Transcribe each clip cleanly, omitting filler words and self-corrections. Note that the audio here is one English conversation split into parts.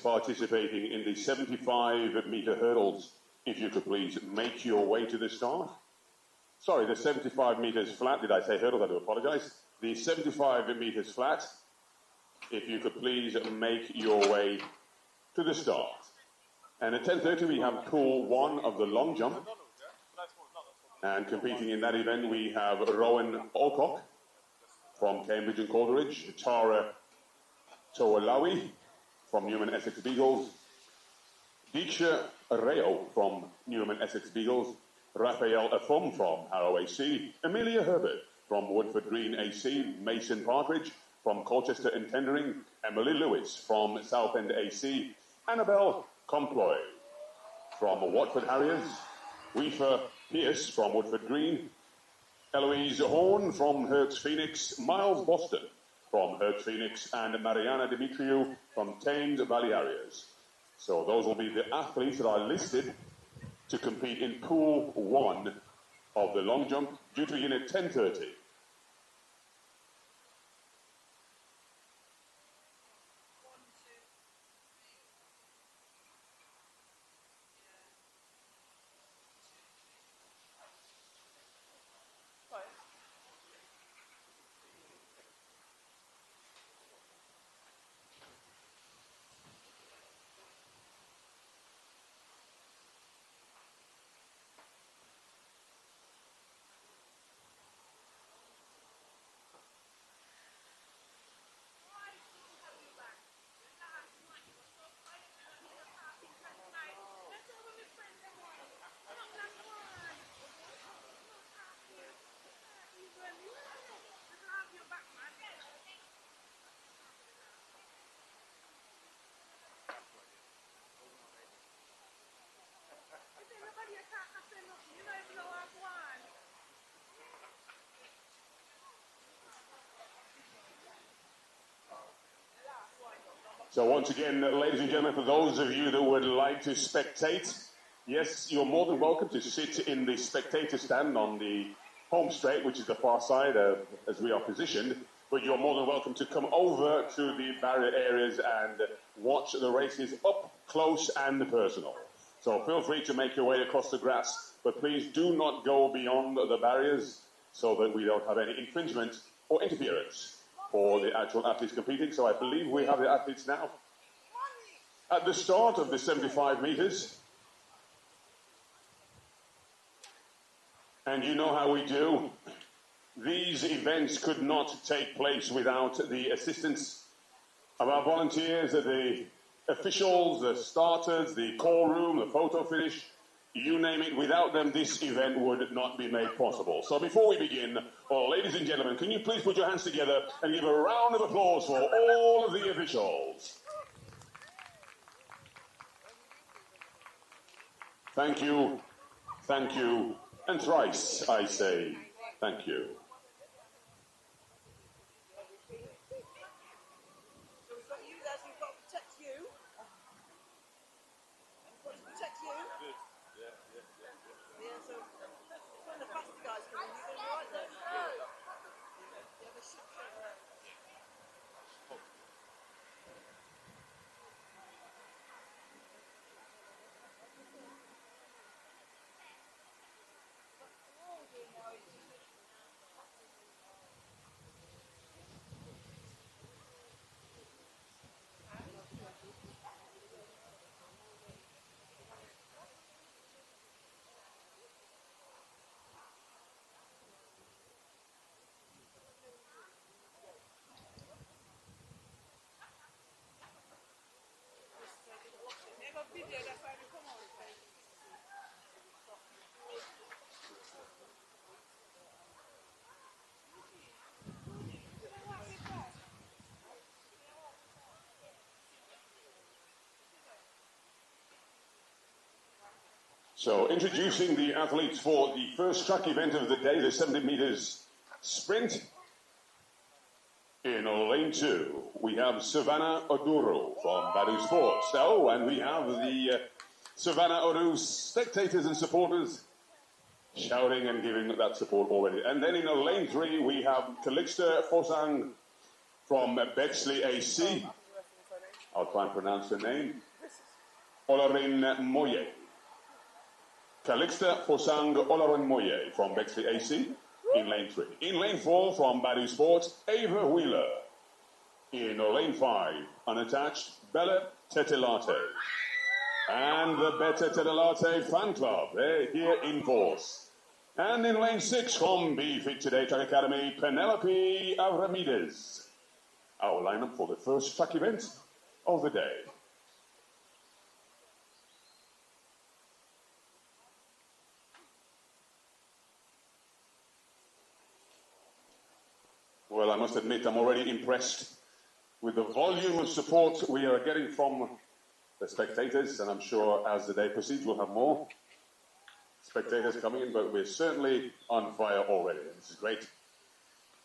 participating in the 75-meter hurdles, if you could please make your way to the start. Sorry, the 75 meters flat. Did I say hurdles? I do apologize. The 75 meters flat, if you could please make your way to the start. And at 10:30 we have pool 1 of the long jump. And competing in that event we have Rowan Alcock from Cambridge and Coleridge, Tara Toalawi from Newman Essex Beagles, Diksha Rao from Newman Essex Beagles, Raphael Afom from Harrow AC, Amelia Herbert from Woodford Green AC, Mason Partridge from Colchester and Tendering, Emily Lewis from Southend AC, Annabelle Comploy from Watford Harriers, Weaver Pierce from Woodford Green, Eloise Horn from Herts Phoenix, Miles Boston from Herts Phoenix, and Mariana Dimitriou from Thames Valley Harriers. So those will be the athletes that are listed to compete in pool 1 of the long jump, due to begin at 10:30. So once again, ladies and gentlemen, for those of you that would like to spectate, yes, you're more than welcome to sit in the spectator stand on the home straight, which is the far side as we are positioned, but you're more than welcome to come over to the barrier areas and watch the races up close and personal. So feel free to make your way across the grass, but please do not go beyond the barriers so that we don't have any infringement or interference for the actual athletes competing. So I believe we have the athletes now. At the start of the 75 meters, and you know how we do, these events could not take place without the assistance of our volunteers, the officials, the starters, the call room, the photo finish, you name it. Without them, this event would not be made possible. So before we begin, ladies and gentlemen, can you please put your hands together and give a round of applause for all of the officials? Thank you, and thrice I say thank you. So introducing the athletes for the first track event of the day, the 70 meters sprint. In lane 2, we have Savannah Oduro from Badu Sports. Oh, and we have the Savannah Odu spectators and supporters shouting and giving that support already. And then in lane 3, we have Calixta Fosang from Bexley AC. I'll try and pronounce her name. Olarin Moye. Calixta Fosang Olarin Moye from Bexley AC in lane 3. In lane 4 from Badu Sports, Ava Wheeler. In lane 5, unattached, Bella Tetelate. And the Bftta Tetelate fan club, they're here in force. And in lane 6 from Bftta Track Academy, Penelope Avramides. Our lineup for the first track event of the day. Well, I must admit, I'm already impressed with the volume of support we are getting from the spectators, and I'm sure as the day proceeds, we'll have more spectators coming in, but we're certainly on fire already. And this is great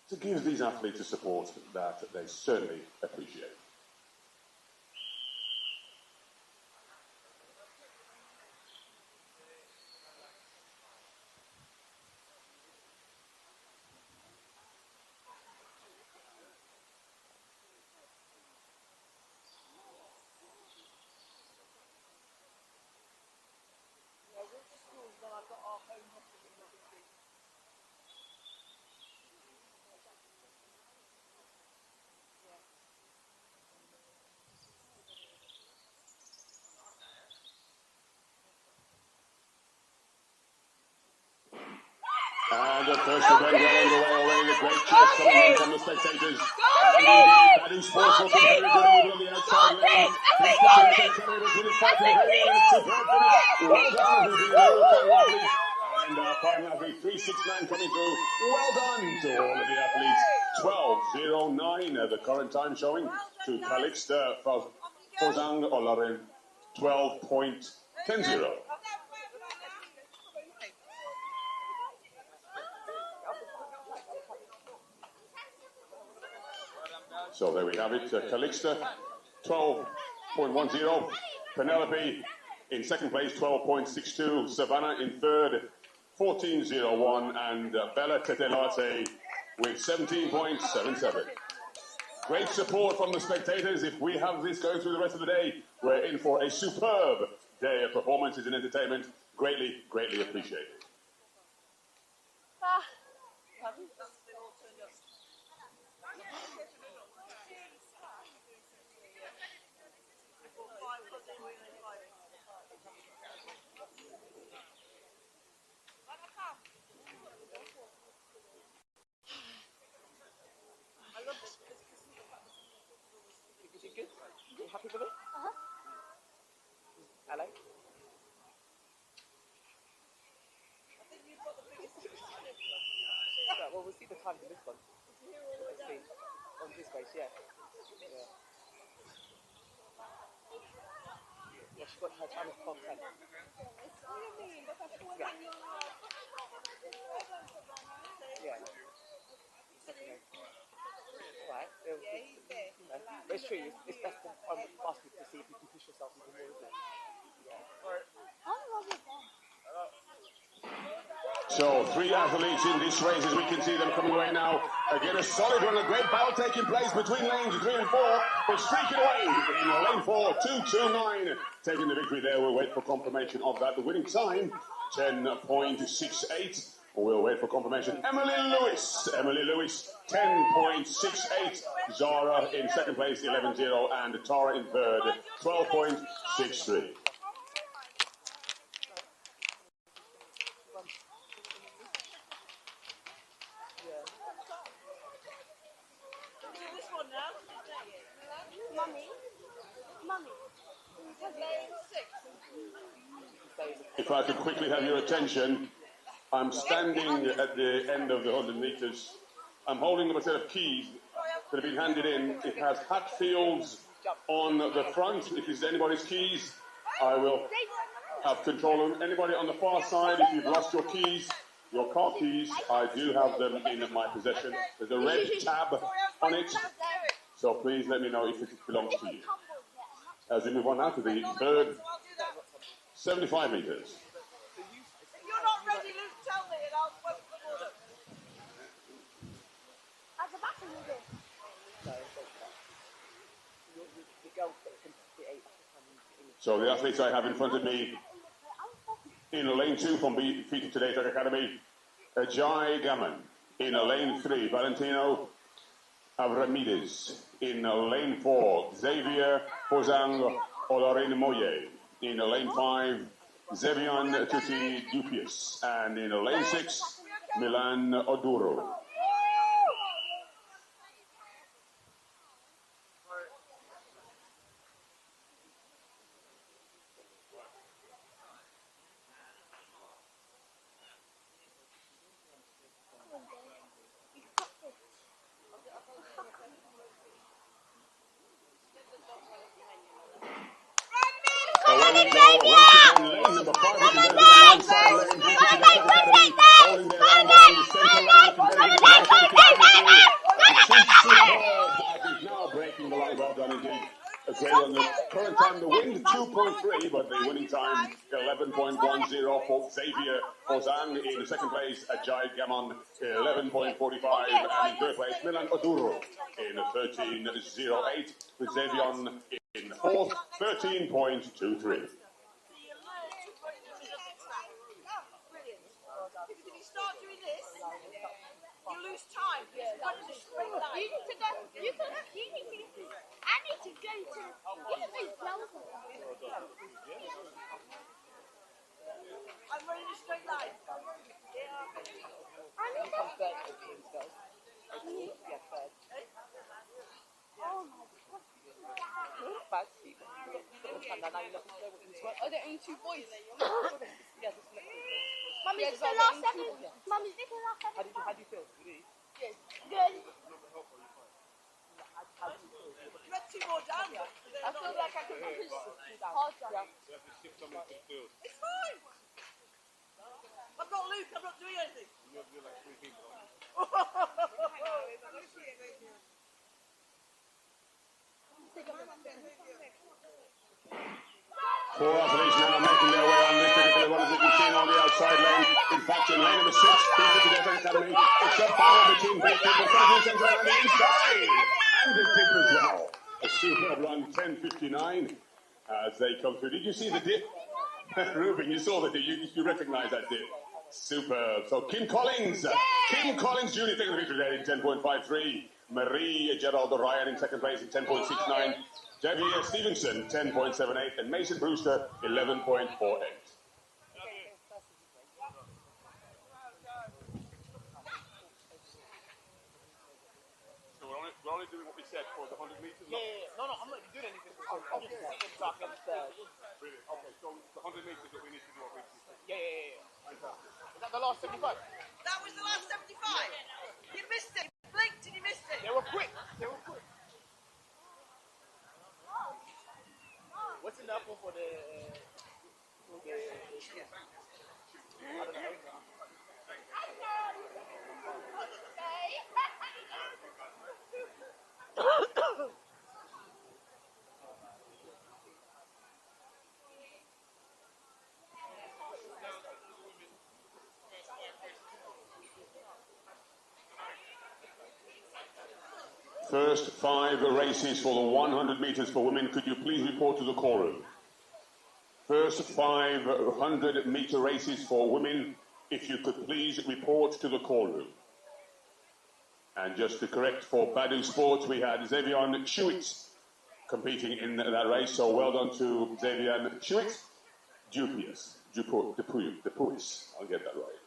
to give these athletes a support that they certainly appreciate. And the first event well underway already. The great cheers coming in from the spectators. And indeed, Badu Sports looking very good on the outside lane. With his fight to the very end. Superb finish. Well done. He's been all lovely. And our final athlete, 369 coming through. Well done to all of the athletes. 12:09, the current time showing to Calixta Fosang Olarin. 12.10. So there we have it, Calixta, 12.10, Penelope in second place, 12.62, Savannah in third, 14.01, and Bella Tetelate with 17.77. Great support from the spectators. If we have this going through the rest of the day, we're in for a superb day of performances and entertainment. Greatly, greatly appreciated. You happy with it? Hello? I think you've got the biggest yeah, well, we'll see the times in this one. Let's see. On this race, yeah. Yeah, she got her time of 12:10. What do you mean? Yeah. Okay. Alright. It's true. It's best to basket to see if you can push yourself even more, isn't it? So, 3 athletes in this race as we can see them coming away now. Again, a solid one, a great battle taking place between lanes 3 and 4. But streaking away in lane 4, 2:29. Taking the victory there. We'll wait for confirmation of that. The winning time, 10.68. We'll wait for confirmation. Emily Lewis, 10.68. Zara in second place, 11.0. And Tara in third, 12.63. If I could quickly have your attention, I'm standing at the end of the 100 metres. I'm holding up a set of keys that have been handed in. It has Hatfields on the front. If it's anybody's keys, I will have control of anybody on the far side. If you've lost your keys, your car keys, I do have them in my possession. There's a red tab on it, so please let me know if it belongs to you. As we move on now to the third 75 metres. If you're not ready, Luke, tell me and I'll wait for the order. As a battle, you do. No, it's not. The girl's got So the athletes I have in front of me in lane 2 from Bftta Today's Academy, Ajay Gammon. In lane 3, Valentino Avramides. In lane 4, Xavier Pozang Olorin Moye. In lane 5, Zevian Tuti Dupius. And in lane 6, Milan Oduro. Away we go, once again, lane number 5, looking better than the outside lane, Bftta Today's Academy, holding their own behind the centre lane, looking better than the outside, and two superb athletes now breaking the line. Well done indeed. A great on the current time, the wind 2.3, but the winning time 11.10 for Xavier Ozan. In second place, Ajay Gammon 11.45, and in third place, Milan Oduro in 13.08, with Xavier in fourth, 13.23. Because if you start doing this, you lose time. It's not in a straight line. You need to go. I need to go to. You can do Zelda. I'm running a straight line. I need to. Oh my God. Are there only 2 boys? Mum, is this the last 7? Mum, is this the last 7? How do you feel? Good. Good. You had 2 more down. I feel like I can push harder. It's fine. I've got Luke. I'm not doing anything. Four athletes now making their way on this particular one, as you can see on the outside lane. In fact, in lane number 6, Bftta Today's Academy, it's a battle between Bftta and the inside. And the dip as well. A superb run, 10.59 as they come through. Did you see the dip? Ruben, you saw the dip. You recognize that dip. Superb. So Kim Collins Jr. taking the victory there in 10.53. Marie Geraldo Ryan in second place in 10.69. Javier Stevenson 10.78. And Mason Brewster 11.48. We're only doing what we said for the 100 meters? Yeah. No, I'm not doing anything. I'm just talking. Really? Okay, so the 100 meters that we need to do what we said. Yeah. Is that the last 75? That was the last 75. You missed it. You blinked and you missed it. They were quick. What's in that one for the I don't know. First 5 races for the 100 meters for women. Could you please report to the call room? First 500 meter races for women. If you could please report to the call room. And just to correct, for Badu Sports, we had Xavier Chewit competing in that race. So well done to Xavier Chewit. Dupuis. I'll get that right.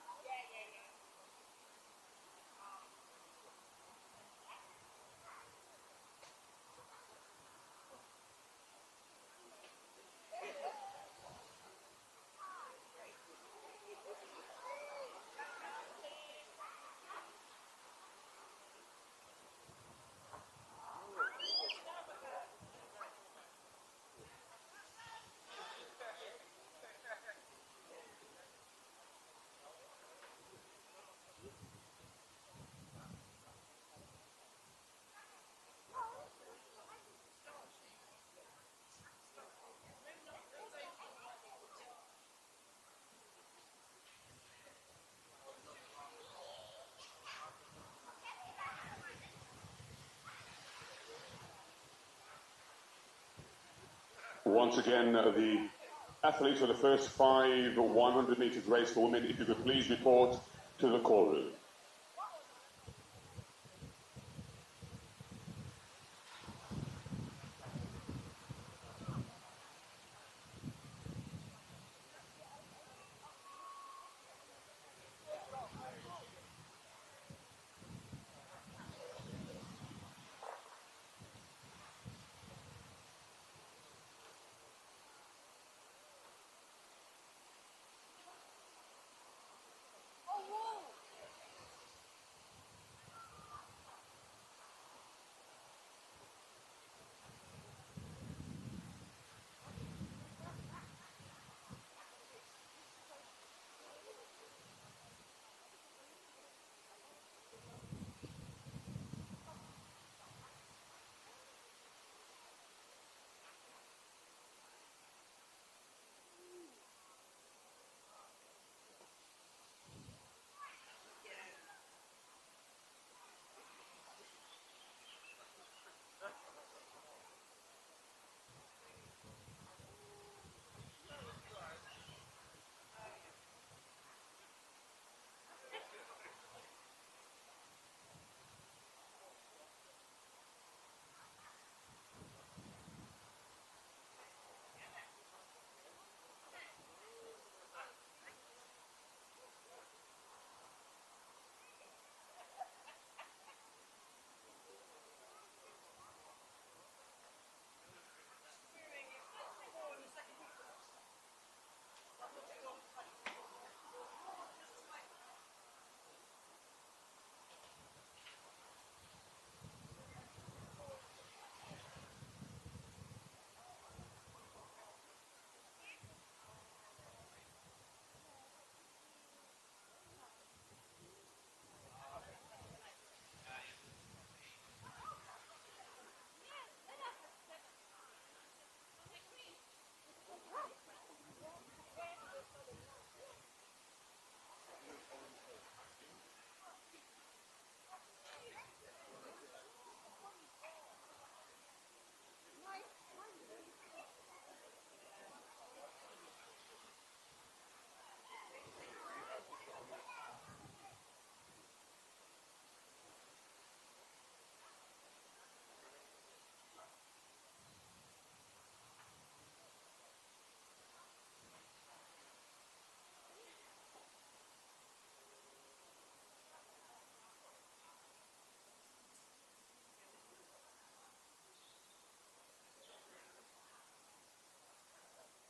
Once again, the athletes for the first 100 meters race for women, if you could please report to the call room.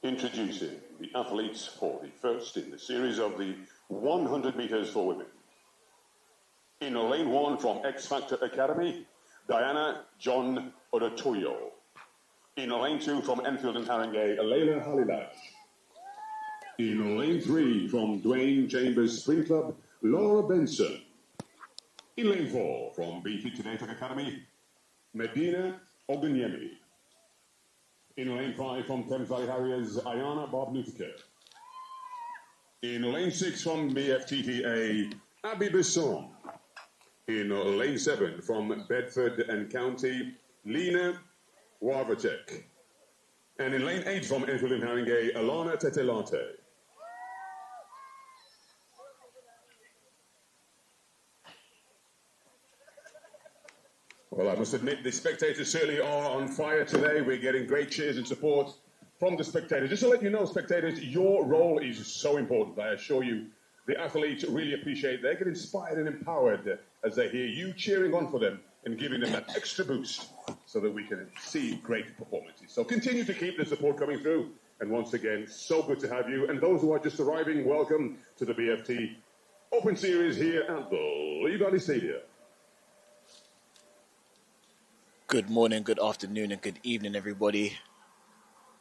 Introducing the athletes for the first in the series of the 100 meters for women. In lane 1 from X Factor Academy, Diana John Odotoyo. In lane 2 from Enfield and Haringey, Leila Halilash. In lane 3 from Dwayne Chambers Spring Club, Laura Benson. In lane 4 from Bftta Academy, Medina Ogunyemi. In lane 5 from Thames Valley Harriers, Ayana Bob-Lutica. In lane 6 from Bftta, Abby Besson. In lane 7 from Bedford and County, Lena Wawacek. And in lane 8 from Enfield and Haringey, Alana Tetelate. Well, I must admit, the spectators certainly are on fire today. We're getting great cheers and support from the spectators. Just to let you know, spectators, your role is so important. I assure you, the athletes really appreciate it. They get inspired and empowered as they hear you cheering on for them and giving them that extra boost so that we can see great performances. So continue to keep the support coming through. And once again, so good to have you. And those who are just arriving, welcome to the BFT Open Series here at the Lee Valley Stadium. Good morning, good afternoon, and good evening, everybody.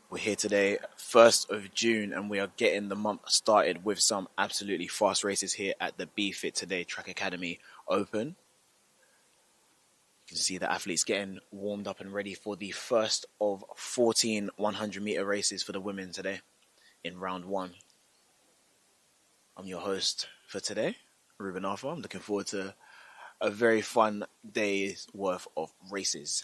We're here today, 1st of June, and we are getting the month started with some absolutely fast races here at the Bftta Track Academy Open. You can see the athletes getting warmed up and ready for the first of 14 100-meter races for the women today in round 1. I'm your host for today, Ruben Arthur. I'm looking forward to a very fun day's worth of races.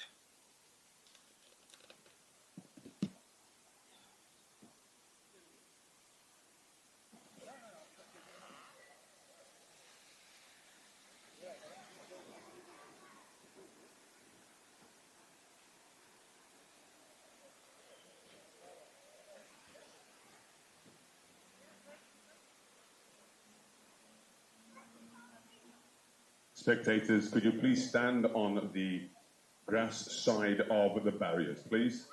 Spectators, could you please stand on the grass side of the barriers, please?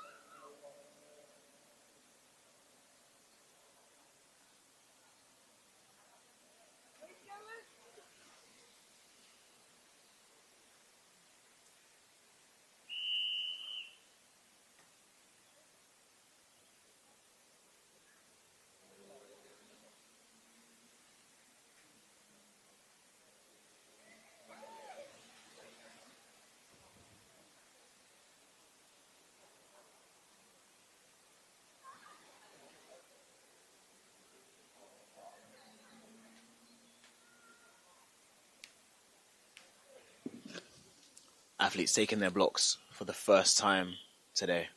Athletes taking their blocks for the first time today.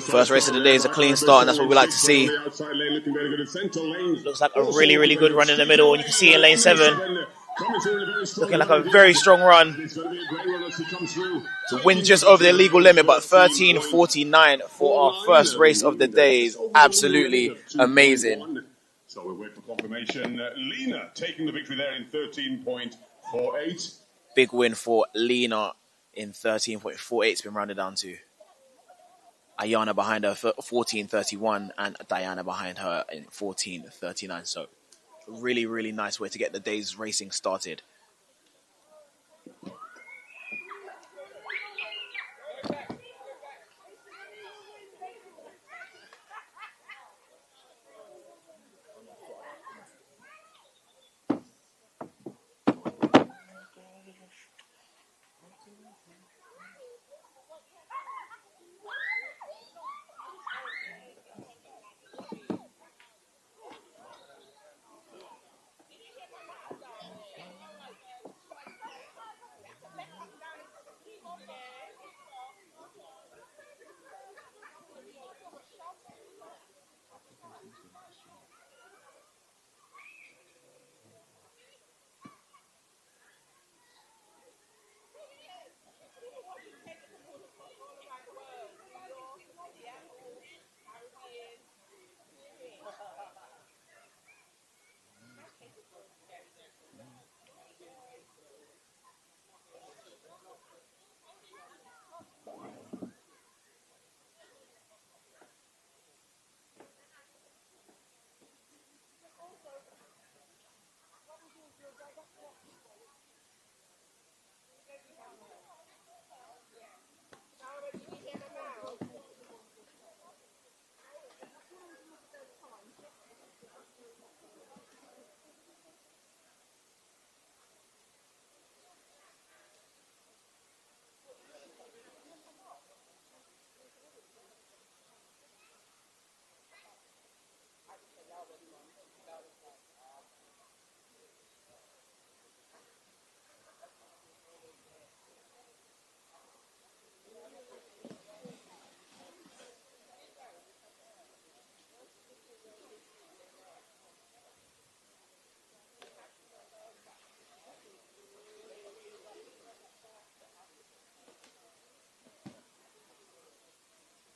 First race of the day is a clean start, and that's what we like to see. Looks like a really, really good run in the middle, and you can see in lane 7, looking like a very strong run to win just over the legal limit, but 13:49 for our first race of the day is absolutely amazing. So we wait for confirmation. Lena taking the victory there in 13.48. Big win for Lena in 13.48. It's been rounded down to Ayana behind her 14:31 and Diana behind her in 14:39. So really, really nice way to get the day's racing started.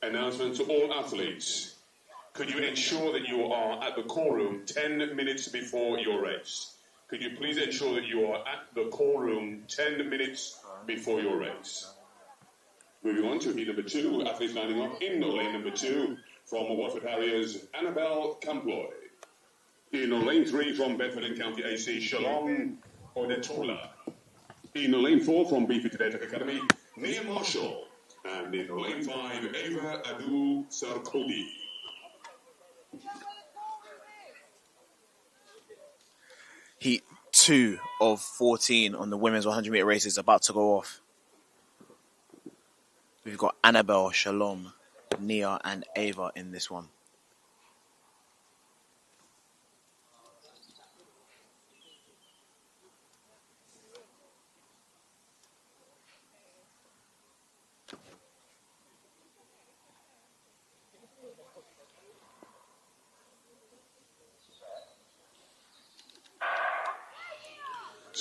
Announcement to all athletes. Could you ensure that you are at the call room 10 minutes before your race? Could you please ensure that you are at the call room 10 minutes before your race? Moving on to heat number 2, athletes lining up in lane number 2 from Watford Harriers, Annabelle Camploy. In lane 3 from Bedford and County AC, Shalom Odetola. In lane 4 from Bftta Academy, Nia Marshall. And in lane 5, Ava Adu Sarkodi. Heat 2 of 14 on the women's 100 meter race is about to go off. We've got Annabelle, Shalom, Nia, and Ava in this one.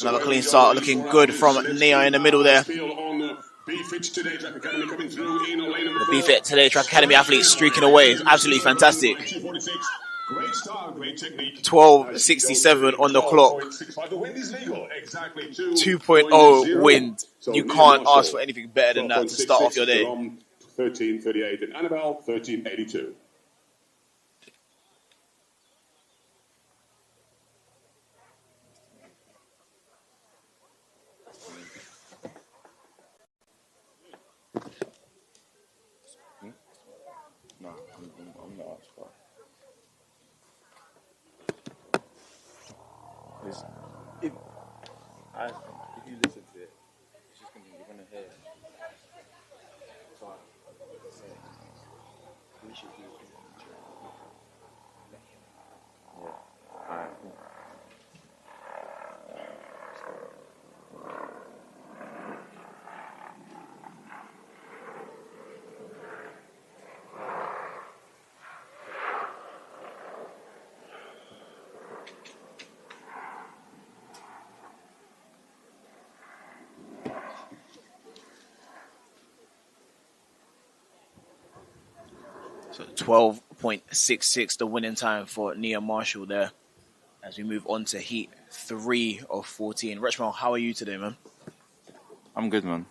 Another clean start, looking good from Nia in the middle there. The Bftta Today Track Academy coming through in lane number 4. Bftta Today Track Academy athletes streaking away. Absolutely fantastic. Great style, great technique. 12.67 on the clock. The wind is legal. Exactly 2.0 wind. You can't ask for anything better than that to start off your day. 13.38 and Annabelle 13.82. No, I'm not asked for. If you listen to it, it's just you're gonna hear. So I say we should do it. Yeah. Alright. So 12.66 the winning time for Nia Marshall there as we move on to heat 3 of 14. Rechmal, how are you today, man? I'm good, man.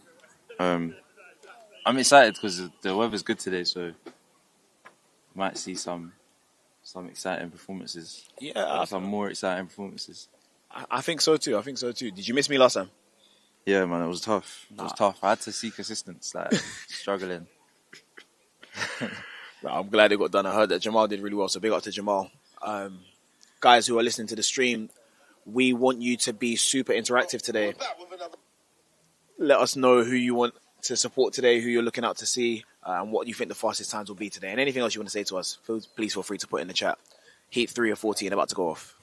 I'm excited because the weather's good today, so might see some exciting performances. Yeah, some more exciting performances. I think so too. Did you miss me last time? Yeah, man, it was tough. It was tough. I had to seek assistance, struggling. I'm glad it got done. I heard that Jamal did really well, so big up to Jamal. Guys who are listening to the stream, we want you to be super interactive today. Let us know who you want to support today, who you're looking out to see, and what you think the fastest times will be today. And anything else you want to say to us, please feel free to put in the chat. Heat 3 of 14 about to go off.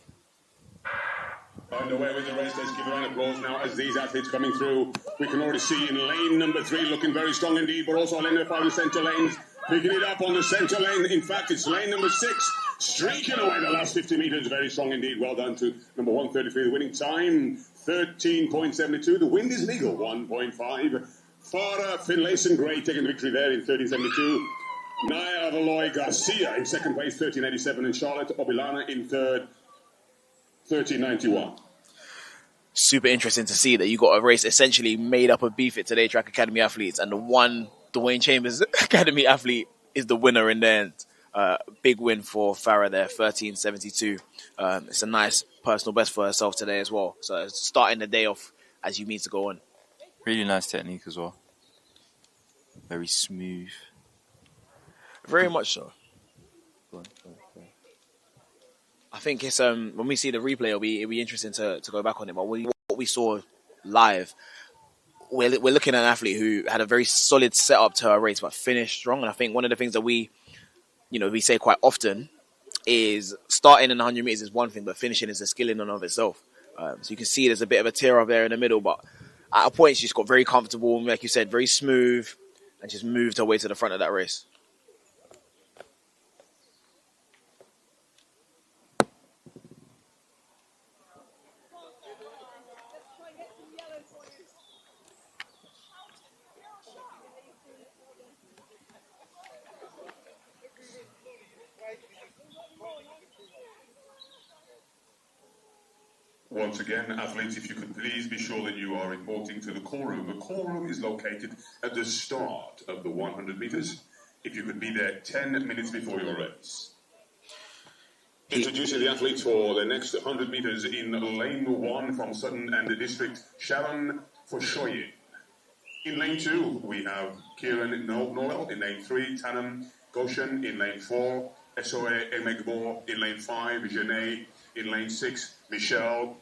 Underway with the race. Let's give a round of applause now as these athletes coming through. We can already see in lane number 3 looking very strong indeed, but also lane number 5 and centre lanes picking it up on the centre lane. In fact, it's lane number 6 streaking away the last 50 metres. Very strong indeed. Well done to number 133. The winning time 13.72. The wind is legal 1.5. Farah Finlayson Gray taking the victory there in 13.72. Naya Valoy Garcia in second place 13.87, and Charlotte Obilana in third 13.91. Super interesting to see that you got a race essentially made up of Bftta Today Track Academy athletes, and the one Dwayne Chambers Academy athlete is the winner in the end. Big win for Farah there, 13.72. It's a nice personal best for herself today as well. So it's starting the day off as you mean to go on. Really nice technique as well. Very smooth. Very much so. I think it's when we see the replay, it'll be interesting to go back on it. But what we saw live, we're looking at an athlete who had a very solid setup to her race, but finished strong. And I think one of the things that we say quite often is starting in 100 meters is one thing, but finishing is a skill in and of itself. So you can see there's a bit of a tear up there in the middle, but at a point she just got very comfortable, like you said, very smooth, and just moved her way to the front of that race. Once again, athletes, if you could please be sure that you are reporting to the call room. The call room is located at the start of the 100 meters. If you could be there 10 minutes before your race. Introducing the athletes for the next 100 meters in lane 1 from Sutton and the district, Sharon Foshoye. In lane 2, we have Kieran Noel. In lane 3, Tanam Goshen. In lane 4, Soe Emegbo. In lane 5, Janae. In lane 6, Michelle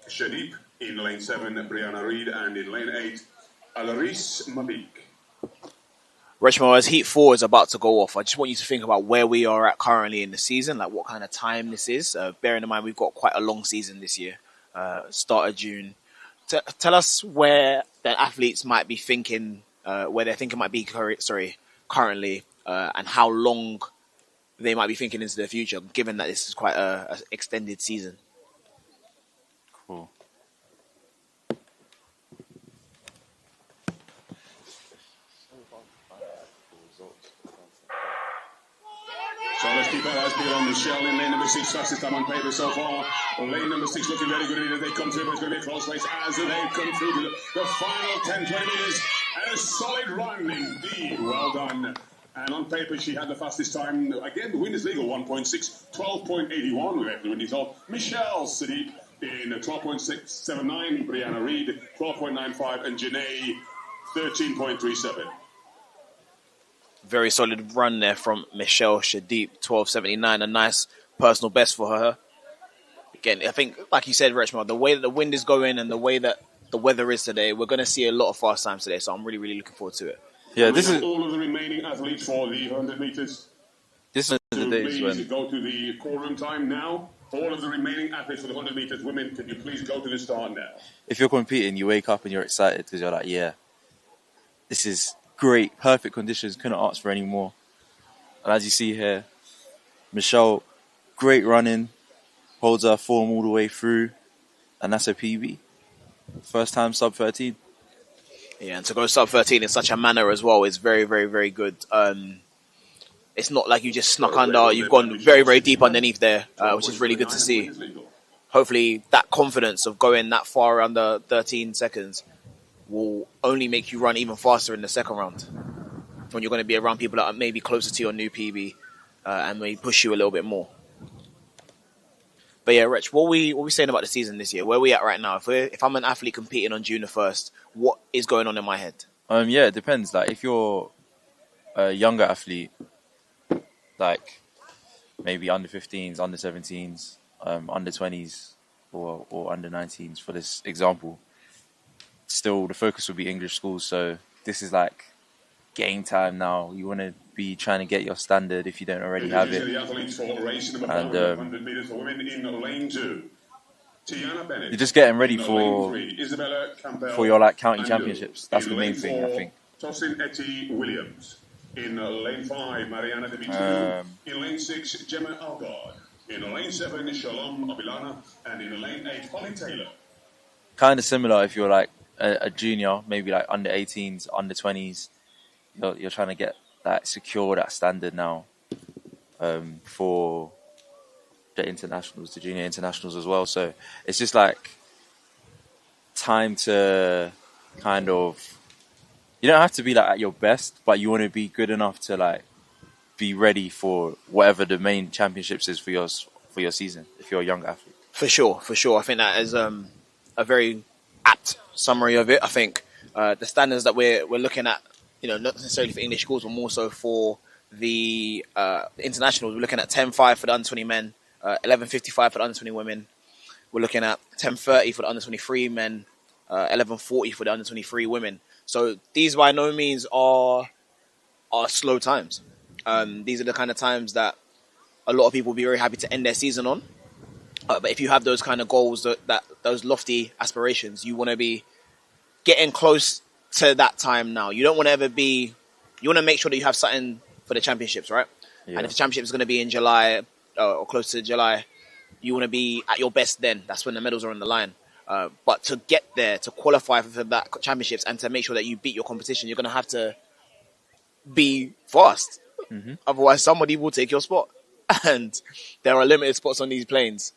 Shadip. In lane 7, Brianna Reed. And in lane 8, Alaris Mabik. Rechmo, as Heat 4 is about to go off, I just want you to think about where we are at currently in the season, like what kind of time this is. Bearing in mind we've got quite a long season this year, start of June. Tell us where the athletes might be thinking, where they're thinking might be currently, and how long they might be thinking into the future, given that this is quite a extended season. Cool. results. So let's keep our eyes peeled on Michelle in lane number 6, fastest time on paper so far. Lane number 6 looking very good as they come through, but it's going to be a close race as they come through to the final 10, 20 metres. And a solid run indeed. Well done. And on paper, she had the fastest time. Again, the winner's legal 1.6, 12.81. We have the winning result. Michelle Sadiq in 12.679. Brianna Reid 12.95. And Janae 13.37. Very solid run there from Michelle Shadeep, 12.79, a nice personal best for her. Again, I think, like you said, Rechma, the way that the wind is going and the way that the weather is today, we're going to see a lot of fast times today, so I'm really, really looking forward to it. Yeah, this is all of the remaining athletes for the 100 metres. this is the days Please when go to the call room time now. All of the remaining athletes for the 100 metres, women, can you please go to the start now? if you're competing, you wake up and you're excited because you're like, yeah, this is great, perfect conditions, couldn't ask for any more. And as you see here, Michelle, great running, holds her form all the way through, and that's a PB. First time sub 13. Yeah, and to go sub 13 in such a manner as well is very, very, very good. It's not like you just snuck under. You've gone very, very deep underneath there, which is really good to see. Hopefully that confidence of going that far under 13 seconds will only make you run even faster in the second round when you're going to be around people that are maybe closer to your new PB and may push you a little bit more. But yeah, Rich, what we saying about the season this year? Where are we at right now? If I'm an athlete competing on June the 1st, what is going on in my head? Yeah, it depends. Like if you're a younger athlete, like maybe under 15s, under 17s, under 20s, or under 19s for this example, still the focus will be English schools. So this is like game time now. You want to be trying to get your standard if you don't already have it. And you're just getting ready for your like county championships. That's the main thing, I think. Tosin Etty Williams. In lane 5, Mariana De in lane 6, Gemma Algard. In lane 7, Shalom Abilana. And in lane 8, Holly Taylor. Kind of similar if you're like a junior, maybe like under 18s, under 20s. You're trying to get that secure, that standard now for the internationals, the junior internationals as well. So it's just like time to kind of, you don't have to be like at your best, but you want to be good enough to like be ready for whatever the main championships is for your season if you're a young athlete. For sure. I think that is a very apt summary of it. I think the standards that we're looking at, not necessarily for English schools, but more so for the internationals. We're looking at 10.5 for the under 20 men, 11.55 for the under 20 women. We're looking at 10.30 for the under 23 men, 11.40 for the under 23 women. So these by no means are slow times. These are the kind of times that a lot of people will be very happy to end their season on. But if you have those kind of goals, that those lofty aspirations, you want to be getting close to that time now. You don't want to you want to make sure that you have something for the championships, right? Yeah. And if the championship is going to be in July or close to July, you want to be at your best then. That's when the medals are on the line. But to get there, to qualify for that championships and to make sure that you beat your competition, you're going to have to be fast. Mm-hmm. Otherwise, somebody will take your spot. And there are limited spots on these planes.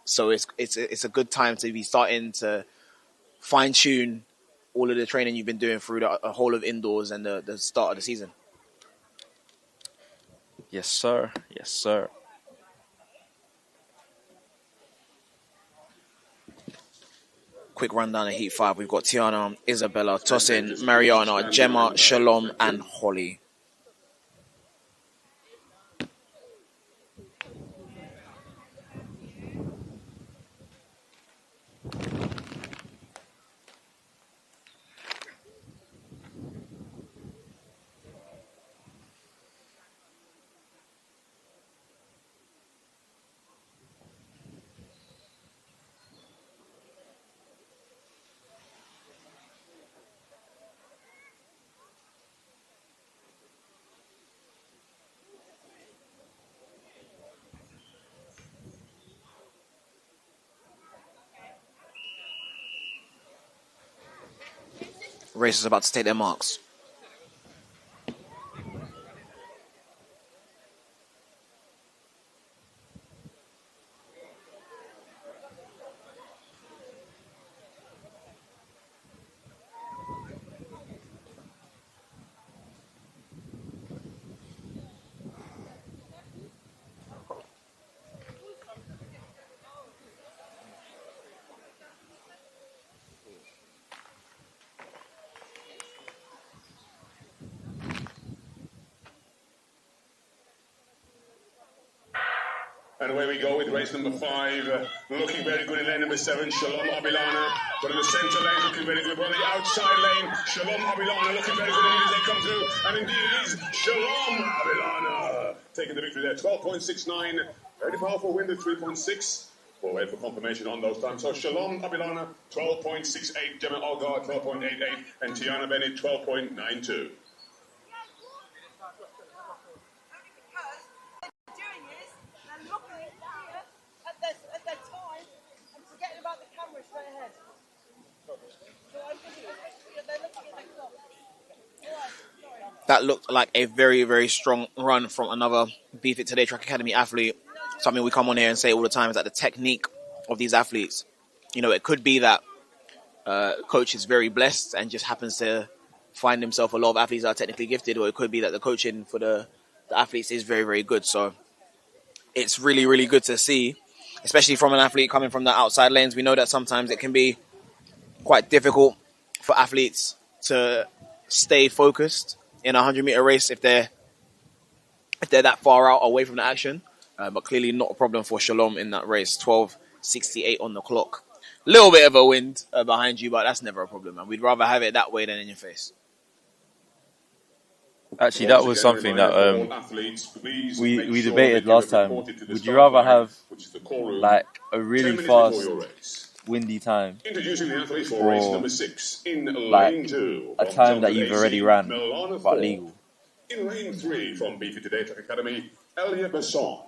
So it's a good time to be starting to fine-tune all of the training you've been doing through the whole of indoors and the start of the season. Yes, sir. Yes, sir. Quick rundown of Heat 5. We've got Tiana, Isabella, Tosin, Mariana, Gemma, Shalom, and Holly. Racers about to take their marks. And away we go with race number 5. Looking very good in lane number 7, Shalom Abilana. But in the centre lane, looking very good. But on the outside lane, Shalom Abilana looking very good indeed as they come through. And indeed it is Shalom Abilana taking the victory there. 12.69. Very powerful win at 3.6. We'll wait for confirmation on those times. So Shalom Abilana, 12.68. Gemma Algar, 12.88. And Tiana Bennett, 12.92. At their time and forgetting about the camera straight ahead. So I'm thinking they're looking at the clock. That looked like a very, very strong run from another Bftta Today Track Academy athlete. Something we come on here and say all the time is that the technique of these athletes, you know, it could be that coach is very blessed and just happens to find himself a lot of athletes that are technically gifted, or it could be that the coaching for the athletes is very, very good. So it's really, really good to see, especially from an athlete coming from the outside lanes. We know that sometimes it can be quite difficult for athletes to stay focused in a 100-meter race if they're that far out away from the action. But clearly not a problem for Shalom in that race. 12.68 on the clock. Little bit of a wind behind you, but that's never a problem. And we'd rather have it that way than in your face. Actually, that was something that we debated last time. Would you rather have like a really fast, windy time, or like a time that you've already ran but legal? In lane 3 from Bftta Today Track Academy, Elia Besson.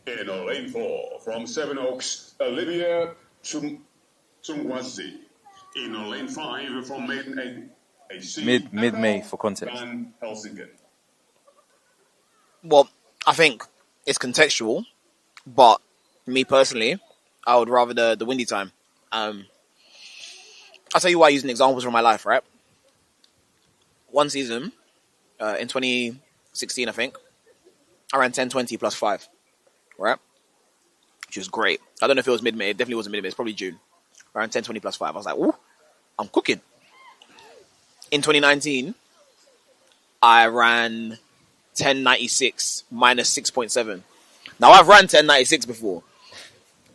In lane 4 from Seven Oaks, Olivia Tsungwazi. In lane 5 from Maiden AC. Mid-May for context. Van Helsingen. Well, I think it's contextual, but me personally, I would rather the windy time. I'll tell you why, using examples from my life, right? One season, in 2016, I think, I ran 10:20 plus 5, right? Which was great. I don't know if it was mid-May. It definitely wasn't mid-May. It's probably June. I ran 10:20 plus 5. I was like, ooh, I'm cooking. In 2019, I ran 10:96 minus 6.7. Now, I've ran 10:96 before.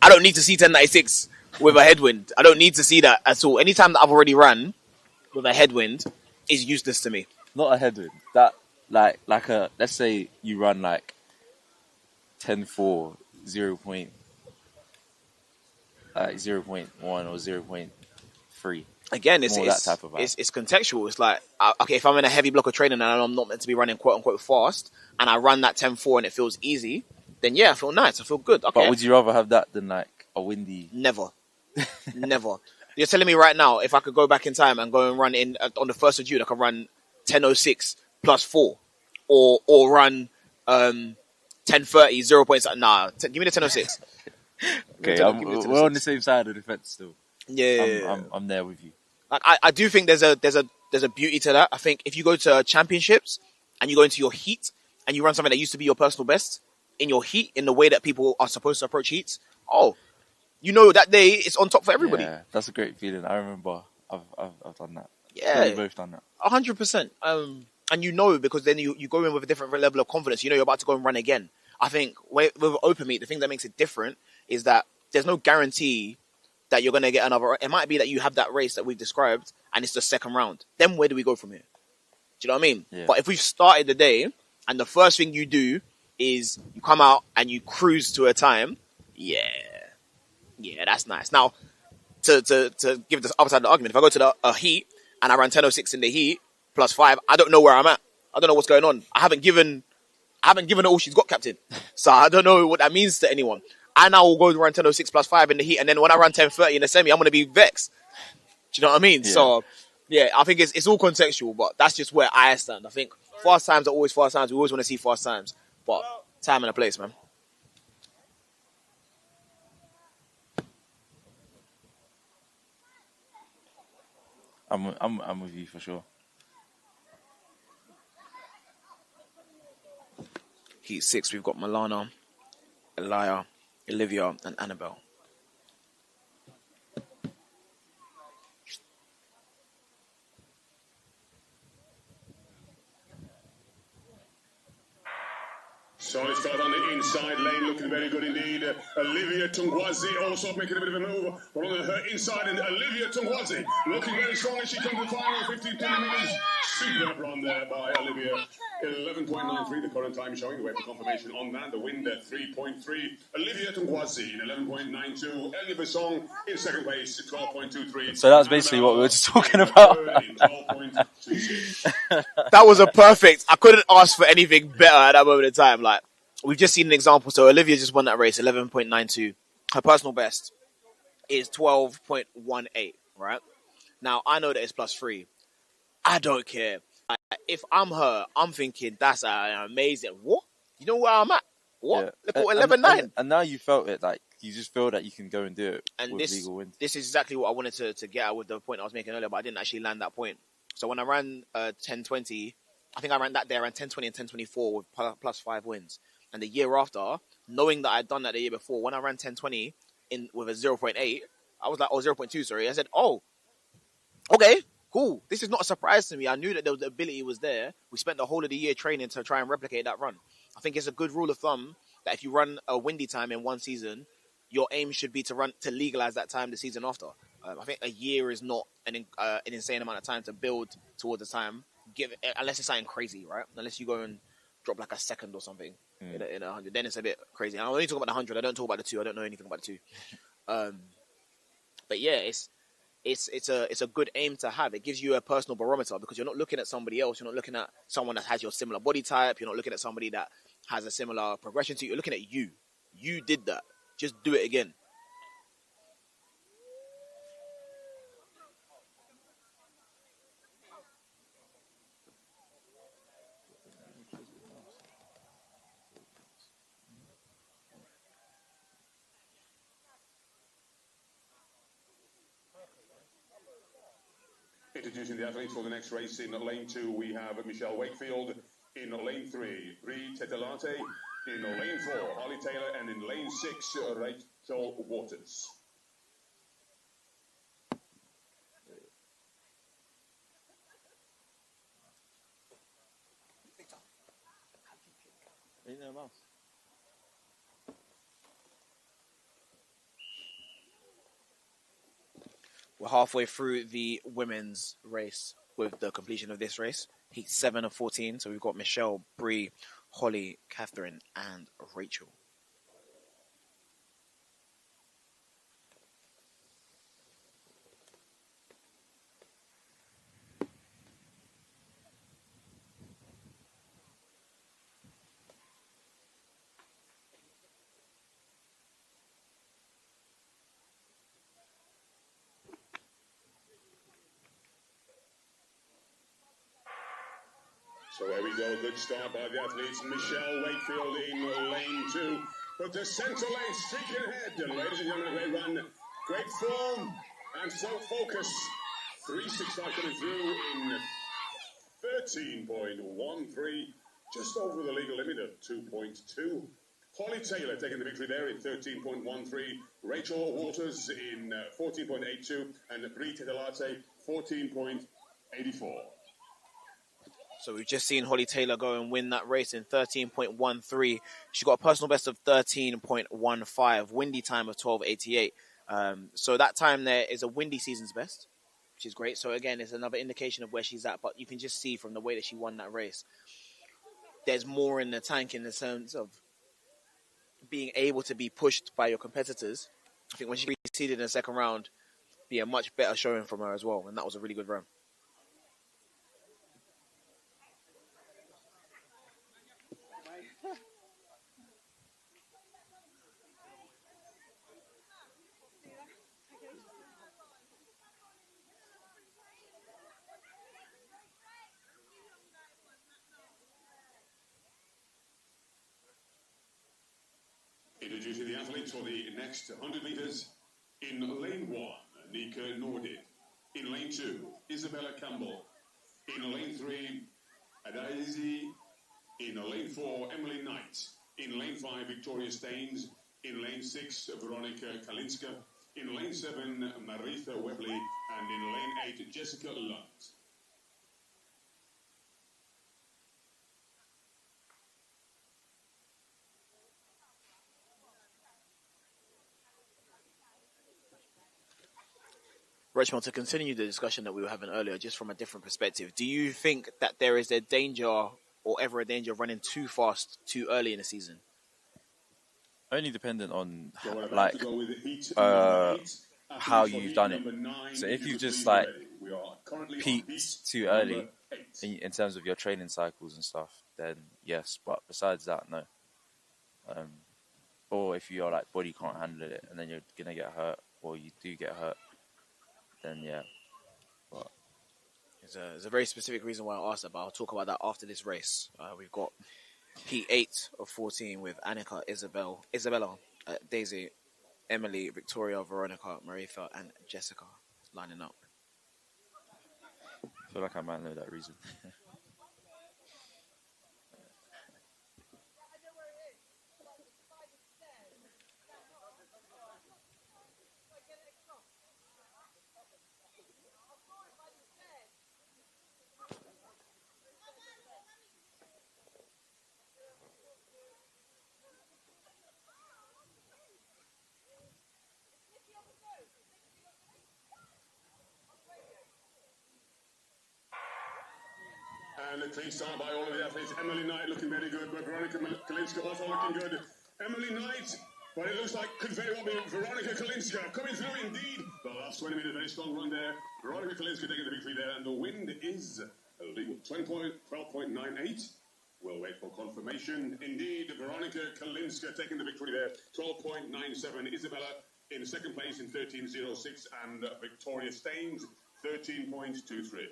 I don't need to see 10:96 with a headwind. I don't need to see that at all. Anytime that I've already ran with a headwind is useless to me. Not a headwind. That like a, let's say you run like 10.4, 0.1 or 0.3. Again, it's that type of it's contextual. It's like, okay, if I'm in a heavy block of training and I'm not meant to be running quote unquote fast, and I run that 10.4 and it feels easy, then yeah, I feel nice. I feel good. Okay. But would you rather have that than like a windy? Never. Never. You're telling me right now, if I could go back in time and go and run in on the 1st of June, I could run 10:06 plus 4, or run 10:30 0.7. Nah, give me the 10:06. Okay, we're on the same side of the fence still. Yeah, I'm there with you. Like I do think there's a beauty to that. I think if you go to championships and you go into your heat and you run something that used to be your personal best in your heat, in the way that people are supposed to approach heats, you know that day it's on top for everybody. Yeah, that's a great feeling. I remember I've done that. Yeah, we've both done that. 100%. And you know, because then you go in with a different level of confidence. You know you're about to go and run again. I think with open meet, the thing that makes it different is that there's no guarantee that you're going to get another. It might be that you have that race that we've described and it's the second round. Then where do we go from here? Do you know what I mean? Yeah. But if we've started the day and the first thing you do is you come out and you cruise to a time, yeah, that's nice. Now, to give the other side of the argument, if I go to a heat and I ran 10:06 in the heat plus 5, I don't know where I'm at. I don't know what's going on. I haven't given her all she's got, captain. So I don't know what that means to anyone. And I will go to run 10:06 plus 5 in the heat, and then when I run 10:30 in the semi, I'm going to be vexed. Do you know what I mean? Yeah. So, yeah, I think it's all contextual, but that's just where I stand. I think fast times are always fast times. We always want to see fast times, but time and a place, man. I'm with you for sure. Heat 6, we've got Milana, Elia, Olivia, and Annabelle. Solid start on the inside lane, looking very good indeed. Olivia Tungwazi also making a bit of a move, but on her inside, and Olivia Tungwazi looking very strong as she comes to the final 15 meters. Superb run there by Olivia. 11.93 the current time showing. The way for confirmation on that. The wind at 3.3. Olivia Tungwazi in 11.92. Elia Besson in second place, 12.23. So that's basically what we were just talking about. 12.26. That was a perfect. I couldn't ask for anything better at that moment in time. Like, we've just seen an example. So Olivia just won that race, 11.92. Her personal best is 12.18. Right now, I know that it's +3. I don't care. Like, if I'm her, I'm thinking that's amazing. What? You know where I'm at? What? Yeah. Look at 11.9. And now you felt it, like you just feel that you can go and do it And with legal wins. this is exactly what I wanted to get at with the point I was making earlier, but I didn't actually land that point. So when I ran 10.20, I think I ran that day, I ran 10.20 and 10.24 with +5 wins. And the year after, knowing that I'd done that the year before, when I ran 10.20 with a 0.8, I was like, 0.2, sorry. I said, okay, cool. This is not a surprise to me. I knew that the ability was there. We spent the whole of the year training to try and replicate that run. I think it's a good rule of thumb that if you run a windy time in one season, your aim should be to legalize that time the season after. I think a year is not an insane amount of time to build towards a time, unless it's something crazy, right? Unless you go and drop like a second or something in 100, then it's a bit crazy. I'm only talking about the 100. I don't talk about the 2. I don't know anything about the 2. But yeah, it's a good aim to have. It gives you a personal barometer because you're not looking at somebody else. You're not looking at someone that has your similar body type. You're not looking at somebody that has a similar progression to you. You're looking at you. You did that. Just do it again. Introducing the athletes for the next race. In lane 2, we have Michelle Wakefield. In lane 3, Bftta. In lane 4, Holly Taylor. And in lane 6, Rachel Waters. We're halfway through the women's race with the completion of this race. Heat 7 of 14. So we've got Michelle, Bree, Holly, Catherine, and Rachel. So there we go, good start by the athletes. Michelle Wakefield in lane 2. But the centre lane streaking ahead. And ladies and gentlemen, a great run, great form, and so focus. 3.65 coming through in 13.13, just over the legal limit of 2.2. Holly Taylor taking the victory there in 13.13. Rachel Waters in 14.82. And Bftta 14.84. So we've just seen Holly Taylor go and win that race in 13.13. She got a personal best of 13.15, windy time of 12.88. So that time there is a windy season's best, which is great. So again, it's another indication of where she's at. But you can just see from the way that she won that race, there's more in the tank in the sense of being able to be pushed by your competitors. I think when she seeded in the second round, be a much better showing from her as well. And that was a really good run. Introducing the athletes for the next 100 metres. In lane 1, Nika Nordin. In lane 2, Isabella Campbell. In lane 3, Adaisi. In lane 4, Emily Knight. In lane 5, Victoria Staines. In lane 6, Veronica Kalinska. In lane 7, Maritha Webley. And in lane 8, Jessica Lunt. Richmond, to continue the discussion that we were having earlier, just from a different perspective, do you think that there is a danger or ever a danger of running too fast too early in the season? Only dependent on So we're about like to go with heat number 8. how Athletes for you've heat done it. number 9, So if you you've could just please be like ready. We are currently on heat peaked too number early 8. in terms of your training cycles and stuff, then yes. But besides that, no. Or if your like body can't handle it and then you're gonna get hurt, or you do get hurt, then yeah. But There's a very specific reason why I asked that, but I'll talk about that after this race. We've got P8 of 14 with Annika, Isabella, Daisy, Emily, Victoria, Veronica, Maritha, and Jessica lining up. I feel like I might know that reason. And a clean start by all of the athletes. Emily Knight looking very good, but Veronica Kalinska also looking good. Emily Knight, but it looks like could very well be Veronica Kalinska coming through indeed. The last 20 minutes, very strong run there. Veronica Kalinska taking the victory there, and the wind is illegal. 12.98. We'll wait for confirmation. Indeed, Veronica Kalinska taking the victory there. 12.97. Isabella in second place in 13.06, and Victoria Staines 13.23.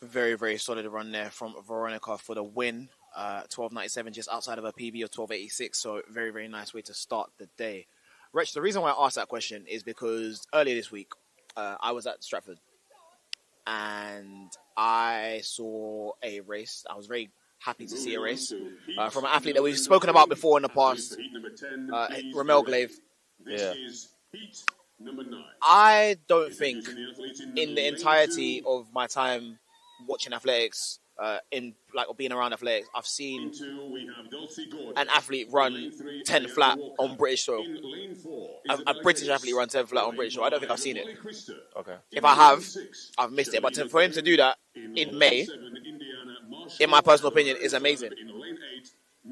Very, very solid run there from Veronica for the win. 12.97, just outside of a PB of 12.86. So very, very nice way to start the day. Rich, the reason why I asked that question is because earlier this week, I was at Stratford and I saw a race. I was very happy to see a race from an athlete that we've spoken about before in the past, Ramel Glaive. Yeah. I don't think in the entirety of my time watching athletics, in like or being around athletics, I've seen an athlete run 10 flat on British soil. A British athlete run 10 flat on British soil. I don't think I've seen it. Okay. If I have, I've missed it. But for him to do that in May, in my personal opinion, is amazing.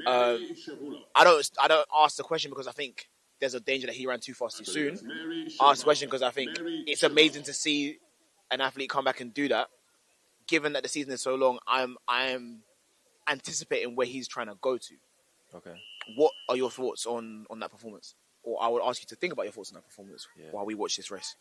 I don't ask the question because I think there's a danger that he ran too fast too soon. I ask the question because I think it's amazing to see an athlete come back and do that. Given that the season is so long, I'm anticipating where he's trying to go to. Okay. What are your thoughts on that performance? Or I would ask you to think about your thoughts on that performance while we watch this race.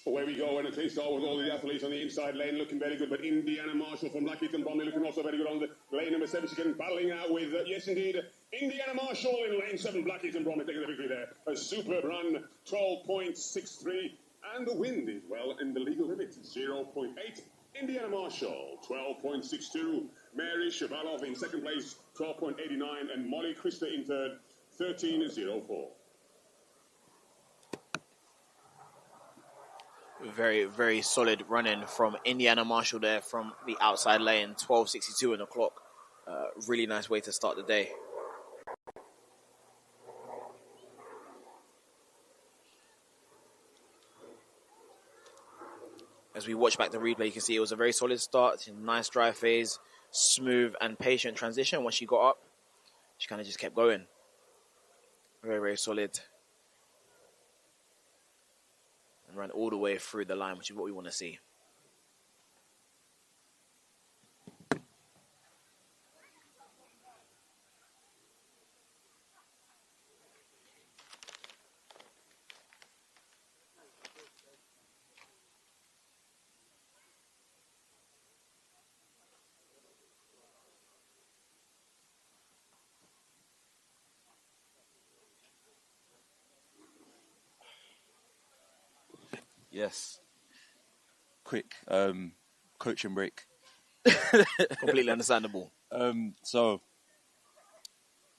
Away we go, and a clean start with all the athletes on the inside lane looking very good, but Indiana Marshall from Blackheath and Bromley looking also very good on the lane number 7. She getting battling out with, yes indeed, Indiana Marshall in lane 7, Blackheath and Bromley taking the victory there. A superb run, 12.63, and the wind is well in the legal limit, 0.8. Indiana Marshall, 12.62. Mary Shabalov in second place, 12.89, and Molly Christa in third, 13.04. Very, very solid running from Indiana Marshall there from the outside lane, 12.62 on the clock. Really nice way to start the day. As we watch back the replay, you can see it was a very solid start, nice drive phase, smooth and patient transition. Once she got up, she kind of just kept going. Very, very solid. And ran all the way through the line, which is what we want to see. Yes. Quick coaching break. Completely understandable. So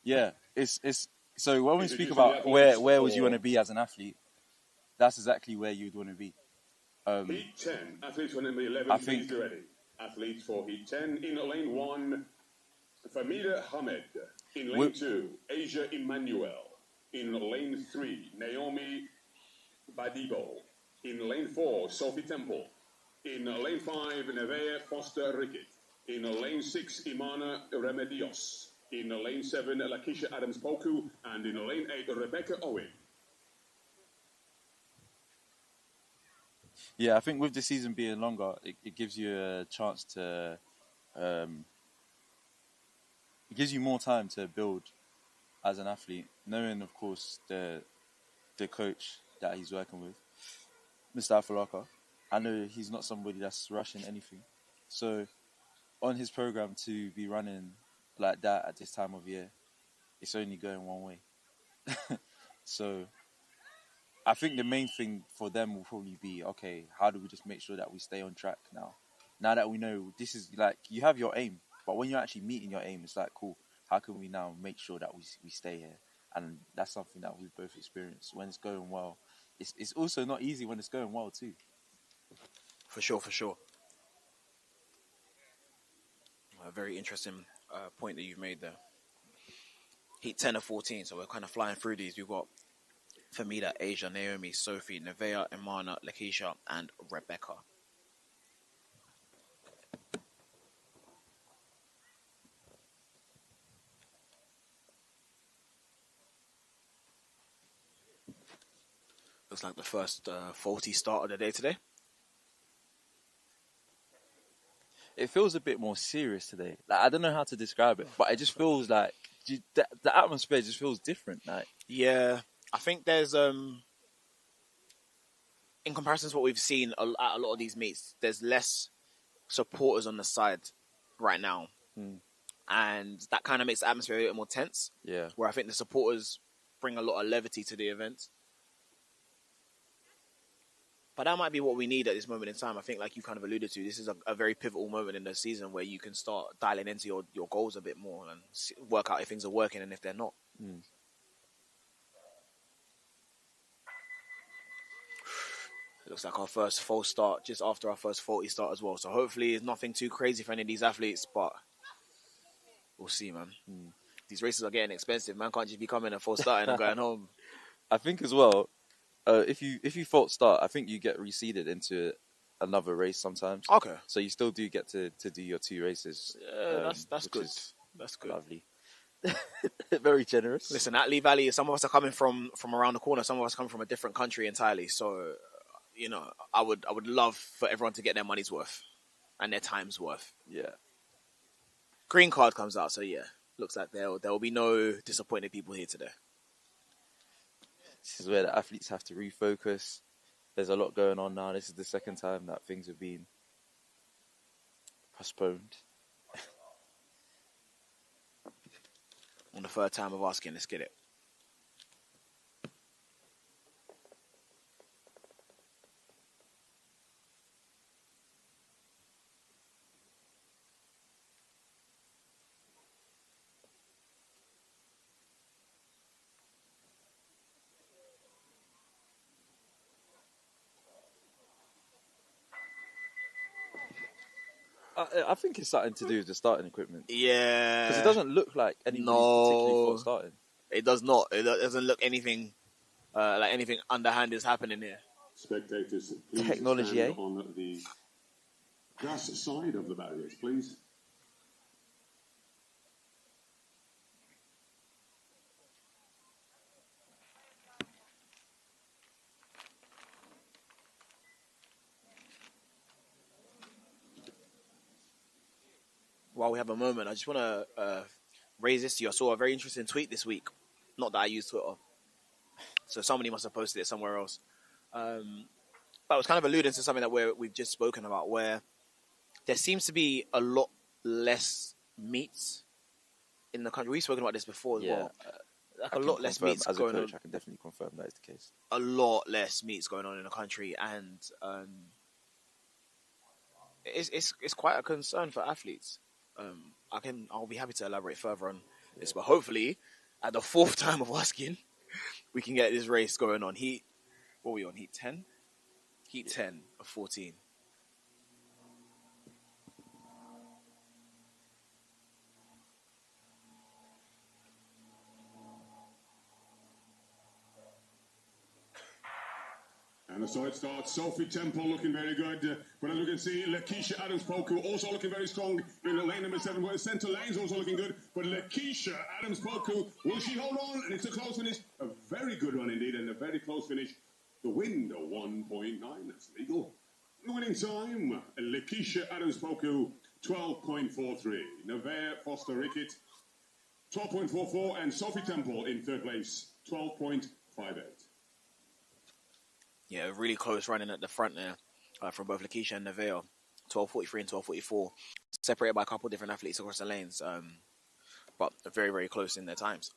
yeah, it's so when we Is it speak just the about where athletes would you or- want to be as an athlete, that's exactly where you'd want to be. Heat 10, athletes for number 11, I please think- be ready. Athletes for Heat 10 in lane 1, Famida Hamed. In lane 2, Asia Emmanuel. In lane 3, Naomi Badibo. In lane 4, Sophie Temple. In lane 5, Nevea Foster Rickett. In lane 6, Imana Remedios. In lane 7, Lakeisha Adams Poku. And in lane 8, Rebecca Owen. Yeah, I think with the season being longer, it gives you a chance to, it gives you more time to build as an athlete, knowing, of course, the coach that he's working with, Mr. Afalaka. I know he's not somebody that's rushing anything. So on his program to be running like that at this time of year, it's only going one way. So I think the main thing for them will probably be, okay, how do we just make sure that we stay on track now? Now that we know this is like, you have your aim, but when you're actually meeting your aim, it's like, cool, how can we now make sure that we stay here? And that's something that we've both experienced. When it's going well, it's also not easy when it's going well too. For sure, for sure. A very interesting point that you've made there. Heat 10 of 14, so we're kind of flying through these. We've got Famida, Asia, Naomi, Sophie, Nevea, Imana, Lakeisha, and Rebecca. Looks like the first faulty start of the day today. It feels a bit more serious today. Like, I don't know how to describe it, but it just feels like the atmosphere just feels different. Like, Yeah, I think there's in comparison to what we've seen at a lot of these meets, there's less supporters on the side right now, and that kind of makes the atmosphere a little more tense. yeah, Where I think the supporters bring a lot of levity to the event. But that might be what we need at this moment in time. I think, like you kind of alluded to, this is a very pivotal moment in the season where you can start dialing into your goals a bit more and work out if things are working and if they're not. It looks like our first false start just after our first faulty start as well. So hopefully it's nothing too crazy for any of these athletes, but we'll see, man. These races are getting expensive. Man can't just be coming and false starting and going home. I think as well. If you false start, I think you get reseeded into another race sometimes. Okay. So you still do get to do your 2 races. Yeah, that's which good. is That's good. lovely. Very generous. Listen, at Lee Valley, some of us are coming from around the corner. Some of us come from a different country entirely. So, you know, I would love for everyone to get their money's worth and their time's worth. Yeah. Green card comes out, so yeah, looks like there will be no disappointed people here today. This is where the athletes have to refocus. There's a lot going on now. This is the second time that things have been postponed. On the third time of asking, let's get it. I think it's something to do with the starting equipment. Yeah. Because it doesn't look like anybody's particularly for starting. It does not. It doesn't look anything like anything underhand is happening here. Spectators, please Technology, stand eh? on the grass side of the barriers, please. While we have a moment, I just want to raise this to you. I saw a very interesting tweet this week. Not that I use Twitter, so somebody must have posted it somewhere else. But I was kind of alluding to something that we've just spoken about, where there seems to be a lot less meats in the country. We've spoken about this before as well. Like I a can lot less confirm, meats as a going on. coach, I can definitely confirm that is the case. A lot less meats going on in the country, and it's quite a concern for athletes. I'll be happy to elaborate further on this, but hopefully, at the fourth time of asking, we can get this race going on. What are we on? Heat 10? Heat 10 of 14. And the side starts. Sophie Temple looking very good. But as you can see, Lakeisha Adams-Poku also looking very strong in the lane number 7. But the centre lane's also looking good. But Lakeisha Adams-Poku, will she hold on? And it's a close finish. A very good run indeed, and a very close finish. The win, 1.9. That's legal. The winning time, Lakeisha Adams-Poku, 12.43. Nevea Foster-Rickett, 12.44. And Sophie Temple in third place, 12.58. Yeah, really close running at the front there from both Lakeisha and Neville. 12.43 and 12.44. Separated by a couple of different athletes across the lanes, but very, very close in their times.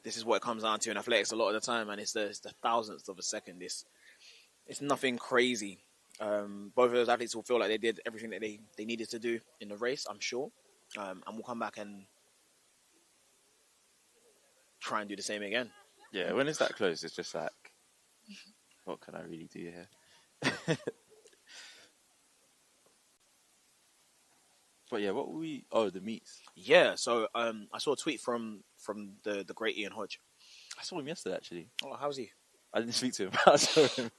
This is what it comes down to in athletics a lot of the time, and it's the thousandths of a second. It's nothing crazy. Both of those athletes will feel like they did everything that they needed to do in the race, I'm sure. And we'll come back and try and do the same again. Yeah, when it's that close, it's just like, what can I really do here? But yeah, what were we? Oh, the meets. Yeah, so I saw a tweet from the great Ian Hodge. I saw him yesterday, actually. Oh, how's he? I didn't speak to him. I saw him.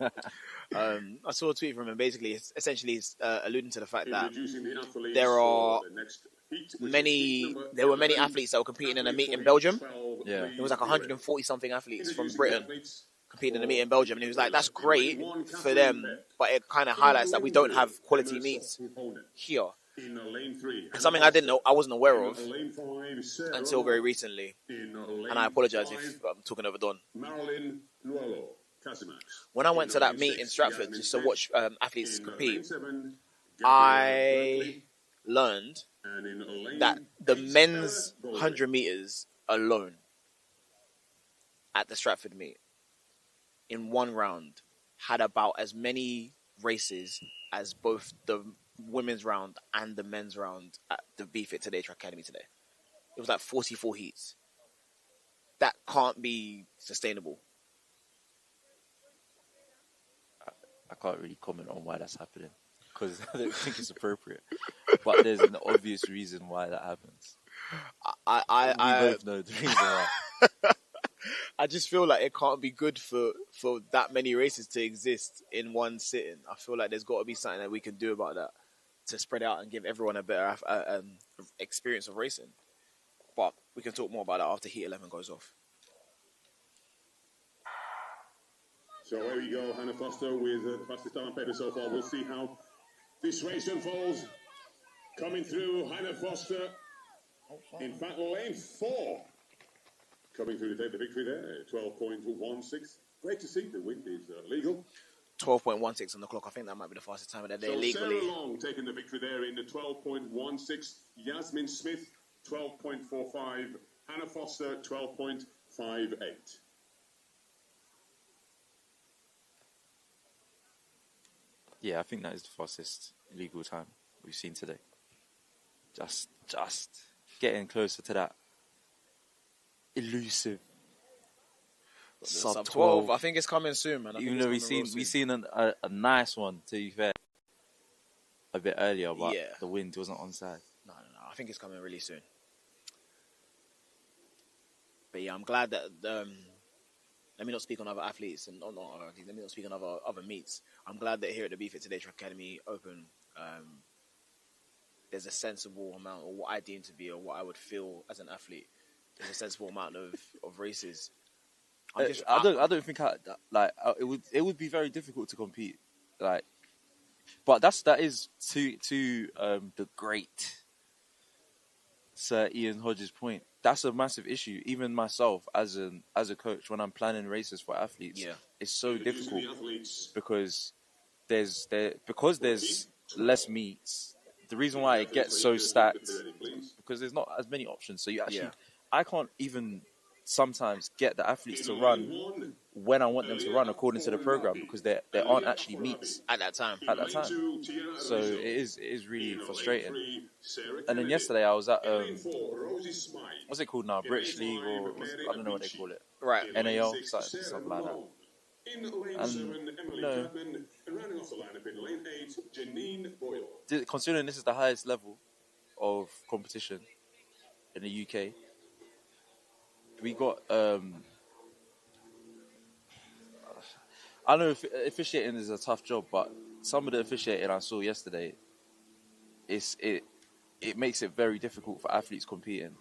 I saw a tweet from him. Basically, essentially alluding to the fact that there are there were many athletes that were competing in a meet in Belgium. Yeah. It was like 140 something athletes from Britain competing in a meet in Belgium, and he was like, "That's great for them, but it kind of highlights that we don't have quality meets here." And something I wasn't aware of until very recently, and I apologize if I'm talking over Don. When I went to that meet in Stratford just to watch athletes compete, I learned that the men's 100 meters alone at the Stratford meet in one round had about as many races as both the women's round and the men's round at the Bftta Today Track Academy today. It was like 44 heats. That can't be sustainable. I can't really comment on why that's happening because I don't think it's appropriate. But there's an obvious reason why that happens. We both know the reason why. I just feel like it can't be good for that many races to exist in one sitting. I feel like there's got to be something that we can do about that to spread out and give everyone a better experience of racing. But we can talk more about that after Heat 11 goes off. So here we go, Hannah Foster with the fastest time on paper so far. We'll see how this race unfolds. Coming through, Hannah Foster. In fact, lane 4. Coming through to take the victory there, 12.16. Great to see. The win is legal. 12.16 on the clock. I think that might be the fastest time of the day legally. Sarah Long taking the victory there in the 12.16. Yasmin Smith, 12.45. Hannah Foster, 12.58. Yeah, I think that is the fastest legal time we've seen today. Just getting closer to that elusive Sub 12. I think it's coming soon, man. Even though we seen a nice one, to be fair, a bit earlier, but the wind wasn't on side. No. I think it's coming really soon. But yeah, I'm glad that. Let me not speak on other athletes and let me not speak on other meets. I'm glad that here at the Bftta Today Track Academy Open, there's a sensible amount, or what I deem to be, or what I would feel as an athlete. There's a sensible amount of races. I don't think it would be very difficult to compete, like, but that is to the great Sir Ian Hodges' point. That's a massive issue. Even myself as a coach, when I'm planning races for athletes, it's so difficult because there's less meets. The reason why it gets so stacked because there's not as many options. So I can't even sometimes get the athletes to run when I want them to run according to the program because there aren't actually meets at that time. So it is really frustrating. And then yesterday I was at what's it called now? British League or I don't know what they call it. Right. NAL, something like that. And considering this is the highest level of competition in the UK, we got I know officiating is a tough job, but some of the officiating I saw yesterday, it makes it very difficult for athletes competing.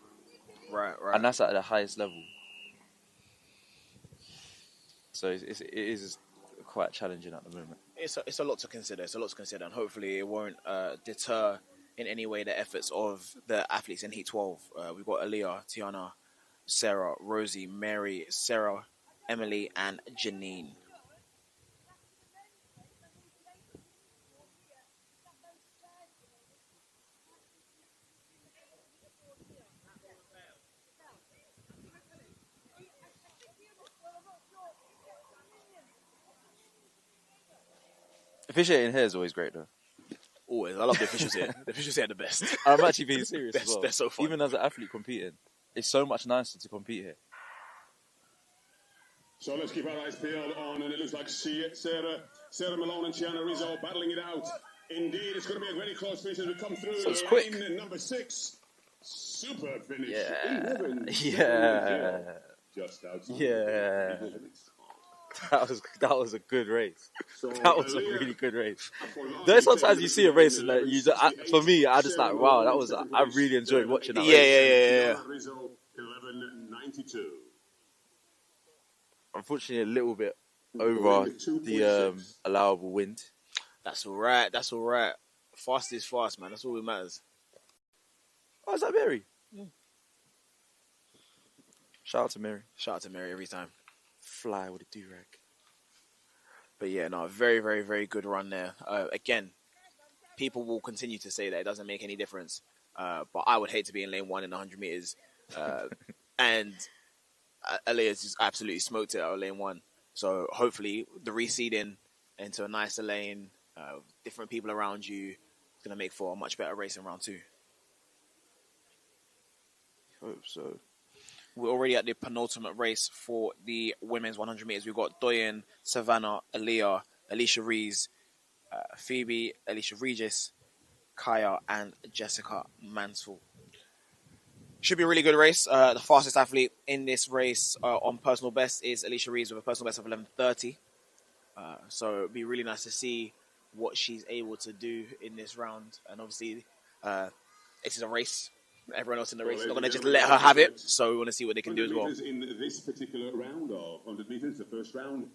Right. And that's at the highest level. So it is quite challenging at the moment. It's a lot to consider. And hopefully it won't deter in any way the efforts of the athletes in Heat 12. We've got Aaliyah, Tiana, Sarah, Rosie, Mary, Sarah, Emily, and Janine. Officiating here is always great, though. Always. I love the officials here. The officials here are the best. I'm actually being serious as well. They're so fun. Even as an athlete competing, it's so much nicer to compete here. So let's keep our eyes peeled on, and it looks like Sarah Malone and Tiana Rizzo battling it out. Indeed, it's going to be a very close finish as we come through. So it's quick. Number 6. Super finish. Yeah. Just outside. Yeah. That was a good race. That was a really good race. There's sometimes you see a race and for me, I just like, wow, I really enjoyed watching that race. Yeah. 11:92. Unfortunately, a little bit over the allowable wind. That's all right. Fast is fast, man. That's all that matters. Oh, is that Mary? Yeah. Shout out to Mary every time. Fly with a do-rag. But yeah, no, very, very, very good run there. Again, people will continue to say that it doesn't make any difference. But I would hate to be in lane 1 in 100 meters. And Elias just absolutely smoked it out of lane 1. So hopefully the reseeding into a nicer lane, different people around you, is going to make for a much better race in round 2. Hope so. We're already at the penultimate race for the women's 100 meters. We've got Doyen, Savannah, Aaliyah, Alicia Rees, Phoebe, Alicia Regis, Kaya, and Jessica Mansell. Should be a really good race. The fastest athlete in this race on personal best is Alicia Rees with a personal best of 11:30. So it'd be really nice to see what she's able to do in this round. And obviously, this is a race. Everyone else in the race is not going to just let her have it. So we want to see what they can do as well. In this particular round of 100 meters, the first round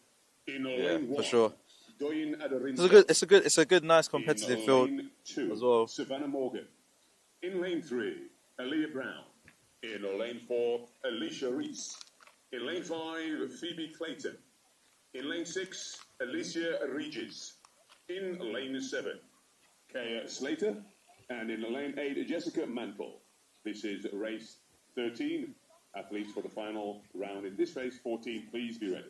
in lane 1. For sure. It's a good, nice competitive field as well. Savannah Morgan. In lane 3, Aaliyah Brown. In lane 4, Alicia Rees. In lane 5, Phoebe Clayton. In lane 6, Alicia Regis. In lane 7, Kaya Slater. And in lane 8, Jessica Mantle. This is race 13. Athletes for the final round in this race, 14. Please be ready.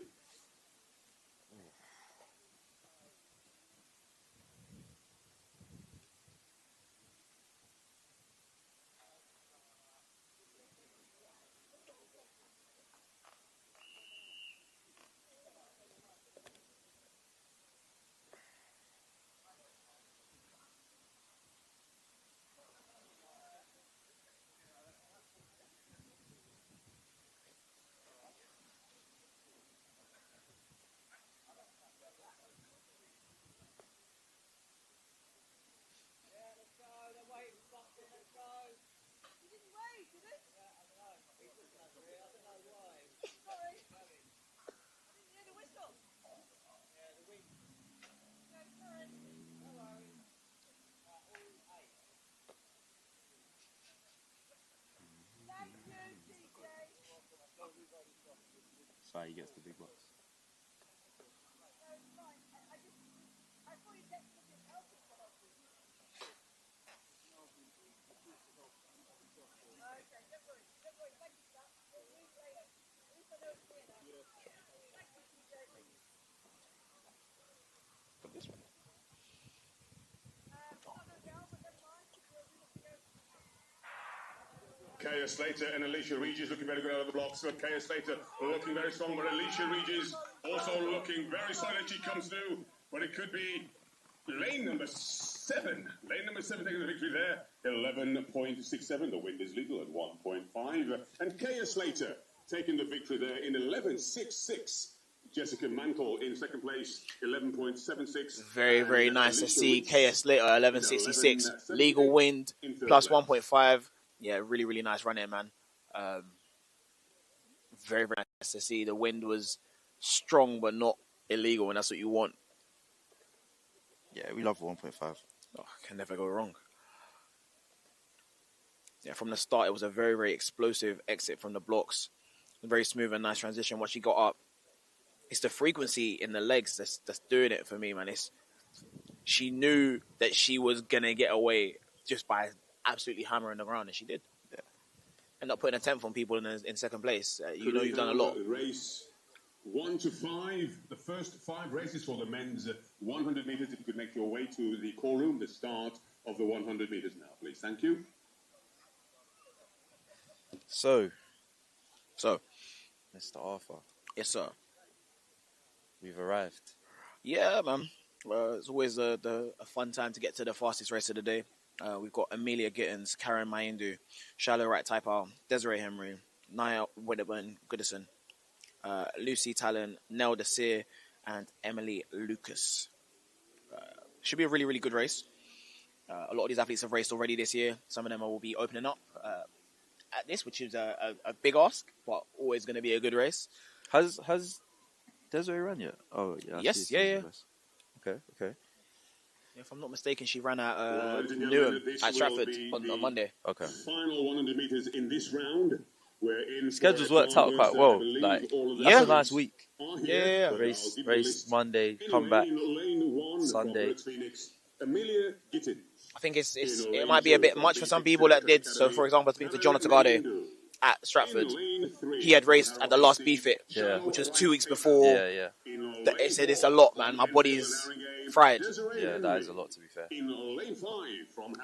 why he gets the big bucks. Kaya Slater and Alicia Regis looking very good out of the blocks. But Kaya Slater looking very strong, but Alicia Regis also looking very solid. She comes through, but it could be lane number 7. Lane number 7 taking the victory there. 11.67. The wind is legal at 1.5. And Kaya Slater taking the victory there in 11.66. Jessica Mantle in second place, 11.76. Very, very nice to see KS Slater, 11.66. Legal wind, plus 1.5. Yeah, really, really nice run in, man. Very, very nice to see. The wind was strong, but not illegal, and that's what you want. Yeah, we love 1.5. Oh, can never go wrong. Yeah, from the start, it was a very, very explosive exit from the blocks. Very smooth and nice transition. Once she got up, it's the frequency in the legs that's doing it for me, man. She knew that she was going to get away just by absolutely hammering the ground, and she did. Yeah. End up putting a 10th on people in second place. You know you've done a lot. Race 1 to 5, the first 5 races for the men's 100 meters. If you could make your way to the call room, the start of the 100 meters now, please. Thank you. So, Mr. Arthur. Yes, sir. We've arrived. Yeah, man. It's always a fun time to get to the fastest race of the day. We've got Amelia Gittins, Karen Maindu, Charlotte Wright Taipao, Desiree Henry, Naya Wedderburn Goodison, Lucy Talon, Nell Desir, and Emily Lucas. Should be a really, really good race. A lot of these athletes have raced already this year. Some of them will be opening up at this, which is a big ask, but always going to be a good race. Has Desiree run yet? Oh, yeah. Yes, yeah. Okay. If I'm not mistaken, she ran at Newham at Stratford on Monday. Okay. Final 100 meters in this round. We're in Schedule's worked out quite well. Like, that's a nice week. Yeah. Race Monday, come back Sunday. Amelia Gittins. I think it might be a bit much for some people that did. So, for example, speaking to Jonathan Tagade at Stratford, he had raced at the last Bftta, which was 2 weeks before. Yeah. He said it's a lot, man. My body's fried. Yeah, that is a lot, to be fair.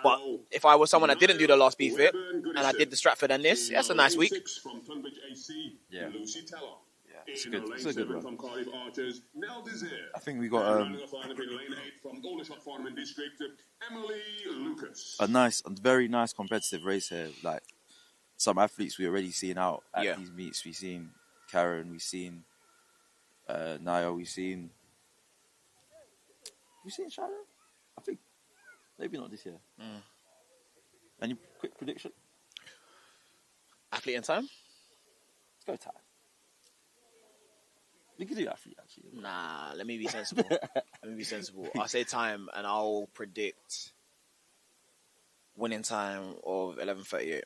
But if I was someone that didn't do the last Bftta and I did the Stratford and this, that's a nice week. Yeah. It's a good run. I think we got a very nice competitive race here. Like, some athletes we already seen out at these meets. We've seen Karen, we've seen Naya, we've seen Charlotte? I think maybe not this year. Any quick prediction? Athlete in time? Let's go time. We could do athlete, actually. Nah, let me be sensible. I'll say time, and I'll predict winning time of 11:38.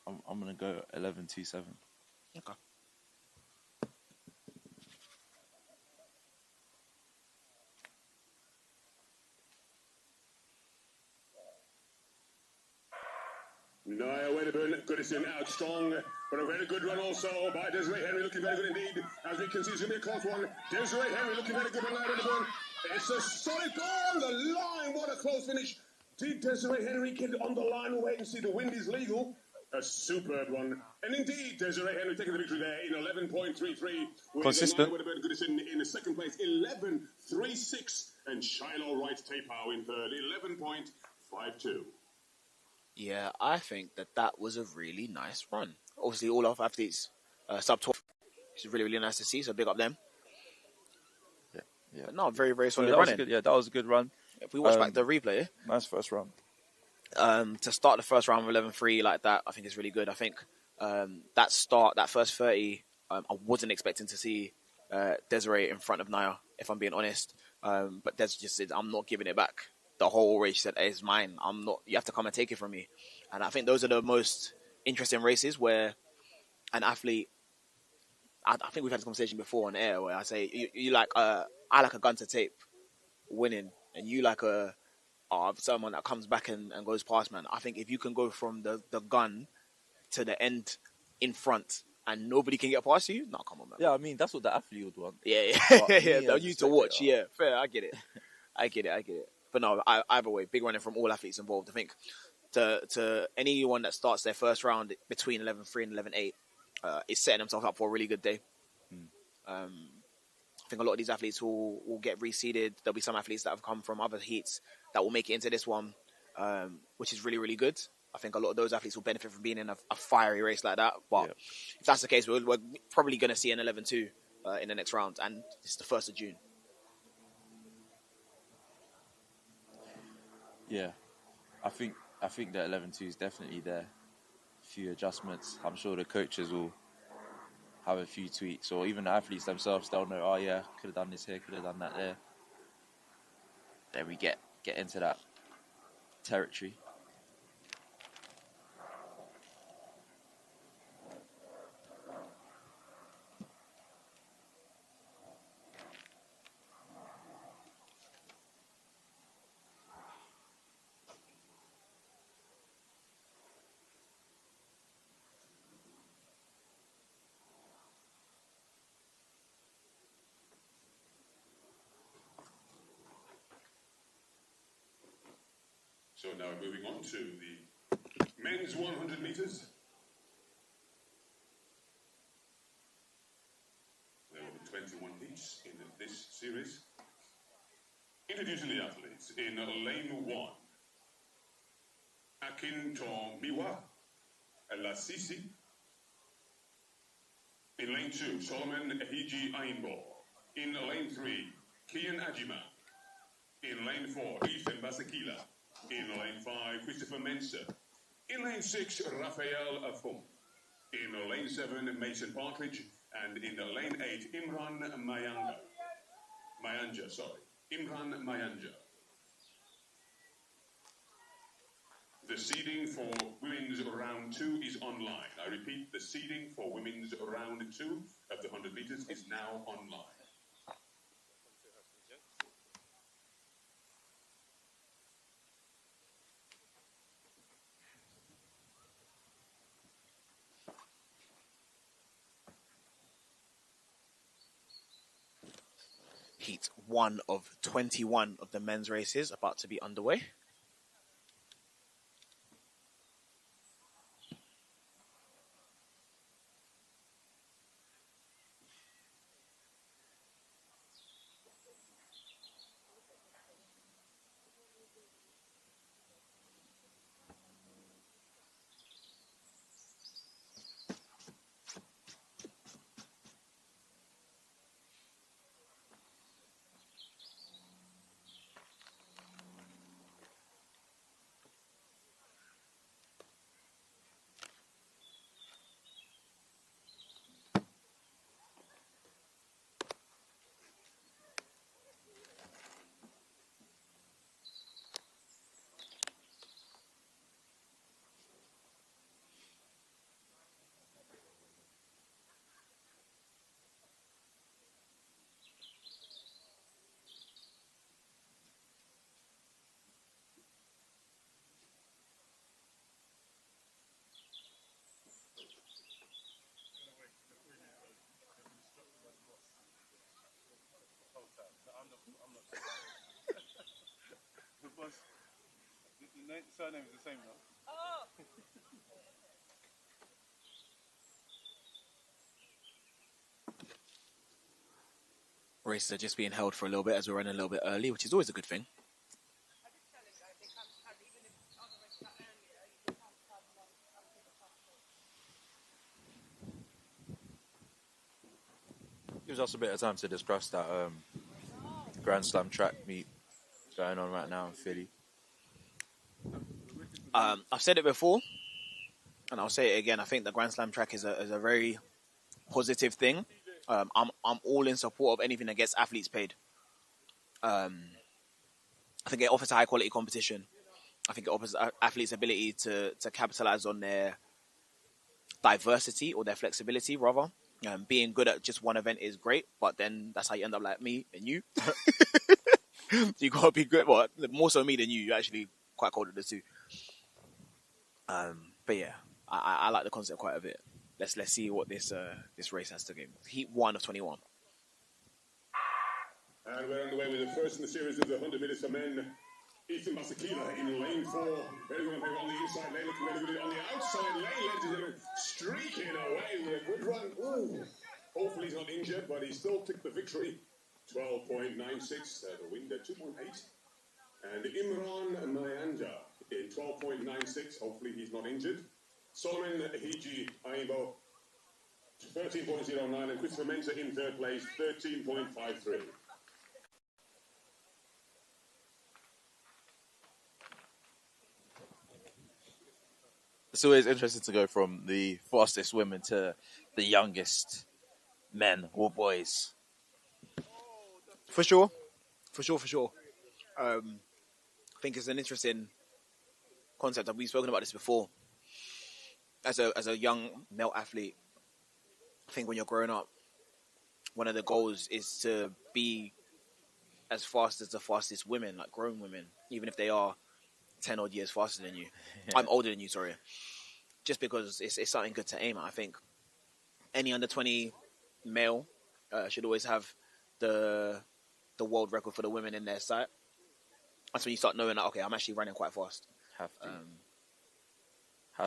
I'm going to go 11:27. Okay. Naya Wedderburn, Goodison out strong, but a very good run also by Desiree Henry, looking very good indeed. As we can see, it's going to be a close one. Desiree Henry looking very good by Naya Wedderburn. It's a solid goal on the line. What a close finish. Did Desiree Henry get on the line? We'll wait and see. The wind is legal. A superb one. And indeed, Desiree Henry taking the victory there in 11.33. Consistent. Naya Wedderburn Goodison in second place, 11.36. And Shiloh Wright Taipao in third, 11.52. Yeah, I think that was a really nice run. Obviously, all of our athletes sub 12, which is really, really nice to see. So big up them. Yeah. But no, very, very solid running. That was a good run. If we watch back the replay, nice first run. To start the first round with 11.3 like that, I think is really good. I think that first 30, I wasn't expecting to see Desiree in front of Naya, if I'm being honest. But Des just said, I'm not giving it back. The whole race, she said, it's mine. I'm not. You have to come and take it from me. And I think those are the most interesting races where an athlete I think we've had this conversation before on air where I say you like I like a gun to tape winning, and you like someone that comes back and goes past, man. I think if you can go from the gun to the end in front and nobody can get past you, no, come on, man. Yeah, I mean that's what the athlete would want. Yeah, But yeah. me They'll as a you to watch. spectator, Yeah, fair. I get it. But no, either way, big running from all athletes involved. I think to anyone that starts their first round between 11.3 and 11.8 is setting themselves up for a really good day. I think a lot of these athletes will get reseeded. There'll be some athletes that have come from other heats that will make it into this one, which is really, really good. I think a lot of those athletes will benefit from being in a fiery race like that. But if that's the case, we're probably going to see an 11.2 in the next round, and it's the 1st of June. yeah, I think that 11-2 is definitely there. A few adjustments. I'm sure the coaches will have a few tweaks, or even the athletes themselves. They'll know, oh yeah, could have done this here, could have done that there. Then we get into that territory. So now moving on to the men's 100 metres. There will be 21 heats in this series. Introducing the athletes in lane 1. Akintomiwa Elasisi. In lane 2, Solomon Ehiji Ainbo. In lane 3, Kian Ajima. In lane 4, Ethan Basakila. In lane 5, Christopher Mensah. In lane 6, Raphael Afum. In lane 7, Mason Partridge. And in lane 8, Imran Mayanja. The seeding for women's round 2 is online. I repeat, the seeding for women's round 2 of the 100 metres is now online. Heat 1 of 21 of the men's races about to be underway. The surname is the same though. Races are just being held for a little bit as we're running a little bit early, which is always a good thing. Gives us a bit of time to discuss that Grand Slam track meet going on right now in Philly. I've said it before, and I'll say it again. I think the Grand Slam track is a very positive thing. I'm all in support of anything that gets athletes paid. I think it offers a high quality competition. I think it offers athletes ability to capitalize on their diversity or their flexibility, rather. Being good at just one event is great, but then that's how you end up like me and you. You gotta be good. Well, more so me than you. You're actually quite cold at the two. But yeah, I like the concept quite a bit. Let's see what this race has to give. Heat 1 of 21. And we're on the way with the first in the series of the 100 meters for men. Ethan Masakila in lane 4. Very good on the inside lane, looking very good on the outside lane. Ladies and gentlemen, streaking away with a good run. Ooh. Hopefully he's not injured, but he still took the victory. 12.96, the wind at 2.8. And Imran Nyanja in 12.96. Hopefully he's not injured. Solomon Hiji Aibo 13.09, and Christopher Mensah in third place 13.53. It's always interesting to go from the fastest women to the youngest men or boys. For sure. I think it's an interesting concept, and we've spoken about this before. As a young male athlete, I think when you're growing up, one of the goals is to be as fast as the fastest women, like grown women, even if they are 10 odd years faster than you. Yeah. I'm older than you, sorry. Just because it's something good to aim at. I think any under 20 male should always have the world record for the women in their sight. That's when you start knowing that, okay, I'm actually running quite fast. Have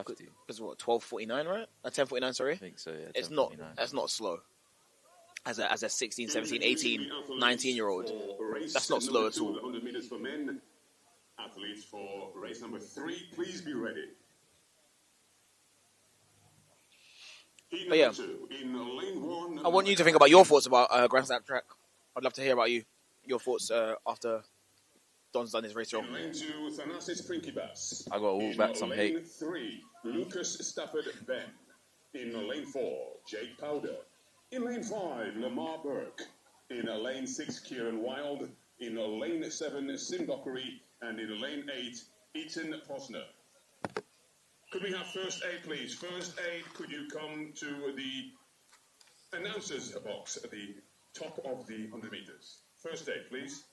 to. Because what, 12:49, right? 10:49, sorry? I think so, yeah. It's not, that's not slow. As a 16, 17, 18, 19-year-old, that's not slow at all. 100 meters for men. Athletes for race number 3, please be ready. But yeah, I want you to think about your thoughts about Grand Slam track. I'd love to hear about your thoughts after Don's done his race role. In lane 2, Thanasis Prinkybas. I got to walk back some hate. In lane 3, Lucas Stafford Ben. In lane 4, Jake Powder. In lane 5, Lamar Burke. In lane 6, Kieran Wild. In lane 7, Sim Dockery. And in lane 8, Ethan Posner. Could we have first aid, please? First aid, could you come to the announcer's box at the top of the 100 meters? First aid, please.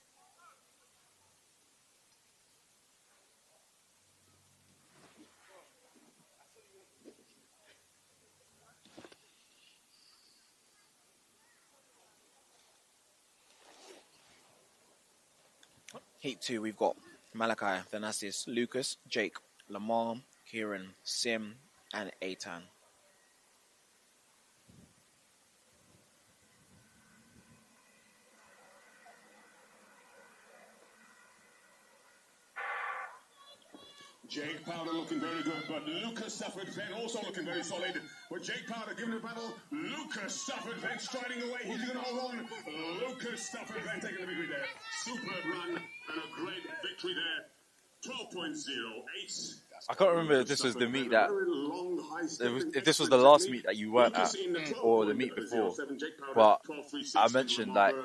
Heat 2, we've got Malachi, Thanasis, Lucas, Jake, Lamar, Kieran, Sim, and Eitan. Jake Powder looking very good, but Lucas Stafford Ben also looking very solid. With Jake Powder giving the battle, Lucas Stafford Ben striding away. He's going to hold on. Lucas Stafford Ben taking the victory there. Superb run and a great victory there. 12.08. I can't remember if this was the meet that if this was the last meet that you weren't at or the meet before, but I mentioned like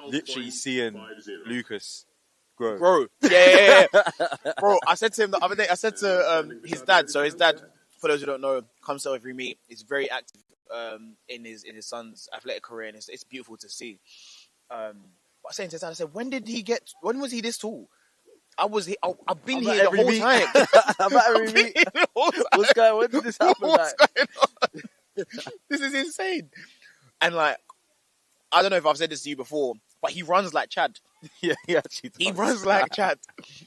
literally seeing Lucas grow. Bro, yeah. Bro, I said to him the other day, I said to his dad, so his dad, for those who don't know, comes to every meet. He's very active in his son's athletic career, and it's beautiful to see. But I was saying to his dad, I said, when was he this tall? I've been here the whole time. I'm at every meet. What's going on? When did this happen? What's going on? This is insane. And like, I don't know if I've said this to you before, but he runs like Chad. Yeah, he actually does. He runs like Chad.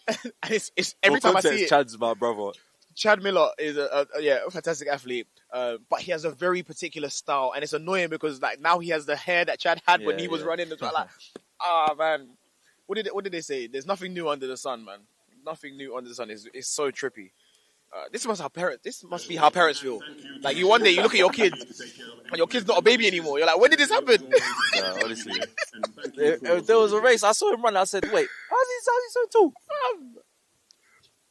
And it's every time I see it. Chad's my brother. Chad Miller is a fantastic athlete, but he has a very particular style, and it's annoying because like now he has the hair that Chad had when he was running. As well. Like, man, what did they say? There's nothing new under the sun, man. Nothing new under the sun. It's so trippy. This must be how parents feel. Like one day you look at your kid, and your kid's not a baby anymore. You're like, when did this happen? Yeah, honestly, if there was a race, I saw him run. I said, wait, how's he so tall?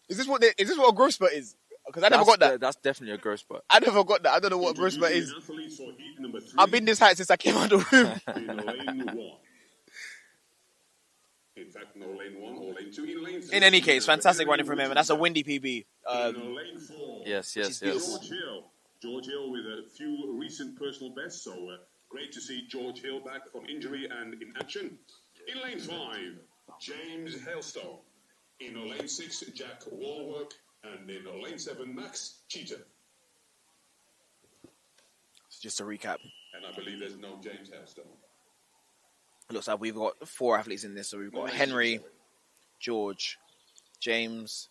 Is this what a growth spurt is? Because I never got that. That's definitely a growth spurt. I never got that. I don't know what growth spurt is. I've been this height since I came out of the womb. In fact, no lane 1 or lane 2. In lane 3. In any case, fantastic running from him, and that's a windy PB. Yes. George Hill with a few recent personal bests, so great to see George Hill back from injury and in action. In lane 5, James Hailstone. In lane 6, Jack Walwork. And in lane 7, Max Cheetah. So just to recap. And I believe there's no James Hailstone. It looks like we've got 4 athletes in this. So we've got Henry, George, James,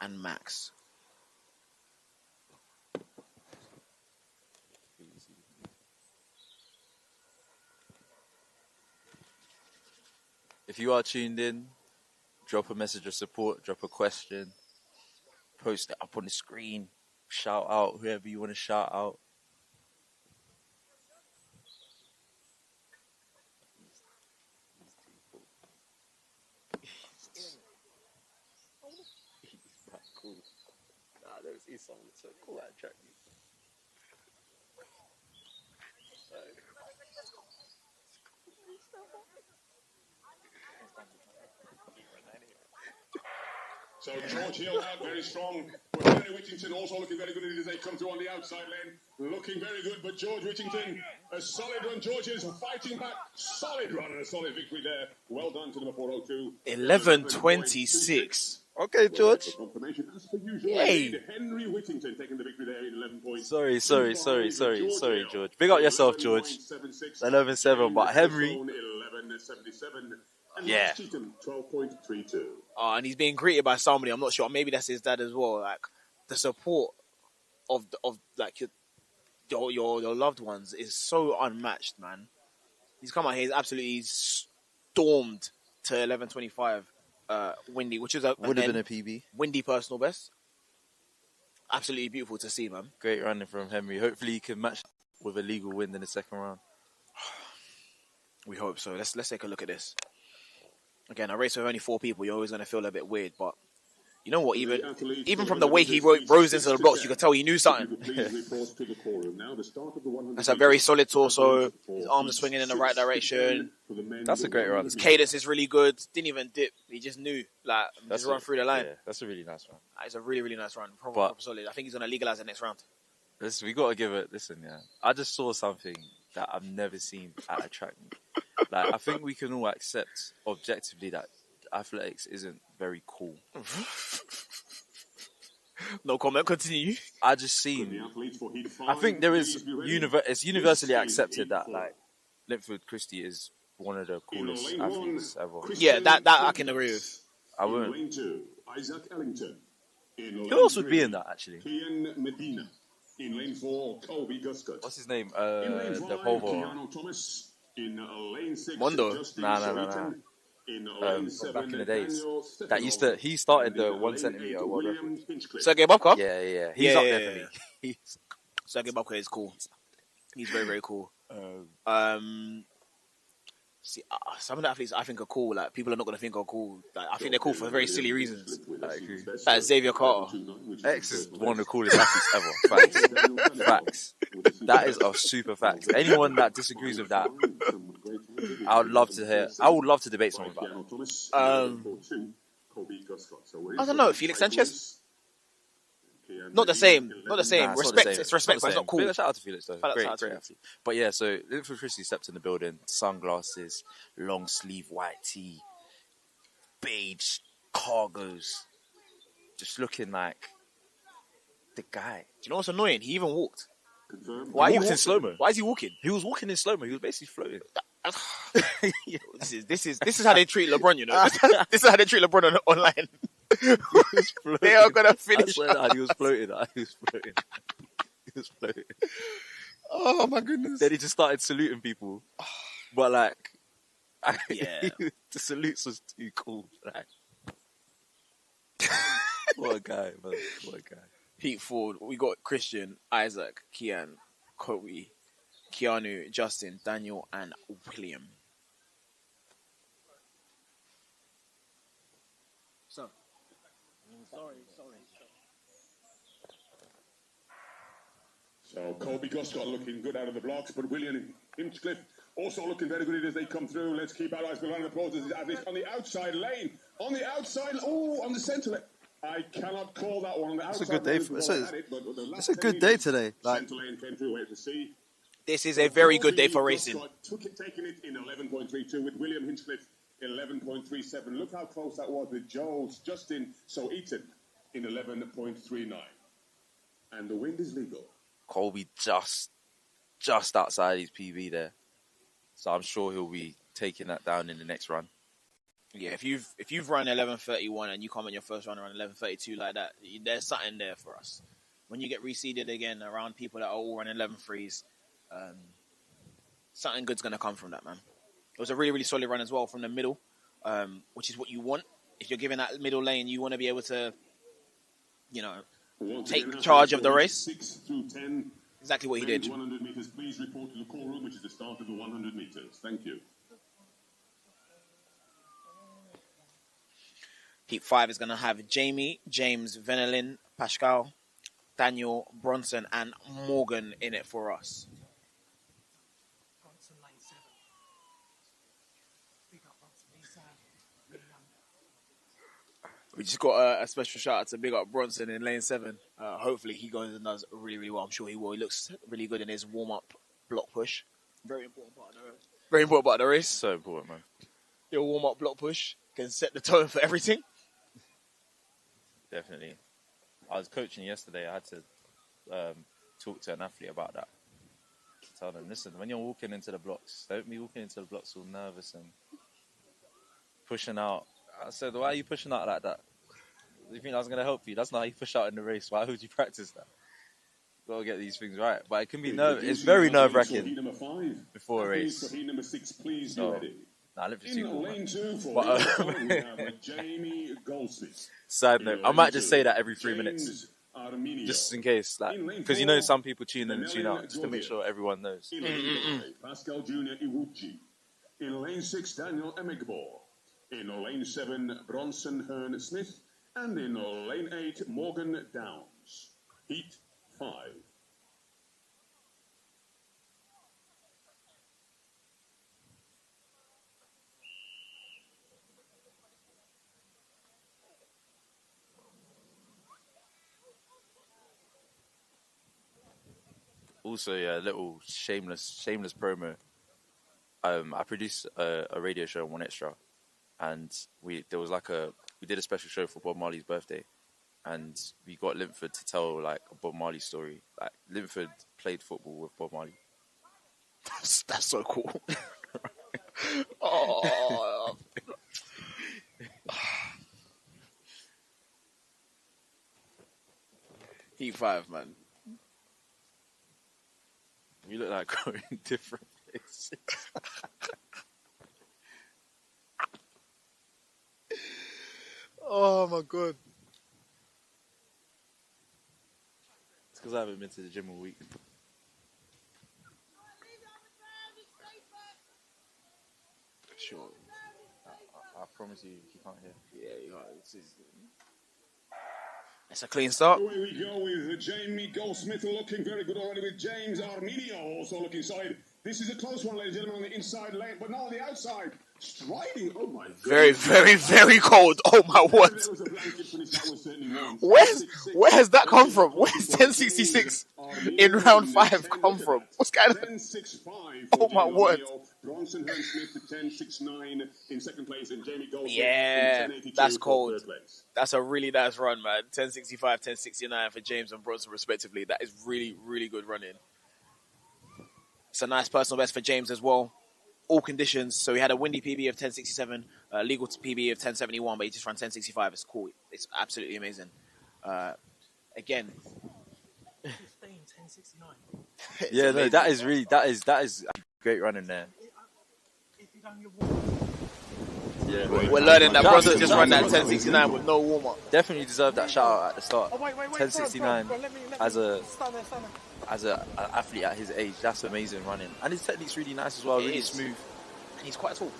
and Max. If you are tuned in, drop a message of support, drop a question, post it up on the screen, shout out whoever you want to shout out. He's quite cool. Nah, there is someone that's so cool that attract you. So George Hill out very strong, but Henry Whittington also looking very good as they come through on the outside lane. Looking very good, but George Whittington, a solid run. George is fighting back. Solid run and a solid victory there. Well done to number 402. 11:26. Okay, George. Confirmation as per usual. Hey. Henry Whittington taking the victory there in 11 points. Sorry, George. Big up yourself, George. 11-7, but Henry. 11.77. Yeah. 12.32. Oh, and he's being greeted by somebody. I'm not sure. Maybe that's his dad as well. Like the support of like your loved ones is so unmatched, man. He's come out here. He's absolutely stormed to 11:25. Windy, which is Would have been a PB. Windy personal best. Absolutely beautiful to see, man. Great running from Henry. Hopefully he can match with a legal win in the second round. We hope so. Let's take a look at this. Again, a race with only 4 people, you're always going to feel a bit weird, but you know what? Even from the way he rose into the blocks, you could tell he knew something. That's a very solid torso. His arms are swinging in the right direction. That's a great run. His cadence is really good. Didn't even dip. He just knew, like, just run through the line. Yeah, that's a really nice run. It's a really, really nice run. Proper solid. I think he's going to legalize the next round. Listen, we got to give it. Listen, yeah. I just saw something that I've never seen at a track meet. Like, I think we can all accept objectively that athletics isn't very cool. No comment. Continue. I just seen. I think there is it's universally accepted that like Linford Christie is one of the coolest athletes ever. Yeah, that I can agree with. I wouldn't. Isaac Ellington. Who else would be in that actually? Kian Medina. In lane 4, Colby Guscott. What's his name? In lane 5, The Volvo. Keanu Thomas. In lane 6, Mondo. Justin Nah. Shorten. In lane 7, Back in the days. Daniel That used to. He started the 1 centimeter world record. Sergey Bobka? Yeah. He's up there for me. Sergey Bobka is cool. He's very, very cool. See, some of the athletes I think are cool. Like people are not going to think are cool. Like, I think they're cool for very silly reasons. I agree. Like Xavier Carter. X is one of the coolest athletes ever. Facts. That is a super fact. Anyone that disagrees with that, I would love to hear. I would love to debate someone about that. I don't know. Felix Sanchez. Not the same. Nah, Respect. the same. It's respect, but it's not cool. Shout out to Felix though. Shout Great out to Felix. athlete. But yeah, so Linford Christie stepped in the building. Sunglasses, long sleeve white tee, beige cargos, just looking like the guy. Do you know what's annoying? He even walked. Why he walked in slow mo? Why is he walking? He was walking in slow mo. He was basically floating. This is how they treat LeBron. You know, this is how they treat LeBron online. They are gonna finish. I swear that he was floating. He was floating. Oh my goodness! Then he just started saluting people, but like, Yeah. the salutes was too cool. Like, what a guy, man! What a guy. Pete Ford. We got Christian, Isaac, Kian, Kobe, Keanu, Justin, Daniel, and William. So Colby Guscott looking good out of the blocks, but William Hinchcliffe also looking very good as they come through. Let's keep our eyes behind the applause as the athletes on the outside lane. On the outside, on the centre lane. I cannot call that one on the It's a outside. good day. It's a good day today. Like, Centre lane came through, wait to see. This is a very good day for racing. Taking it in 11.32 with William Hinchcliffe 11.37. Look how close that was with Joel's Justin Eaton in 11.39. And the wind is legal. Colby just outside his PB there, so I'm sure he'll be taking that down in the next run. Yeah, if you've run 11:31 and you come in your first run around 11:32 like that, there's something there for us. When you get reseeded again around people that are all running 11:3s, something good's gonna come from that, man. It was a really, really solid run as well from the middle, which is what you want. If you're giving that middle lane, you want to be able to, take charge of the race. 6 through 10. Exactly what he did. 100 meters. Please report to the call room, which is the start of the 100 meters. Thank you. Heat 5 is going to have Jamie, James, Venelin, Pascal, Daniel, Bronson, and Morgan in it for us. Bronson lane 7. Big up Bronson. He's We just got a special shout out to big up Bronson in lane 7. Hopefully he goes and does really, really well. I'm sure he will. He looks really good in his warm-up block push. Very important part of the race. Very important part of the race. So important, man. Your warm-up block push can set the tone for everything. Definitely. I was coaching yesterday. I had to talk to an athlete about that. Tell them, listen, when you're walking into the blocks, don't be walking into the blocks all nervous and pushing out. I said, why are you pushing out like that? You think I was going to help you? That's not how you push out in the race. Why would you practice that? You've got to get these things right. But it can be it's very nerve-wracking before a race. So, let's just see Jamie Goldsmith. Side note, I might just say that every 3 minutes, just in case, because some people tune in and tune out, just to make sure everyone knows. Pascal Junior Iwuji. In lane 6, Daniel Emigbor. In lane 7, Bronson Hearn Smith, and in lane 8, Morgan Downs. Heat 5. Also, yeah, a little shameless promo. I produced a radio show on One Extra, and we did a special show for Bob Marley's birthday, and we got Linford to tell a Bob Marley story. Linford played football with Bob Marley. That's so cool. Oh. Heat 5, man. You look like going different places. Oh my god. It's because I haven't been to the gym all week. Sure. I promise you can't hear. Yeah, you are. It's a clean start. Away we go with Jamie Goldsmith looking very good already with James Arminio also looking solid. This is a close one, ladies and gentlemen, on the inside lane, but now on the outside. Striding, oh my god. Very, very, very cold. Oh my word. Where has that come from? Where's 1066 in round 5 come from? What's going on? Oh my word. Bronson Hearn Smith to 10.69 in second place, and Jamie Goldsmith yeah, in 10.82 that's for cold. third place. That's a really nice run, man. 10.65, 10.69 for James and Bronson respectively. That is really, really good running. It's a nice personal best for James as well. All conditions. So he had a windy PB of 10.67, legal PB of 10.71, but he just ran 10.65. It's cool. It's absolutely amazing. Again. 10.69. Yeah, no, that is great running there. Yeah, we're learning that Bronson just ran that 10.69 with no warm up. Definitely deserved that shout out at the start. 10.69 as an athlete at his age, that's amazing running, and his technique's really nice as well, really smooth. And he's quite tall.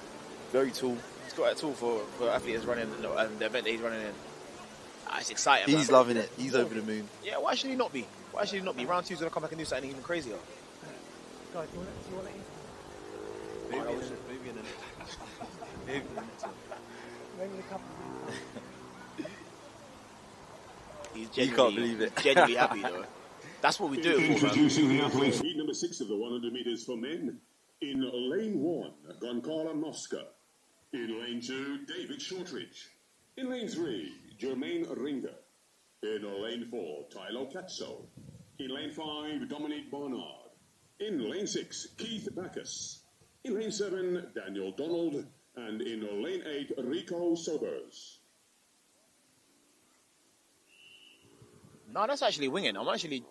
Very tall. He's quite tall for an athlete that's running and the event that he's running in. It's exciting. He's loving it. He's over the moon. Yeah, why should he not be? Why should he not be? Round 2's gonna come back and do something even crazier. Guys, do you want to eat? Maybe in the next one. Maybe a couple. He's You can't genuinely, believe it. he's genuinely happy though. That's what we do it for, man. Introducing the athletes. Heat number 6 of the 100 meters for men. In lane 1, Goncala Mosca. In lane 2, David Shortridge. In lane 3, Jermaine Ringer. In lane 4, Tyler Katso. In lane 5, Dominique Barnard. In lane 6, Keith Backus. In lane 7, Daniel Donald. And in lane 8, Rico Sobers. No, that's actually winging. I'm actually...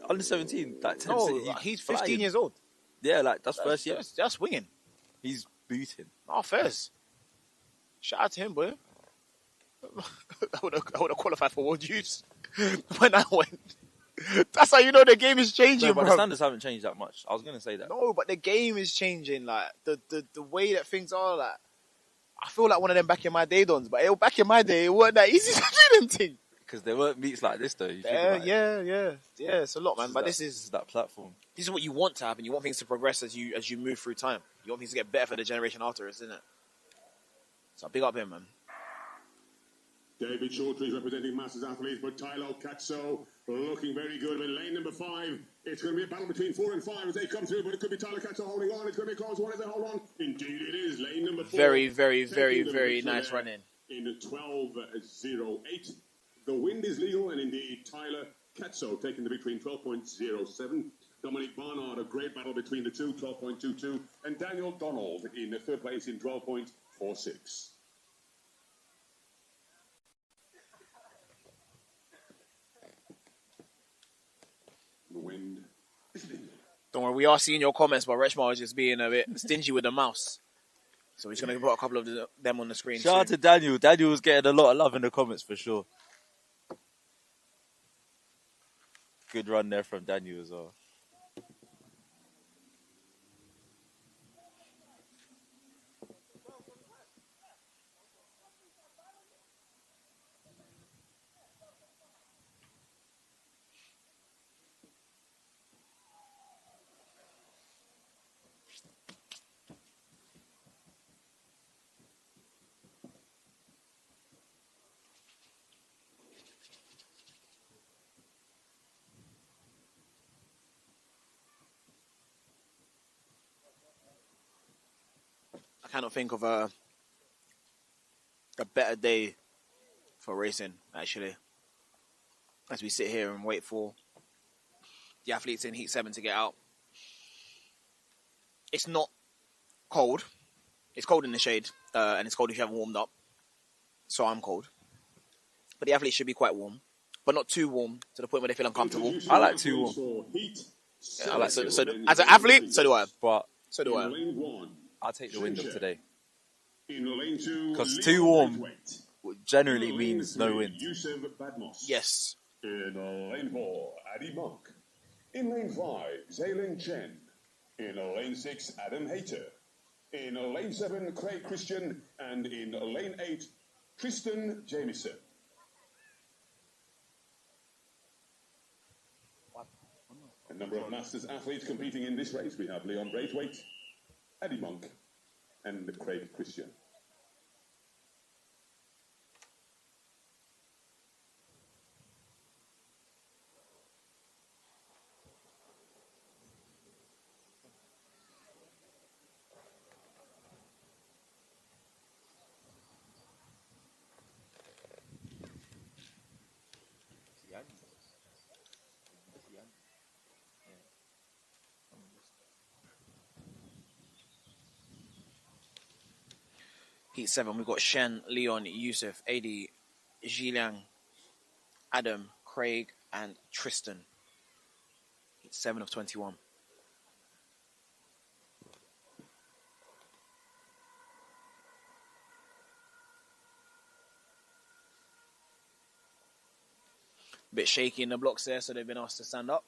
Under 17, like No, he's he's 15 flying. years old. Yeah, like that's first year. That's winging. He's booting. Oh, first. Shout out to him, boy. I would have qualified for World Youth when I went. That's how you know the game is changing, No, but the bro. standards haven't changed that much. I was gonna say that. No, but the game is changing. Like the way that things are. Like I feel like one of them back in my day dons, but back in my day, it wasn't that easy to do them thing. Because there weren't meets like this though. You think Yeah, about it. yeah. It's a lot, man. But This is that platform. this is what you want to happen. You want things to progress as you move through time. You want things to get better for the generation after us, isn't it? So big up him, man. David Shortridge representing Masters athletes, but Tylo Katso looking very good. But lane number 5, it's going to be a battle between 4 and 5 as they come through, but it could be Tyler Katso holding on. It's going to be a close one as they hold on. Indeed it is. Lane number 4. Very, very, very, very nice running. In 12.08. The wind is legal, and indeed Tyler Katso taking the victory in 12.07. Dominic Barnard, a great battle between the two, 12.22. And Daniel Donald in third place in 12.46. The wind is legal. Don't worry, we are seeing your comments, but Reshmar is just being a bit stingy with the mouse. So he's going to put a couple of them on the screen. Shout out soon. to Daniel. Daniel was getting a lot of love in the comments for sure. Good run there from Daniel as well. I cannot think of a better day for racing, actually. As we sit here and wait for the athletes in Heat 7 to get out. It's not cold. It's cold in the shade, and it's cold if you haven't warmed up. So I'm cold. But the athletes should be quite warm, but not too warm to the point where they feel uncomfortable. I like too warm. Yeah, I like so as an athlete, so do I. But So do I. I'll take the wind up today. Because Because too warm generally means no wind. Yes. In lane 4, Addy Monk. In lane 5, Zaylin Chen. In lane 6, Adam Hayter. In lane 7, Craig Christian. And in lane 8, Tristan Jamieson. A number of Masters athletes competing in this race. We have Leon Braithwaite, Addy Monk, and Craig Christian. Heat 7, we've got Shen, Leon, Yusuf, AD, Zhiliang, Adam, Craig, and Tristan. Heat 7 of 21. Bit shaky in the blocks there, so they've been asked to stand up.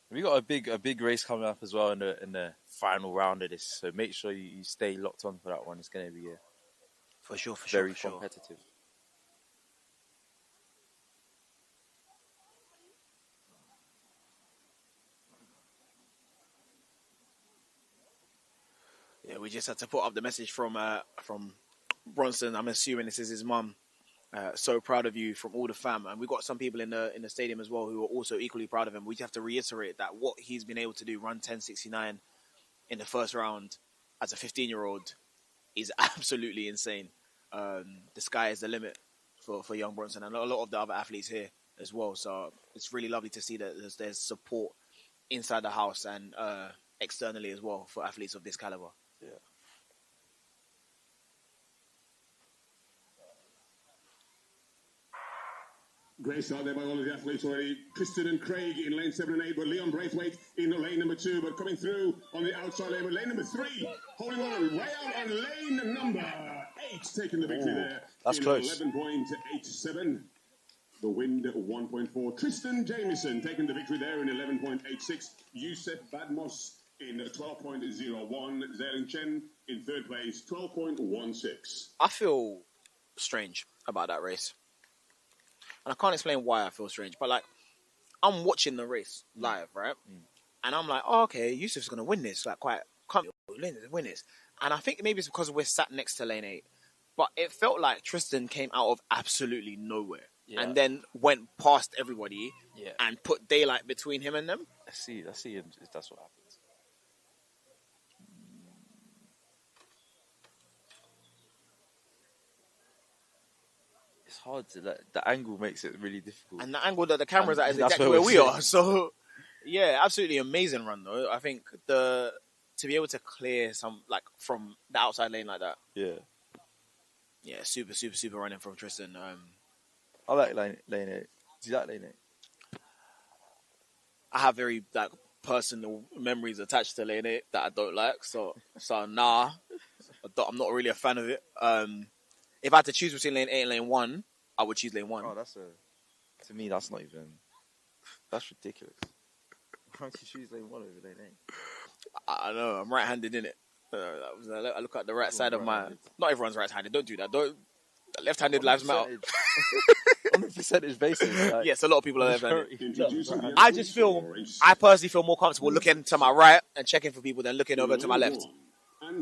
We got a big race coming up as well in the final round of this, so make sure you stay locked on for that one. It's going to be For sure, very competitive. Yeah, we just had to put up the message from Bronson, I'm assuming this is his mum. So proud of you from all the fam, and we got some people in the stadium as well who are also equally proud of him. We have to reiterate that what he's been able to do, run 10:69 in the first round as a 15-year-old, is absolutely insane. The sky is the limit for young Bronson and a lot of the other athletes here as well. So it's really lovely to see that there's support inside the house and externally as well for athletes of this caliber. Yeah. Great start there by all of the athletes already. Tristan and Craig in lane 7 and 8, but Leon Braithwaite in lane number 2, but coming through on the outside lane with lane number 3, holding on way out on lane number 8, taking the victory there. That's in close. 11.87. The wind 1.4. Tristan Jamieson taking the victory there in 11.86. Yusef Badmos in 12.01. Zheng Chen in third place, 12.16. I feel strange about that race. And I can't explain why I feel strange, but like, I'm watching the race live, right? And I'm like, oh, okay, Yusuf's going to win this, like, quite comfortably, win this. And I think maybe it's because we're sat next to lane 8. But it felt like Tristan came out of absolutely nowhere and then went past everybody and put daylight between him and them. Let's see if that's what happens. It's hard to the angle makes it really difficult. And the angle that the camera's at is that's exactly where where we're we are. So, yeah, absolutely amazing run though. I think to be able to clear some like from the outside lane like that. Yeah, super running from Tristan. I like lane 8. Do you like lane 8? I have very like personal memories attached to lane 8 that I don't like. So nah, I'm not really a fan of it. If I had to choose between lane 8 and lane 1, I would choose lane 1. Oh, to me, that's not even. That's ridiculous. Why don't you choose lane 1 over lane 8? I know, I'm right-handed, innit? I look at the right side of my... Not everyone's right-handed, don't do that. Left-handed lives matter. On a percentage basis. Like, yes, a lot of people are left-handed. I personally feel more comfortable looking to my right and checking for people than looking over to my left.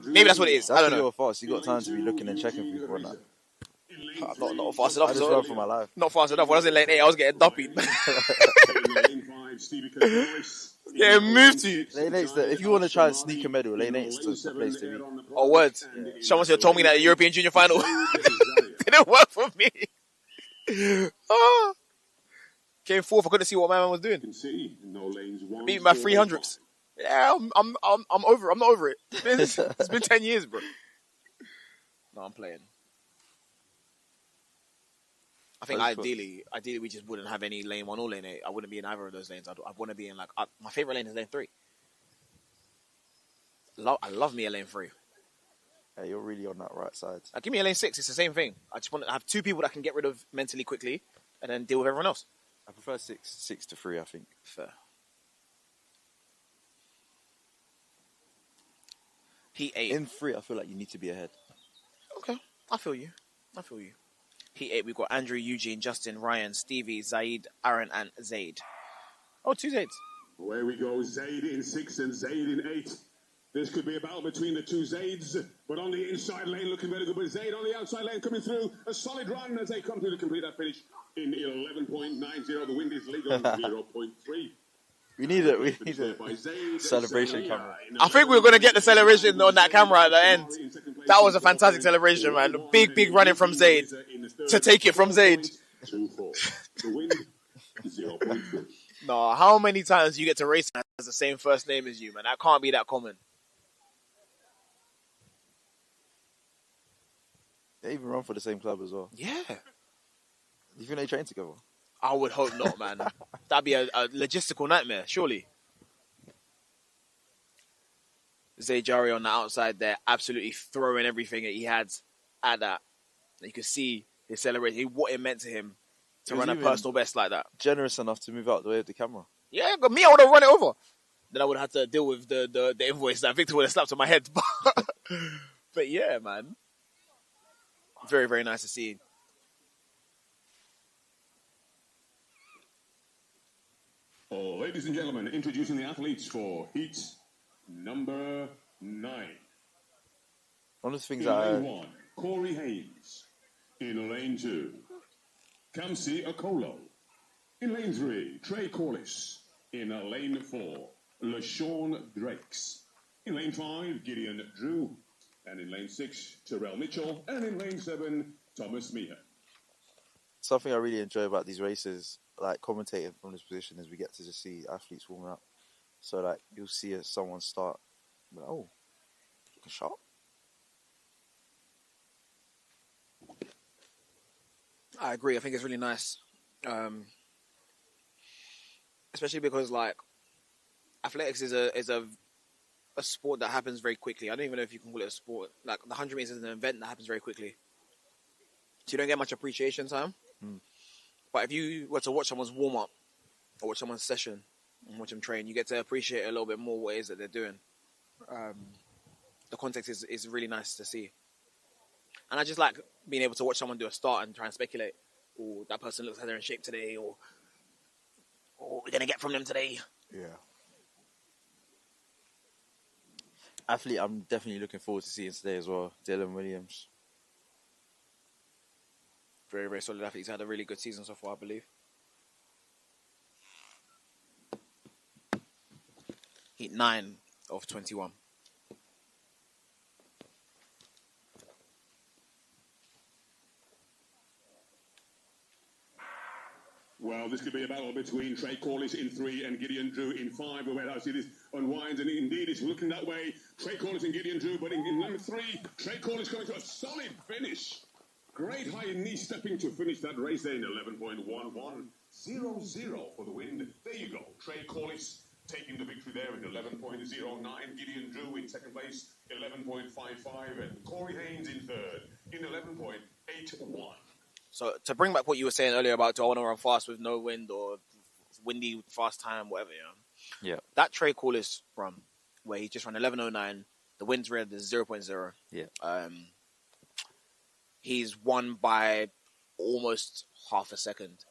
Maybe that's what it is. I don't know. You're fast. You got time to be looking and checking people and that. Not fast enough. I just run for my life. Not fast enough. When I was in lane 8, I was getting duppied. Yeah, move to you. Lane 8's if you want to try and sneak a medal, lane 8's the place to be. Oh, words. Someone told me that the European Junior Final didn't work for me. Came fourth. I couldn't see what my man was doing. Beat my 300s. Yeah, I'm over it. I'm not over it. It's been 10 years, bro. No, I'm playing. I think ideally we just wouldn't have any lane 1 or lane 8. I wouldn't be in either of those lanes. I'd want to be in my favorite lane is lane 3. I love me a lane 3. Hey, you're really on that right side. Give me a lane 6. It's the same thing. I just want to have 2 people that can get rid of mentally quickly and then deal with everyone else. I prefer 6 to 3. I think fair. Heat 8. In 3, I feel like you need to be ahead. Okay, I feel you. Heat 8, we've got Andrew, Eugene, Justin, Ryan, Stevie, Zaid, Aaron, and Zaid. Oh, 2 Zaids. Away we go, Zaid in 6 and Zaid in 8. This could be a battle between the 2 Zaids, but on the inside lane looking very good. But Zaid on the outside lane coming through. A solid run as they come through to complete that finish in 11.90. The wind is legal 0.3. We need a celebration camera. I think we were going to get the celebration on that camera at the end. That was a fantastic celebration, man. Big running from Zaid to take it from Zaid. No, how many times do you get to race as the same first name as you, man? That can't be that common. They even run for the same club as well. Yeah. You think they train together? I would hope not, man. That'd be a logistical nightmare, surely. Zajari on the outside there, absolutely throwing everything that he had at that. You could see his celebration, what it meant to him to run a personal best like that. Generous enough to move out the way of the camera. Yeah, but me, I would have run it over. Then I would have had to deal with the invoice that Victor would have slapped on my head. But yeah, man. Very, very nice to see. Oh, ladies and gentlemen, introducing the athletes for heat number 9. One of the things in lane 1, Corey Haynes. In lane 2, Kamsi Okolo. In lane 3, Trey Corliss. In lane 4, LaShawn Drakes. In lane 5, Gideon Drew. And in lane 6, Terrell Mitchell. And in lane 7, Thomas Meehan. Something I really enjoy about these races, like commentating from this position, is we get to just see athletes warming up. So like you'll see someone start, like, oh, a shot. I agree. I think it's really nice, especially because like athletics is a sport that happens very quickly. I don't even know if you can call it a sport. Like the 100 meters is an event that happens very quickly, so you don't get much appreciation time. But if you were to watch someone's warm up or watch someone's session and watch them train, you get to appreciate a little bit more what it is that they're doing. The context is really nice to see. And I just like being able to watch someone do a start and try and speculate, or that person looks like they're in shape today, or what we're going to get from them today. Yeah. Athlete, I'm definitely looking forward to seeing today as well. Dylan Williams. Very, very solid athlete. He's had a really good season so far, I believe. Heat 9 of 21. Well, this could be a battle between Trey Corliss in 3 and Gideon Drew in 5. Where I see this unwinds, and indeed it's looking that way. Trey Corliss and Gideon Drew, but in number 3, Trey Corliss coming to a solid finish. Great high knee stepping to finish that race there in 11.11. 0-0 for the win. There you go. Trey Corliss taking the victory there in 11.09. Gideon Drew in second place, 11.55. And Corey Haynes in third in 11.81. So to bring back what you were saying earlier about do I want to run fast with no wind or windy fast time, whatever, Yeah. that Trey Corliss run where he just ran 11.09, the wind's red is 0.0. Yeah. He's won by almost half a second.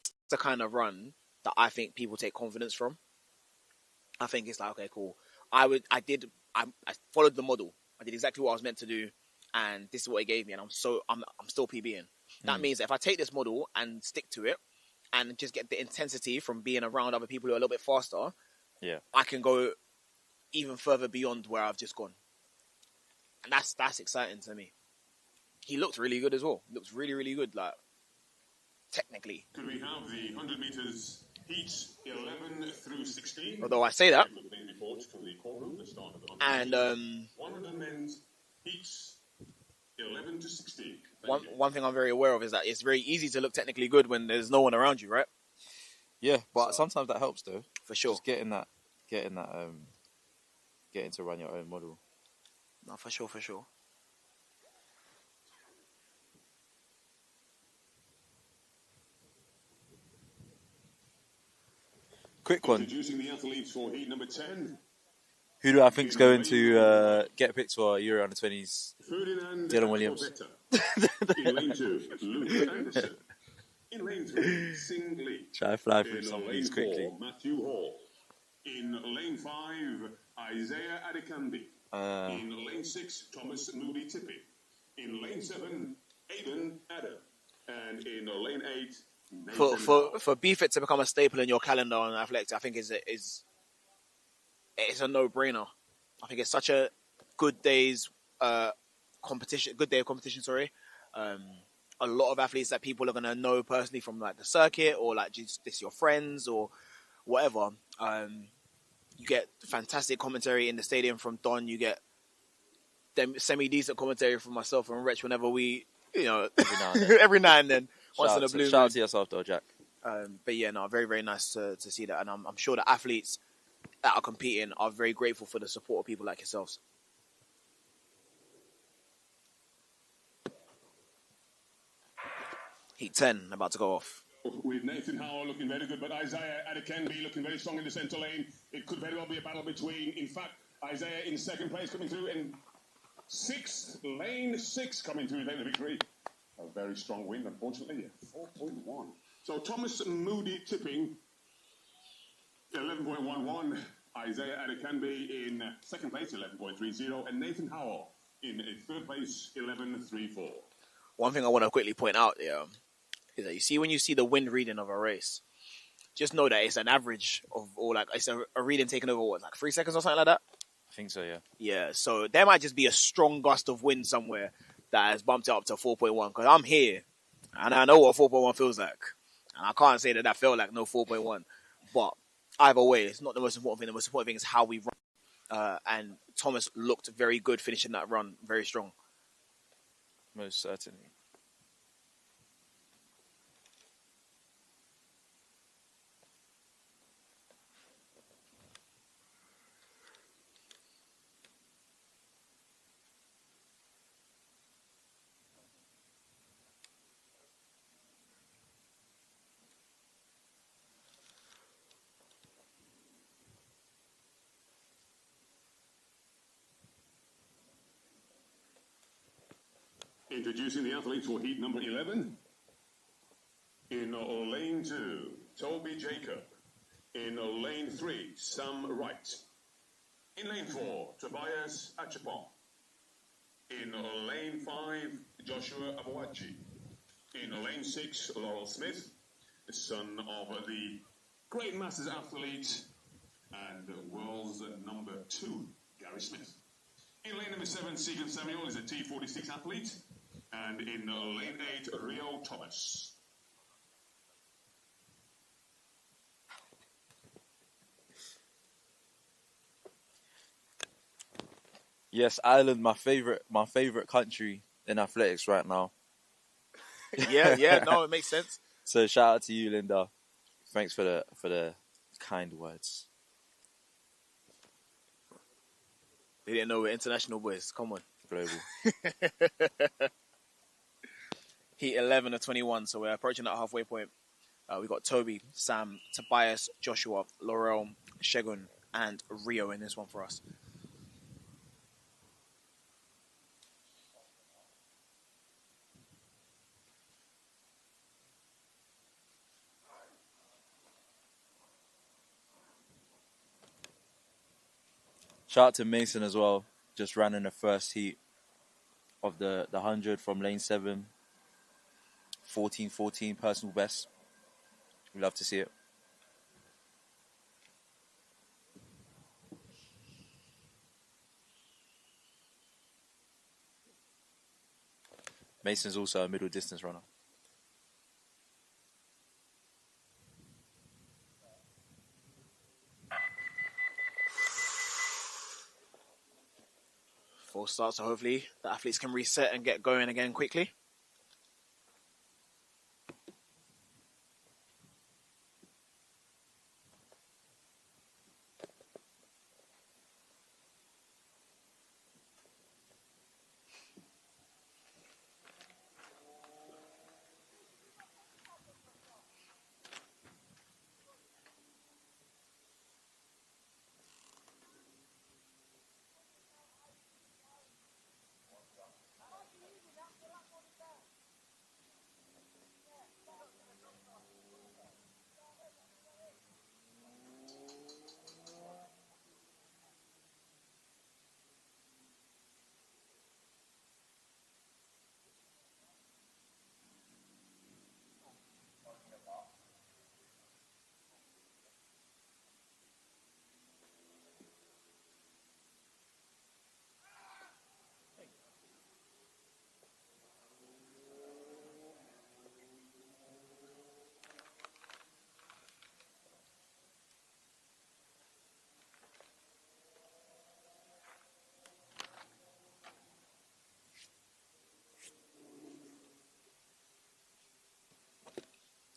It's the kind of run that I think people take confidence from. I think it's like, okay, cool. I followed the model. I did exactly what I was meant to do, and this is what it gave me, and I'm still PBing. That means that if I take this model and stick to it, and just get the intensity from being around other people who are a little bit faster, Yeah. I can go even further beyond where I've just gone, and that's exciting to me. He looked really good as well. He looks really, really good, like technically. Could we have the 100 meters heats 11 through 16? Although I say that, and 100 men's heats 11 to 16. one thing I'm very aware of is that it's very easy to look technically good when there's no one around you, right? Yeah, but sometimes that helps though. For sure. Just getting to run your own model. No, for sure. Quick one. Introducing the athletes for heat number 10. Who do I think's going to get picked for Euro under 20s? Dylan Williams. In lane 2, Luke Anderson. In lane 3, Sing Lee. Try to fly through In some of lane these quickly. 4, Matthew Hall. In lane 5, Isaiah Adekambi. In lane 6, Thomas Moody Tipping. In lane 7, Aiden Adam. And in lane 8, For Bftta to become a staple in your calendar on athletics, I think it's a no-brainer. I think it's such a good day of competition. Sorry, a lot of athletes that people are gonna know personally from like the circuit or like just your friends or whatever. You get fantastic commentary in the stadium from Don. You get semi-decent commentary from myself and Rich whenever we, every now and then. Once in a blue moon. Shout out to yourself though, Jack. But yeah, no, very, very nice to see that. And I'm sure that athletes that are competing are very grateful for the support of people like yourselves. Heat 10 about to go off. With Nathan Howell looking very good, but Isaiah Adekambi looking very strong in the centre lane. It could very well be a battle between, in fact, Isaiah in second place coming through in lane 6 coming through the victory. A very strong win, unfortunately, 4.1. So Thomas Moody Tipping, 11.11. Isaiah Adekambi in second place, 11.30. And Nathan Howell In third place, 11.34. One thing I want to quickly point out here is that you see when you see the wind reading of a race, just know that it's an average of all, like it's a reading taken over what, like 3 seconds or something like that. I think so, yeah. Yeah, so there might just be a strong gust of wind somewhere that has bumped it up to 4.1. Because I'm here and I know what 4.1 feels like, and I can't say that that felt like no 4.1. But either way, it's not the most important thing. The most important thing is how we run. And Thomas looked very good finishing that run, very strong. Most certainly. Introducing the athletes for heat number 11. In lane 2, Toby Jacob. In lane 3, Sam Wright. In lane 4, Tobias Achapon. In lane 5, Joshua Abuachi. In lane 6, Laurel Smith, the son of the great Masters athlete and world's number 2, Gary Smith. In lane number 7, Segan Samuel is a T46 athlete. And in lane 8, Rio Thomas. Yes, Ireland, my favorite country in athletics right now. Yeah, no, it makes sense. So shout out to you, Linda. Thanks for the kind words. They didn't know we're international boys. Come on. Global. Heat 11 of 21, so we're approaching that halfway point. We got Toby, Sam, Tobias, Joshua, Laurel, Shegun, and Rio in this one for us. Shout out to Mason as well. Just ran in the first heat of the 100 from lane 7. 14:14 personal best. We love to see it. Mason's also a middle distance runner. Full start, so hopefully the athletes can reset and get going again quickly.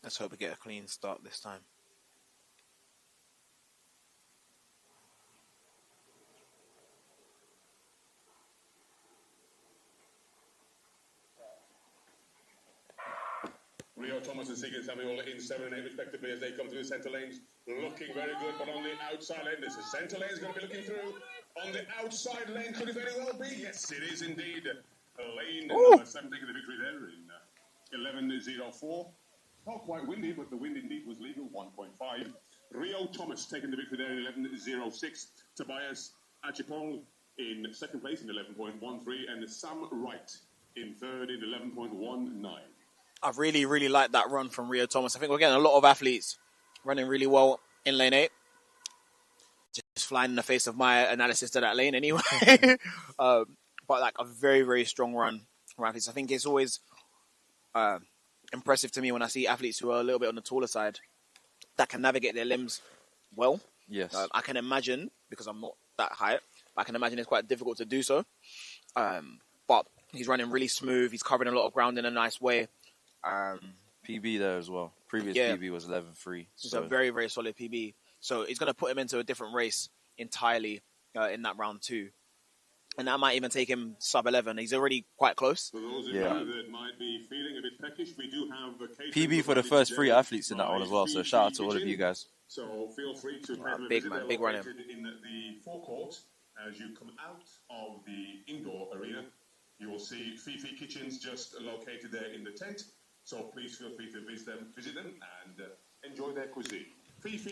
Let's hope we get a clean start this time. Rio Thomas and Segan Samuel in 7 and 8 respectively as they come through the centre lanes. Looking very good, but on the outside lane, this is centre lane is going to be looking through. On the outside lane, could it very well be? Yes, it is indeed. Lane number 7 taking the victory there in 11.04. Not quite windy, but the wind indeed was legal, 1.5. Rio Thomas taking the victory there in 11.06. Tobias Achipong in second place in 11.13, and Sam Wright in third in 11.19. I really, really like that run from Rio Thomas. I think we're getting a lot of athletes running really well in lane 8. Just flying in the face of my analysis to that lane anyway. But like a very, very strong run from athletes. I think it's always impressive to me when I see athletes who are a little bit on the taller side that can navigate their limbs well. Yes. I can imagine, because I'm not that height, but I can imagine it's quite difficult to do so. But he's running really smooth. He's covering a lot of ground in a nice way. PB there as well. Previous PB was 11.3. It's a very, very solid PB. So it's going to put him into a different race entirely in that round 2. And that might even take him sub 11. He's already quite close. For those of you that might be feeling a bit peckish, we do have a PB for the first 3 athletes in that one as well. So shout out to all of you guys. So feel free to big man, big running. In the forecourt, as you come out of the indoor arena, you will see Fifi Kitchens just located there in the tent. So please feel free to visit them and enjoy their cuisine.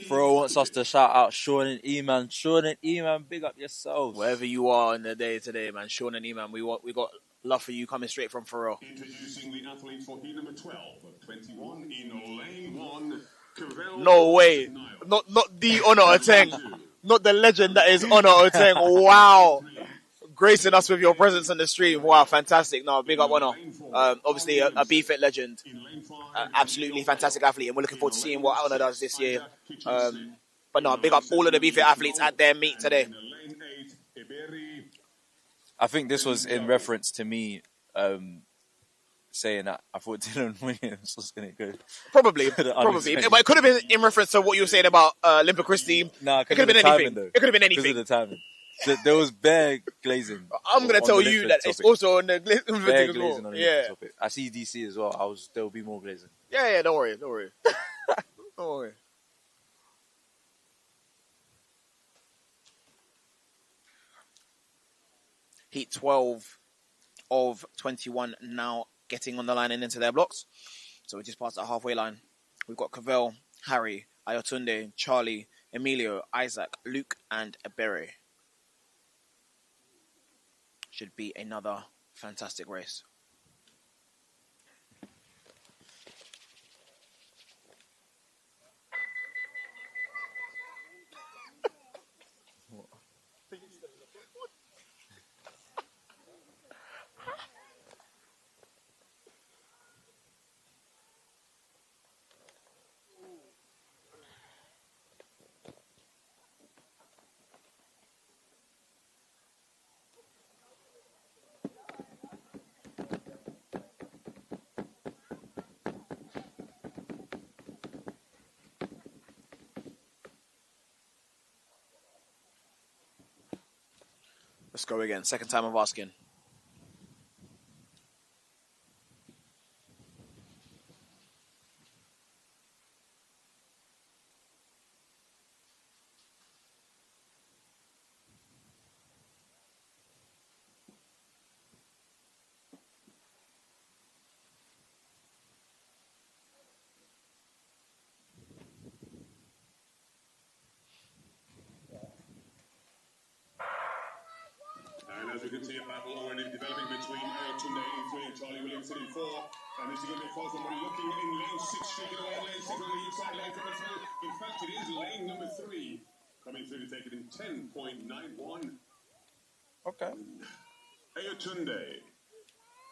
Bro wants us to shout out Sean and E-Man. Sean and E-Man, big up yourselves. Wherever you are in the day today, man. Sean and E-Man, we got love for you coming straight from Pharrell. Introducing the athlete for heat number 12 of 21 in lane 1. No way. Not the Honor Oteng. Not the legend that is Honor Oteng. Wow. Gracing us with your presence on the stream. Wow, fantastic. No, big up Honor. Obviously a Bftta legend. Absolutely fantastic athlete, and we're looking forward to seeing what Honor does this year. But no, big up all of the Bftta athletes at their meet today. I think this was in reference to me saying that I thought Dylan Williams was going to go. Probably. But it could have been in reference to what you were saying about Limpa Christie. Nah, it could have been anything. It could have been anything. Because of the timing. There was bare glazing. I'm going to tell you that it's also on the bare glazing on the yeah. topic. I see DC as well. There will be more glazing. Yeah, don't worry. Don't worry. Heat 12 of 21 now getting on the line and into their blocks. So we just passed that halfway line. We've got Cavell, Harry, Ayotunde, Charlie, Emilio, Isaac, Luke, and Ebere. Should be another fantastic race. Let's go again. Second time of asking. And as we can see, a battle already developing between Ayotunde in 3 and Charlie Williamson in 4. And this is going to be a close one. We're looking in lane 6, shaking away lane 6 on the inside lane coming through. In fact, it is lane number 3 coming through to take it in 10.91. Okay. Ayotunde,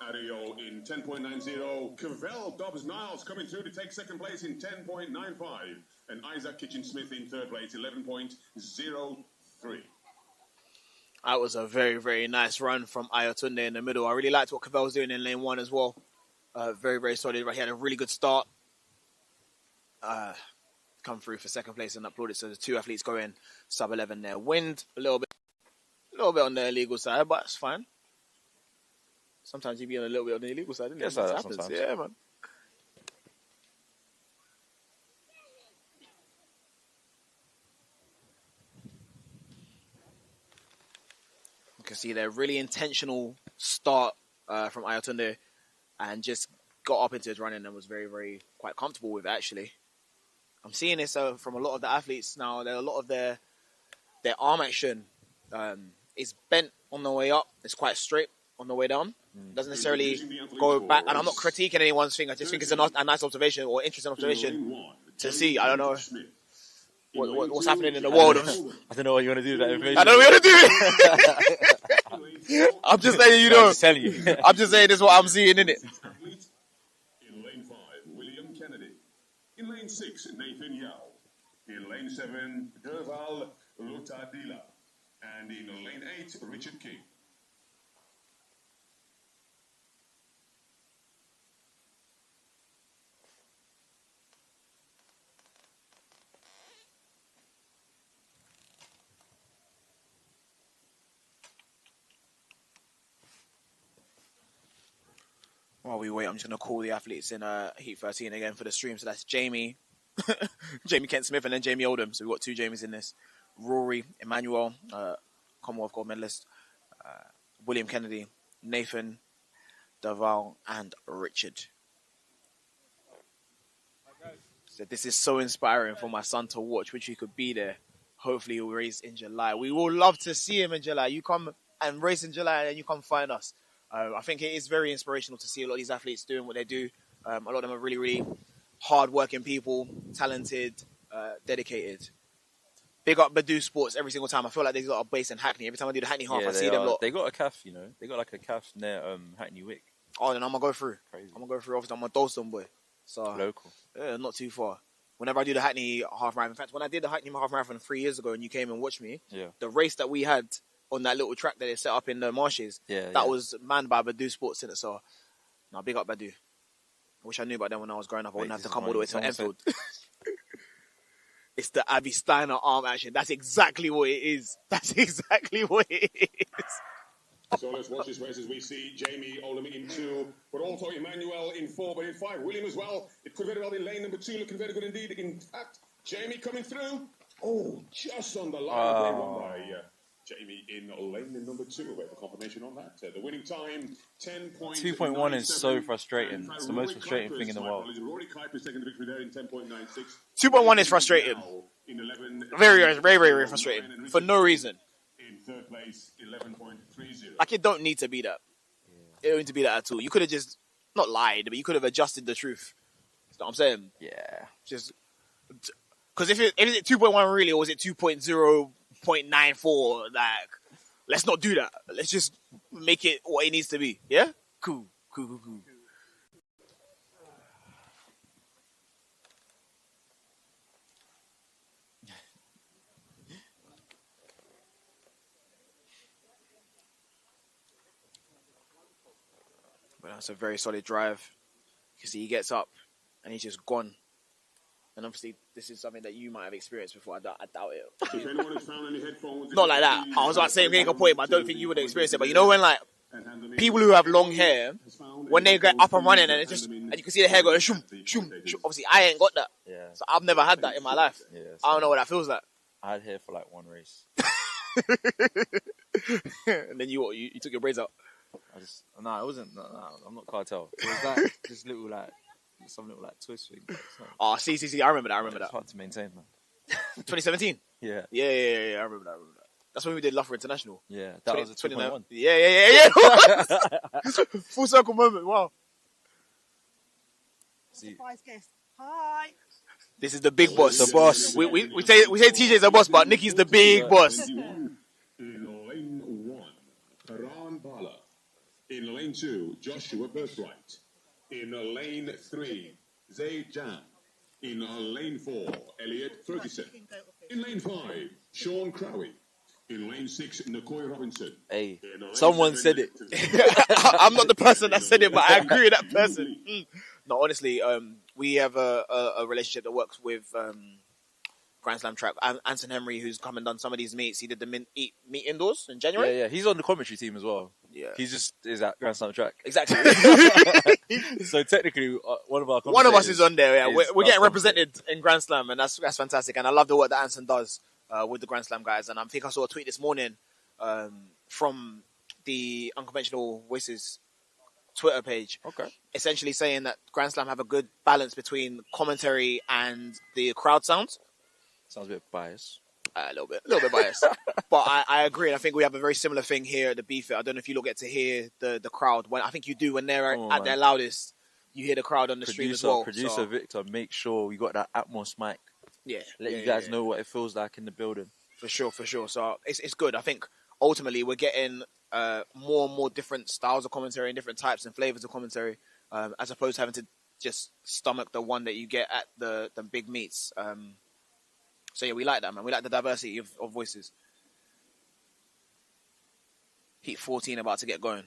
Ario in 10.90. Cavell Dobbs Niles coming through to take second place in 10.95. And Isaac Kitchen Smith in third place, 11.03. That was a very, very nice run from Ayotunde in the middle. I really liked what Cavell was doing in lane 1 as well. Very, very solid. He had a really good start. Come through for second place and applauded. So the 2 athletes go in sub 11 there. Wind a little bit on the illegal side, but it's fine. Sometimes you be on a little bit on the illegal side, isn't it? Yes, that happens. Sometimes. Yeah, man. You can see there, really intentional start from Ayotunde and just got up into his running and was very, very quite comfortable with it, actually. I'm seeing this from a lot of the athletes now. A lot of their arm action is bent on the way up. It's quite straight on the way down. Doesn't necessarily go back. And I'm not critiquing anyone's thing. I just think it's a nice observation or interesting observation to see. I don't know what's happening in the world. I don't know what you want to do with that information. I don't know what to do. I'm just letting you know. I'm just telling you. I'm just saying this is what I'm seeing, innit? In lane 5, William Kennedy. In lane 6, Nathan Yao. In lane 7, Derval Lutadila. And in lane 8, Richard King. While we wait, I'm just going to call the athletes in Heat 13 again for the stream. So that's Jamie, Jamie Kent-Smith, and then Jamie Oldham. So we've got 2 Jamies in this. Rory, Emmanuel, Commonwealth gold medalist, William Kennedy, Nathan, Daval, and Richard. So this is so inspiring for my son to watch, which he could be there. Hopefully he'll race in July. We will love to see him in July. You come and race in July and then you come find us. I think it is very inspirational to see a lot of these athletes doing what they do. A lot of them are really, really hard-working people, talented, dedicated. Big up Badu Sports every single time. I feel like they've got a base in Hackney. Every time I do the Hackney half, I see them lot. They got a calf, you know. They got like a calf near Hackney Wick. Oh, then I'm going to go through. Crazy. I'm going to go through. Obviously, I'm a Dalston boy. So Local. Yeah, not too far. Whenever I do the Hackney half marathon, in fact, when I did the Hackney half marathon 3 years ago and you came and watched me, the race that we had on that little track that they set up in the marshes, that was manned by Badu Sports in it. So, no, big up Badu. I wish I knew about them when I was growing up. I wouldn't have to come all the way to Enfield. It's the Abby Steiner arm action. That's exactly what it is. That's exactly what it is. So let's watch this race as we see Jamie Oldham in 2, but also Emmanuel in 4, but in 5, William as well. It could very well be lane number 2, looking very good indeed. In fact, Jamie coming through. Oh, just on the line. Won by Jamie in lane number 2. Wait for confirmation on that. The winning time, 10.97. 2.1 is so frustrating. It's the most frustrating thing in the world. Rory Kuiper's taking the victory there in 10.96. 2.1 is frustrating. Very, very, very frustrating. For no reason. In third place, 11.30. Like, it don't need to be that. It don't need to be that at all. You could have just, not lied, but you could have adjusted the truth. You know what I'm saying? Yeah. Just, because if it's 2.1 really, or was it 2.0.94? Like, let's not do that. Let's just make it what it needs to be. Yeah? Cool. But that's a very solid drive. You can see he gets up and he's just gone. And obviously, this is something that you might have experienced before. I doubt it. Not like that. I was about to say make a point, but I don't think you would have experienced it. But you know when, like, people who have long hair, when they get up and running and it just, and you can see the hair going shoom, shoom, shoom. Obviously, I ain't got that. Yeah. So I've never had that in my life. Yeah, I don't know what that feels like. I had hair for like one race. And then you took your braids out. It wasn't. No, I'm not cartel. It was like just little like some little like twist thing. Oh, see. I remember that. It's hard to maintain, man. 2017. Yeah. Yeah. I remember that. That's when we did Love for International. Yeah, that was a 2.1. Yeah. Full circle moment. Wow. Surprise guest. Hi. This is the big boss. The boss. We say TJ's the boss, but Nikki's the big boss. In lane 1, Haran Bala. In lane 2, Joshua Birthright. In lane 3, Zayd Jan. In lane 4, Elliot Ferguson. In lane 5, Sean Crowley. In lane 6, Nicoy Robinson. Hey, someone said it. I'm not the person that said it, but I agree with that person. No, honestly, we have a relationship that works with Grand Slam track. Anson Henry, who's come and done some of these meets. He did the meet indoors in January. Yeah. He's on the commentary team as well. Yeah. He just is at Grand Slam track. Exactly. So technically, one of us is on there. Yeah, we're getting represented in Grand Slam, and that's fantastic. And I love the work that Anson does with the Grand Slam guys. And I think I saw a tweet this morning from the Unconventional Voices Twitter page, essentially saying that Grand Slam have a good balance between commentary and the crowd sounds. Sounds a bit biased. A little bit biased. But I agree, and I think we have a very similar thing here at the Bftta. I don't know if you look get to hear the crowd. When I think you do when they're at their loudest, you hear the crowd on the stream as well. Producer Victor, make sure we got that Atmos mic. Yeah. Let you guys know what it feels like in the building. For sure. So it's good. I think ultimately we're getting more and more different styles of commentary and different types and flavors of commentary, as opposed to having to just stomach the one that you get at the big meets. So yeah, we like that, man. We like the diversity of voices. Heat 14 about to get going.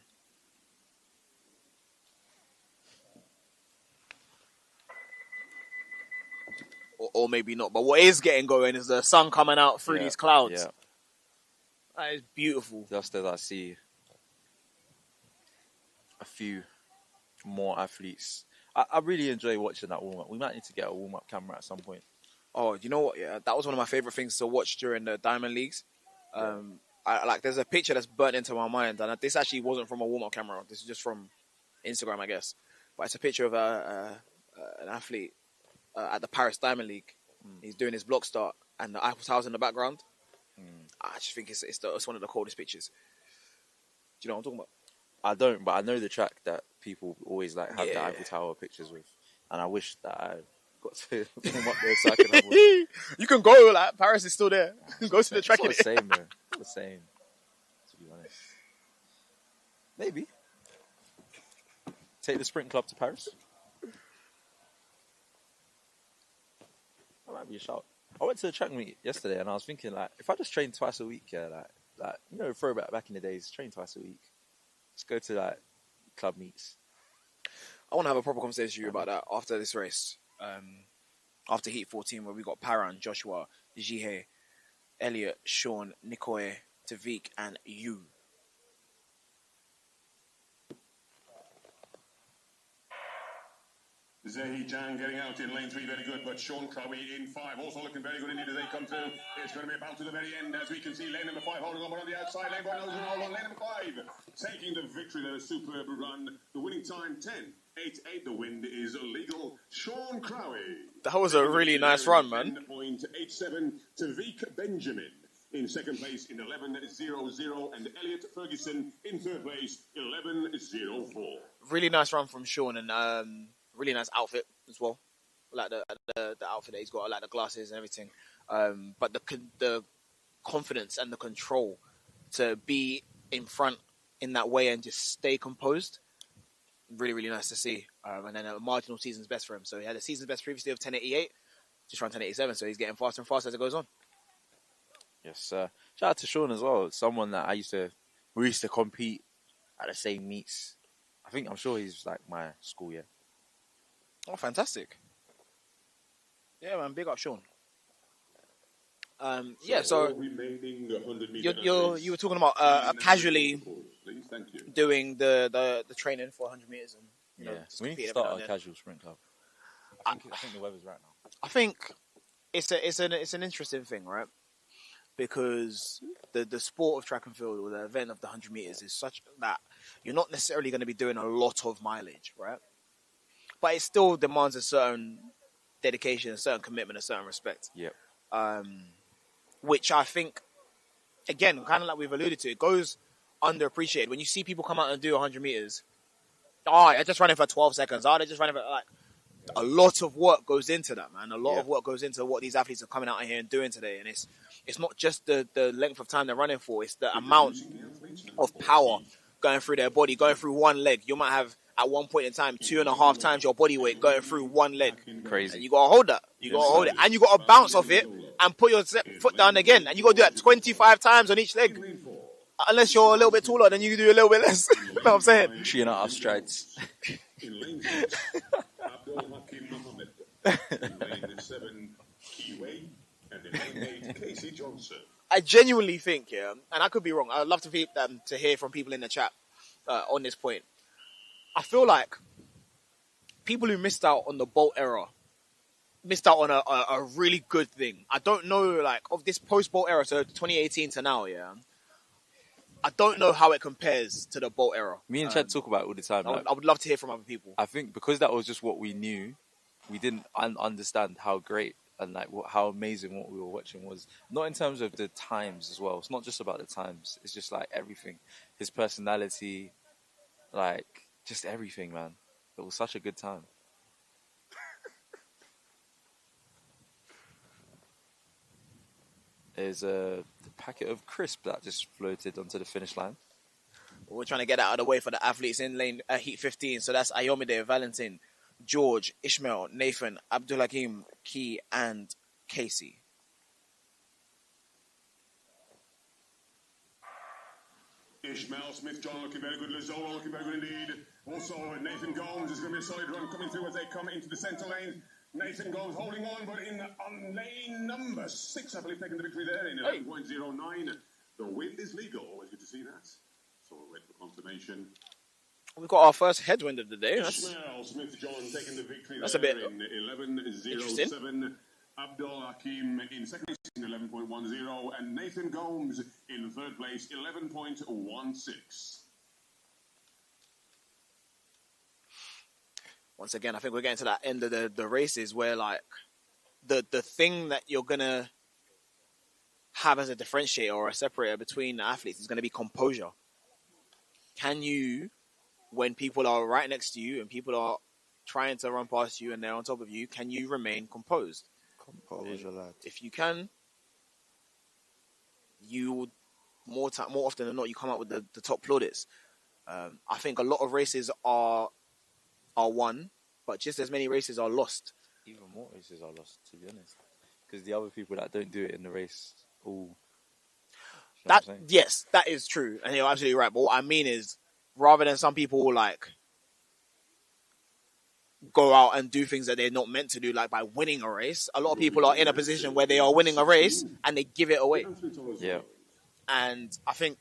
Or maybe not. But what is getting going is the sun coming out through these clouds. Yeah. That is beautiful. Just as I see a few more athletes. I really enjoy watching that warm-up. We might need to get a warm-up camera at some point. Oh, you know what? Yeah, that was one of my favorite things to watch during the Diamond Leagues. There's a picture that's burnt into my mind, and this actually wasn't from a warm-up camera. This is just from Instagram, I guess. But it's a picture of an athlete at the Paris Diamond League. He's doing his block start, and the Eiffel Tower's in the background. I just think it's one of the coldest pictures. Do you know what I'm talking about? I don't, but I know the track that people always have the Eiffel Tower pictures with, and I wish that I got to warm up there so I can have one. You can go, Paris is still there. Go to the track. It's not the same, though. Not the same, to be honest. Maybe. Take the sprint club to Paris. That might be a shout. I went to the track meet yesterday, and I was thinking, if I just train twice a week, throwback back in the days, train twice a week. Just go to, club meets. I want to have a proper conversation with you about that after this race. After Heat 14, where we got Paran, Joshua, Jihe, Elliot, Sean, Nikoy, Tavik, and you. Zahi Jan getting out in lane 3, very good, but Sean Crowe in 5, also looking very good indeed as they come through. It's going to be about to the very end, as we can see lane number 5 holding on the outside, lane 1 knows it all on lane number 5, taking the victory there, a superb run, the winning time 10.88, the wind is illegal. Sean Crowe. That was a really nice run, man. 10.87 to Vic Benjamin. In second place in 11.00, and Elliot Ferguson in third place 11.04. Really nice run from Sean, and really nice outfit as well. Like the outfit that he's got, like the glasses and everything. But the confidence and the control to be in front in that way and just stay composed, really, really nice to see. And then a marginal season's best for him. So he had a season's best previously of 10.88, just ran 10.87. So he's getting faster and faster as it goes on. Yes, shout out to Sean as well. Someone that we used to compete at the same meets. I'm sure he's my school year. Oh, fantastic. Yeah, man, big up Sean. So you were talking about casually doing the training for 100 meters and we need to start a casual sprint club. I think the weather's right now. I think it's an interesting thing, right? Because the sport of track and field, or the event of the 100 meters, is such that you're not necessarily going to be doing a lot of mileage, right? But it still demands a certain dedication, a certain commitment, a certain respect. Yep. Which I think, again, kind of like we've alluded to, it goes underappreciated. When you see people come out and do 100 meters, they're just running for 12 seconds. They're just running for a lot of work goes into that, man. A lot of work goes into what these athletes are coming out here and doing today. And it's not just the length of time they're running for, it's the amount of power going through their body, going through one leg. You might have, at one point in time, 2.5 times your body weight going through one leg. Crazy. And you got to hold that. You got to hold it. And you got to bounce off it and put your foot down again. And you got to do that 25 times on each leg. Unless you're a little bit taller, then you can do a little bit less. You know what I'm saying? Cheating out our strides. In lane 6, Abdul Hakim Mohammed. In lane 7, Kiwi. And in lane 8, Casey Johnson. I genuinely think, and I could be wrong, I'd love to hear from people in the chat on this point. I feel like people who missed out on the Bolt era missed out on a really good thing. I don't know, of this post-Bolt era, so 2018 to now, I don't know how it compares to the Bolt era. Me and Chad talk about it all the time. I would love to hear from other people. I think because that was just what we knew, we didn't understand how great and like how amazing what we were watching was. Not in terms of the times as well. It's not just about the times. It's just like everything, his personality, like just everything, man. It was such a good time. There's a packet of crisp that just floated onto the finish line. We're trying to get out of the way for the athletes in lane heat 15. So that's Ayomide, Valentin, George, Ishmael, Nathan, Abdulhakim, Key, and Casey. Ishmael Smith-John looking very good. Lazola looking very good indeed. Also, Nathan Gomes is going to be a solid run coming through as they come into the centre lane. Nathan Gomes holding on, but on lane number 6, I believe, taking the victory there in 11.09. The wind is legal. Always good to see that. So we'll wait for confirmation. We've got our first headwind of the day. Ishmael Smith-John taking the victory that's there a bit in 11.07. Abdul Hakim in second place in 11.10, and Nathan Gomes in third place, 11.16. Once again, I think we're getting to that end of the races where, like, the thing that you're going to have as a differentiator or a separator between the athletes is going to be composure. Can you, when people are right next to you and people are trying to run past you and they're on top of you, can you remain composed? Composure, lad. If you can, you would more often than not you come out with the top plaudits. I think a lot of races are won, but just as many races are lost. Even more races are lost, to be honest, because the other people that don't do it in the race all. Yes, that is true, and you're absolutely right. But what I mean is, rather than some people like go out and do things that they're not meant to do, like by winning a race, a lot of people are in a position where they are winning a race and they give it away. Yeah, and I think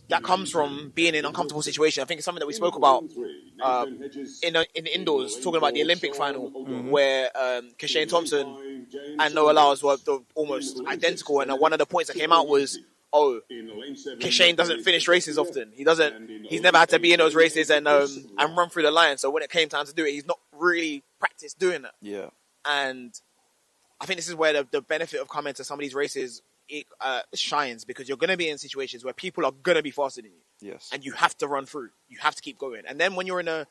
that comes from being in an uncomfortable situation. I think it's something that we spoke about in the indoors, talking about the Olympic final, where Kashane Thompson and Noah Lyles were almost identical, and one of the points that came out was, Kashane doesn't finish races often. He's never had to be in those races and run through the line. So when it came time to do it, he's not really practiced doing that. Yeah. And I think this is where the benefit of coming to some of these races shines, because you're going to be in situations where people are going to be faster than you. Yes. And you have to run through. You have to keep going. And then when you're in a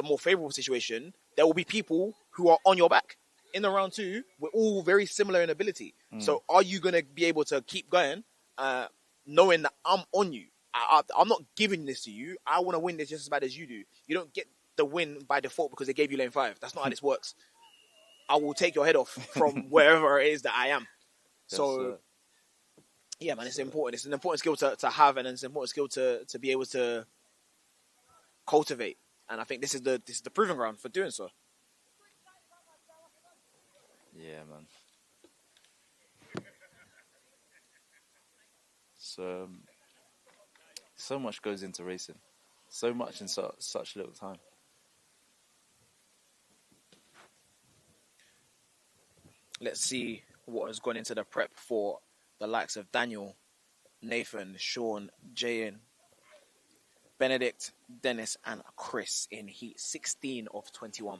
more favorable situation, there will be people who are on your back. In the round 2, we're all very similar in ability. So are you going to be able to keep going, knowing that I'm on you? I'm not giving this to you. I want to win this just as bad as you do. You don't get the win by default because they gave you lane 5. That's not how this works. I will take your head off from wherever it is that I am. So, yeah, man, it's important. It's an important skill to have, and it's an important skill to be able to cultivate. And I think this is the proving ground for doing so. Yeah, man. So much goes into racing. So much in such little time. Let's see what has gone into the prep for the likes of Daniel, Nathan, Sean, Jayan, Benedict, Dennis, and Chris in heat 16 of 21.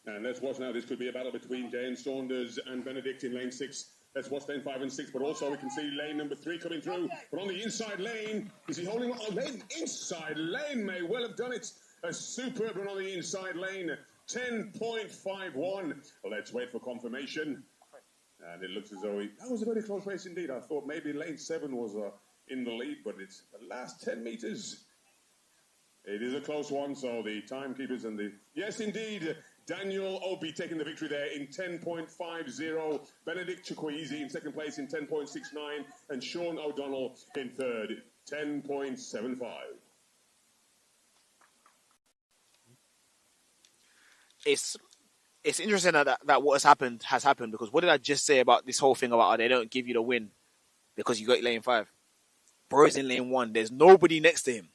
And let's watch now. This could be a battle between Jane Saunders and Benedict in lane 6. Let's watch lane 5 and 6, but also we can see lane number 3 coming through. But on the inside lane, is he holding on? Lane inside lane may well have done it. A superb run on the inside lane, 10.51. Let's wait for confirmation. And it looks as though that was a very close race indeed. I thought maybe lane 7 was in the lead, but it's the last 10 meters. It is a close one, so the timekeepers and the... Yes, indeed, Daniel Opie taking the victory there in 10.50. Benedict Chukwueze in second place in 10.69. And Sean O'Donnell in third, 10.75. It's interesting that what has happened, because what did I just say about this whole thing about they don't give you the win because you got lane 5? Bro's in lane 1. There's nobody next to him.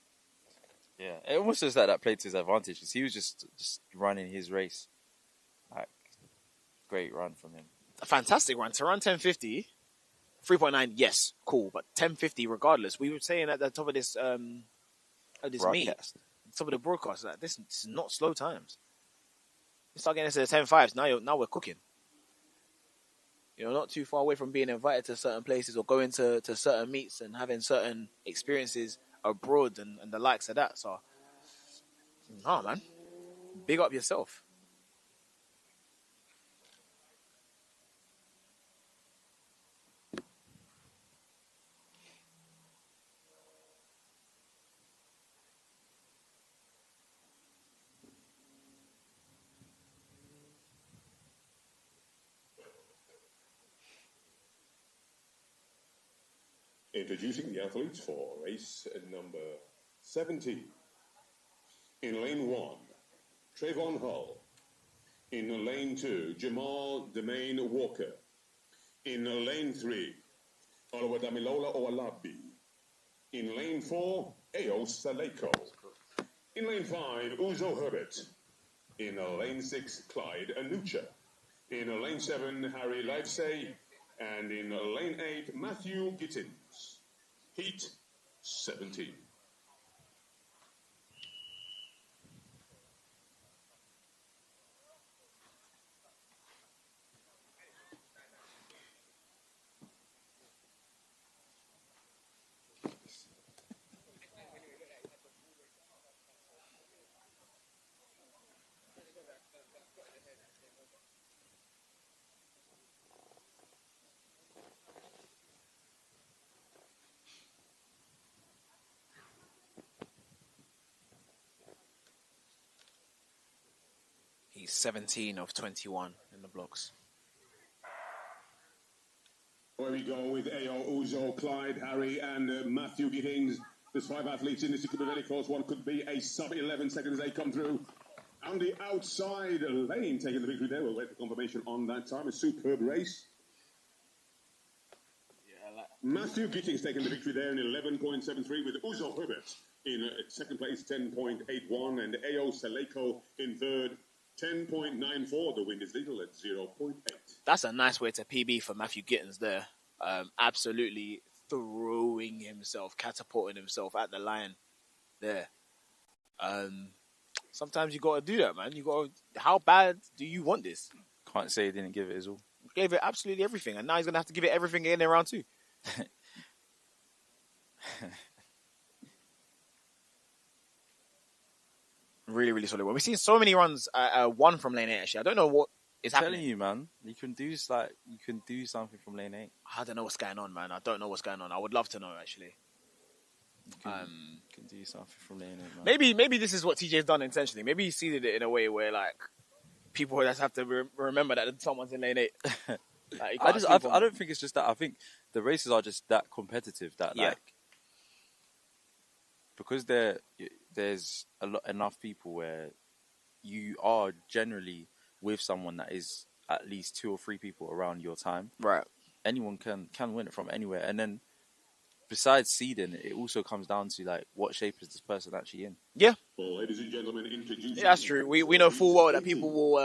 Yeah, it almost was that played to his advantage, because he was just running his race. Like, great run from him. A fantastic run. To run 10.50 3.9, yes, cool, but 10:50 regardless. We were saying at the top of this meet, Broadcast. top of the broadcast, that this is not slow times. You start getting into the 10.5s, now we're cooking. You're not too far away from being invited to certain places or going to certain meets and having certain experiences abroad and the likes of that. So, nah, man, big up yourself. Introducing the athletes for race number 17. In lane 1, Trayvon Hull. In lane 2, Jamal Demain Walker. In lane 3, Oluwadamilola Owalabi. In lane 4, Ao Saleko. In lane 5, Uzo Herbert. In lane 6, Clyde Anucha. In lane 7, Harry Livesay. And in lane 8, Matthew Gittins. Heat 17. He's 17 of 21 in the blocks. Where we go with Ao, Uzo, Clyde, Harry, and Matthew Gittins. There's 5 athletes in this. It could be very close. One could be a sub-11 seconds as they come through. On the outside lane, taking the victory there. We'll wait for confirmation on that time. A superb race. Matthew Gittins taking the victory there in 11.73 with Uzo Herbert in second place, 10.81, and Ao Saleko in third, 10.94. The wind is little at 0.8. That's a nice way to PB for Matthew Gittins there. Absolutely throwing himself, catapulting himself at the line there. Sometimes you got to do that, man. How bad do you want this? Can't say he didn't give it his all. Gave it absolutely everything, and now he's going to have to give it everything again in round 2. Really, really solid. Well, we've seen so many runs, one from lane 8, actually. I don't know what is happening. I'm telling you, man, you can do something from lane 8. I don't know what's going on, man. I don't know what's going on. I would love to know, actually. You can do something from lane 8, man. Maybe this is what TJ's done intentionally. Maybe he seeded it in a way where, like, people just have to remember that someone's in lane 8. Like, I don't think it's just that. I think the races are just that competitive that, like, because there's enough people where you are generally with someone that is at least 2 or 3 people around your time. Right. Anyone can win it from anywhere. And then besides seeding, it also comes down to, like, what shape is this person actually in? Yeah. Well, ladies and gentlemen, introducing that's true. We know full well that people will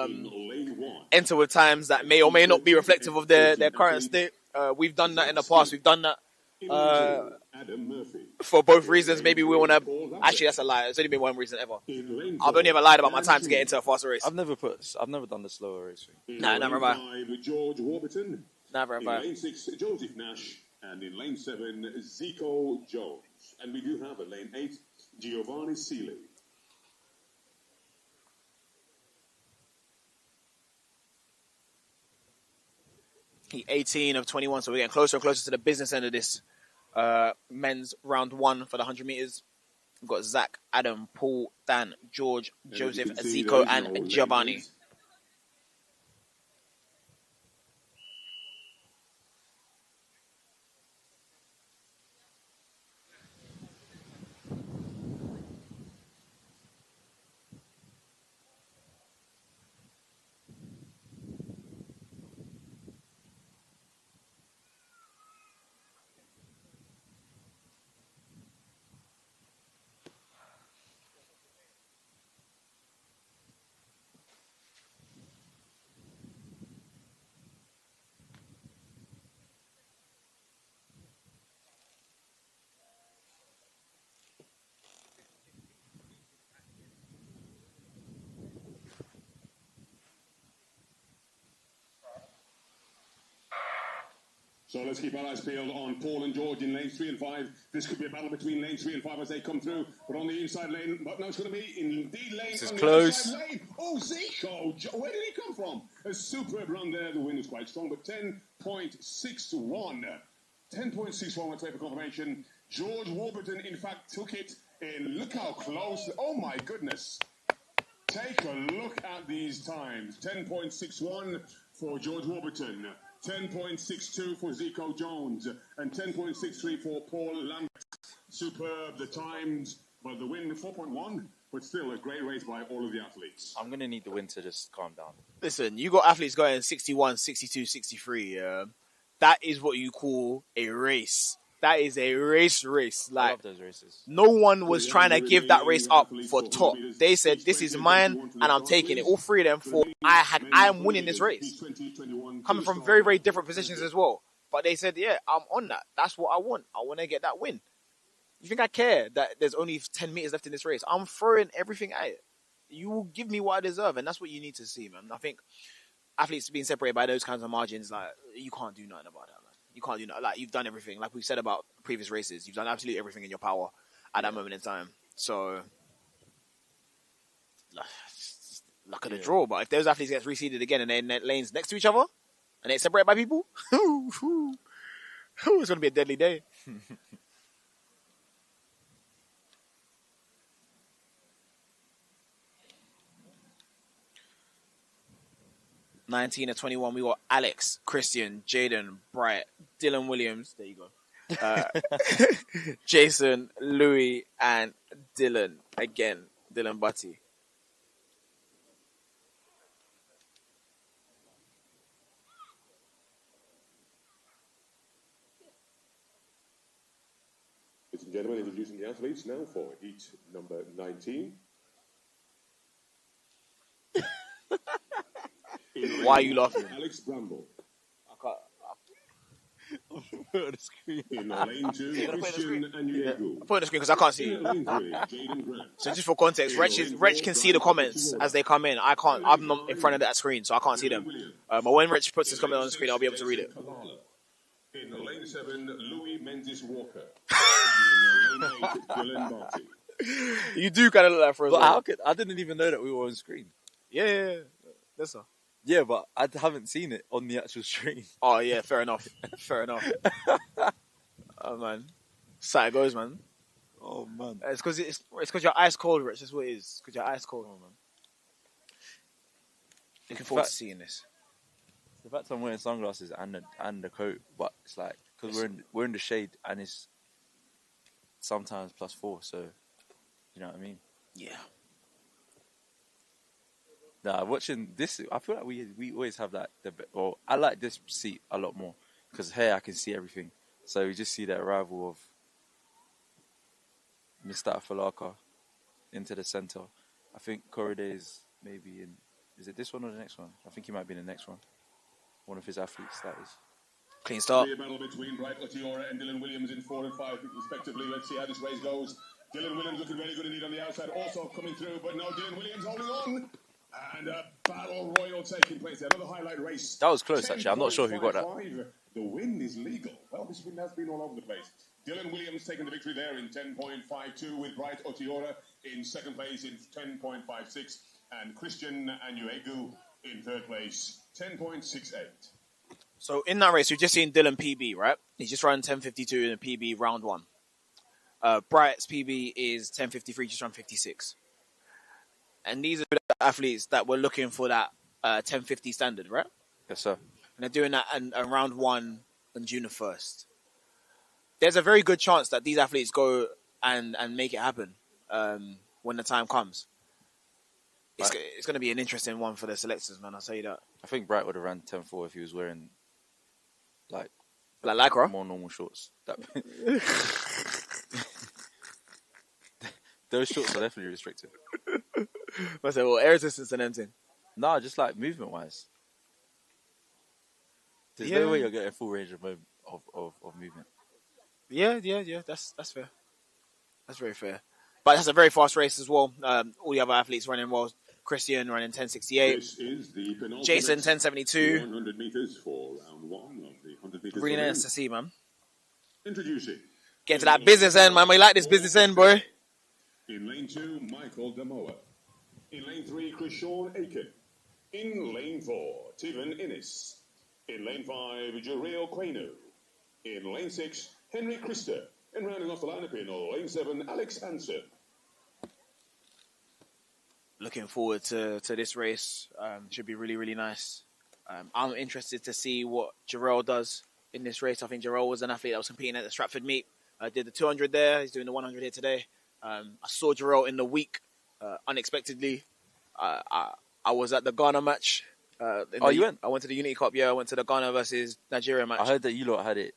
enter with times that may or may not be reflective of their current state. We've done that in the past. We've done that for both reasons. Maybe we want to. Actually, that's a lie. It's only been one reason ever. I've only ever lied about my time to get into a faster race. I've never done the slower race thing. No, never have I. George Warburton. Never have I. In lane 6, Joseph Nash, and in lane 7, Zico Jones. And we do have a lane 8, Giovanni Seeley. He 18 of 21, so we're getting closer and closer to the business end of this men's round 1 for the 100 meters. We've got Zach, Adam, Paul, Dan, George, Joseph, Zico, and Giovanni. So let's keep our eyes peeled on Paul and George in lanes 3 and 5. This could be a battle between lane 3 and 5 as they come through. But on the inside lane, but no, it's going to be indeed lane This is on close. the outside lane. Oh, Zico, where did he come from? A superb run there. The wind is quite strong, but 10.61. 10.61 let's wait for confirmation. George Warburton, in fact, took it in. Look how close. Oh, my goodness. Take a look at these times. 10.61 for George Warburton. 10.62 for Zico Jones. And 10.63 for Paul Lambert. Superb, the times. But the win, 4.1. But still a great race by all of the athletes. I'm going to need the wind to just calm down. Listen, you got athletes going 61, 62, 63. That is what you call a race. That is a race. I Like, love those races. no one was trying to give that race up for top. They said, this is mine, and I'm taking it. All three of them thought, I am winning this race. Coming from very, very different positions as well. But they said, yeah, I'm on that. That's what I want. I want to get that win. You think I care that there's only 10 meters left in this race? I'm throwing everything at it. You will give me what I deserve, and that's what you need to see, man. I think athletes being separated by those kinds of margins, like, you can't do nothing about that, man. You can't do nothing. Like, you've done everything. Like we've said about previous races, you've done absolutely everything in your power at that moment in time. So, luck of the draw. But if those athletes get reseeded again and they're in lanes next to each other and they're separated by people, it's going to be a deadly day. 19 and 21, we got Alex, Christian, Jaden, Bright, Dylan Williams. There you go. Jason, Louis, and Dylan. Again, Dylan Butty. Ladies and gentlemen, introducing the athletes now for heat number 19. Why are you laughing? Alex Bramble. I can't. Put it on the screen. In lane 2, Christian and Diego. Put it on the screen because I can't see In you. lane 3, Jaden Grant. So just for context, Rich can see the comments as they come in. I can't. I'm not in front of that screen, so I can't see them. But when Rich puts his comment on the screen, I'll be able to read it. In lane 7, Louis Menzies Walker. And in lane 8, Dylan Barty. You do kind of look like Frozen. But how could I didn't even know that we were on screen. Yeah. That's all. Yeah, but I haven't seen it on the actual screen. Oh yeah, fair enough. Oh man, that's how it goes, man. Oh man, It's because you're ice cold, Rich. That's what it is. Because you're ice cold, man. Looking forward to seeing this. The fact I'm wearing sunglasses and the coat, but it's like because we're in the shade and it's sometimes +4, so you know what I mean. Yeah. Nah, watching this, I feel like we always have that. Well, I like this seat a lot more because here I can see everything. So we just see the arrival of Mr. Afalaka into the center. I think Corriday is maybe in. Is it this one or the next one? I think he might be in the next one. One of his athletes, that is. Clean start. A battle between Bright Otiora and Dylan Williams in 4 and 5, respectively. Let's see how this race goes. Dylan Williams looking very good indeed on the outside, also coming through, but no, Dylan Williams holding on. And a battle royal taking place. Another highlight race. That was close, actually. I'm not sure who got that. The win is legal. Well, this win has been all over the place. Dylan Williams taking the victory there in 10.52 with Bright Otiora in second place in 10.56. And Christian Anuegu in third place, 10.68. So in that race, we've just seen Dylan PB, right? He's just run 10.52 in a PB round 1. Bright's PB is 10.53, just run 56. And these are the athletes that were looking for that 10.50 standard, right? Yes, sir. And they're doing that in round 1 on June the 1st. There's a very good chance that these athletes go and make it happen when the time comes. It's going to be an interesting one for the selectors, man. I'll tell you that. I think Bright would have ran 10.4 if he was wearing like Lycra? more normal shorts. Those shorts are definitely restricted. I say, well, air resistance and everything. Nah, just like movement wise. There's no way you're getting full range of movement. Yeah. That's fair. That's very fair. But that's a very fast race as well. All the other athletes running well. Christian running 10.68. This is the penultimate Jason 10.72. 100 meters for round one of the 100 meters. Really relay. nice to see, man. Introducing. Get to that business end, man. We like this business end, boy. In lane 2, Michael Damoa. In lane 3, Krishawn Aiken. In lane 4, Tivan Innes. In lane 5, Jureel Quaino. In lane 6, Henry Christer. And rounding off the lineup in lane 7, Alex Hansen. Looking forward to this race. Should be really, really nice. I'm interested to see what Jureel does in this race. I think Jureel was an athlete that was competing at the Stratford meet. Did the 200 there. He's doing the 100 here today. I saw Jureel in the week unexpectedly. I was at the Ghana match. You went? I went to the Unity Cup. Yeah, I went to the Ghana versus Nigeria match. I heard that you lot had it.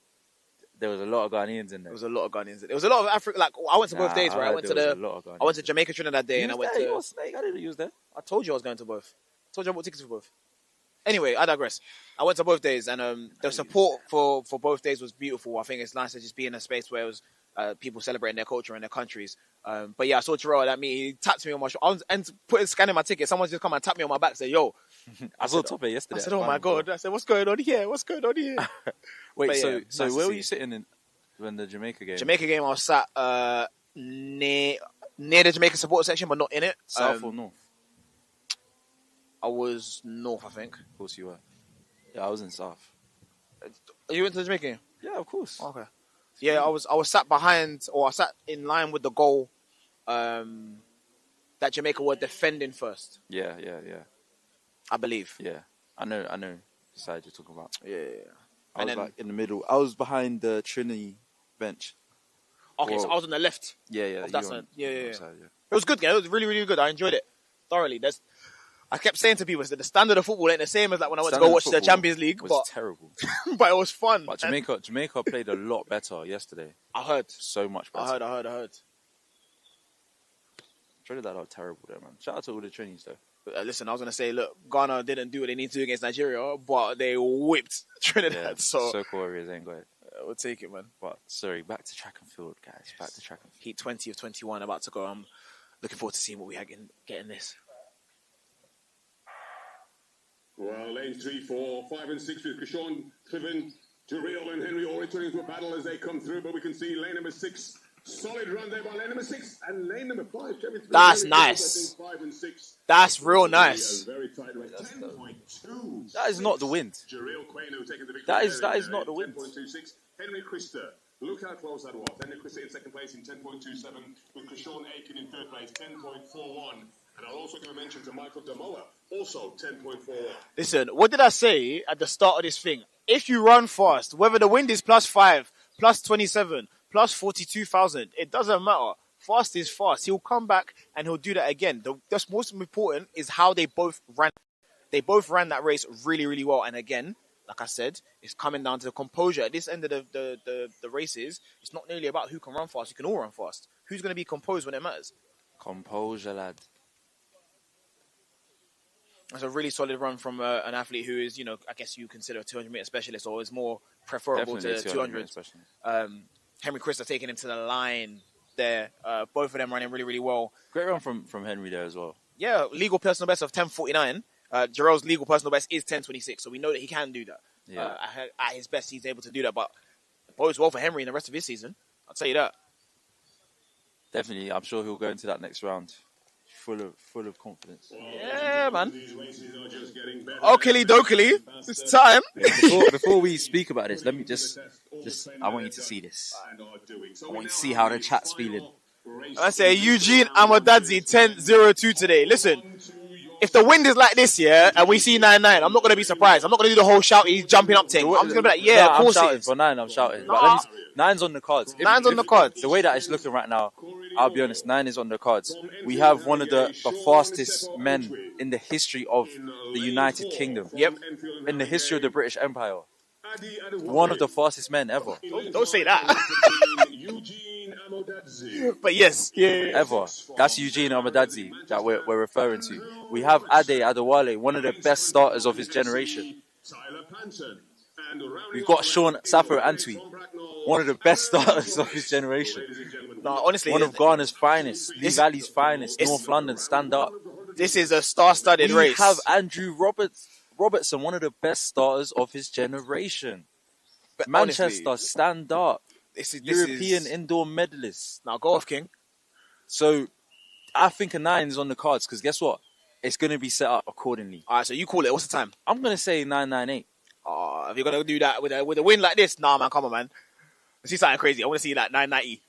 There was a lot of Ghanaians in there. There was a lot of Ghanaians. There was a lot of Africa. Like I went to both days, right? I went to Jamaica, Trinidad day, and I went to. You Snake? I didn't use that. I told you I was going to both. I told you I bought tickets for both. Anyway, I digress. I went to both days, and the support for both days was beautiful. I think it's nice to just be in a space where it was people celebrating their culture and their countries. But yeah, I saw Jureel at that meet. He tapped me on my shoulder. I was scanning my ticket. Someone just come and tapped me on my back and said, "Yo." I saw Tope yesterday. I said, "Oh my God." I said, "What's going on here? What's going on here?" Wait, But so yeah, so nice to where were see. you sitting in when the Jamaica game? Jamaica game, I was sat near the Jamaica support section, but not in it. South or north? I was north, I think. Of course you were. Yeah, I was in south. You went to the Jamaica game? Yeah, of course. Okay. Yeah, I was sat behind, or I sat in line with the goal that Jamaica were defending first, Yeah. I believe. Yeah. I know the side you're talking about. Yeah. I And was then, like in the middle. I was behind the Trinity bench. okay, so Well, I was on the left. Yeah. Of that you side. on Yeah. that side, yeah. It was good, game. It was really, really good. I enjoyed it thoroughly. I kept saying to people that the standard of football ain't the same as like when I went to go Standard watch the football Champions League, was but terrible. but it was fun. But And Jamaica played a lot better yesterday. I heard. So much better. I heard. Trinidad are terrible there, man. Shout out to all the Trinis though. Listen, I was going to say, look, Ghana didn't do what they need to do against Nigeria, but they whipped Trinidad. Yeah, So Circle Warriors ain't got it. we'll take it, man. But sorry, back to track and field, guys. Back to track and field. Heat 20 of 21 about to go. I'm looking forward to seeing what we get in this. Well, lanes 3, 4, 5 and 6 with Krishawn, Tivan, Jureel and Henry all returning to a battle as they come through, but we can see lane number 6. Solid run there by lane number 6 and lane number 5. Kevin, That's nice. 5 and 6. That's real nice. Very tight race. 10.2. That is not the wind. Jureel Quaino taking the victory. That is there in, not the wind. 10.26. Henry Christer. Look how close that was. Henry Christer in second place in 10.27 with Krishawn Aiken in third place, 10.41. And I'll also give a mention to Michael Damoa, also 10.41. Listen, what did I say at the start of this thing? If you run fast, whether the wind is +5, +27, +42,000, it doesn't matter. Fast is fast. He'll come back and he'll do that again. That's most important is how they both ran. They both ran that race really, really well. And again, like I said, it's coming down to the composure. At this end of the races, it's not nearly about who can run fast. You can all run fast. Who's going to be composed when it matters? Composure, lad. That's a really solid run from an athlete who is, I guess you consider a 200-meter specialist or is more preferable Definitely to 200 200. Henry Christer taking him to the line there. Both of them running really, really well. Great run from Henry there as well. Yeah, legal personal best of 10.49. Jerome's legal personal best is 10.26, so we know that he can do that. Yeah. At his best, he's able to do that, but it bodes well for Henry in the rest of his season. I'll tell you that. Definitely, I'm sure he'll go into that next round full of confidence. Yeah, man. These races are just getting better. Oakley dokely. It's time. Before we speak about this, let me just I want you to see this. I want you to see how the chat's feeling. I say Eugene Amadadzi 10.02 today. Listen, if the wind is like this, yeah, and we see 9.9, I'm not going to be surprised. I'm not going to do the whole shouty jumping up thing. I'm just going to be like, yeah, of course I'm it shouting is. for 9. I'm shouting. Nah. But nine's on the cards. Nine's on the cards. The way that it's looking right now, I'll be honest, 9 is on the cards. We have one of the fastest men in the history of the United Kingdom. Yep. In the history of the British Empire. One of the fastest men ever. Don't say that. But yes. Yeah. Ever. That's Eugene Amadadzi that we're referring to. We have Ade Adewale, one of the best starters of his generation. We've got Sean Safo Antwi, one of the best starters of his generation. No, honestly, One of Ghana's finest, Lee Valley's finest, North London, stand up. This is a star-studded We race. have Andrew Robertson, one of the best starters of his generation. But Manchester, honestly, stand up. this European is... indoor medalist. Now go off, King. So I think a 9 is on the cards because guess what? It's going to be set up accordingly. All right, so you call it. What's the time? I'm going to say 998. If you're gonna do that with a win like this, nah, man, come on, man. I see something crazy. I want to see that 990.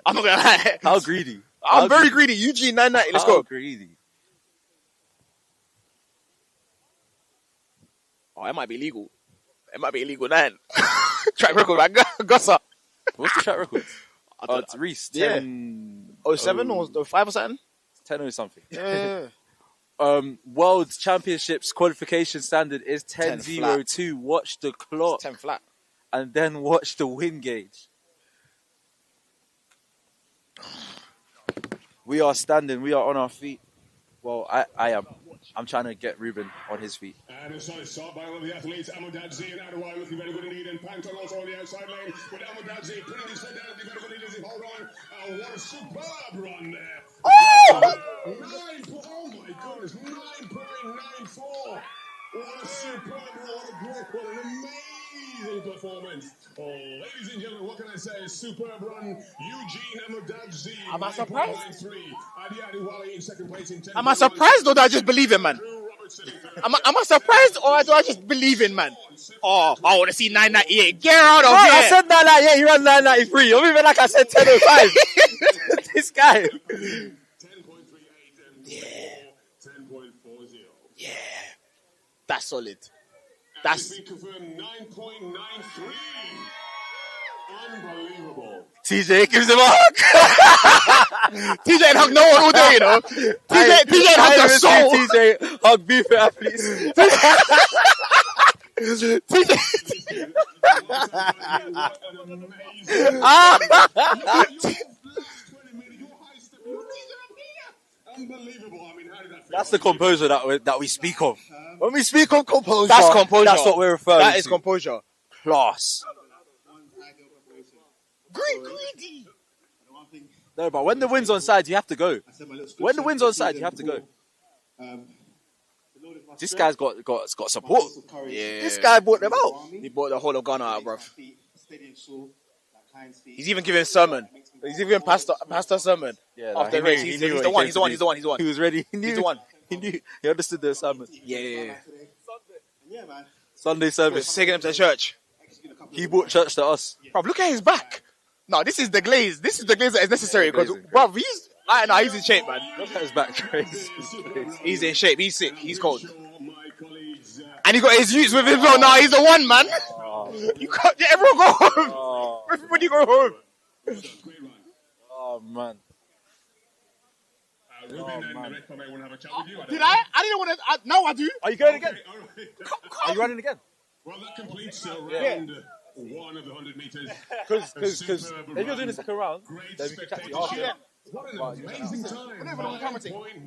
I'm not gonna lie. How greedy? I'm very greedy. Eugene 990. Let's go. Greedy. Oh, it might be illegal. It might be illegal 9. Track record, man. Gossa. What's the track record? don't It's Reese. Yeah. 10... 07 or 5 or something? 10 or something. Yeah. World Championships qualification standard is 10 10.02. Watch the clock 10 flat. and then watch the win gauge. We are standing. We are on our feet. Well, I am. I'm trying to get Ruben on his feet. And a solid start by one of the athletes, Amadadzi and Adawai looking very good indeed. And Panton also on the outside lane. With Amadadzi putting his foot down, he very good indeed. Hold on. What a superb run there. Oh! 9, oh my goodness, 9.94. What a superb run, what a great, what an amazing performance. Oh, ladies and gentlemen, what can I say? Superb run, Eugene Amadadzi. Am I surprised? 9.93. Adi Adiwale in second place in 10. Am I surprised or do I just believe in, man? Am I surprised or do I just believe in, man? Oh, I want to see 998. Get out of here. I said 998. He ran 993. Don't even like I said 10.05. This guy. 10.38 and 10.40. Yeah. That's solid. That's been confirmed 9.93. Unbelievable. TJ gives him a hug. TJ and hug no one all day, you know. TJ and hug the soul. TJ hug Bftta athletes. TJ. What an amazing. Unbelievable. I mean, how did that feel? That's the composure that we speak of. When we speak of composure, That's composure. That's what we're referring to. That is composure. Class. Greedy. No, but when the wind's on side, you have to go. When the wind's on side, you have to go. This guy's got support. Yeah. This guy brought them out. He brought the whole of Ghana out, bruv. He's even giving sermon. He's even pastor sermon. Yeah, after the race. He's the one. He's the one. He was ready. He knew. He's the one. He knew. He understood the sermon. Yeah. Sunday He's service. taking him to church. He brought church to us. Bruv, look at his back. No, this is the glaze. This is the glaze that is necessary because, Glazing. bruv, he's in shape, man. Look at his back. Crazy. He's in shape. He's sick. He's cold. And he got his youths with him. So now he's the one, man. You can't. Everyone go home. Everybody go home. Oh man. Ruben and Red Comet want to have a chat with you. Did I? I didn't want to. Now I do. Are you going again? All right. Are you running again? Well, that completes round 1 of the 100 meters. Because if you're doing the second round, Great then we can chat to you spectacle. after. What an amazing time.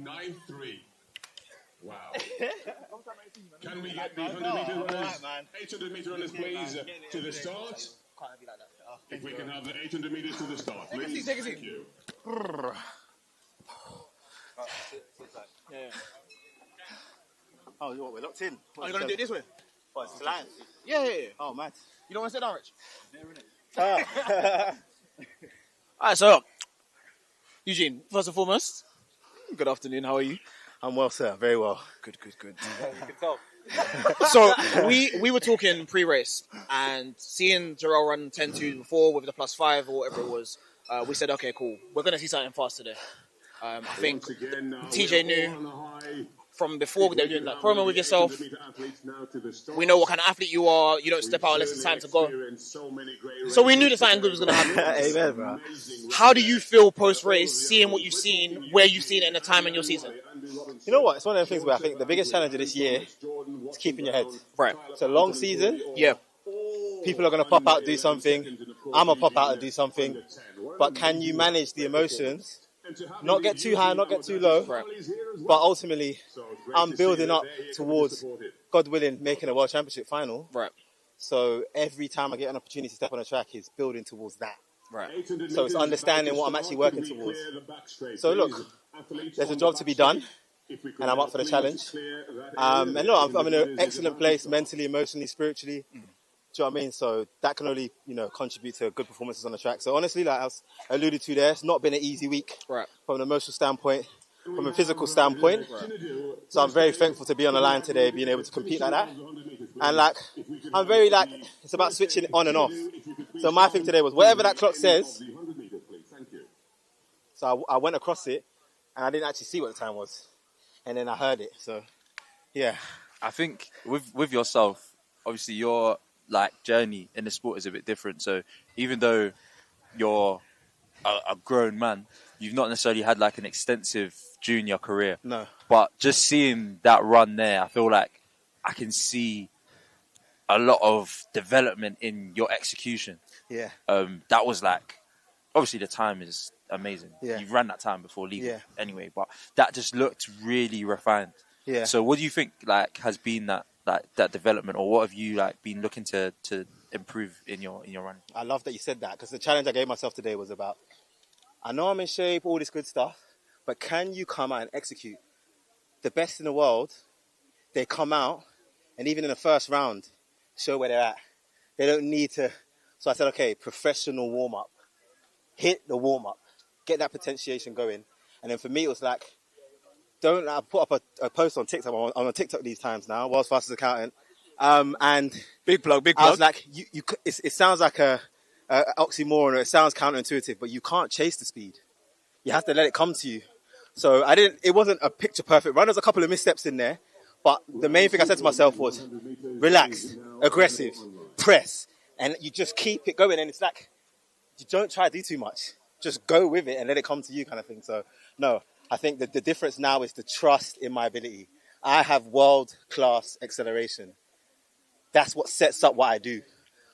9.93. Wow. Can we get the 100 meter runners, 800 meter runners, please, to the start? If we can have the 800 meters to the start, please. Thank you. Oh, what, we're locked in? Are you going to do it this way? What, it's live? Yeah. Oh, mad. You don't want to sit down, Rich? Alright, so, Eugene, first and foremost, good afternoon. How are you? I'm well, sir. Very well. Good. You can tell. So we were talking pre-race and seeing Jarrell run 10.2 before with the +5 or whatever it was. We said, okay, cool. We're going to see something fast today. I think TJ knew from before they were doing that promo with yourself. We know what kind of athlete you are. You don't step out unless it's time to go. So we knew that something good was going to happen. Amen, bro. How do you feel post-race, seeing what you've seen, where you've seen it in the time in your season? You know what? It's one of the things where I think the biggest challenge of this year is keeping your head. Right. It's a long season. Yeah. People are going to pop out, do something. I'm going to pop out and do something. But can you manage the emotions? Not get too high, not get too low. Right. But ultimately, I'm building up towards, God willing, making a World Championship final. Right. So every time I get an opportunity to step on a track, it's building towards that. Right. 800 So it's metres, understanding what I'm about to actually start. working Could we towards. clear the back straight, So look, please? Athletes there's a on the job back to be straight, done, if we could and I'm now up for the please challenge. clear that And area. look, I'm 800 in an metres is excellent about to place start. mentally, emotionally, spiritually. Do you know what I mean? So that can only, contribute to good performances on the track. So honestly, like I was alluded to there, it's not been an easy week Right. from an emotional standpoint, And from we a physical have standpoint. Chinadu, So I'm first very aid, thankful to be on the line today, being able to finish compete like that. around the 100 metres, And please. like, If we could I'm have very like, the it's about first switching aid, on and off. Chinadu, if you could please So my thing come today was to whatever the that clock end says. of the 100 metres, please. Thank you. So I went across it, and I didn't actually see what the time was, and then I heard it. So yeah, I think with yourself, obviously your like journey in the sport is a bit different. So even though you're a grown man, you've not necessarily had like an extensive junior career. no, But just seeing that run there, I feel like I can see a lot of development in your execution. yeah, That was like, obviously the time is amazing. Yeah. You've ran that time before leaving Yeah. anyway, but that just looked really refined. yeah. So what do you think like has been that development, or what have you like been looking to improve in your running? I love that you said that, because the challenge I gave myself today was about, I know I'm in shape, all this good stuff, but can you come out and execute? The best in the world, they come out, and even in the first round, show where they're at. They don't need to. So I said, okay, professional warm up, hit the warm up, get that potentiation going, and then for me it was like, don't. I put up a post on TikTok. I'm on TikTok these times now, world's fastest accountant, and Big plug. I was like, it sounds like a oxymoron, or it sounds counterintuitive, but you can't chase the speed. You have to let it come to you. So it wasn't a picture perfect run. There's a couple of missteps in there, but the main thing I said to myself was, relax, aggressive, press, and you just keep it going. And it's like, you don't try to do too much. Just go with it and let it come to you, kind of thing. So no, I think that the difference now is the trust in my ability. I have world-class acceleration. That's what sets up what I do.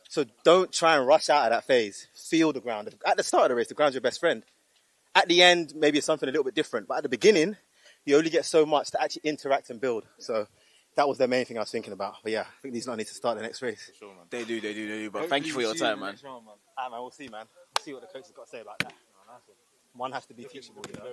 So don't try and rush out of that phase. Feel the ground. At the start of the race, the ground's your best friend. At the end, maybe it's something a little bit different. But at the beginning, you only get so much to actually interact and build. So that was the main thing I was thinking about. But yeah, I think these lot need to start the next race. Sure, man. They do. But thank you for your time, man. All right, man, we'll see, man. We'll see what the coach has got to say about that. One has to be teachable, you know.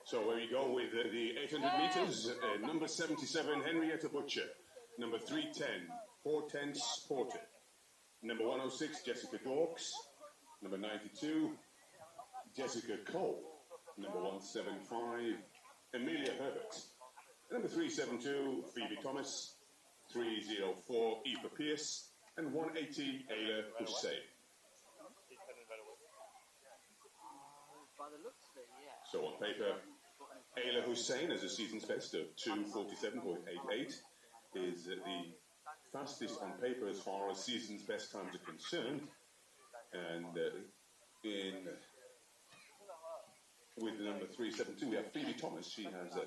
So where we go with the 800 metres, number 77, Henrietta Butcher. Number 310, Hortense Porter. Number 106, Jessica Dorks. Number 92, Jessica Cole. Number 175, Amelia Herbert. Number 372, Phoebe Thomas. 304, Eva Pierce. And 180, Ayla Hussein. So on paper, Ayla Hussein has a season's best of 2:47.88, is the fastest on paper as far as season's best times are concerned, and with the number 372 we have Phoebe Thomas. She has a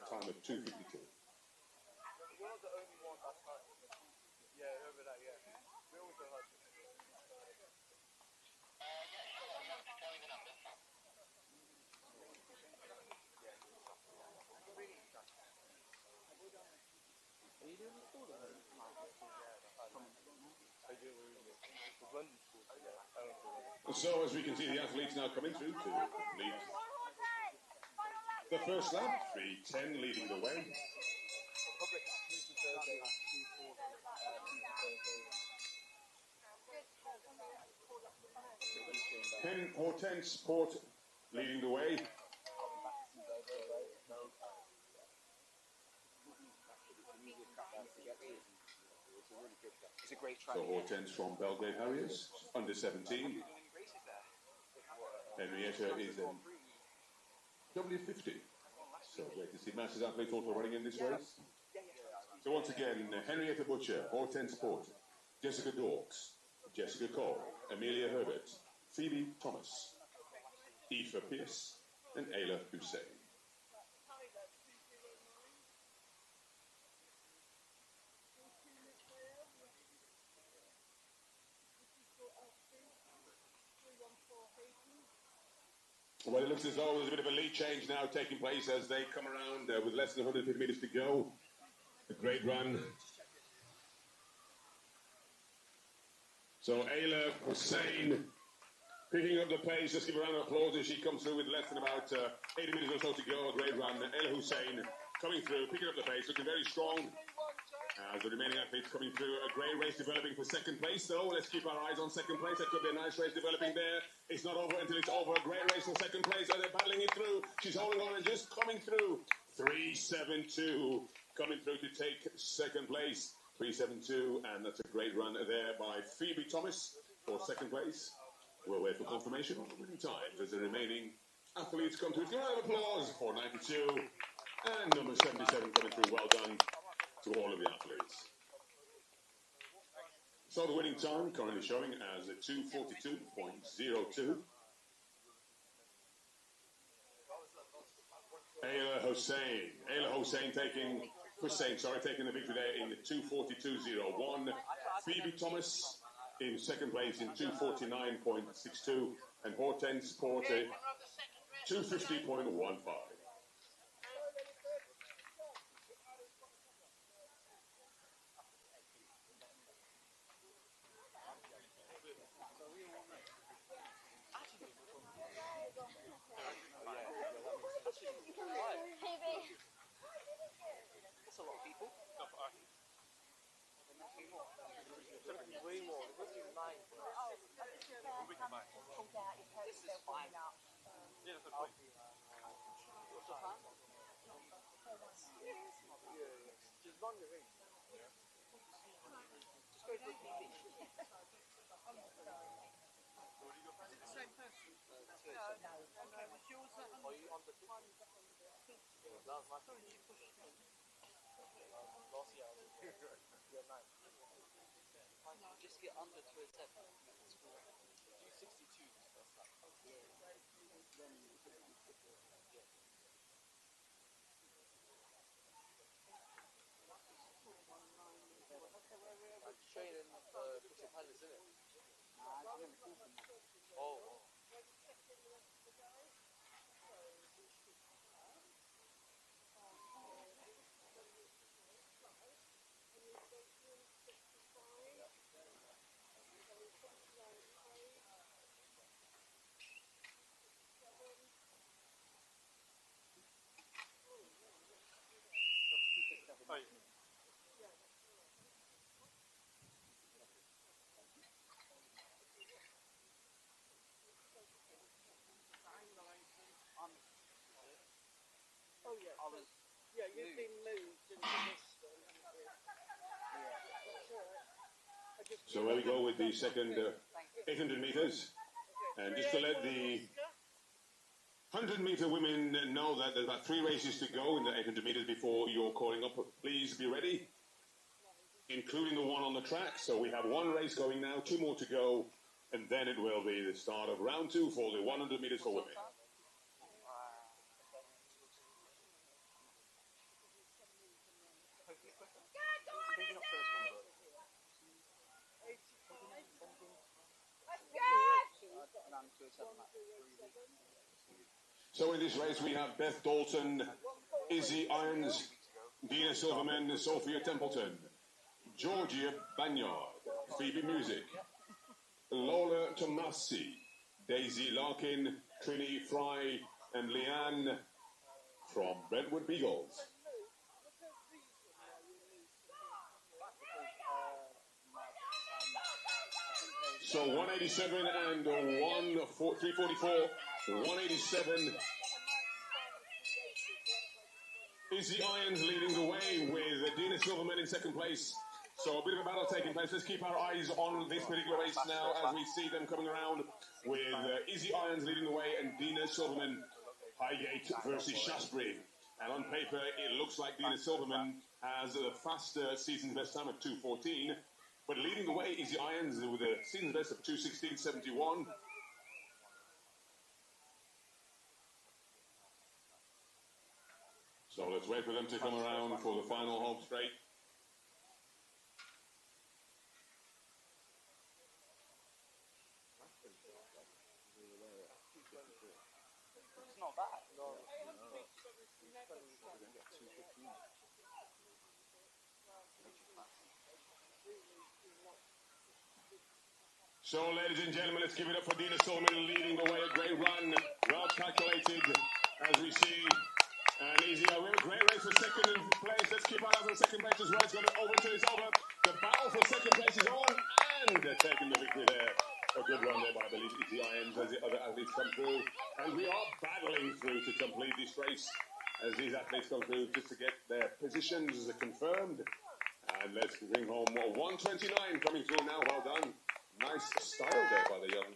time of 2:52. So as we can see, the athletes now coming through to complete the first lap. 3:10 leading the way. Hortense Port leading the way. It's a great track. So Hortense from Belgrade Harriers, under 17. Henrietta is in W50. So great to see Masters athletes also running in this race. So once again, Henrietta Butcher, Hortense Port, Jessica Dorks, Jessica Cole, Amelia Herbert, Phoebe Thomas, Eva Pierce, and Ayla Hussein. Well, it looks as though there's a bit of a lead change now taking place as they come around with less than 150 metres to go. A great run. So Ayla Hussein picking up the pace. Let's give her a round of applause as she comes through with less than about 80 metres or so to go. A great run. Ayla Hussein coming through, picking up the pace, looking very strong. As the remaining athletes coming through, a great race developing for second place. So let's keep our eyes on second place. There could be a nice race developing there. It's not over until it's over. A great race for second place. Oh, they're battling it through. She's holding on and just coming through. 3.72 coming through to take second place. 3.72, and that's a great run there by Phoebe Thomas for second place. We'll wait for confirmation on the winning times as the remaining athletes come through. Give a round of applause for 92 and number 77 coming through. Well done to all of the athletes. So the winning time currently showing as a 2:42.02. Ayla Hussein taking the victory there in 2:42.01. Phoebe Thomas in second place in 2:49.62, and Hortense Porte 2:50.15. You've been moved into this one. So here we go with the second 800 metres. And just to let the 100-metre women know that there's about 3 races to go in the 800 metres before you're calling up. Please be ready, including the one on the track. So we have 1 race going now, 2 more to go, and then it will be the start of round 2 for the 100 metres for women. So in this race we have Beth Dalton, Izzy Irons, Dina Silverman, Sophia Templeton, Georgia Banyard, Phoebe Music, Lola Tomasi, Daisy Larkin, Trini Fry, and Leanne from Brentwood Beagles. So 187 and 344, 187. Izzy Irons leading the way with Dina Silverman in second place. So a bit of a battle taking place. Let's keep our eyes on this particular race now as we see them coming around with Izzy Irons leading the way and Dina Silverman, Highgate versus Shaftesbury. And on paper, it looks like Dina Silverman has a faster season's best time of 2:14. But leading the way, Izzy Irons with a season's best of 2:16.71. So let's wait for them to come around for the final home straight. So, ladies and gentlemen, let's give it up for Dina Solomon leading the way. A great run, well calculated, as we see. And easy, we have a great race for second place. Let's keep our eyes on second place as well. It's going to over till it's over. The battle for second place is on, and they're taking the victory there. A good run there by, I believe, Easy Irons as the other athletes come through. And we are battling through to complete this race as these athletes come through just to get their positions confirmed. And let's bring home 129 coming through now. Well done. Nice style there by the young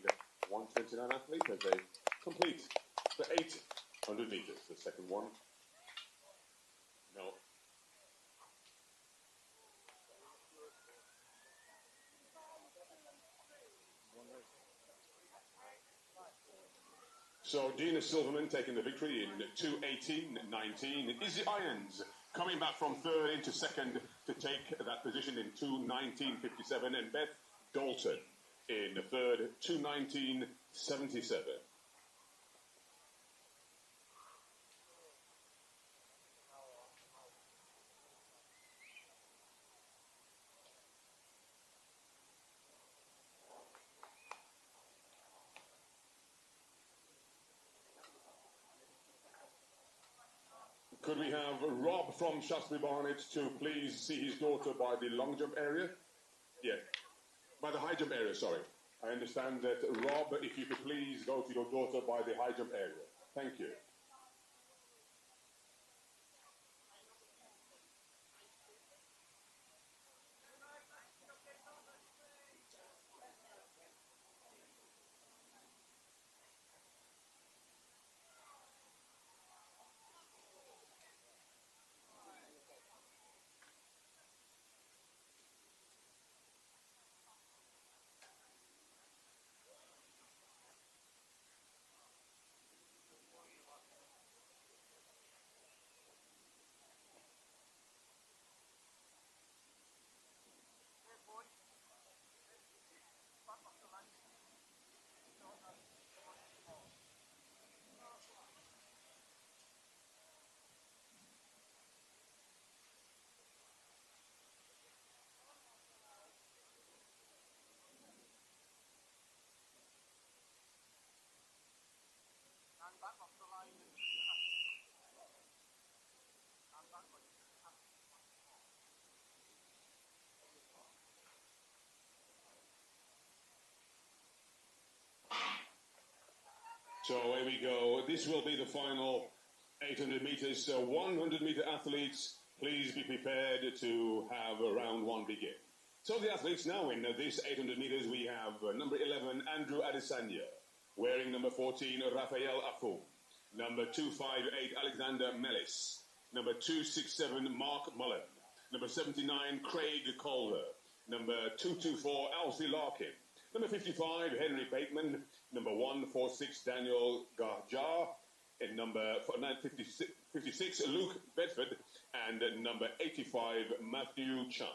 129 athlete as they complete the 800 meters. The second one. No. So Dina Silverman taking the victory in 2:18.19. Izzy Irons coming back from third into second to take that position in 2:19.57, and Beth Dalton in third, 2:19.77. Could we have Rob from Shaftesbury Barnet to please see his daughter by the long jump area? Yeah, by the high jump area, sorry. I understand that, Rob, if you could please go to your daughter by the high jump area. Thank you. So here we go. This will be the final 800 meters. So 100 meter athletes, please be prepared to have round one begin. So the athletes now in this 800 meters, we have number 11, Andrew Adesanya, wearing number 14, Rafael Afum, number 258, Alexander Mellis, number 267, Mark Mullen, number 79, Craig Calder, number 224, Alfie Larkin, number 55, Henry Bateman, number 146, Daniel Garjar, and number 56, Luke Bedford, and number 85, Matthew Chung.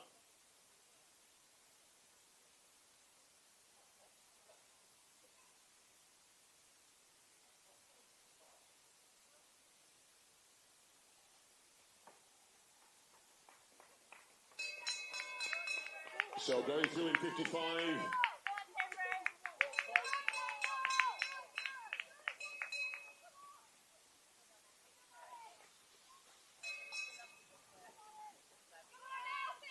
So going through in 55.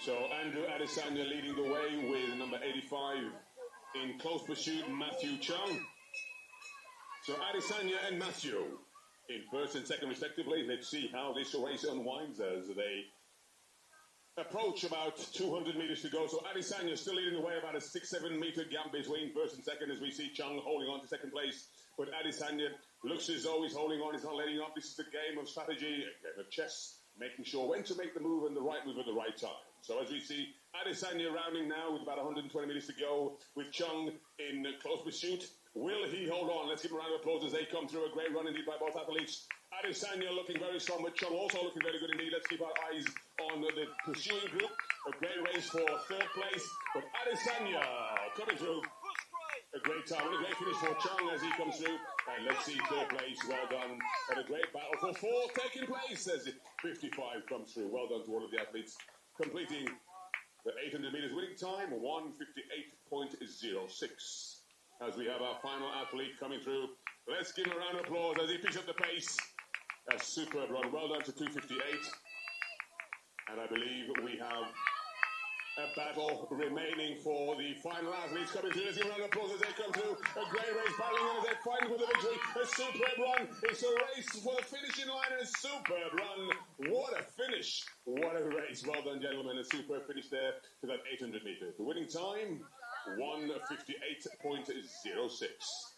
So Andrew Adesanya leading the way with number 85 in close pursuit, Matthew Chung. So Adesanya and Matthew in first and second respectively. Let's see how this race unwinds as they approach about 200 meters to go. So Adesanya still leading the way, about a 6-7 meter gap between first and second as we see Chung holding on to second place. But Adesanya looks as though he's holding on, he's not letting up. This is a game of strategy, a game of chess, making sure when to make the move and the right move at the right time. So as we see Adesanya rounding now with about 120 meters to go with Chung in close pursuit. Will he hold on? Let's give him a round of applause as they come through. A great run indeed by both athletes. Adesanya looking very strong, but Chung also looking very good indeed. Let's keep our eyes on the pursuing group. A great race for third place, but Adesanya coming through. A great time and a great finish for Chung as he comes through. And let's see third place. Well done. And a great battle for fourth taking place as 55 comes through. Well done to all of the athletes completing the 800 meters winning time, 1:58.06. As we have our final athlete coming through, let's give him a round of applause as he picks up the pace. A superb run. Well done to 2:58. And I believe we have a battle remaining for the final athletes coming through. Let's give a round of applause as they come through. A great race battling in as they fight for the victory. A superb run. It's a race for the finishing line and a superb run. What a finish. What a race. Well done, gentlemen. A superb finish there to that 800 meters. The winning time, 1:58.06.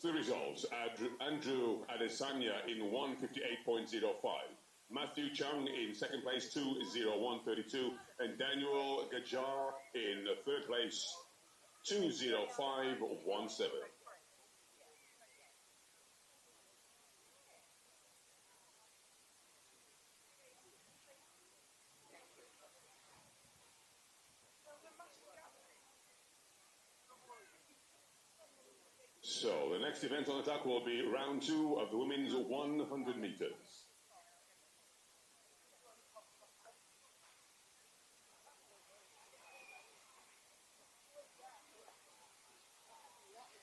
The results, Andrew Adesanya in 1:58.05. Matthew Chung in second place, 2:01.32. And Daniel Gajar in third place, 2:05.17. So the next event on attack will be round 2 of the women's 100 meters.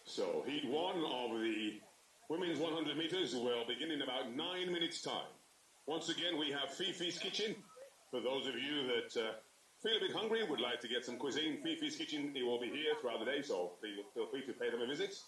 So heat 1 of the women's 100 meters will begin in about 9 minutes time. Once again, we have Fifi's Kitchen. For those of you that feel a bit hungry, would like to get some cuisine, Fifi's Kitchen, it will be here throughout the day, so feel free to pay them a visit.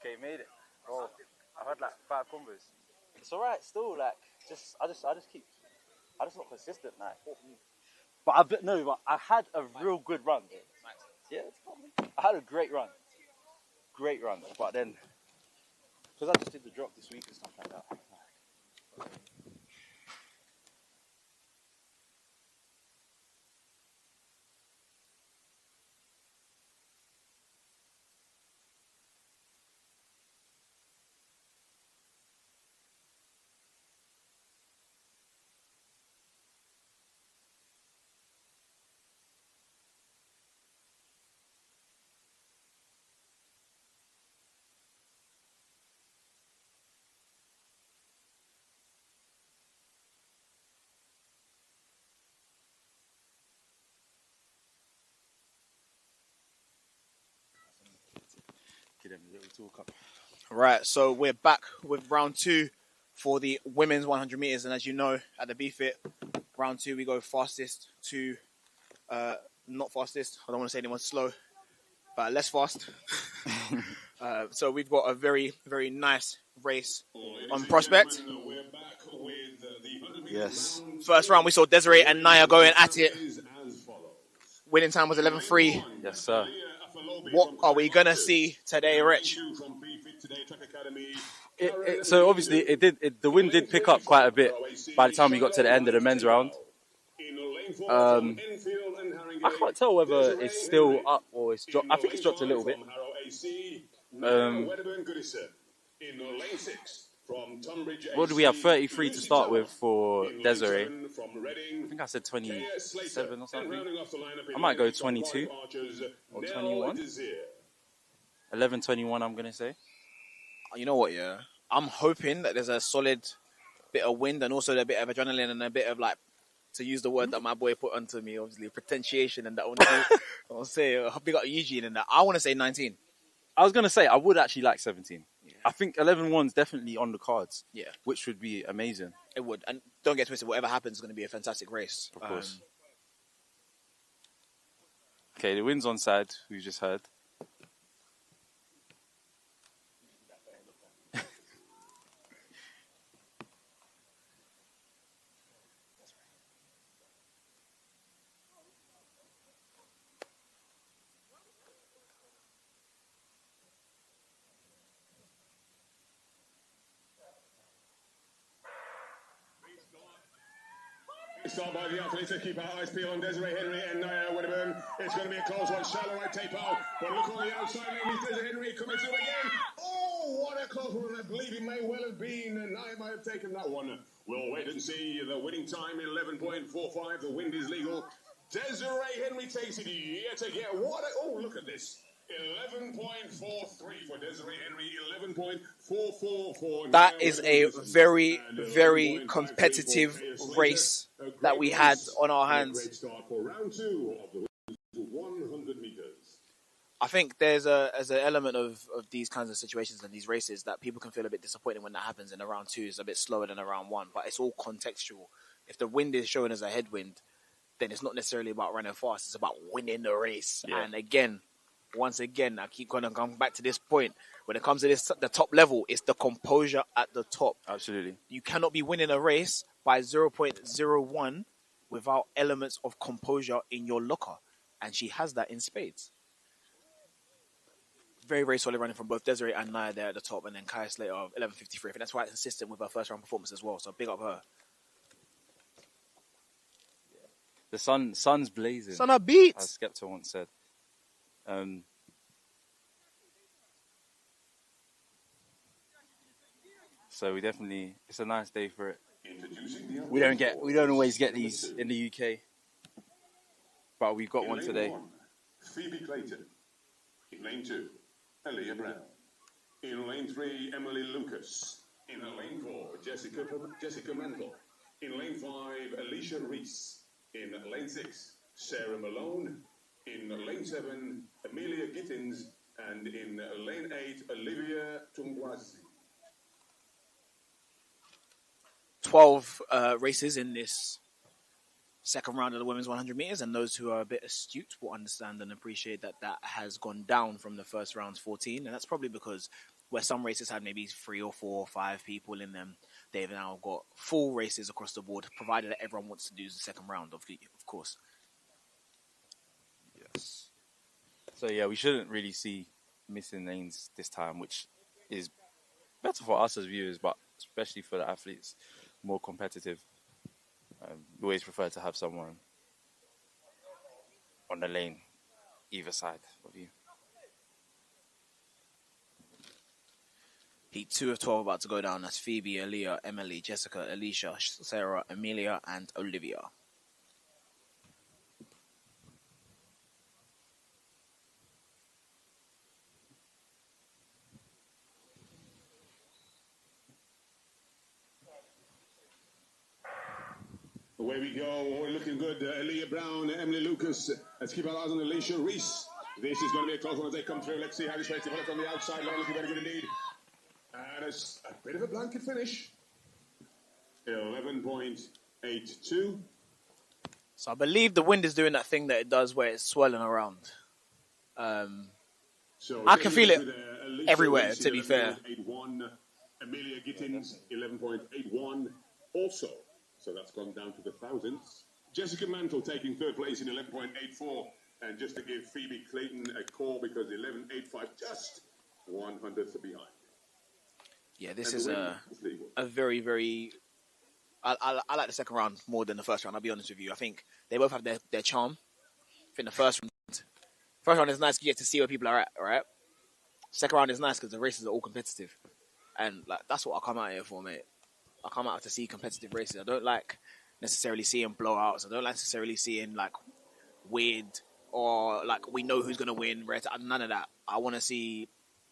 Okay, made it. Oh, I've had like 5 combos. It's alright still. Like, I just not consistent. Like, but I had a real good run. Yeah, I had a great run. But then, because I just did the drop this week and stuff like that. Give them a little talk up. Right, so we're back with round 2 for the women's 100 meters, and as you know, at the Bftta, round 2 we go fastest to not fastest. I don't want to say anyone's slow, but less fast. So we've got a very, very nice race on prospect. Yes. First round, we saw Desiree and Naya going at it. Winning time was 11:03. Yes, sir. What are we gonna see today, Rich? So obviously the wind did pick up quite a bit by the time we got to the end of the men's round. I can't tell whether it's still up or it's dropped. I think it's dropped a little bit. What do we have? 33 to start with for Desiree. I think I said 27 or something. I might go 22 or 21. 11:21, I'm going to say. You know what, yeah? I'm hoping that there's a solid bit of wind and also a bit of adrenaline and a bit of, like, to use the word that my boy put onto me, obviously, potentiation and that. I'll say, big up Eugene and that. I want to say 19. I was going to say, I would actually like 17. Yeah. I think 11-1's definitely on the cards. Yeah. Which would be amazing. It would. And don't get twisted, whatever happens is going to be a fantastic race. Of course. Okay, the wind's on side, we just heard. Start by the athletes to keep our eyes peeled on Desiree Henry and Naya Winterburn. It's going to be a close one. Shallow right tape out. But look on the outside lane. Desiree Henry coming through again. Oh, what a close one. I believe it may well have been. And Naya might have taken that one. We'll wait and see. The winning time, 11.45. The wind is legal. Desiree Henry takes it yet again. Oh, look at this. 11.43 for Desiree Henry, 11.44 for... That is a very, very competitive race that we had on our hands. For round 2 of the 100 meters. I think there's an element of these kinds of situations and these races that people can feel a bit disappointed when that happens, and a round 2 is a bit slower than a round 1, but it's all contextual. If the wind is showing as a headwind, then it's not necessarily about running fast, it's about winning the race. Yeah. And once again, I keep going to come back to this point. When it comes to the top level, it's the composure at the top. Absolutely. You cannot be winning a race by 0.01 without elements of composure in your locker. And she has that in spades. Very, very solid running from both Desiree and Naya there at the top. And then Kaya Slater of 11.53. I think that's quite consistent with her first round performance as well. So big up her. The sun's blazing. Sun up beats. As Skepta once said. So it's a nice day for it. Introducing the We don't always get these in the UK, but we've got in one lane today. 1, Phoebe Clayton. In lane 2, Aaliyah Brown. In lane 3, Emily Lucas. In lane 4, Jessica Mantle. In lane 5, Alicia Reese. In lane 6, Sarah Malone. In lane 7, Amelia Gittins. And in lane 8, Olivia Tungwazi. 12 races in this second round of the women's 100 meters, and those who are a bit astute will understand and appreciate that that has gone down from the first round's 14, and that's probably because where some races had maybe 3 or 4 or 5 people in them, they've now got full races across the board, provided that everyone wants to do the second round, of course. Yes. So yeah, we shouldn't really see missing lanes this time, which is better for us as viewers, but especially for the athletes, more competitive. We always prefer to have someone on the lane, either side of you. Heat 2 of 12 about to go down. That's Phoebe, Aaliyah, Emily, Jessica, Alicia, Sarah, Amelia, and Olivia. Away we go. We're looking good. Aaliyah Brown, Emily Lucas. Let's keep our eyes on Alicia Reese. This is going to be a close one as they come through. Let's see how this race develops on the outside. Looking very good indeed. And it's a bit of a blanket finish. 11.82. So I believe the wind is doing that thing that it does where it's swirling around. So I can feel it Alicia everywhere, Reese, to be fair. 11.81. Amelia Gittins, 11.81 also. So that's gone down to the thousands. Jessica Mantle taking third place in 11.84. And just to give Phoebe Clayton a call because 11.85 just 100th behind. Yeah, this is a very, very... I like the second round more than the first round, I'll be honest with you. I think they both have their charm. I think the first round is nice, you get to see where people are at, right? Second round is nice because the races are all competitive. And like that's what I come out here for, mate. I come out to see competitive races. I don't like necessarily seeing blowouts. I don't like necessarily seeing like weird or like we know who's going to win. None of that. I want to see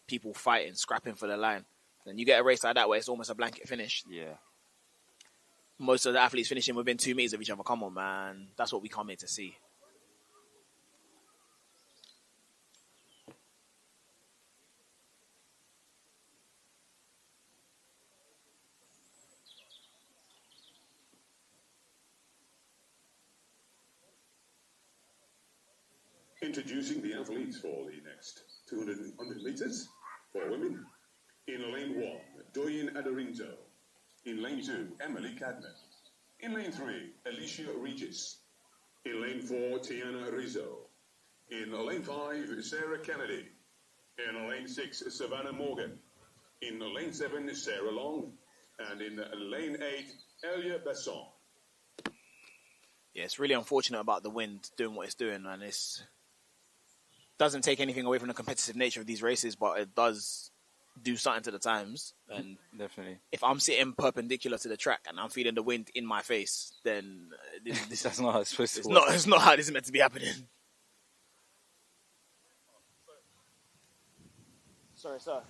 people fighting, scrapping for the line. Then you get a race like that where it's almost a blanket finish. Yeah. Most of the athletes finishing within 2 meters of each other. Come on, man. That's what we come here to see. Introducing the athletes for the next 200 meters for women. In lane 1, Doyen Adorinto. In lane 2, Emily Cadman. In lane 3, Alicia Regis. In lane 4, Tiana Rizzo. In lane 5, Sarah Kennedy. In lane 6, Savannah Morgan. In lane 7, Sarah Long. And in lane 8, Elia Besson. Yeah, it's really unfortunate about the wind doing what it's doing, man. It's doesn't take anything away from the competitive nature of these races, but it does do something to the times. And definitely, if I'm sitting perpendicular to the track and I'm feeling the wind in my face, then this that's not how it's supposed to work. work. It's not how this is meant to be happening. Sorry, sir.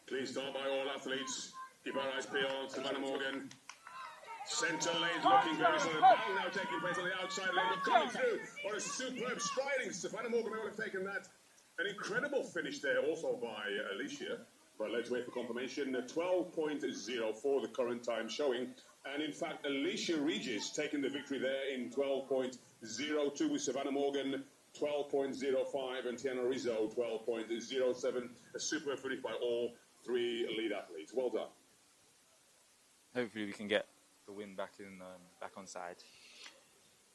Please start by all athletes. Keep our eyes peeled. Savannah Morgan. Centre lane looking very solid. Ball now taking place on the outside lane. But coming through on a superb striding. Savannah Morgan may well have taken that. An incredible finish there also by Alicia. But let's wait for confirmation. 12.04 the current time showing. And in fact, Alicia Regis taking the victory there in 12.02 with Savannah Morgan. 12.05 and Tiana Rizzo 12.07. A super finish by all 3 lead athletes. Well done. Hopefully we can get the win back on side.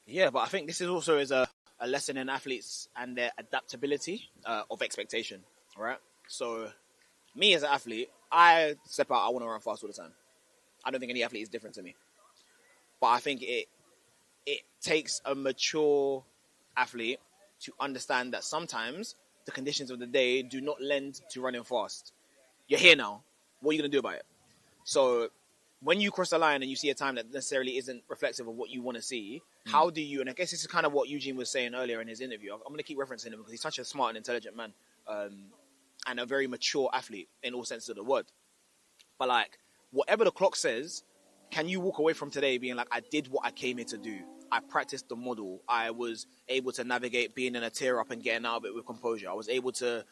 Yeah, but I think this is also is a a lesson in athletes and their adaptability of expectation, right? So, me as an athlete, I step out, I want to run fast all the time. I don't think any athlete is different to me. But I think it takes a mature athlete to understand that sometimes the conditions of the day do not lend to running fast. You're here now. What are you going to do about it? So when you cross the line and you see a time that necessarily isn't reflective of what you want to see, how do you, and I guess this is kind of what Eugene was saying earlier in his interview. I'm going to keep referencing him because he's such a smart and intelligent man, and a very mature athlete in all senses of the word. But like, whatever the clock says, can you walk away from today being like, I did what I came here to do. I practiced the model. I was able to navigate being in a tear up and getting out of it with composure. I was able to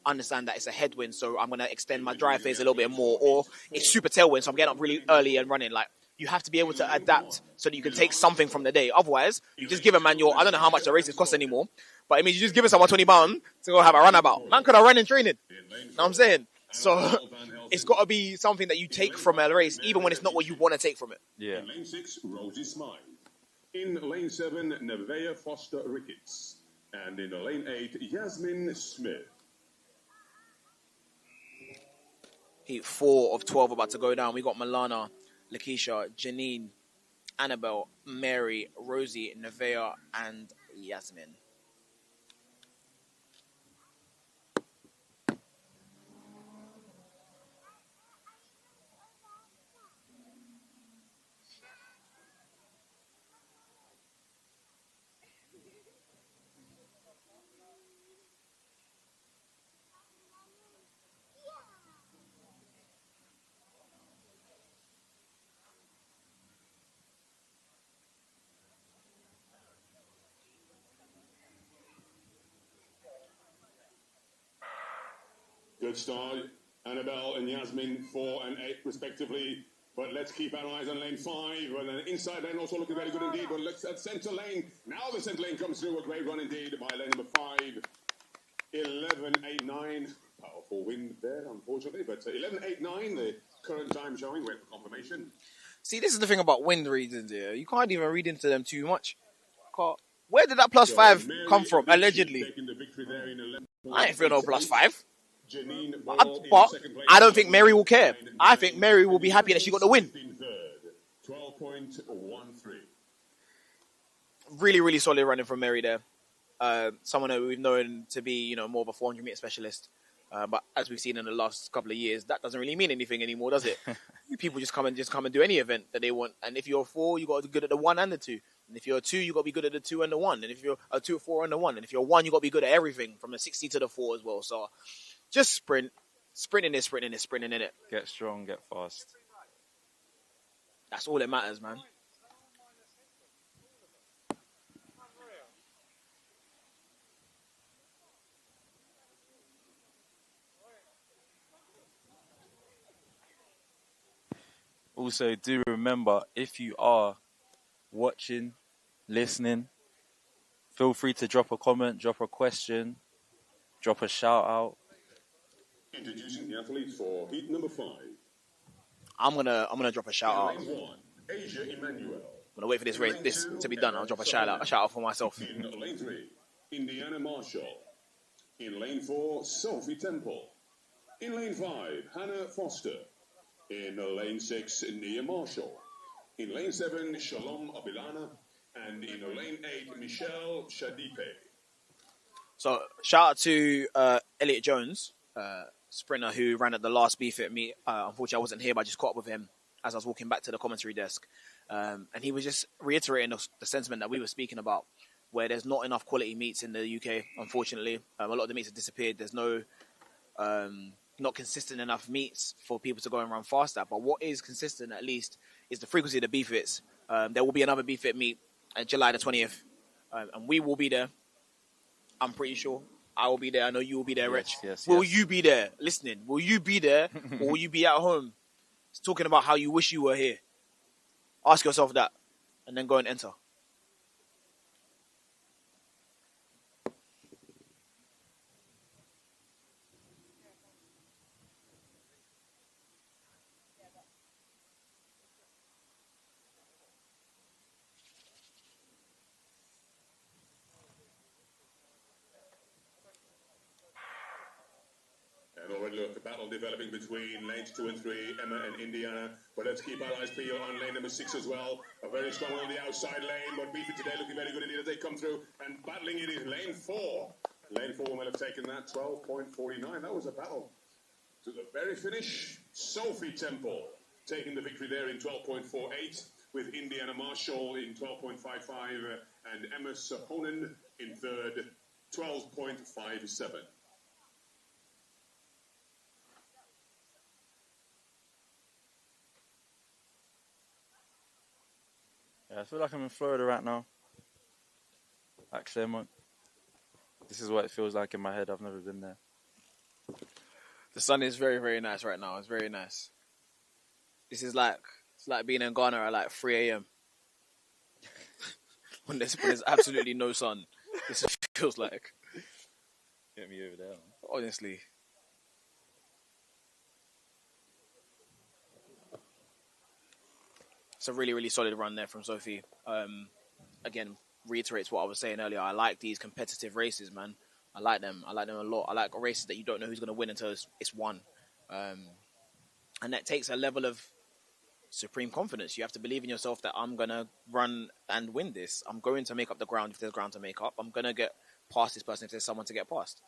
understand that it's a headwind, so I'm going to extend my drive phase a little bit more. Or it's super tailwind, so I'm getting up really early and running. Like, you have to be able to adapt so that you can take something from the day. Otherwise, you just give a man I don't know how much the races cost anymore, but it means you just give someone £20 to go have a runabout. Man could have run in training. You know what I'm saying? So it's got to be something that you take from a race, even when it's not what you want to take from it. Yeah. In lane 6, Rosie Smythe. In lane 7, Nevaeh Foster Ricketts. And in lane 8, Yasmin Smith. Heat 4 of 12 about to go down. We got Milana, Lakeisha, Janine, Annabelle, Mary, Rosie, Nevaeh, and Yasmin. Good start. Annabelle and Yasmin, 4 and 8 respectively. But let's keep our eyes on lane 5. And then inside lane also looking very good indeed. But let's at centre lane. Now the centre lane comes through. A great run indeed by lane number 5. 11.89. Powerful wind there, unfortunately. But 11.89, the current time showing. Wait for confirmation. See, this is the thing about wind readings here. You can't even read into them too much. Where did that +5 come from, allegedly? I ain't feel no +5. But I don't think Mary will care. I think Mary will be happy that she got the win. 12.13. Really, really solid running from Mary there. Someone that we've known to be, more of a 400-meter specialist. But as we've seen in the last couple of years, that doesn't really mean anything anymore, does it? People just come and do any event that they want. And if you're a 4, you got to be good at the 1 and the 2. And if you're a 2, you got to be good at the 2 and the 1. And if you're a 2, 4 and the 1. And if you're a 1, you got to be good at everything from the 60 to the 4 as well. So just sprinting in it. Get strong, get fast. That's all that matters, man. Also, do remember, if you are watching, listening, feel free to drop a comment, drop a question, drop a shout out. Introducing the athletes for heat number 5. I'm gonna drop a shout out. Lane 1, Asia Emmanuel. I'm gonna wait for this to be done. I'll drop a shout out for myself. In lane 3, Indiana Marshall. In lane 4, Sophie Temple. In lane 5, Hannah Foster. In lane 6, Nia Marshall. In lane 7, Shalom Abilana. And in lane 8, Michelle Shadipe. So shout out to Elliot Jones, sprinter who ran at the last Bftta meet. Unfortunately, I wasn't here, but I just caught up with him as I was walking back to the commentary desk. And he was just reiterating the sentiment that we were speaking about, where there's not enough quality meets in the UK, unfortunately. A lot of the meets have disappeared. There's no not consistent enough meets for people to go and run faster. But what is consistent, at least, is the frequency of the Bfitts. There will be another Bfit meet on July the 20th, and we will be there. I'm pretty sure. I will be there. I know you will be there, Rich. Yes, will you be there listening? Will you be there or will you be at home? It's talking about how you wish you were here. Ask yourself that and then go and enter. And already look, a battle developing between lanes 2 and 3, Emma and Indiana. But let's keep our eyes peeled on lane number 6 as well. A very strong one on the outside lane, but Bftta today looking very good indeed as they come through. And battling it is lane 4. Lane 4 will have taken that 12.49. That was a battle to the very finish. Sophie Temple taking the victory there in 12.48, with Indiana Marshall in 12.55 and Emma Sahonen in third, 12.57. Yeah, I feel like I'm in Florida right now. At Claremont. This is what it feels like in my head. I've never been there. The sun is very, very nice right now. It's very nice. It's like being in Ghana at like 3 a.m. when there's absolutely no sun. This is what it feels like. Get me over there, man. Honestly. It's a really, really solid run there from Sophie. Again, reiterates what I was saying earlier. I like these competitive races, man. I like them. I like them a lot. I like races that you don't know who's going to win until it's won. And that takes a level of supreme confidence. You have to believe in yourself that I'm going to run and win this. I'm going to make up the ground if there's ground to make up. I'm going to get past this person if there's someone to get past.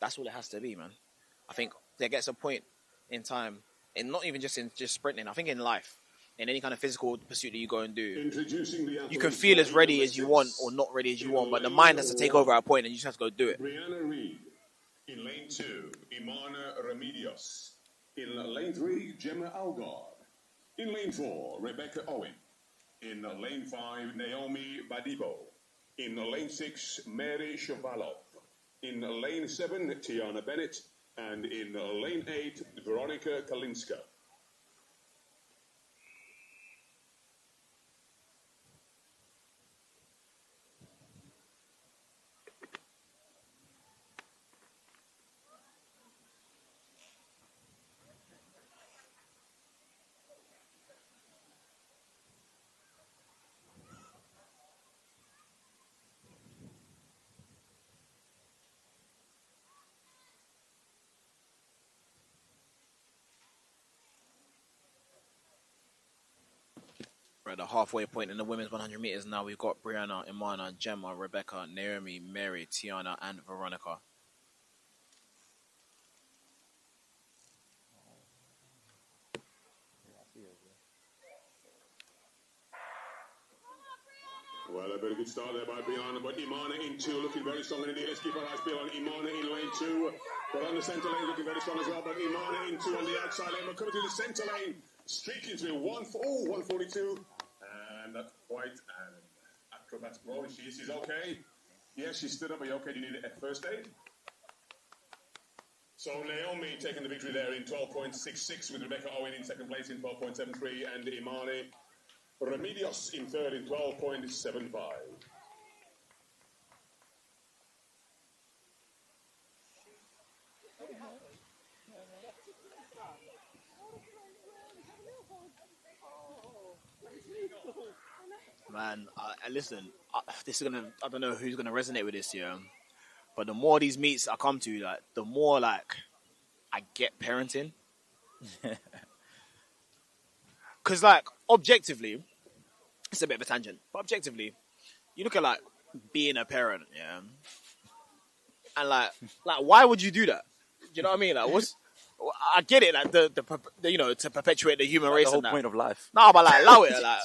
That's all it has to be, man. I think there gets a point in time, and not even just in sprinting, I think in life, in any kind of physical pursuit that you go and do, you can feel as ready as you want or not ready as you want, but the mind has to take over at a point and you just have to go do it. Brianna Reed in lane 2, Imana Remedios. In lane 3, Gemma Algard. In lane 4, Rebecca Owen. In lane 5, Naomi Badibo. In lane 6, Mary Shavalov. In lane 7, Tiana Bennett. And in lane 8, Veronica Kalinska. We're at the halfway point in the women's 100 meters now. We've got Brianna, Imana, Gemma, Rebecca, Naomi, Mary, Tiana, and Veronica. Well, a very good start there by Brianna, but Imana in 2, looking very strong indeed. Let's keep our eyes peeled on Imana in lane 2. But on the centre lane, looking very strong as well. But Imana in 2 on the outside lane. We're coming to the centre lane, streaking through 142. And that's quite an acrobatic roll. She's okay. Yes, she stood up. Are you okay? Do you need a first aid? So Naomi taking the victory there in 12.66 with Rebecca Owen in second place in 12.73 and Imane Remedios in third in 12.75. Man, listen, this is I don't know who's gonna resonate with this year, but the more these meets I come to, like, the more like I get parenting. Because, like, objectively, it's a bit of a tangent, but objectively, you look at, like, being a parent, yeah, and like, why would you do that? You know what I mean? Like, I get it, like the you know, to perpetuate the human race. The whole and that. point of life. No, but like, allow it. Like,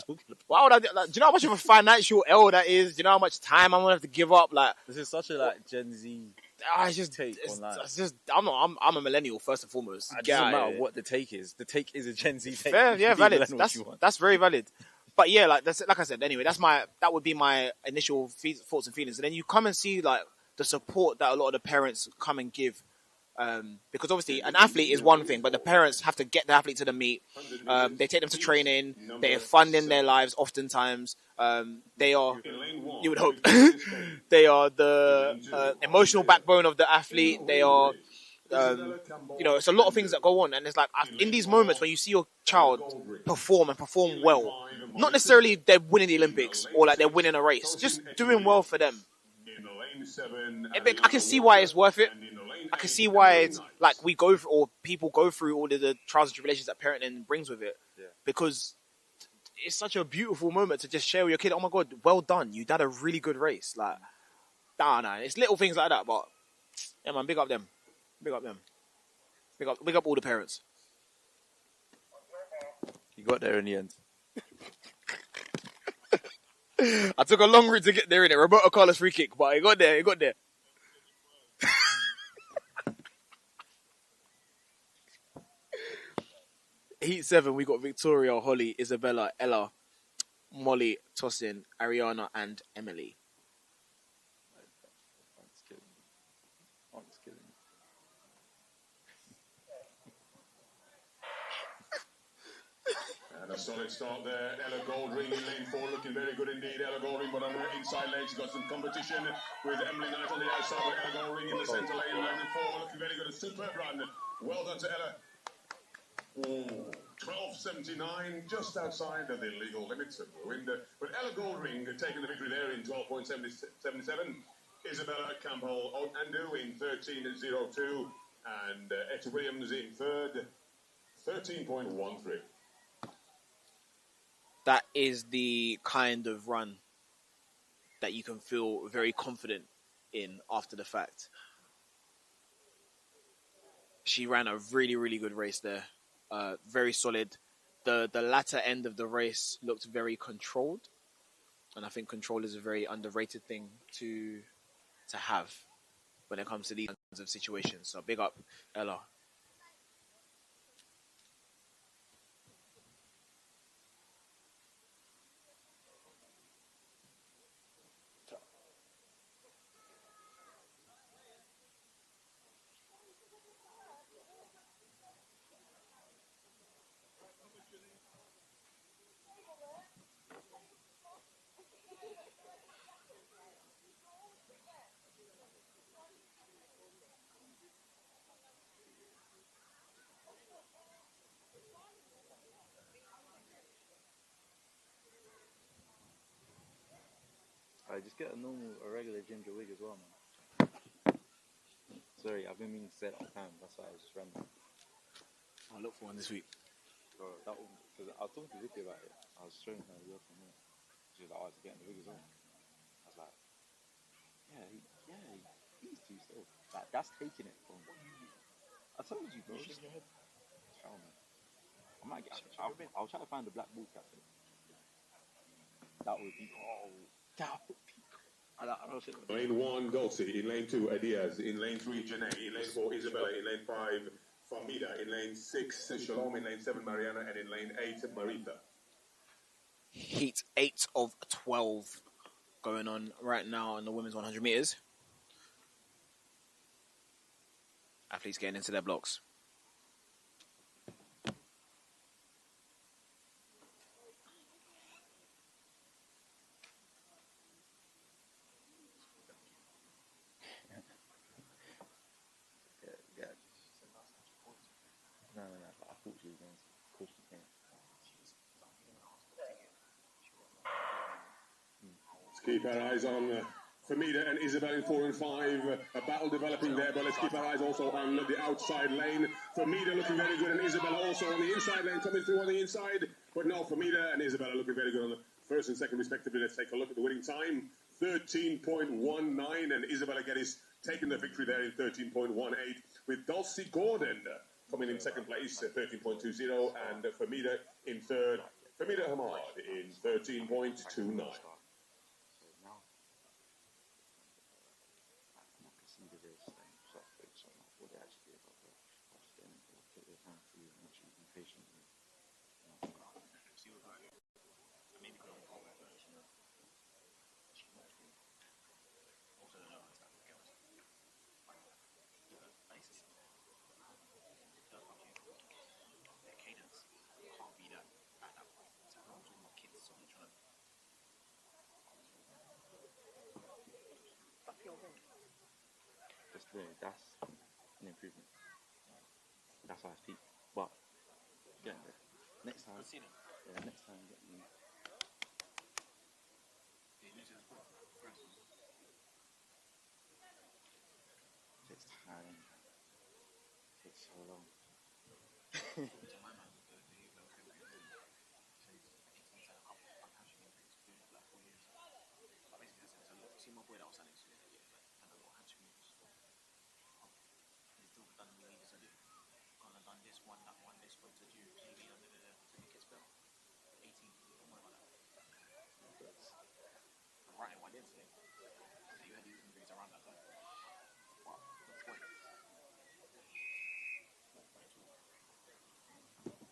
why would I? Like, do you know how much of a financial L that is? Do you know how much time I'm gonna have to give up? Like, This is such a like Gen Z. it's just take on life. It's just I'm a millennial first and foremost. It doesn't matter what the take is. The take is a Gen Z take. Fair, yeah, valid. That's That's very valid. But yeah, like I said. Anyway, that would be my initial thoughts and feelings. And then you come and see like the support that a lot of the parents come and give. Because obviously an athlete is one thing, but the parents have to get the athlete to the meet. They take them to training. They're funding their lives oftentimes. They are, you would hope, they are the emotional backbone of the athlete. They are, you know, it's a lot of things that go on. And it's like, in these moments when you see your child perform and perform well, not necessarily they're winning the Olympics or like they're winning a race, just doing well for them. I can see why it's worth it. I can see why it's, like, we go through, or people go through all of the trials and tribulations that parenting brings with it, because it's such a beautiful moment to just share with your kid. Oh my god, well done! You did a really good race. Like, nah, it's little things like that, but yeah, man, big up them, big up them, big up all the parents. You got there in the end. I took a long route to get there in it. Roberto Carlos free kick, but it got there. It got there. Heat 7, we got Victoria, Holly, Isabella, Ella, Molly, Tosin, Ariana, and Emily. That's killing me. That's killing me. And a solid start there. Ella Goldring in lane 4, looking very good indeed. Ella Goldring, but on her inside lane, she's got some competition with Emily Knight on the outside, with Ella Goldring in the centre lane, lane 4, looking very good. A superb run. Well done to Ella. 12.79, just outside of the legal limits of the window. But Ella Goldring taking the victory there in 12.77. Isabella Campbell Andu in 13.02. And Etta Williams in third, 13.13. That is the kind of run that you can feel very confident in after the fact. She ran a really, really good race there. Very solid. The latter end of the race looked very controlled. And I think control is a very underrated thing to have when it comes to these kinds of situations. So big up, Ella. I just get a regular ginger wig as well, man. Sorry, I've been meaning to say it all the time. That's why I was just random. I'll look for one this week. Bro, because I was talking to Vicky about it. I was showing her the from here. She was like, "Oh, it's getting the wig as well." I was like, "Yeah, he's too still. Like, that's taking it from." I told you, bro. Oh, man. I'll try to find the black ball cap. That would be Lane 1, Dulcie. In lane 2, Adiaz. In lane 3, Janae. In lane 4, Isabella. In lane 5, Famida. In lane 6, Shalom. In lane 7, Mariana. And in lane 8, Marita. Heat 8 of 12 going on right now on the women's 100 meters. Athletes getting into their blocks. Yeah. No. I thought she was going to push the thing. Let's keep our eyes on Famida and Isabel in 4 and 5. A battle developing there, but let's keep our eyes also on the outside lane. Famida looking very good, and Isabella also on the inside lane, coming through on the inside. But no, Famida and Isabella looking very good on the first and second respectively. Let's take a look at the winning time. 13.19, and Isabella Geddes taking the victory there in 13.18, with Dulcie Gordon coming in second place at 13.20, and Famida in third. Famida Hamad in 13.29. That's an improvement. That's how I speak. But yeah, next time, get me. Takes time.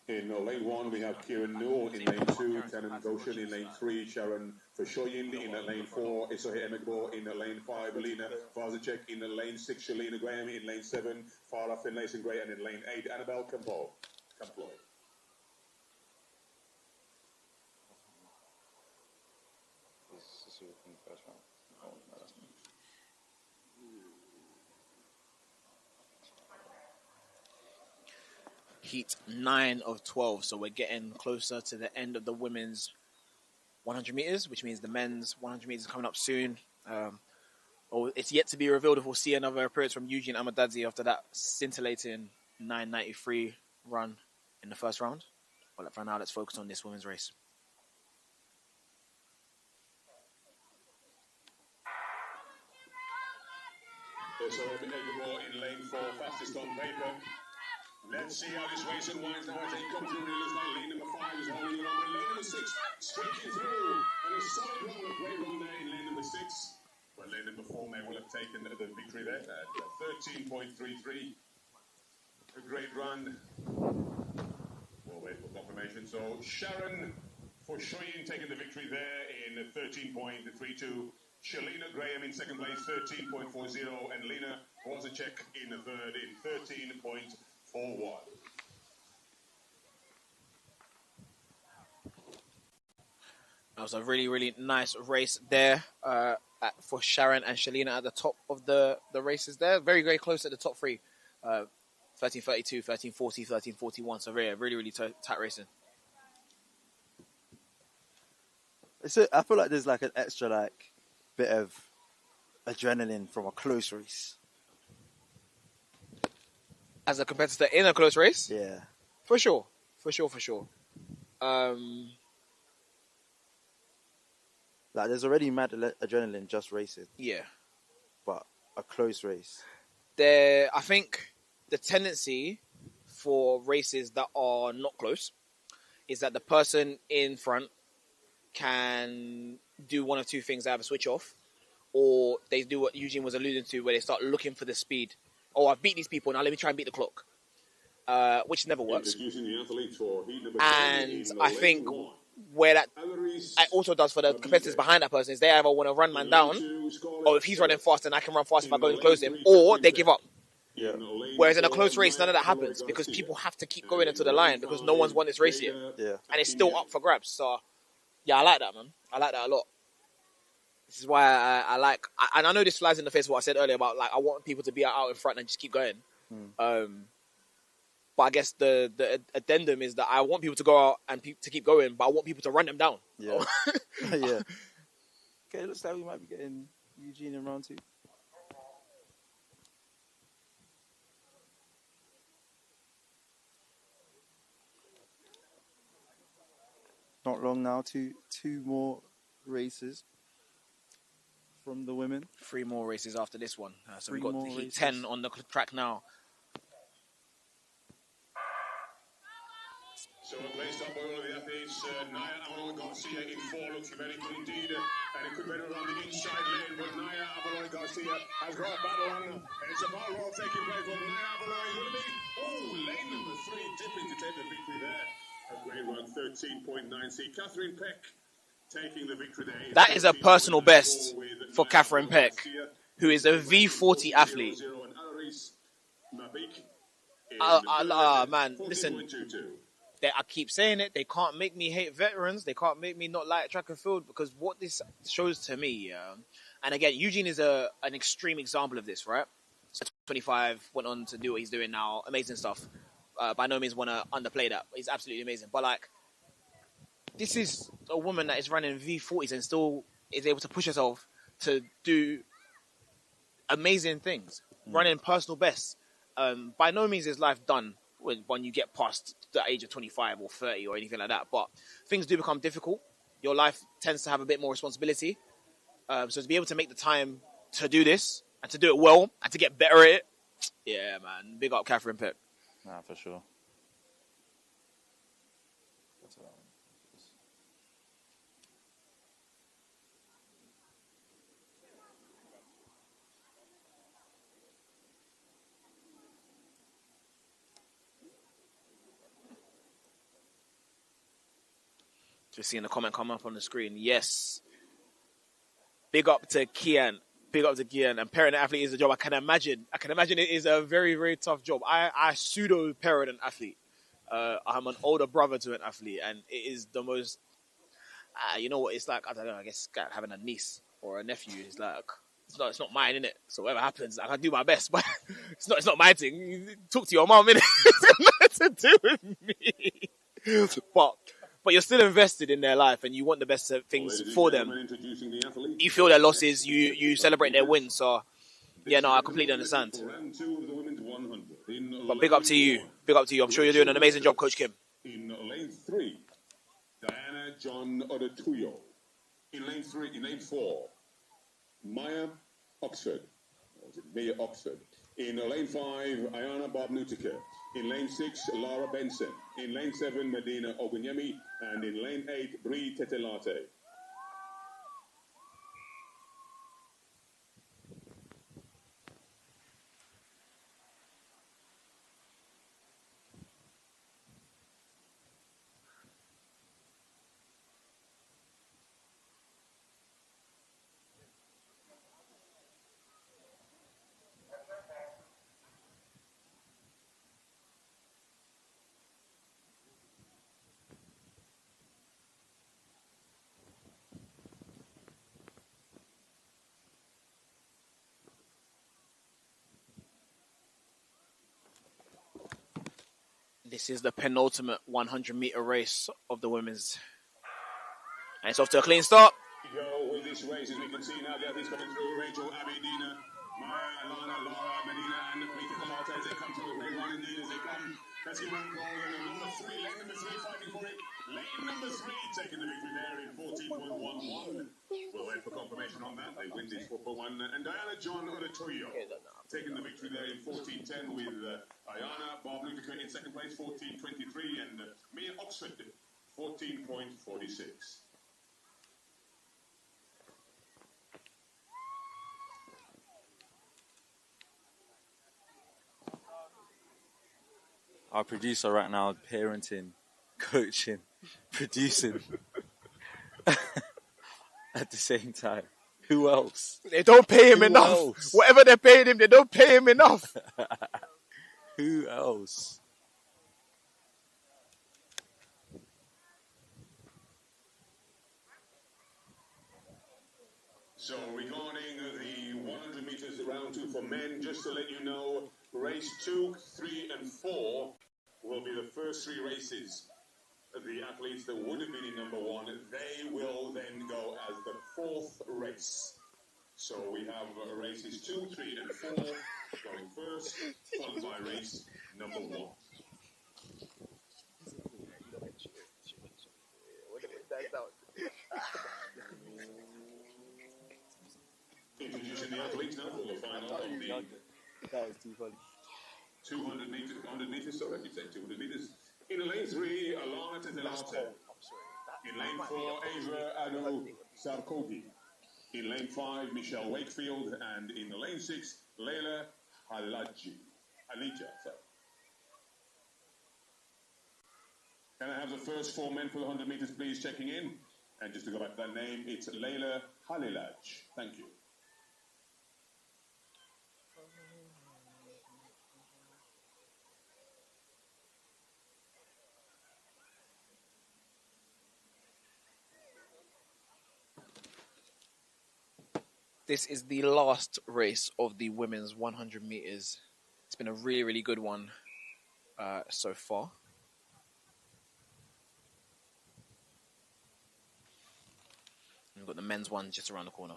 In lane 1, we have Kieran Newell. In lane 2, Tannen Goshen. In lane 3, Sharon Fashoyin. In lane 4, Isohe Emigbo. In lane 5, Lena Vazicek. In lane 6, Shalina Graham. In lane 7, Farah Finlayson Gray. And in lane 8, Annabelle Campbell. Heat 9 of 12, so we're getting closer to the end of the women's 100 meters, which means the men's 100 meters is coming up soon. It's yet to be revealed if we'll see another appearance from Eugene Amadadzi after that scintillating 9:93 run in the first round. But for now, let's focus on this women's race. So in lane 4, fastest on paper. Let's see how this race unwinds now as they come through. It looks like lane number 5 is holding it on, but lane number 6 streaking through. And a solid run, a great run there in lane number 6. But lane number 4 may well have taken the victory there at 13.33. A great run. We'll wait for confirmation. So Sharon Fashoyin taking the victory there in 13.32. Shalina Graham in second place, 13.40, and Lena Wozicek in the third in 13.41. That was a really, really nice race there for Sharon and Shalina at the top of the races there. Very, very close at the top three. 13.32, 13.40, 13.41. So really, really tight racing. I feel like there's like an extra bit of adrenaline from a close race. As a competitor in a close race? Yeah. For sure. There's already mad adrenaline just racing. Yeah. But a close race. I think the tendency for races that are not close is that the person in front can do one of two things: either switch off, or they do what Eugene was alluding to, where they start looking for the speed. Oh, I've beat these people, now let me try and beat the clock. Which never works. And I think where that it also does for the competitors behind that person is they either want to run man down, or if he's running fast, then I can run fast if I go and close him, or they give up. Yeah. Whereas in a close race, none of that happens because people have to keep going into the line because no one's won this race yet. Yeah. And it's still up for grabs. So, yeah, I like that, man. I like that a lot. This is why I like... And I know this flies in the face of what I said earlier about, I want people to be out in front and just keep going. But I guess the addendum is that I want people to go out and to keep going, but I want people to run them down. Yeah. Yeah. Okay, looks like we might be getting Eugene in round 2. Not long now, two more races from the women. 3 more races after this one. So we've 3 got more Heat races. 10 on the track now. So placed up by all of the athletes, Naya Avalon Garcia in 4 looks very good indeed, and it could be around the inside lane, but Naya Avalon Garcia has got a battle on, and it's a battle roll taking place with Naya Avalon. Lane number 3 dipping to take the victory there. A great run, 13.90. Catherine Peck taking the victory there. That is a personal best for Catherine Peck, who is a V40 athlete. Man, listen. I keep saying it. They can't make me hate veterans. They can't make me not like track and field because what this shows to me, and again, Eugene is an extreme example of this, right? So 25 went on to do what he's doing now. Amazing stuff. By no means want to underplay that. He's absolutely amazing. But this is a woman that is running V40s and still is able to push herself to do amazing things, running personal bests. By no means is life done when you get past the age of 25 or 30 or anything like that. But things do become difficult. Your life tends to have a bit more responsibility. So to be able to make the time to do this and to do it well and to get better at it, yeah, man, big up Catherine Pep. Nah, for sure. Just seeing the comment come up on the screen. Yes. Big up to Kian. Big up to Kian. And parent athlete is a job I can imagine. it is a very, very tough job. I pseudo parent an athlete. I'm an older brother to an athlete, and it is the most. You know what it's like? I don't know. I guess having a niece or a nephew is like it's not mine, innit? So whatever happens, I can do my best, but it's not my thing. You talk to your mom, innit? It's got nothing to do with me. But you're still invested in their life, and you want the best things for them. You feel their losses, you celebrate their wins. So, yeah, no, I completely understand. But big up to you. Big up to you. I'm sure you're doing an amazing job, Coach Kim. In lane 3, Diana John Odotuyo. In lane 4, Maya Oxford. Or is it Maya Oxford? In lane 5, Ayana Bob Nutica. In lane 6, Laura Benson. In lane 7, Medina Ogunyemi. And in lane 8, Brie Tetelate. This is the penultimate 100-meter race of the women's. And it's off to a clean start. Go with this race, as we can see now, the athletes coming through. Rachel, Abby, Dina, Maya, Lana, Laura, Medina, and Rita Kalata as they come through. Great one indeed as they come. That's your man going in number 3, lane number 3 fighting for it. Lane number 3 taking the victory there in 14.11. We'll wait for confirmation on that. They win this 4.1. And Diana John Odotuyo taking the victory there in 14.10 with Ayana Bob Lutica in second place, 14.23, and Mia Oxford, 14.46. Our producer right now, parenting, coaching, producing at the same time. Who else? They don't pay him Who enough. else? Whatever they're paying him, they don't pay him enough. Who else? So regarding the 100 meters round 2 for men, just to let you know, race 2, 3 and 4 will be the first 3 races. The athletes that would have been in number 1, they will then go as the 4th race. So we have races 2, 3 and 4 going first, followed by race number 1. Introducing the athletes now for the final of the That was too funny. 200 meters, 100 meters, sorry, I keep saying 200 meters. In lane 3, Alana Tetelate. In lane 4, Ava Anu Sarkogi. In lane 5, Michelle Wakefield. And in lane 6, Leila Halija, sorry. Can I have the first 4 men for the 100 meters, please, checking in? And just to go back to that name, it's Leila Halilaj. Thank you. This is the last race of the women's 100 meters. It's been a really, really good one so far. We've got the men's one just around the corner.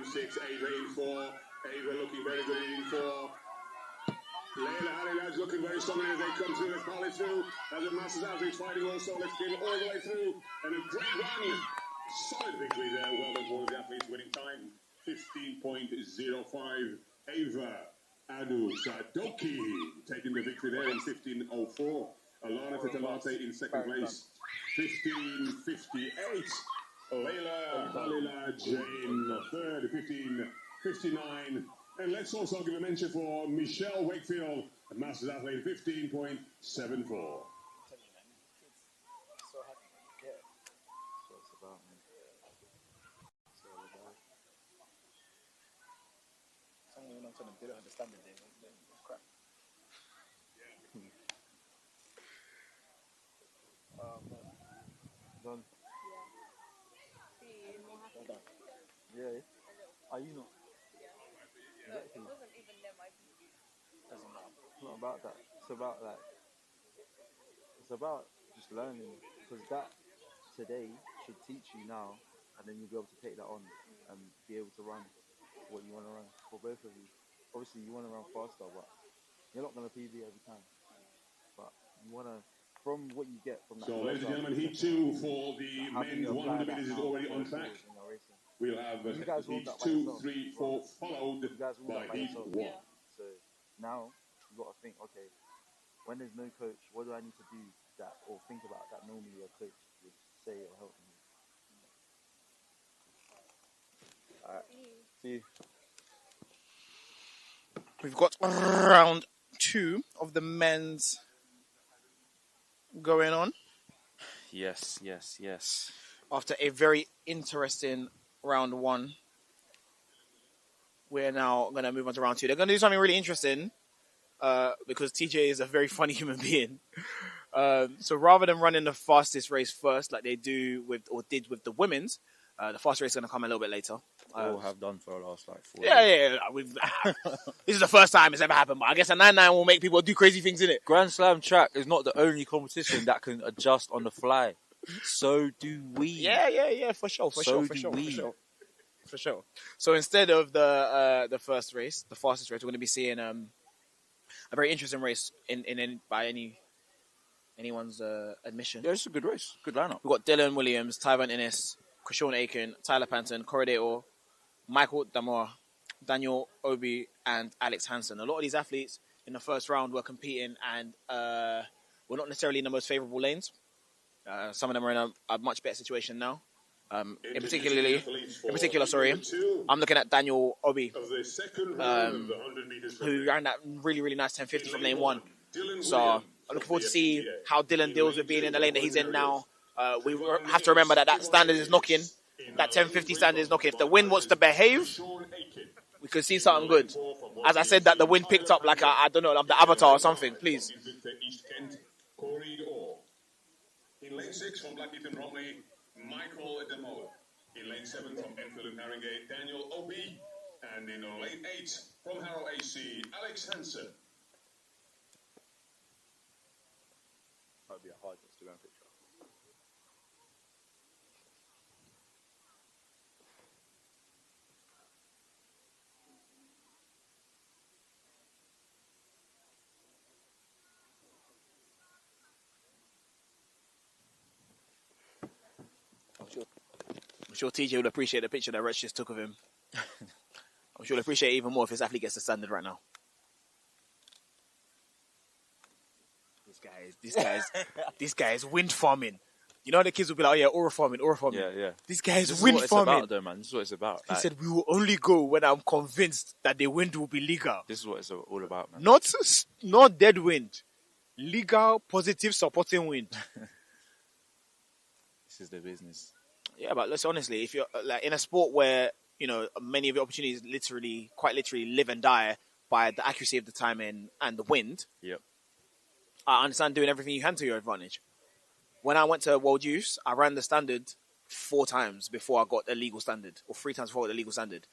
6. Ava in 4. Ava looking very good in 4. Layla Halilad's looking very strong as they come through. Let's power it through. As the Masters athletes fighting also. Let's get it all the way through. And a great run. Solid victory there. Well done for the athletes. Winning time 15.05. Ava Adu Sadoki taking the victory there in 15.04. Alana Tetalate in second place. 15.58. Layla Halila Jane third. 15.59. And let's also give a mention for Michelle Wakefield, a Masters athlete, 15.74. They don't understand it. It's crap. Done. Yeah. Are you not? Exactly. It wasn't even them. Doesn't matter. It's not about that. It's about like. It's about just learning, because that today should teach you now, and then you'll be able to take that on and be able to run what you want to run for both of you. Obviously, you want to run faster, but you're not going to PB every time. But you want to, from what you get from that. So, ladies and gentlemen, heat 2 for the men's 100 meters is already on track. We'll have heat 2, 3, 4 followed by heat 1. So now you've got to think, okay, when there's no coach, what do I need to do that, or think about that normally a coach would say or help me? Alright. See you. We've got round 2 of the men's going on. Yes. After a very interesting round 1, we're now going to move on to round 2. They're going to do something really interesting because TJ is a very funny human being. So rather than running the fastest race first, like they do did with the women's, the fast race is going to come a little bit later. Or have done for the last like 4 years. Yeah. This is the first time it's ever happened, but I guess a 9-9 will make people do crazy things in it. Grand Slam track is not the only competition that can adjust on the fly. So do we. Yeah, for sure. So instead of the first race, the fastest race, we're going to be seeing a very interesting race by anyone's admission. Yeah, it's a good race. Good lineup. We've got Dylan Williams, Tyvan Innes, Krishawn Aiken, Tyler Panton, Corridor, Michael Damore, Daniel Obi, and Alex Hansen. A lot of these athletes in the first round were competing and were not necessarily in the most favourable lanes. Some of them are in a much better situation now. In particular, I'm looking at Daniel Obi, who ran that really, really nice 1050 from lane 1. So I'm looking forward to see how Dylan deals with being in the lane that he's in now. We have to remember that standard is knocking. That 1050 standard is knocking. If the wind wants to behave, we could see something good. As I said, that the wind picked up like I don't know, like the Avatar or something. Please. In lane 6 from Blackheath Romney, Michael Demola. In lane 7 from Enfield and Haringey, Daniel Obi. And in lane 8 from Harrow AC, Alex Hansen. That'd be a hard Instagram picture. I'm sure TJ would appreciate the picture that Rich just took of him. I'm sure he'll appreciate it even more if his athlete gets the standard right now. This guy is wind farming. You know, the kids will be like, "Oh yeah, aura farming." Yeah. This guy is This wind is what farming. It's about, though, man. This is what it's about. He said, "We will only go when I'm convinced that the wind will be legal." This is what it's all about, man. Not dead wind, legal, positive, supporting wind. This is the business. Yeah, but let's honestly, if you're like in a sport where many of the opportunities quite literally live and die by the accuracy of the timing and the wind. Yep. I understand doing everything you can to your advantage. When I went to World Youth, I ran the standard 4 times before I got the legal standard, or 3 times before I got the legal standard.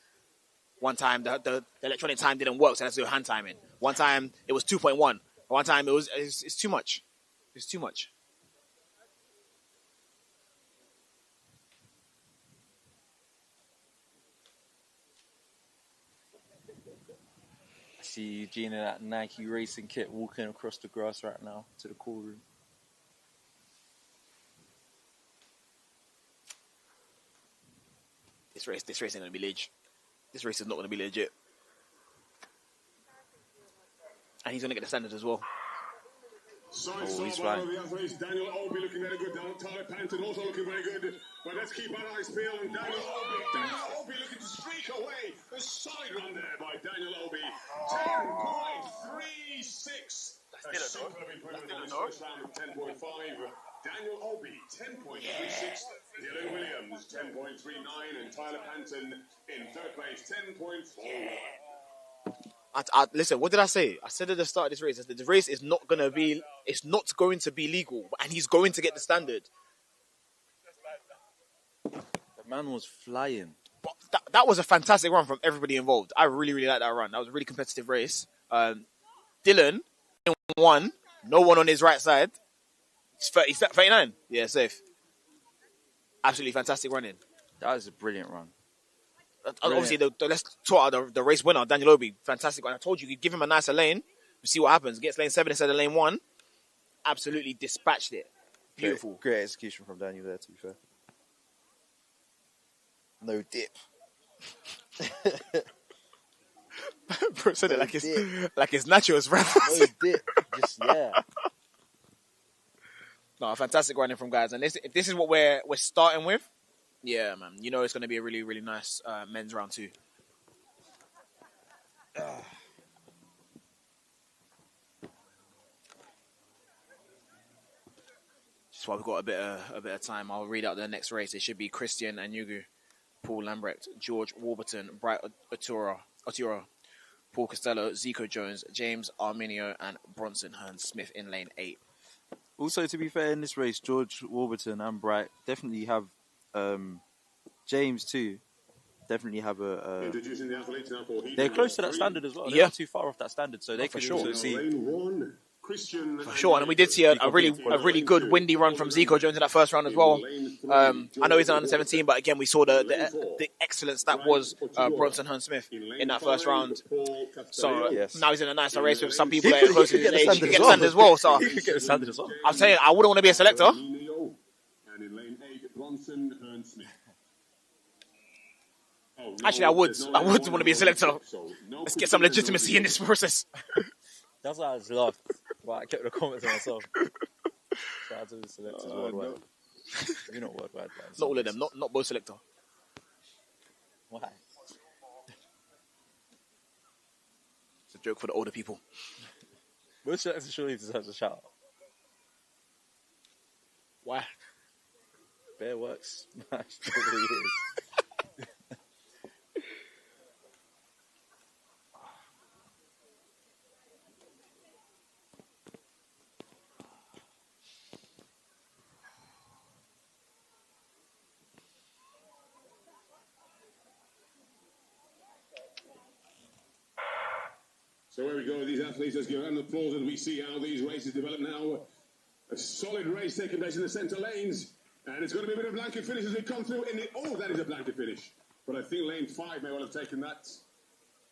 One time the electronic time didn't work, so I had to do hand timing. One time it was 2.1. One time it's too much. It's too much. see Eugene in that Nike racing kit walking across the grass right now to the call room. This race ain't gonna be legit. This race is not gonna be legit. And he's gonna get the standard as well. Sorry, he's by flying. the athletes. Daniel Obi looking very good. Tyler Panton also looking very good. But let's keep our eyes peeled on Daniel Obi. Daniel Obi looking to streak away. A solid run there by Daniel Obi. 10.36. A superb improvement on his first round of 10.5. Daniel Obi, 10.36. Dylan Williams, 10.39. And Tyler Panton in third place, 10.4. Listen, what did I say? I said at the start of this race, that the race is not going to be legal, and he's going to get the standard. The man was flying. But that was a fantastic run from everybody involved. I really, really like that run. That was a really competitive race. Dylan won. No one on his right side. It's 39. Yeah, safe. Absolutely fantastic running. That was a brilliant run. Obviously, let's talk about the race winner, Daniel Obi. Fantastic one. I told you, you give him a nicer lane. We see what happens. Gets lane 7 instead of lane 1. Absolutely dispatched it. Beautiful. Great execution from Daniel there, to be fair. No dip. Bro said it like it's nachos, bro. No dip. Just, yeah. No, fantastic running from guys. And if this is what we're starting with, yeah, man. You know it's going to be a really, really nice men's round 2. Just while we've got a bit of time, I'll read out the next race. It should be Christian Anyugu, Paul Lambrecht, George Warburton, Bright Otura, Paul Costello, Zico Jones, James Arminio, and Bronson Hearn-Smith in lane 8. Also, to be fair, in this race, George Warburton and Bright definitely have James too. Definitely have Introducing the athletes now for they're close to that standard as well. They're Yeah. not too far off that standard, so they could also see. Lane 1, Christian For sure, and we did see a really good windy run from Zico Jones in that first round as well. I know he's an under 17, but again we saw the excellence that was Bronson Hearn-Smith in that first round. So now he's in a nicer race with some people that are close to his age. He can get the standard as well. So He could get the standard as well. I'm saying I wouldn't want to be a selector. And in lane 8, Bronson Hearn-Smith. Actually, I would want to be a selector. Let's get some legitimacy in this process. That's why I just laughed. But I kept the comments to myself. Shout out to the selectors worldwide. You're not worldwide, man. Not all of them. Not both selector. Why? It's a joke for the older people. Both selectors surely deserves a shout out. Why? Bear works. It really is. So here we go. These athletes, let's give them applause as we see how these races develop now. A solid race taking place in the centre lanes. And it's going to be a bit of blanket finish as we come through. Oh, that is a blanket finish. But I think lane 5 may well have taken that.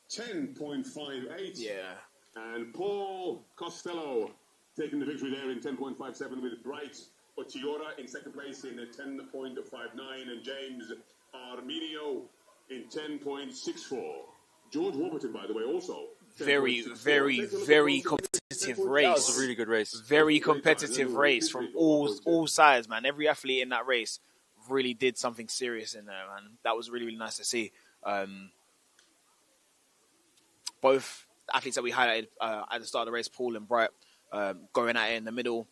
10.58. Yeah. And Paul Costello taking the victory there in 10.57 with Bright Otiora in second place in 10.59. And James Arminio in 10.64. George Warburton, by the way, also. Very competitive race. That was a really good race. Very competitive race from all sides, man. Every athlete in that race really did something serious in there, man. That was really, really nice to see. Both athletes that we highlighted at the start of the race, Paul and Bright, going at it in the middle.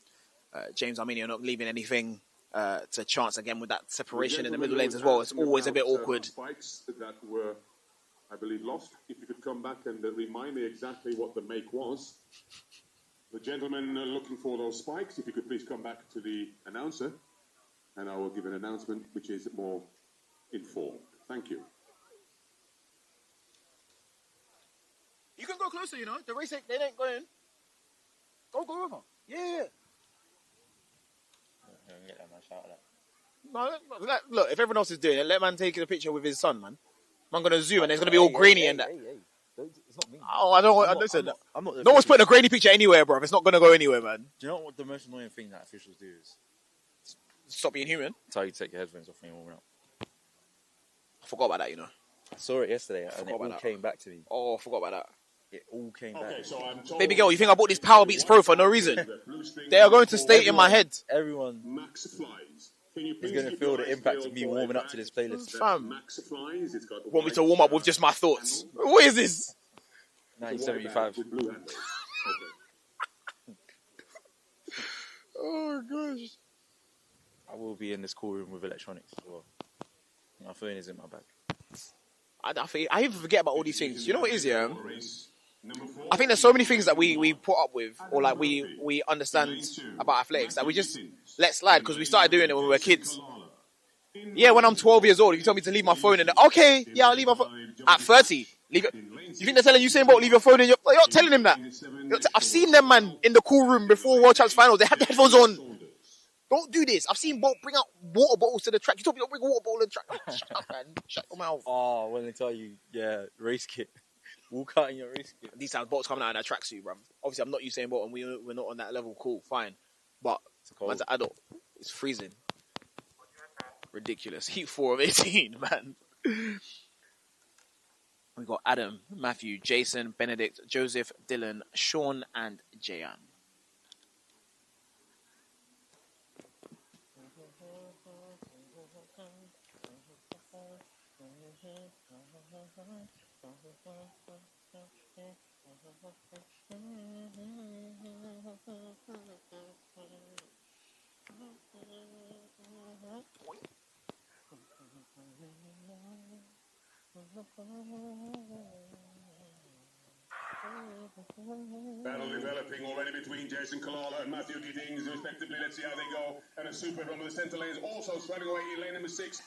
James Arminio not leaving anything to chance again with that separation in the middle lanes as well. It's always a bit awkward. Spikes that were, I believe, lost. If you could come back and remind me exactly what the make was. The gentleman looking for those spikes, if you could please come back to the announcer, and I will give an announcement which is more informed. Thank you. You can go closer, you know. The race, they ain't going. Go over. Yeah. No, look, if everyone else is doing it, let man take a picture with his son, man. I'm going to zoom and it's going to be all grainy and that. It's not me. Oh, I don't want. I'm not- Listen, I'm not the no one's official. putting a grainy picture anywhere, bro. It's not gonna go anywhere, man. Do you know what the most annoying thing that officials do is? Stop being human. Tell you to take your headphones off when you're warming up. I forgot about that, you know. I saw it yesterday and forgot it all about that. came back to me. Oh, I forgot about that. It all came back. Okay, so I'm told Baby girl, you think I bought this Power Beats Pro for no reason? the blue string They are going to stay in my head. Everyone Max Flies. Can you is please going to keep feel your the eyes impact peeled of me for a warming up fact to this playlist. that Fam. Max Flies, it's got Want me to white, warm up with just my thoughts? What is this? handle, 1975. with blue handles. Okay. Oh gosh. I will be in this cool room with electronics as well. My phone is in my bag. I even forget about all these things. You know what it is, yeah? Race number 4. I think there's so many things that we put up with, or like we understand about athletics that we just let slide because we started doing it when we were kids. Yeah, when I'm 12 years old, if you tell me to leave my phone in there, okay, yeah, I'll leave my phone. At 30, leave it. You think they're telling you, saying, "Bolt, leave your phone in your..." You're not telling him that. I've seen them, man, in the cool room before World Champs finals. They had the headphones on. Don't do this. I've seen Bolt bring out water bottles to the track. You told me don't bring a water bottle to the track. Oh, shut up, man. Shut your mouth. Oh, when they tell you, yeah, race kit. Walk out in your race kit. These times Bolt's coming out in that tracksuit, bruv. Obviously, I'm not Usain Bolt, and we're not on that level. Cool, fine. But man's an adult. It's freezing. Ridiculous. Heat 4 of 18, man. We got Adam, Matthew, Jason, Benedict, Joseph, Dylan, Sean, and Jayan. Battle developing already between Jason Kalala and Matthew Giddings, respectively. Let's see how they go. And a super run with the centre lanes also striding away in lane number 6.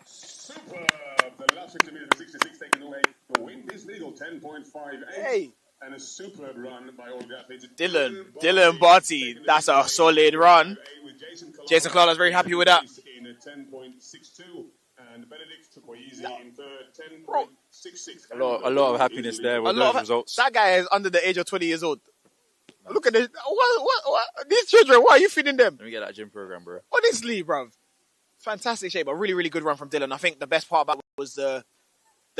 Superb! The last 60 meters of 66 taken away. The wind is legal, 10.58. Hey. And a superb run by all the athletes. Dylan Barty, that's a solid run. Jason Kalala's very happy with that. In 10.62. And Benedict took away easy in third, 10.66. A lot of happiness there with those results. That guy is under the age of 20 years old. Look at this. What? These children, why are you feeding them? Let me get that gym program, bro. Honestly, bruv. Fantastic shape. A really, really good run from Dylan. I think the best part about it was the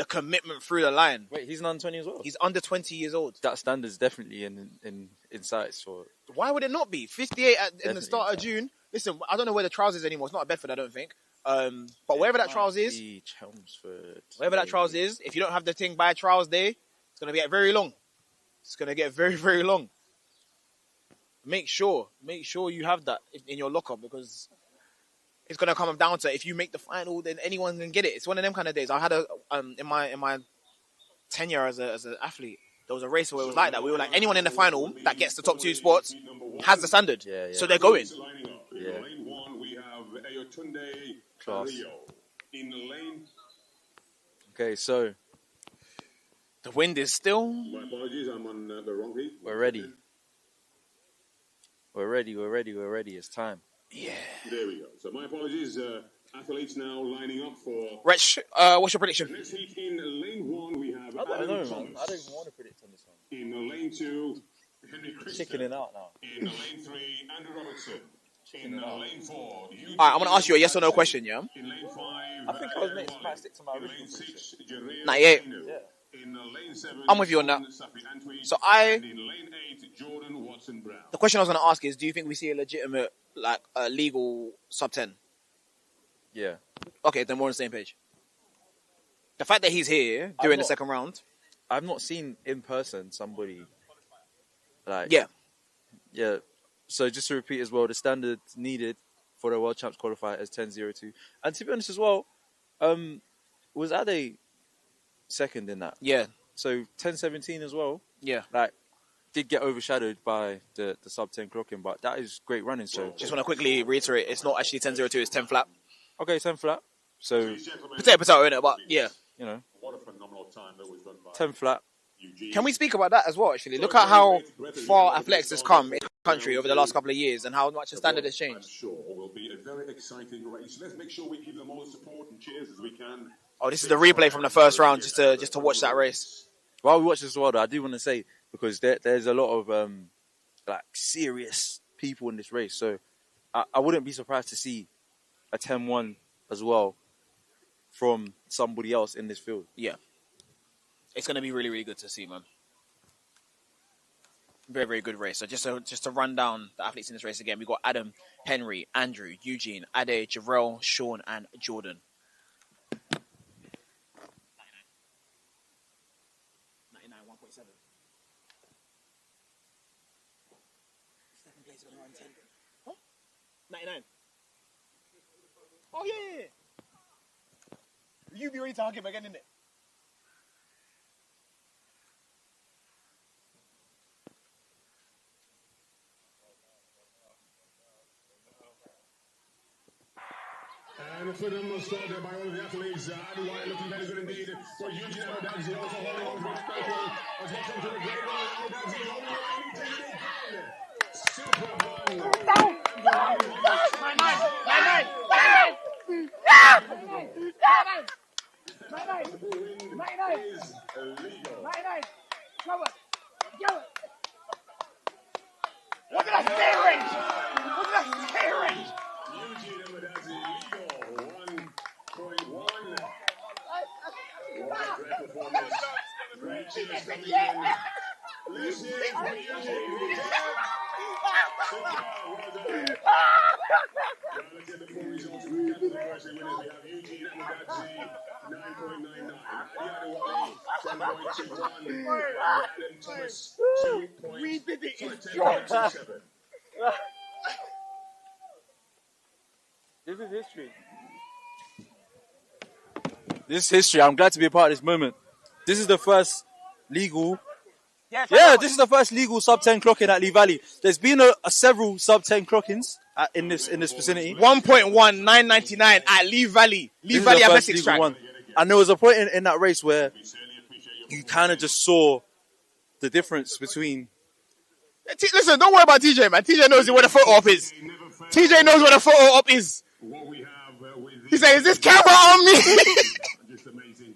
commitment through the line. Wait, he's under 20 as well? He's under 20 years old. That standard's definitely in sights for... Why would it not be? 58 in the Definitely start of June. Listen, I don't know where the trials is anymore. It's not at Bedford, I don't think. But wherever that trials is, Chelmsford, wherever that trials is, if you don't have the thing by trials day, it's going to get very long. It's going to get very, very long. Make sure you have that in your locker because it's going to come down to if you make the final, then anyone can get it. It's one of them kind of days. I had in my tenure as an athlete, there was a race where it was like that. We were like, anyone in the final that gets the top 2 spots has the standard. Yeah. So they're going. In lane 1, we have Ayotunde Class. Rio. In lane... Okay, so The wind is still... My apologies, I'm on the wrong heat. we're ready. We're ready. It's time. Yeah. There we go. So my apologies. Athletes now lining up for... Rich, what's your prediction? Next heat in lane 1, we have I don't Adam know, man. Thomas. I don't even want to predict on this one. In lane 2, Henry Christian. Chickening out now. In lane 3, Andrew Robertson. In lane 4, All right, I'm going to ask you a yes or no question, yeah? In lane 5, I think I was might stick to my in original lane 6, Jerry 98. Yeah. In lane 7, I'm with you on that. Safi Antwi. So And in lane 8, Jordan Watson Brown. The question I was going to ask is, do you think we see a legitimate, like, legal sub 10? Yeah. Okay, then we're on the same page. The fact that he's here during the second round. I've not seen in person somebody like... Yeah. So just to repeat as well, the standard needed for the World Champs qualifier is 10.02. And to be honest as well, was Ade second in that? Yeah. So 10.17 as well. Yeah. Like, did get overshadowed by the sub 10 clocking, but that is great running. So Just want to quickly reiterate, it's not actually 10.02, it's 10 flat. okay, 10 flat. So Potato, innit? But yeah. you know, What a phenomenal time that was done by 10 flat. Eugene. Can we speak about that as well, actually? Look at how far athletics has come in the country over the last couple of years and how much the standard has I'm changed. sure will be a very exciting race. Let's make sure we give them all the support and cheers as we can. Oh, this is the replay from the first round, just to watch that race. while we watch this as well, though, I do want to say, because there's a lot of like serious people in this race, so I wouldn't be surprised to see a 10-1 as well from somebody else in this field. Yeah. It's going to be really, really good to see, man. Very, very good race. So just to run down the athletes in this race again, we got Adam, Henry, Andrew, Eugene, Ade, Jarrell, Sean, and Jordan. 99, 1.7. Second place going to run 10. Huh? 99. Oh, yeah. You be ready to hug him again, innit? And for them, started by all of the athletes, Adi White looking very good indeed. For Eugene Amadazzi also holding on to his special as well come to the great one. Amadazzi is only super fun. Look at that steering! Look at that steering! Eugene Amadazzi legal 1.1. Great performance. Great cheers coming in. Listen for Eugene. Let's get the full results. We get to the first winners. We have Eugene Amadazzi 9.99. Adi Adewale 10.21. Adam Thomas 10.67. This is history. This is history. I'm glad to be a part of this moment. This is the first legal. This is the first legal sub 10 clocking at Lee Valley. There's been several sub 10 clockings in this vicinity. 1.1, 999 at Lee Valley. Lee Valley Athletics track. One. And there was a point in that race where you kind of just saw the difference between. Listen, don't worry about TJ, man. TJ knows where the photo op is. TJ knows where the photo op is. He said, "Is this camera on me?" Just amazing.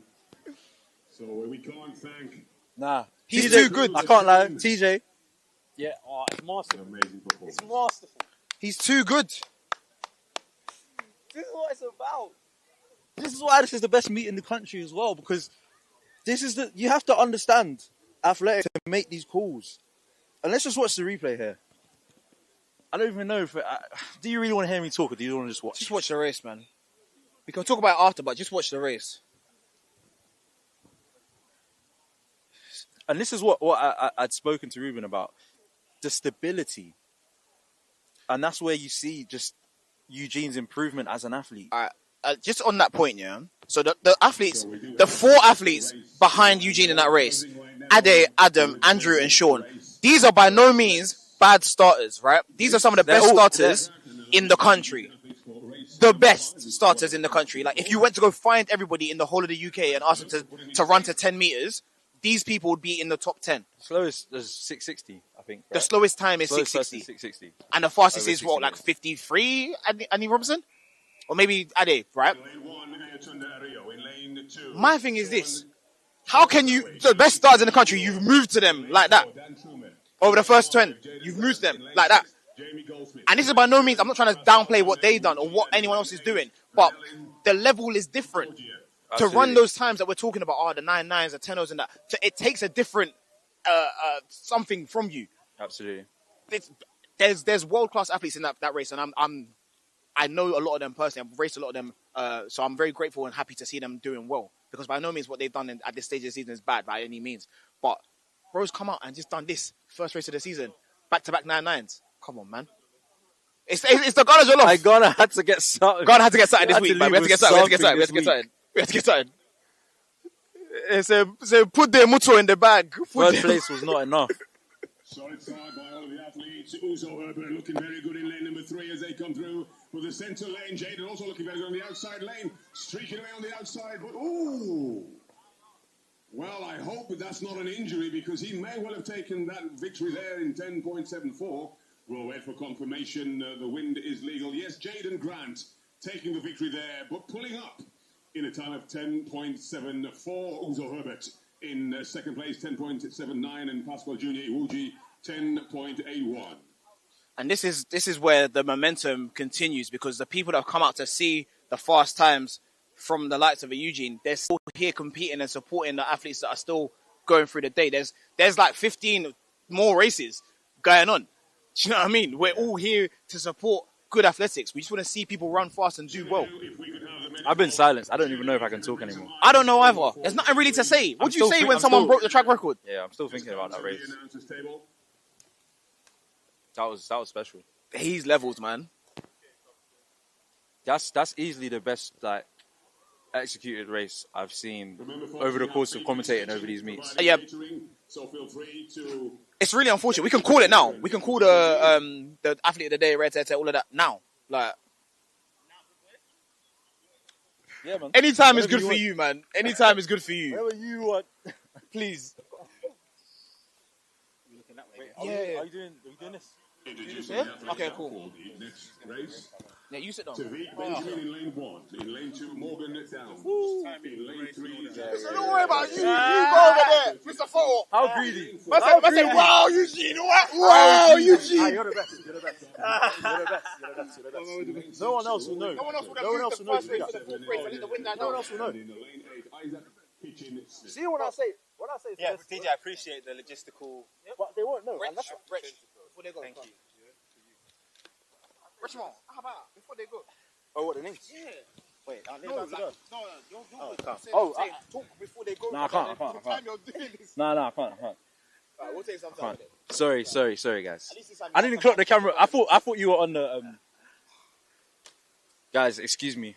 So we can't thank. Nah, he's TJ, too good. I can't lie, TJ. Yeah, it's masterful. Amazing performance. It's masterful. He's too good. This is what it's about. This is why this is the best meet in the country as well, because you have to understand athletics to make these calls. And let's just watch the replay here. I don't even know if do you really want to hear me talk, or do you want to just watch? Just watch the race, man. We can talk about it after, but just watch the race. And this is what I'd spoken to Ruben about, the stability. And that's where you see just Eugene's improvement as an athlete. Just on that point, yeah. So the athletes, the four athletes behind Eugene in that race, Ade, Adam, Andrew, and Sean, these are by no means bad starters, right? These are some of the best starters in the country. The best starters in the country. Like, if you went to go find everybody in the whole of the UK and ask them to run to 10 meters, these people would be in the top 10. Slowest is 660, I think. Right? The slowest time is 660. 660. And the fastest is what, like 53, Andy Robinson? Or maybe Ade, right? My thing is this. How can you, the best starters in the country, you've moved to them like that? Over the first 10, you've moved them like that. And this is by no means, I'm not trying to downplay what they've done or what anyone else is doing, but the level is different. Absolutely. To run those times that we're talking about, the 9.9s, the 10.0s and that, it takes a different something from you. Absolutely. There's world-class athletes in that race, and I know a lot of them personally. I've raced a lot of them, so I'm very grateful and happy to see them doing well. Because by no means what they've done at this stage of the season is bad by any means. But bro's come out and just done this first race of the season, back-to-back 9.9s. Come on, man. It's the Ghana Jollof. Ghana had to get started. Ghana had to get started this week, man. We had to get started. So put the muto in the bag. First place was not enough. Solid start by all of the athletes. Uzo Urban looking very good in lane number 3 as they come through. With the centre lane, Jaden also looking very good on the outside lane. Streaking away on the outside, but ooh. Well, I hope that's not an injury, because he may well have taken that victory there in 10.74. We'll wait for confirmation. The wind is legal. Yes, Jaden Grant taking the victory there, but pulling up in a time of 10.74. Uzo Herbert In second place, 10.79, and Pascal Junior Iwuji, 10.81. And this is where the momentum continues, because the people that have come out to see the fast times from the likes of a Eugene, they're still here competing and supporting the athletes that are still going through the day. There's like 15 more races going on. Do you know what I mean? We're all here to support good athletics. We just want to see people run fast and do well. I've been silenced. I don't even know if I can talk anymore. I don't know either. There's nothing really to say. What do you say when someone broke the track record? Yeah, I'm still thinking about that race. That was special. He's levels, man. That's easily the best like executed race I've seen over the course of commentating over these meets. Yeah. It's really unfortunate. We can call it now. We can call the athlete of the day, red all of that now. Like, yeah, man. Anytime is good for you, man. Anytime is good for you. Whatever you want. Please. Are you doing this? Yeah? Okay, cool. Yeah, you sit down. Benjamin in lane 1. In lane 2, Morgan down. In lane 3, So don't worry about you. You go over there. Mr. Photo. How greedy? Wow, Eugene. Wow, Eugene. You're the best. You're the best. You're the best. No one else will know. No one else will know. No one else will know. See what I say? What I say? Yeah, DJ, I appreciate the logistical. But they won't know. Rich, before they go. Thank you. Richmond, how about before they go? Oh, what the names? Yeah. Wait, No, talk before they go. No, I can't. Time you're doing this. No, I can't. Alright, we'll take some time. Sorry, guys. I didn't clock the camera. I thought you were on the. Guys, excuse me.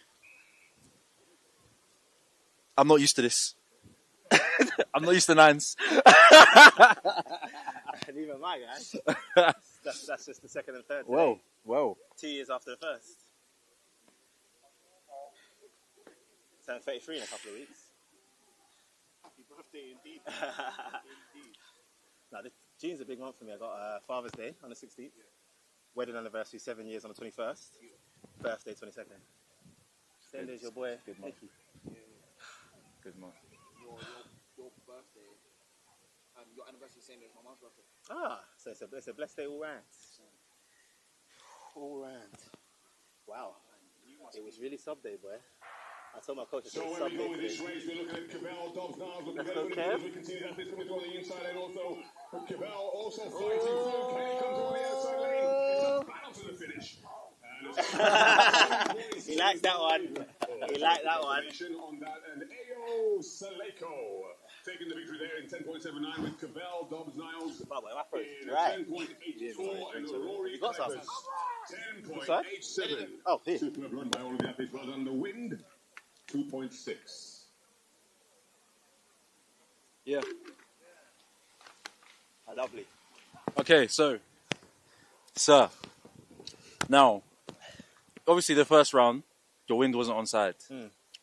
I'm not used to this. I'm not used to nines. Even my guys. That's just the second and third. Whoa. 2 years after the first. Turn 33 in a couple of weeks. Happy birthday indeed. No, June's a big month for me. I got Father's Day on the 16th. Wedding anniversary 7 years on the 21st. Birthday 22nd. Same day as your boy. Good month. Nicky. Good month. Your birthday. Your anniversary same day as my mom's birthday. So it's a blessed day all round. All round. Wow. It was really sub day, boy. I told my coach it's So sub when we go day with this today. race, we're looking at Cabell, Dobbs, Niles, looking Let's at go, it. Kev. We can see that this coming on the inside and also Cabell also fighting through. Kenny comes over the outside lane. It's a battle to the finish. He likes that one. He liked that one. On that, and Ayo Saleko taking the victory there in 10.79 with Cabell, Dobbs, Niles in Right. 10.84 and Rory got some. Kuipers 10.87. Oh, here. Superb run by all of the athletes. Well done. The wind 2.6. Yeah. Lovely. Okay, so, sir. Now, obviously the first round, your wind wasn't on side.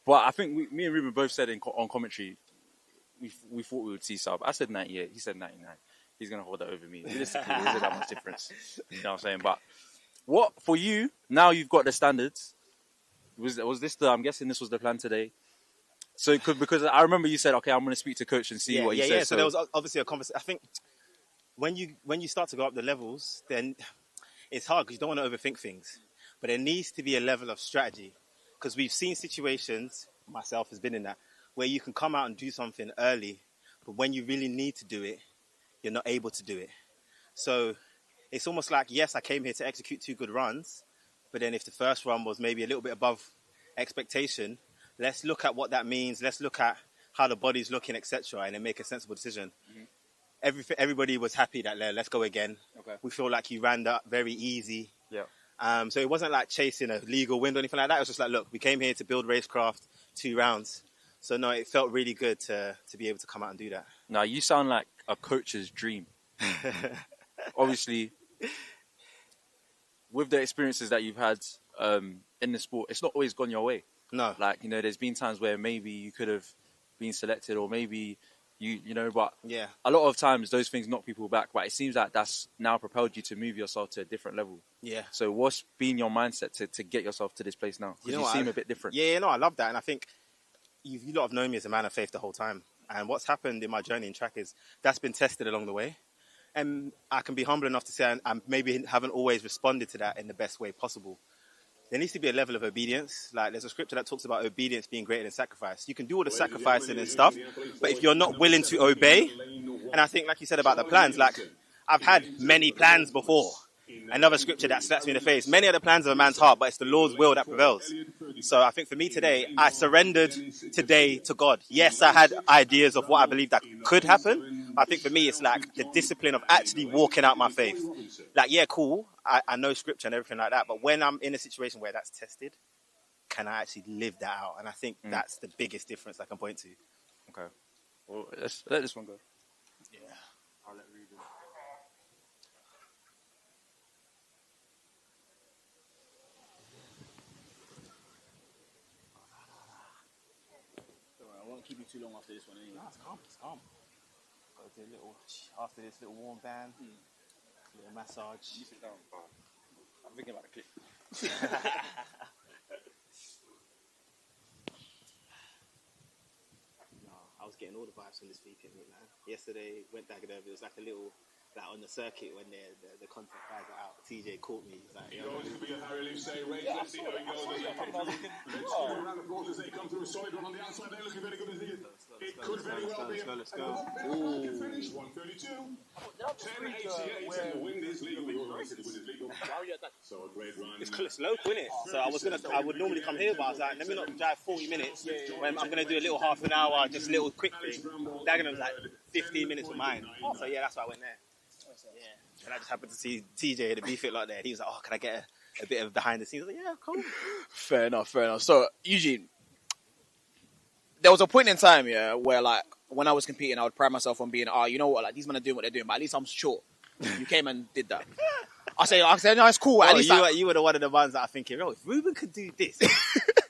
But I think me and Ruben both said on commentary, we thought we would see sub. I said 98, he said 99. He's going to hold that over me. Realistically, there isn't that much difference. You know what I'm saying? But what, for you, now you've got the standards. Was this I'm guessing this was the plan today. So because I remember you said, okay, I'm going to speak to coach and see what he says. Yeah. So there was obviously a conversation. I think when you start to go up the levels, then it's hard because you don't want to overthink things. But there needs to be a level of strategy, because we've seen situations, myself has been in that, where you can come out and do something early, but when you really need to do it, you're not able to do it. So it's almost like, yes, I came here to execute 2 good runs, but then if the first run was maybe a little bit above expectation, let's look at what that means. Let's look at how the body's looking, etc., and then make a sensible decision. Everybody was happy that let's go again. Okay. We feel like you ran that very easy. Yeah. So it wasn't like chasing a legal win or anything like that. It was just like, look, we came here to build racecraft, 2 rounds. So no, it felt really good to be able to come out and do that. Now, you sound like a coach's dream. Obviously, with the experiences that you've had in the sport, it's not always gone your way. No. Like, there's been times where maybe you could have been selected, or maybe but Yeah. a lot of times those things knock people back. But it seems like that's now propelled you to move yourself to a different level. Yeah. So what's been your mindset to get yourself to this place now? Because you seem a bit different. Yeah, no, I love that. And I think you lot have known me as a man of faith the whole time. And what's happened in my journey in track is that's been tested along the way. And I can be humble enough to say I maybe haven't always responded to that in the best way possible. There needs to be a level of obedience. Like there's a scripture that talks about obedience being greater than sacrifice. You can do all the sacrificing and stuff, but if you're not willing to obey, and I think like you said about the plans, like I've had many plans before. Another scripture that slaps me in the face. Many are the plans of a man's heart, but it's the Lord's will that prevails. So I think for me today, I surrendered today to God. Yes, I had ideas of what I believed that could happen. I think for me, it's like the discipline of actually walking out my faith. Like, yeah, cool. I know scripture and everything like that. But when I'm in a situation where that's tested, can I actually live that out? And I think that's the biggest difference I can point to. Okay. Well, let's let this one go. Yeah. I'll let Ruben. I won't keep you too long after this one anyway. No, it's calm. It's calm. Got to do a little, after this little warm band, little massage. You sit down. I'm thinking about the clip. No, I was getting all the vibes from this week, man. Yesterday, went back there, it was like a little, like on the circuit when the content guys are out. TJ caught me. He's like, yo, Going to be a Harry Lee say race. Let's see how it goes. Let's give a round of applause as they come through a solid one on the outside. They're looking very good as it could very well be. Let's go. Ooh. Finish 132. 10:88. And the wind is legal. The wind is legal. So a great run. It's local, isn't it? So I would normally come here, but I was like, let me not drive 40 minutes when I'm going to do a little half an hour, just a little quick thing. Dagenham was like 15 minutes of mine. So yeah, that's why I went there. Yeah. And I just happened to see TJ at the Bftta lot there. He was like, oh, can I get a bit of behind the scenes? I was like, yeah, cool. Fair enough. So, Eugene, there was a point in time, where like when I was competing, I would pride myself on being, you know what, like these men are doing what they're doing, but at least I'm short. You came and did that. I said, no, it's cool. At least you were the one of the ones that are thinking, if Ruben could do this,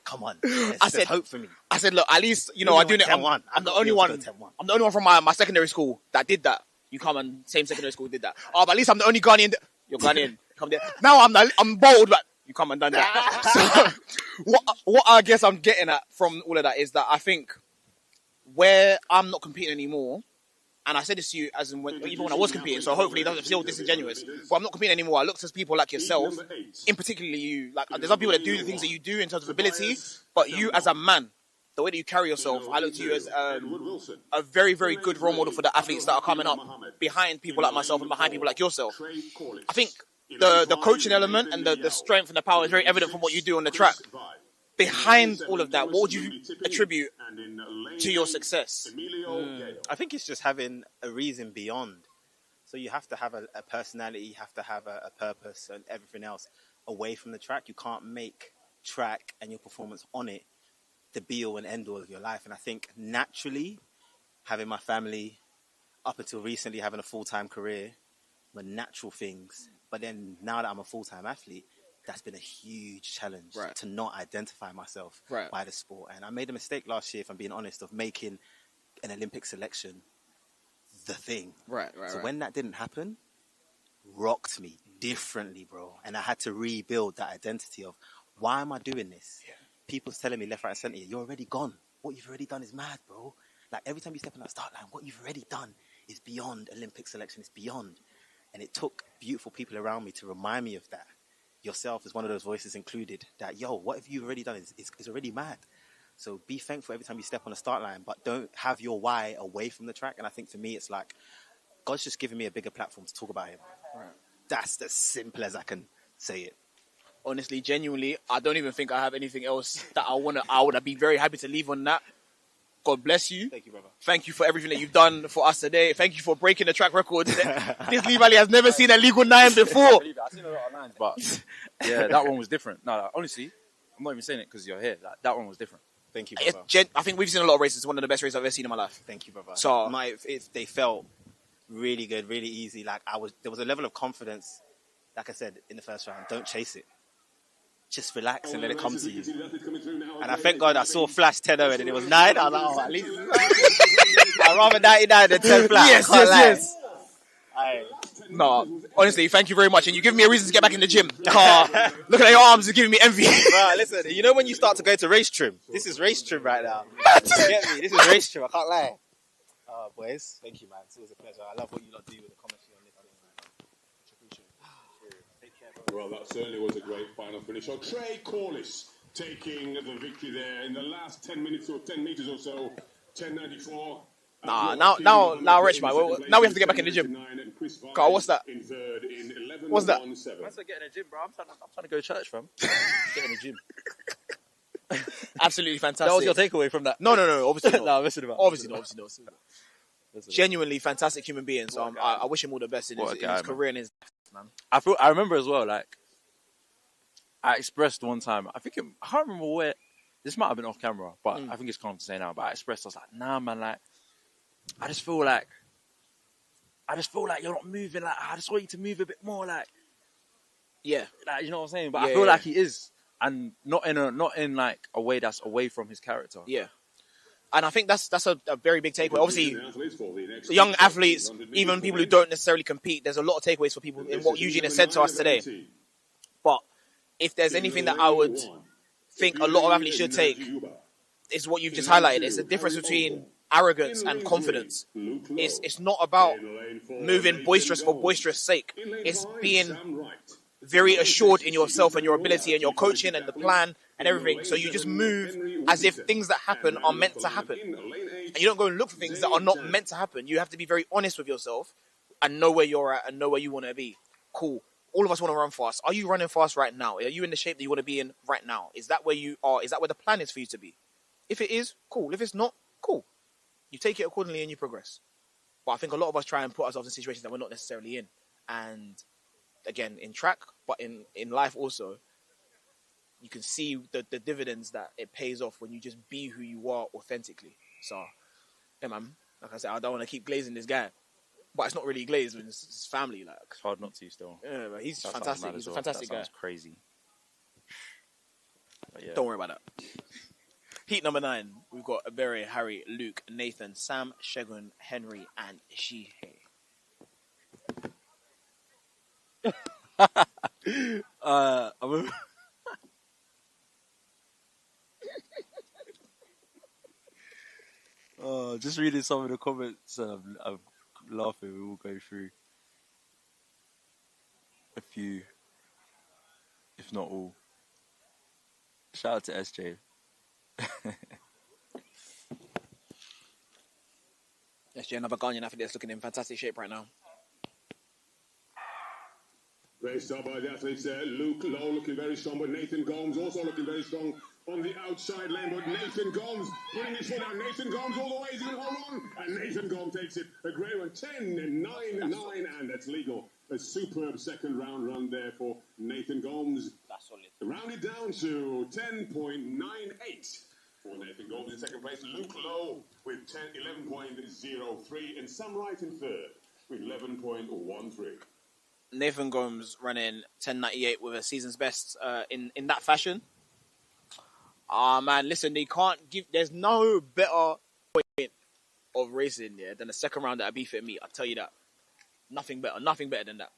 come on. There's hope for me. I said, look, at least, I'm doing it. I'm the only one. I'm the only one from my secondary school that did that. You come and same secondary school did that. But at least I'm the only Ghanaian. You're Ghanaian. Come there. Now I'm bold, but you come and done that. So, what I guess I'm getting at from all of that is that I think where I'm not competing anymore, and I said this to you even when I was competing, so hopefully it doesn't feel disingenuous, but I'm not competing anymore. I looked at people like yourself, in particularly you, like there's other people that do the things that you do in terms of ability, but you as a man, the way that you carry yourself, I look to you as a very, very good role model for the athletes that are coming up behind people like myself and behind people like yourself. I think the coaching element and the strength and the power is very evident from what you do on the track. Behind all of that, what would you attribute to your success? I think it's just having a reason beyond. So you have to have a personality, you have to have a purpose and everything else away from the track. You can't make track and your performance on it the be-all and end-all of your life. And I think naturally, having my family, up until recently having a full-time career, were natural things. But then now that I'm a full-time athlete, that's been a huge challenge to not identify myself by the sport. And I made a mistake last year, if I'm being honest, of making an Olympic selection the thing. So when that didn't happen, rocked me differently, bro. And I had to rebuild that identity of, why am I doing this? Yeah. People's telling me left, right, and centre, you're already gone. What you've already done is mad, bro. Like every time you step on that start line, what you've already done is beyond Olympic selection. It's beyond. And it took beautiful people around me to remind me of that. Yourself is one of those voices included, that, yo, what have you already done is already mad. So be thankful every time you step on the start line, but don't have your why away from the track. And I think for me, it's like, God's just giving me a bigger platform to talk about him. That's as simple as I can say it. Honestly, genuinely, I don't even think I have anything else that I would be very happy to leave on that. God bless you. Thank you, brother. Thank you for everything that you've done for us today. Thank you for breaking the track record. This Lee Valley has never seen a legal 9 before. I've seen a lot of 9s, but yeah, that one was different. No, honestly, I'm not even saying it because you're here. That one was different. Thank you, brother. I think we've seen a lot of races. It's one of the best races I've ever seen in my life. Thank you, brother. So they felt really good, really easy. Like there was a level of confidence. Like I said in the first round, don't chase it. Just relax and let it come to you. And I thank God I saw Flash 10-0 and it was 9. I was like, oh, at least I'd rather 99 than 10 Flash. Yes. No, honestly, thank you very much. And you give me a reason to get back in the gym. Look at your arms, you're giving me envy. Right, listen, you know when you start to go to race trim? This is race trim right now. You get me? This is race trim, I can't lie. Oh, boys, thank you, man. It's always a pleasure. I love what you lot do with the commentary on this thing, man. Much appreciated. Take care, bro. Well, that certainly was a great final finish. So Trey Corliss taking the victory there in the last 10 minutes or 10 meters or so. 10:94. Now, Rich, man. Now we have to get back in the gym. Carl, what's that? In third in 11, What's that? I'm trying to get in the gym, bro. I'm trying to go to church, fam. Get in the gym. Absolutely fantastic. That was your takeaway from that? No. Obviously not. No, I'm messing about. Obviously not. Genuinely fantastic human being. So I wish him all the best in his career and his life, man. I remember as well, like, I expressed one time, I can't remember where, this might have been off camera, but I think it's common to say now, but I was like, nah, man, like, I just feel like you're not moving, like, I just want you to move a bit more, like, yeah, like, you know what I'm saying? But I feel like he is, and not in like a way that's away from his character. Yeah. And I think that's a very big takeaway. Obviously, young athletes, even people who don't necessarily compete, there's a lot of takeaways for people in what Eugene has said to us today. But if there's anything that I would think a lot of athletes should take, is what you've just highlighted. It's the difference between arrogance and confidence. It's not about moving boisterous for boisterous sake. It's being very assured in yourself and your ability and your coaching and the plan and everything. So you just move as if things that happen are meant to happen. And you don't go and look for things that are not meant to happen. You have to be very honest with yourself and know where you're at and know where you want to be. Cool. All of us want to run fast. Are you running fast right now? Are you in the shape that you want to be in right now? Is that where you are? Is that where the plan is for you to be? If it is, cool. If it's not, cool. You take it accordingly and you progress. But I think a lot of us try and put ourselves in situations that we're not necessarily in. And again, in track, but in life also, you can see the dividends that it pays off when you just be who you are authentically. So, yeah, man, like I said, I don't want to keep glazing this guy. But it's not really glazed when it's his family. Like, it's hard not to still. Yeah, but he's fantastic. He's a fantastic guy. That sounds crazy. Yeah. Don't worry about that. Heat number 9. We've got Abere, Harry, Luke, Nathan, Sam, Shegun, Henry, and Shihei. Just reading some of the comments. I'm laughing. We will go through a few, if not all. Shout out to SJ. SJ, another Ghanaian athlete that's looking in fantastic shape right now. Great start by the athletes there. Luke Lowe looking very strong, but Nathan Gomes also looking very strong on the outside lane. But Nathan Gomes putting his foot down. Nathan Gomes all the way. He's going to hold on. And Nathan Gomes takes it. A great one. 10-9-9. And that's legal. A superb second round run there for Nathan Gomes. That's solid. Rounded down to 10.98 for Nathan Gomes in second place. Luke Lowe with 11.03. And Sam Wright in third with 11.13. Nathan Gomes running 10.98 with a season's best in that fashion. Man, listen, they can't give. There's no better point of racing than the second round at a Bftta meet. I'll tell you that. Nothing better than that.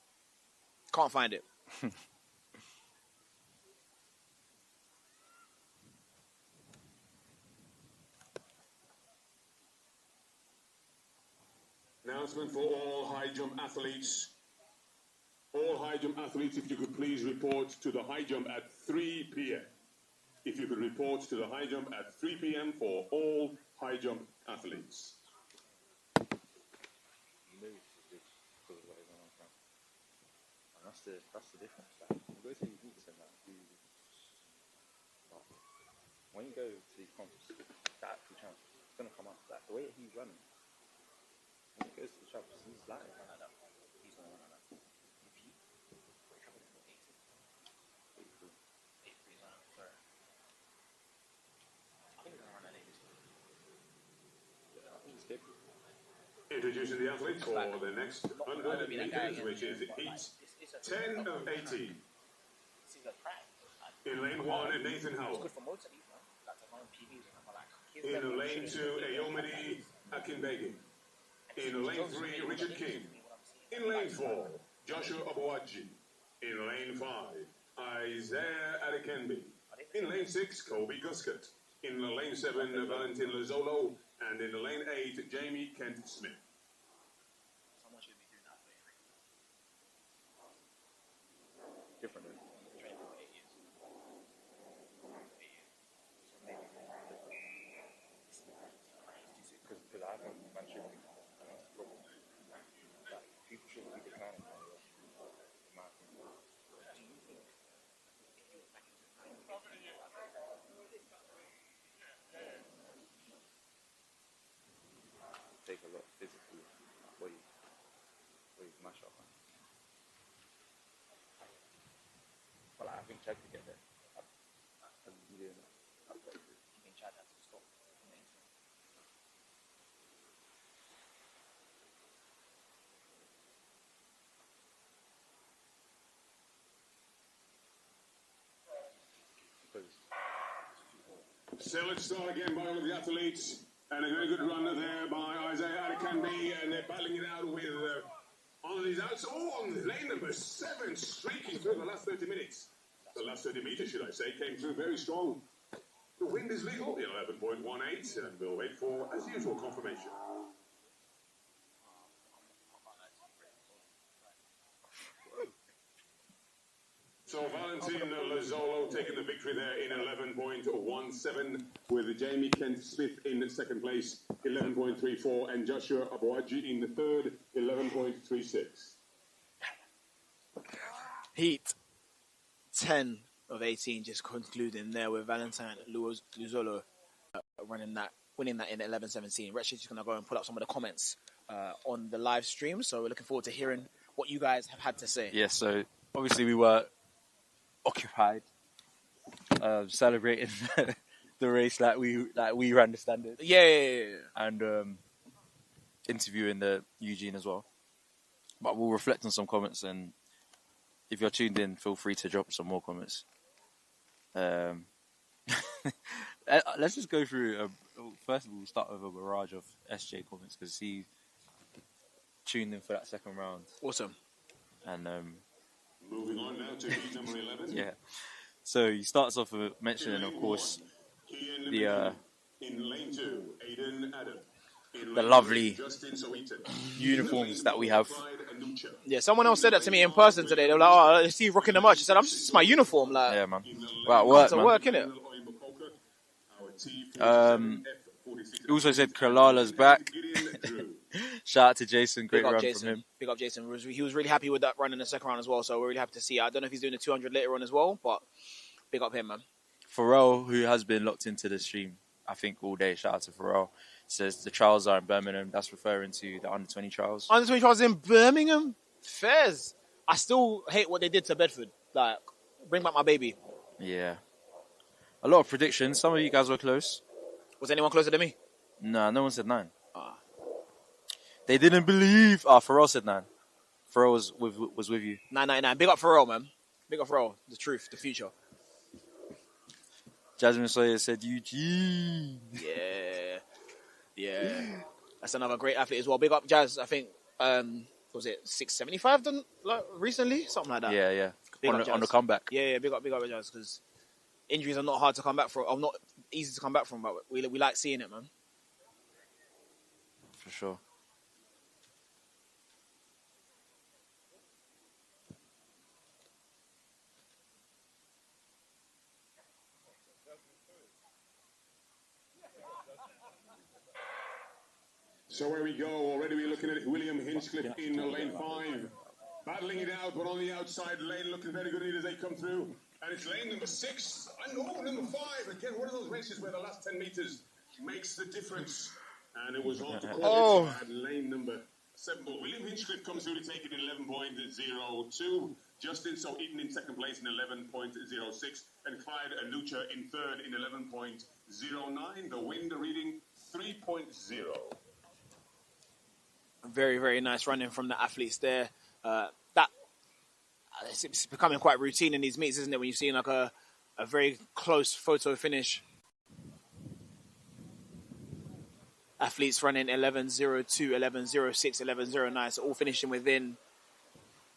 Can't find it. Announcement for all high jump athletes. All high jump athletes, if you could please report to the high jump at 3 p.m. If you could report to the high jump at 3 p.m. for all high jump athletes. That's the difference. Like, you go to these meets and like, when you go to these comps, that actual champ, it's gonna come up. Like the way he's running, when he goes to the champs, he's like that. He's gonna run like that. Introducing the athletes for the next 100 meters, which is heat 10 of 18. In lane 1, Nathan Howell. In lane 2, Ayomide Akinbegi. In lane 3, Richard King. In lane 4, Joshua Obuaji. In lane 5, Isaiah Adekenbi. In lane 6, Kobe Guscott. In lane 7, Valentin Lozolo. And in the lane 8, Jamie Kent-Smith. Different. Because I haven't man shouldn't people shouldn't be declining now, in my opinion. Take a lot physically body mash up, man. But like, I think Chad could get there. I you doing that. I think Chad has to stop. So let's start again by all of the athletes. And a very good run there by Isaiah Adekanbi. And they're battling it out with all of these outs. Oh, on lane number 7, streaking through the last 30 minutes. The last 30 meters, should I say, came through very strong. The wind is legal, 11.18. And we'll wait for, as usual, confirmation. So Valentin Lazzolo taking the victory there in 11.17, with Jamie Kent-Smith in second place, 11.34, and Joshua Abuaji in the third, 11.36. Heat 10 of 18, just concluding there with Valentine Luzolo winning that in 11:17. Rich is just going to go and put up some of the comments on the live stream, so we're looking forward to hearing what you guys have had to say. Yeah, so obviously we were occupied, celebrating the race like we ran the standard. Yeah. And interviewing the Eugene as well. But we'll reflect on some comments, and if you're tuned in, feel free to drop some more comments. Let's just go through. First of all, we'll start with a barrage of SJ comments because he tuned in for that second round. Awesome. And moving on now to heat number 11. Yeah. So he starts off with mentioning, of course, the in lane 2, Aiden Adam. The lovely uniforms that we have. Yeah, someone else said that to me in person today. They were like, "Oh, I see you rocking the merch." I said, "It's my uniform." Like, yeah, man. Wow, work, man. Work, innit? He also said Kalala's back. Shout out to Jason, great run Jason. from him. Big up Jason. He was really happy with that run in the second round as well, so we're really happy to see it. I don't know if he's doing the 200 later on as well, but big up him, man. Pharrell, who has been locked into the stream, I think, all day. Shout out to Pharrell. Says the trials are in Birmingham. That's referring to the under-20 trials. Under-20 trials in Birmingham? Fairs. I still hate what they did to Bedford. Like, bring back my baby. Yeah. A lot of predictions. Some of you guys were close. Was anyone closer than me? No, no one said 9. They didn't believe. Pharrell said 9. Pharrell was with you. 999. Big up Pharrell, man. Big up Pharrell. The truth, the future. Jasmine Sawyer said Eugene. Yeah. That's another great athlete as well. Big up Jazz. I think, was it 675 done recently? Something like that. Yeah. On the comeback. Yeah. Big up Jazz, because injuries are not hard to come back from. Or not easy to come back from, but we like seeing it, man. For sure. So where we go, already we're looking at William Hinchcliffe in lane 5. Battling it out, but on the outside lane, looking very good as they come through. And it's lane number 6, and number 5. Again, one of those races where the last 10 metres makes the difference. And it was on to call it at lane number 7. But William Hinchcliffe comes through to take it in 11.02. Justin So Eaton in second place in 11.06. And Clyde Anucha in third in 11.09. The wind reading 3.0. Very, very nice running from the athletes there. It's becoming quite routine in these meets, isn't it? When you've seen like a very close photo finish. Athletes running 11.02, 11.06, 11.09, so all finishing within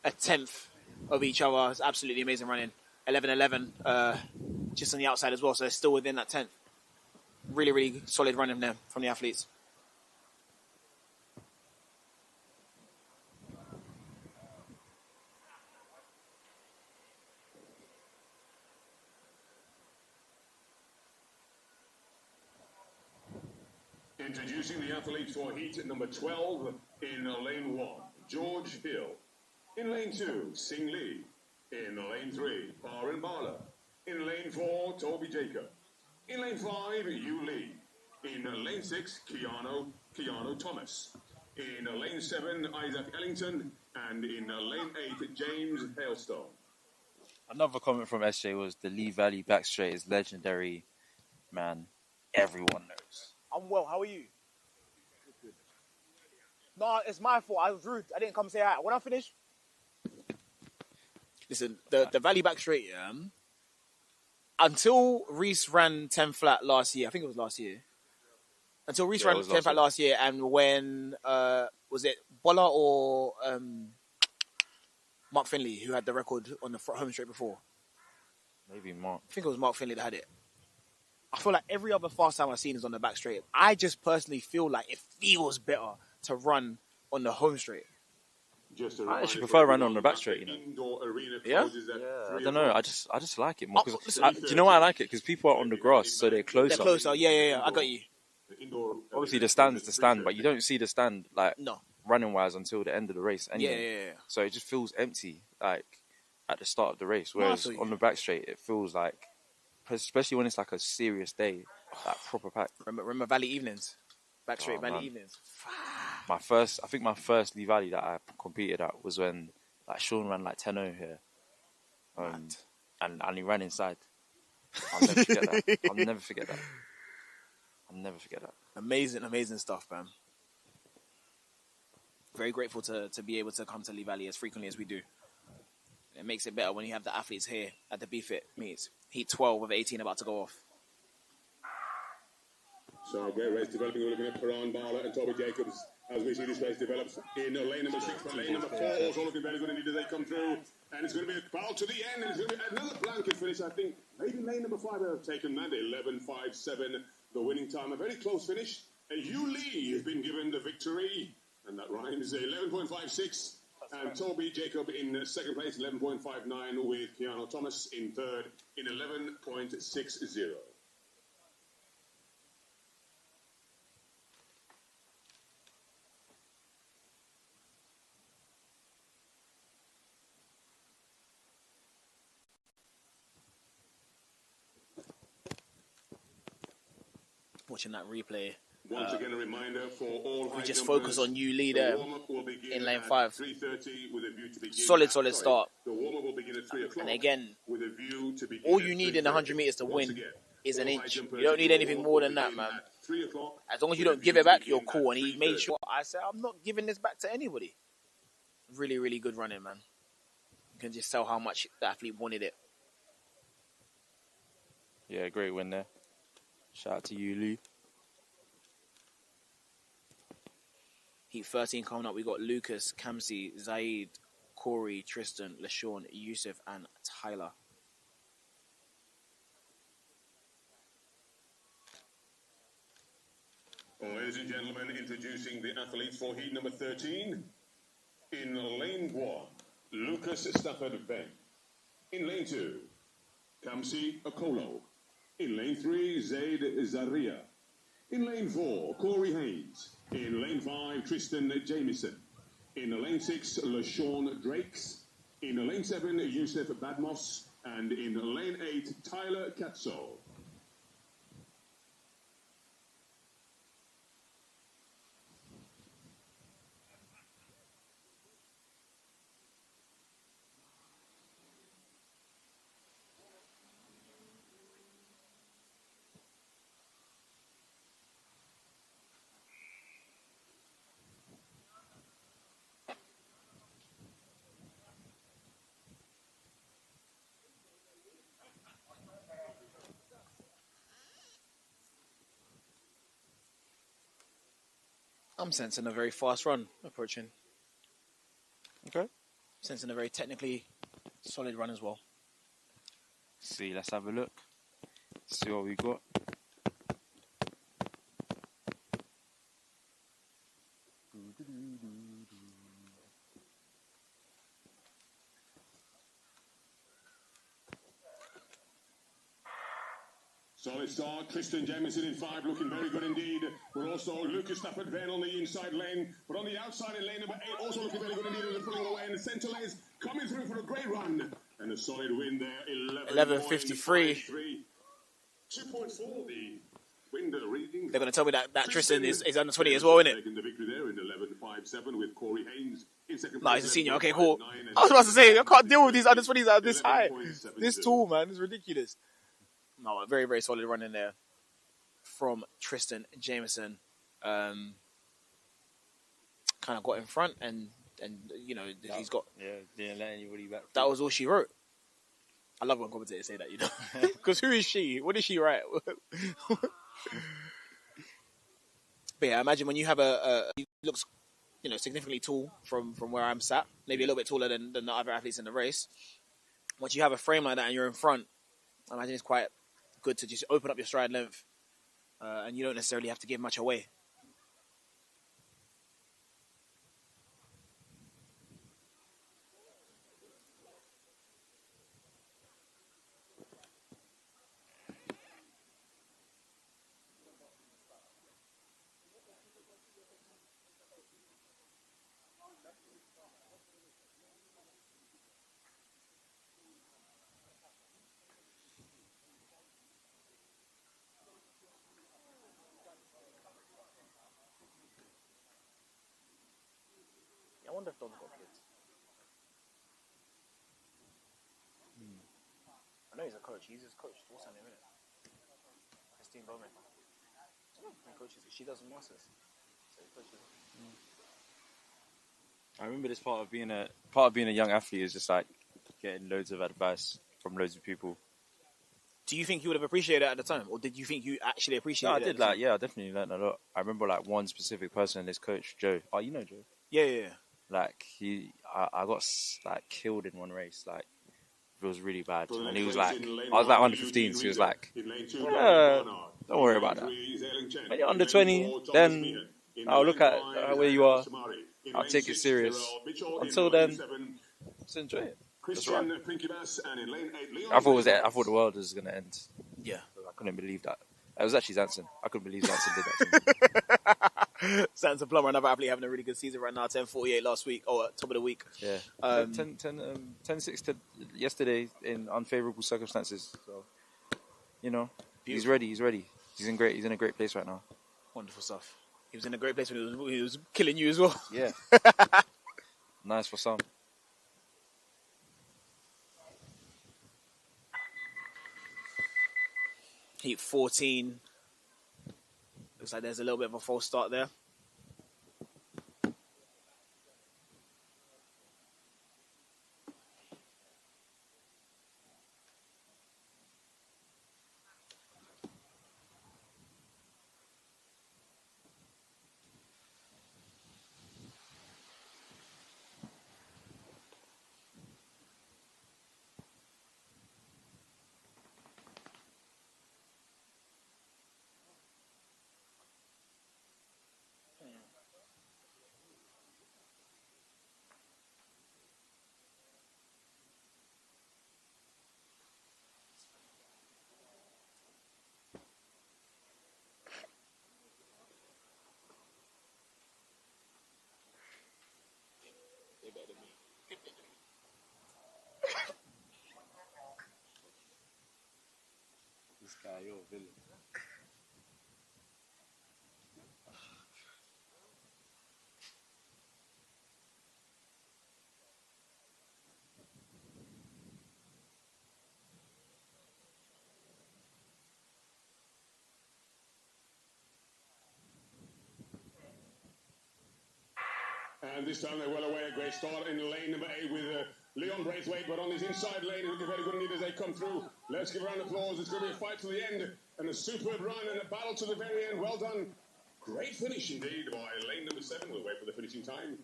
a tenth of each other. It's absolutely amazing running. 11.11 just on the outside as well, so they're still within that tenth. Really, really solid running there from the athletes. Introducing the athlete for heat number 12 in lane 1, George Hill. In lane 2, Sing Lee. In lane 3, Baran Bala. In lane 4, Toby Jacob. In lane 5, Yu Lee. In lane 6, Keanu Thomas. In lane 7, Isaac Ellington. And in lane 8, James Hailstone. Another comment from SJ was the Lee Valley back straight is legendary, man. Everyone knows. I'm well. How are you? Good. No, it's my fault. I was rude. I didn't come say hi. When I finish, listen. The Valley back straight. Until Reese ran 10 flat last year. I think it was last year. Until Reese ran 10 flat last year, and when was it Bolla or Mark Finley who had the record on the home straight before? Maybe Mark. I think it was Mark Finley that had it. I feel like every other fast time I've seen is on the back straight. I just personally feel like it feels better to run on the home straight. I actually prefer running on the back straight, you know. Yeah? I don't know. I just like it more. Do you know why I like it? Because people are on the grass, so they're closer. They're closer. Yeah. I got you. Obviously, the stand is the stand, but you don't see the stand running wise until the end of the race. Anyway. Yeah. So it just feels empty, like at the start of the race. Whereas on the back straight, it feels like, especially when it's like a serious day, like proper pack. Remember Valley evenings, back straight Valley evenings. I think my first Lee Valley that I competed at was when like Sean ran like 10-0 here, and he ran inside. I'll never forget that. Amazing stuff, man. Very grateful to be able to come to Lee Valley as frequently as we do. It makes it better when you have the athletes here at the Bftta meets. Heat 12 of 18 about to go off. So great race developing. We're looking at Baran Bala and Toby Jacobs as we see this race develop in lane number 6, but lane number 4 also looking very good indeed as they come through. And it's going to be a battle to the end, and it's going to be another blanket finish. I think maybe lane number 5 have taken that 11.57, the winning time. A very close finish. And Yu Lee has been given the victory, and that rhymes 11.56. And Toby Jacob in second place, 11.59, with Keanu Thomas in third in 11.60. Watching that replay. Once again, a reminder for all. We just focus on you leader in lane 5. Solid start. And again, all you need in 100 meters to win is an inch. You don't need anything more than that, man. As long as you don't give it back, you're cool. And he made sure. I said, I'm not giving this back to anybody. Really, really good running, man. You can just tell how much the athlete wanted it. Yeah, great win there. Shout out to you, Lee. Heat 13 coming up. We got Lucas, Kamsi, Zaid, Corey, Tristan, LaShawn, Yusuf, and Tyler. Ladies and gentlemen, introducing the athletes for heat number 13. In lane 1, Lucas Stafford Ben. In lane 2, Kamsi Okolo. In lane 3, Zaid Zaria. In lane 4, Corey Haynes. In lane 5, Tristan Jamieson. In lane 6, LaShawn Drakes. In lane 7, Yusuf Badmos. And in lane 8, Tyler Katso. I'm sensing a very fast run approaching. Okay. Sensing a very technically solid run as well. See, let's have a look. See what we got. Solid start. Tristan Jamieson in 5, looking very good indeed. We're also Lucas Stafford Venn on the inside lane, but on the outside in lane number 8, also looking very good indeed. And pulling away in the centre lanes, coming through for a great run and a solid win there. 11:53. 2.4 the window reading. They're going to tell me that Tristan is under 20 as well, isn't it? Taking the victory there in 11.57 with Corey Haynes in second No, place. he's a senior. Okay, cool. I was about to say, I can't deal with these under 20s at this high. This tall, man. It's ridiculous. No, a very, very solid run in there from Tristan Jameson. Kind of got in front and you know, he's got... Yeah, didn't let anybody back. That was all she wrote. I love when commentators say that, you know. Because who is she? What did she write? But yeah, imagine when you have he looks, you know, significantly tall from where I'm sat, maybe a little bit taller than the other athletes in the race. Once you have a frame like that and you're in front, I imagine it's quite good to just open up your stride length, and you don't necessarily have to give much away. I wonder if Don's got kids. I know he's a coach. He's his coach. What's her name, isn't it? Christine Bowman. He coaches. She does masters. So he coaches. I remember this part of being a young athlete is just like getting loads of advice from loads of people. Do you think you would have appreciated it at the time, or did you think you actually appreciated it? No, I did. Like, yeah, I definitely learned a lot. I remember like one specific person, this coach Joe. Oh, you know Joe? Yeah. Like I got like killed in one race. Like it was really bad, and he was like, I was like under 15, so he was like, yeah, don't worry about that. When you're under 20, then I'll look at where you are. I'll take it serious. Until then, just enjoy it. Just run. I thought the world was gonna end. Yeah, I couldn't believe that. It was actually Zanson. I couldn't believe Zanson did that to me. Zanson Plummer, another athlete having a really good season right now. 10:48 last week, or top of the week. Yeah, 10:6 to yesterday in unfavourable circumstances. So, you know, he's ready. He's in a great place right now. Wonderful stuff. He was in a great place when he was killing you as well. Yeah. Nice for some. Heat 14. Looks like there's a little bit of a false start there. This guy, you're a villain. And this time they're well away. A great start in lane number 8 with Leon Braithwaite, but on his inside lane, looking very good indeed as they come through. Let's give a round of applause. It's going to be a fight to the end, and a superb run and a battle to the very end. Well done. Great finish indeed by lane number 7. We'll wait for the finishing time.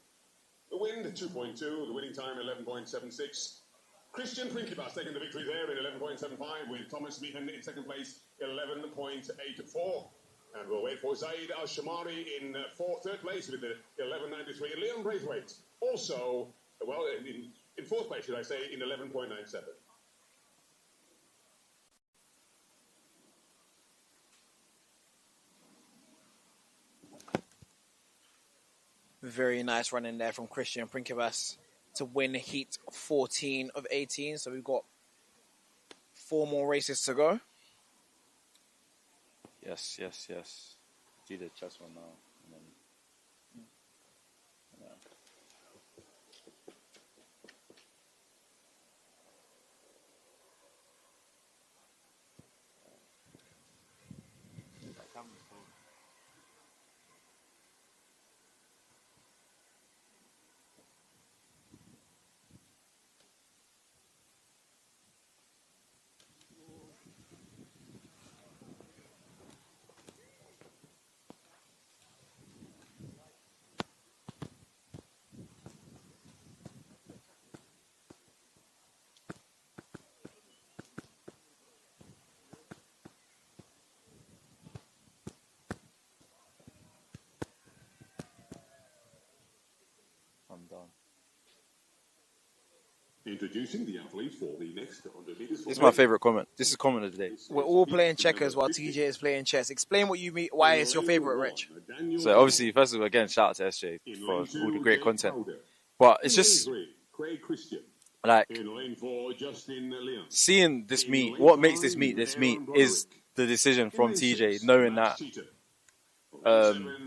The wind, 2.2. The winning time, 11.76. Christian Prinklebas taking the victory there in 11.75 with Thomas Meehan in second place, 11.84. And we'll wait for Zaid Al-Shamari in third place with the 11.93. And Leon Braithwaite also, well, in fourth place, should I say, in 11.97. Very nice run in there from Christian Prinkevas to win heat 14 of 18. So we've got 4 more races to go. Yes. Do the chess one now. And then, I'm done. Introducing the athlete for the next 100 meters. This is my favorite comment. This is comment of the day. We're all playing checkers while TJ is playing chess. Explain what you mean, why it's your favorite, Rich. So obviously, first of all, again, shout out to SJ for all the great content. But it's just like seeing this meet. What makes this meet is the decision from TJ, knowing that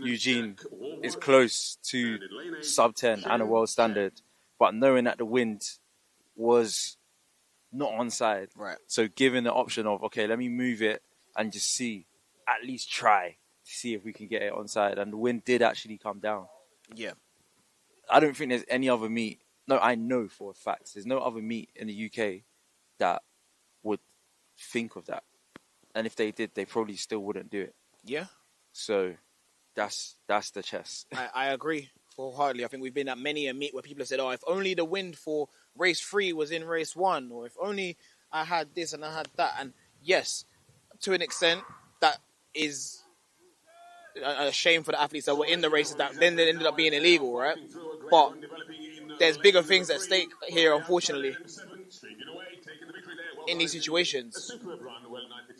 Eugene is close to sub 10 and a world standard, but knowing that the wind was not onside. Right. So given the option of, okay, let me move it and just see, at least try to see if we can get it onside. And the wind did actually come down. Yeah. I don't think there's any other meet. No, I know for a fact there's no other meet in the UK that would think of that. And if they did, they probably still wouldn't do it. Yeah. So that's the chess. I agree wholeheartedly. I think we've been at many a meet where people have said, oh, if only the wind for race 3 was in race 1, or if only I had this and I had that. And yes, to an extent, that is a shame for the athletes that were in the races that then they ended up being illegal, right? But there's bigger things at stake here, unfortunately, in these situations.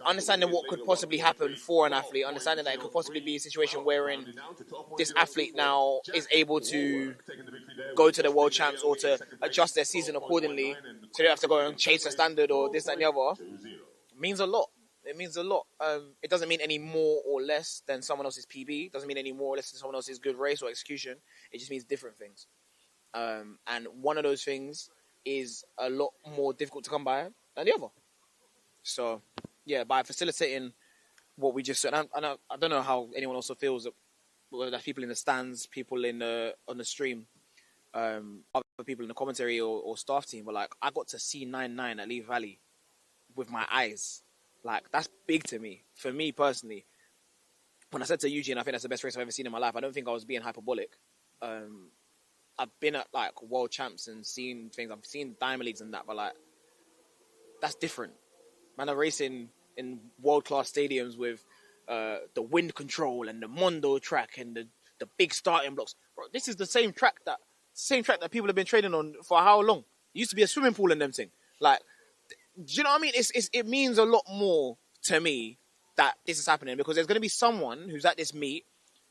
Understanding what could possibly happen for an athlete, understanding that it could possibly be a situation wherein this athlete now is able to go to the world champs or to adjust their season accordingly, so they don't have to go and chase a standard or this, that, and the other, means a lot. It means a lot. It doesn't mean any more or less than someone else's PB. It doesn't mean any more or less than someone else's good race or execution. It just means different things. And one of those things is a lot more difficult to come by than the other. So, yeah, by facilitating what we just said, and I don't know how anyone also feels, whether that's people in the stands, people in on the stream, other people in the commentary or staff team, but like, I got to see 9-9 at Lee Valley with my eyes. Like, that's big to me. For me personally, when I said to Eugene, I think that's the best race I've ever seen in my life, I don't think I was being hyperbolic. I've been at like world champs and seen things. I've seen Diamond Leagues and that, but like, that's different. Man, are racing in world-class stadiums with the wind control and the Mondo track and the big starting blocks. Bro, this is the same track that people have been training on for how long? It used to be a swimming pool in them thing. Like, do you know what I mean? It means a lot more to me that this is happening, because there's going to be someone who's at this meet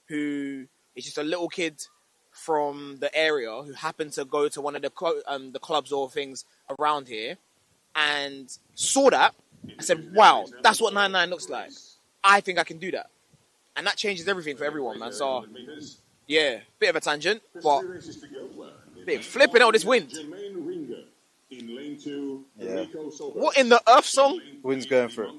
who is just a little kid from the area who happened to go to one of the clubs or things around here and saw that and said, wow, that's what 9-9 looks like. I think I can do that. And that changes everything for everyone, man. So, yeah, bit of a tangent, but flipping out this wind. Yeah. What in the earth song? Wind's going for it.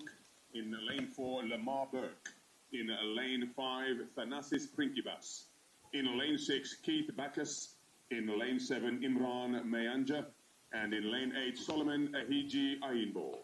In lane 4, Lamar Burke. In lane 5, Thanasis Prinkibas. In lane 6, Keith Bacchus. In lane 7, Imran Mayanja. And in lane 8, Solomon Ahiji Ayinbo.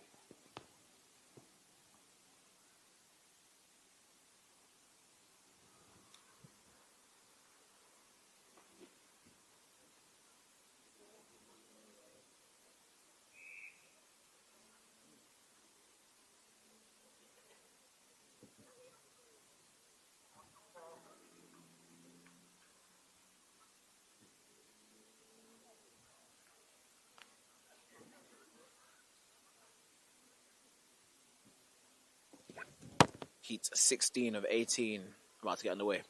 Heat 16 of 18 about to get underway.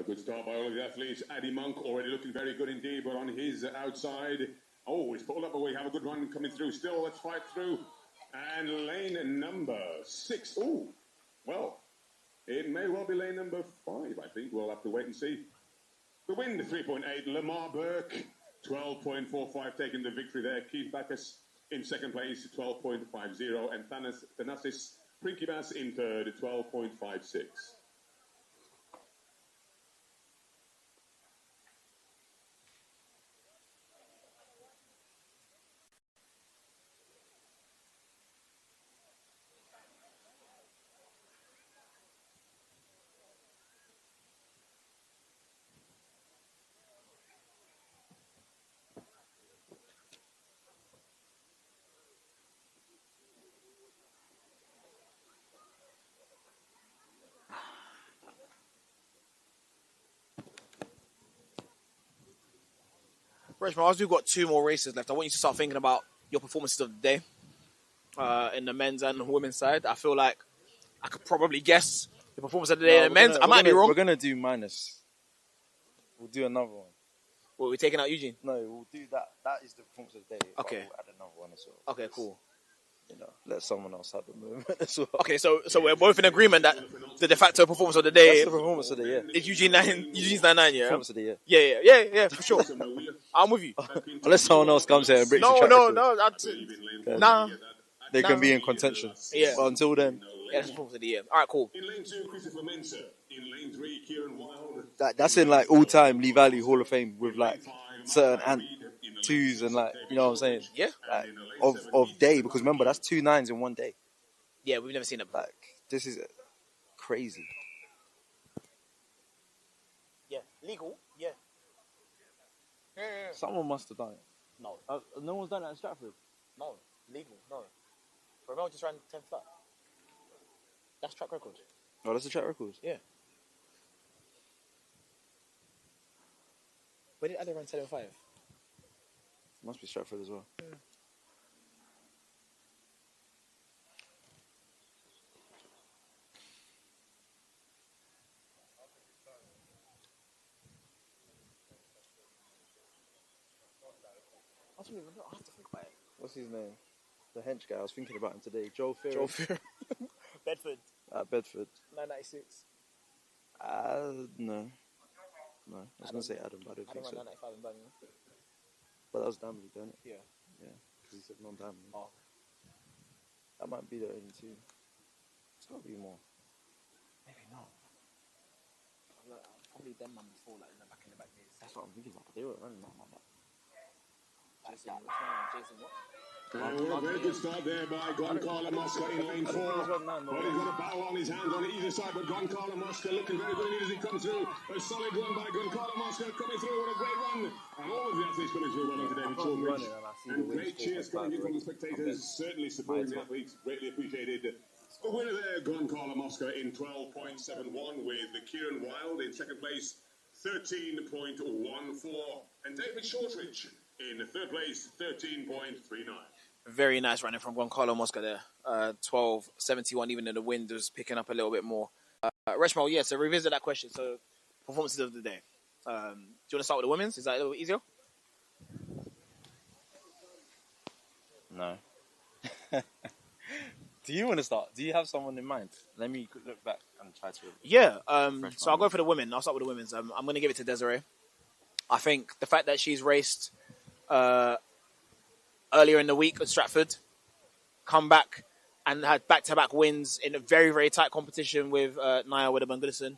A good start by all of the athletes. Addy Monk already looking very good indeed, but on his outside. Oh, he's pulled up away. Have a good run coming through. Still, let's fight through. And lane number 6. Oh, well, it may well be lane number 5, I think. We'll have to wait and see. The wind, 3.8. Lamar Burke, 12.45, taking the victory there. Keith Backus in second place, 12.50. And Thanasis Prinkybas in third, 12.56. Richmond, as we've got 2 more races left, I want you to start thinking about your performances of the day in the men's and women's side. I feel like I could probably guess the performance of the day in the men's. I might be wrong. We're going to do minus. We'll do another one. Well, we're taking out Eugene? No, we'll do that. That is the performance of the day. Okay. We'll add another one as well. Okay, cool. You know, let someone else have the movement as well. Okay, so we're both in agreement that the de facto performance of the day That's the performance of the year. is Eugene's 9-9, yeah? Performance of the year. Yeah, for sure. I'm with you. Unless someone else comes here and breaks the track record. Nah. They can be in contention. Yeah. But until then, Yeah, that's the performance of the year. All right, cool. In lane 2, Christopher Mensah. In lane 3, Kieran Wilde. that's in like all-time Lee Valley Hall of Fame with like certain ant twos and like, you know what I'm saying? Yeah. Like of day, because remember that's 2 9s in one day. Yeah, we've never seen it. Like this is crazy. Yeah, legal. Yeah. Someone must have done it. No, No one's done it at Stratford. no, legal, no. Romeo just ran 10 flat. That's track record. Oh, that's a track record. Yeah. Where did Adam run 7.5? Must be Stratford as well. I have to think about it. What's his name? The hench guy. I was thinking about him today. Joel Fear. Joel Fear. Bedford. At Bedford. 996. No. I was going to say Adam, but I don't think so. 995 in Birmingham. But that was Damley, don't it? Yeah. Yeah. Because he said non-Damley. Oh. That might be the only 2. It's got to be more. Maybe not. Probably them man before, like in the back days. That's what I'm thinking about. But they were running that like that. Jason what? Very good start there by Goncalo Mosca in lane 4. But he's got a bow on his hands on either side. But Goncalo Mosca looking very good as he comes through. A solid run by Goncalo Mosca coming through. What a great run. And all of the athletes coming through well today with Shortridge. And great cheers coming in from the spectators. Certainly supporting the athletes. Greatly appreciated. The winner there, Goncalo Mosca in 12.71 with Kieran Wilde in second place, 13.14. And David Shortridge in third place, 13.39. Very nice running from Goncalo Mosca there. 12.71, even though the wind was picking up a little bit more. Reshmo, yeah, so revisit that question. So, performances of the day. Do you want to start with the women's? Is that a little bit easier? No. Do you want to start? Do you have someone in mind? Let me look back and try to... Yeah, so I'll go for the women. I'll start with the women's. I'm going to give it to Desiree. I think the fact that she's raced earlier in the week at Stratford, come back and had back-to-back wins in a very, very tight competition with Naya Wedderburn-Goodison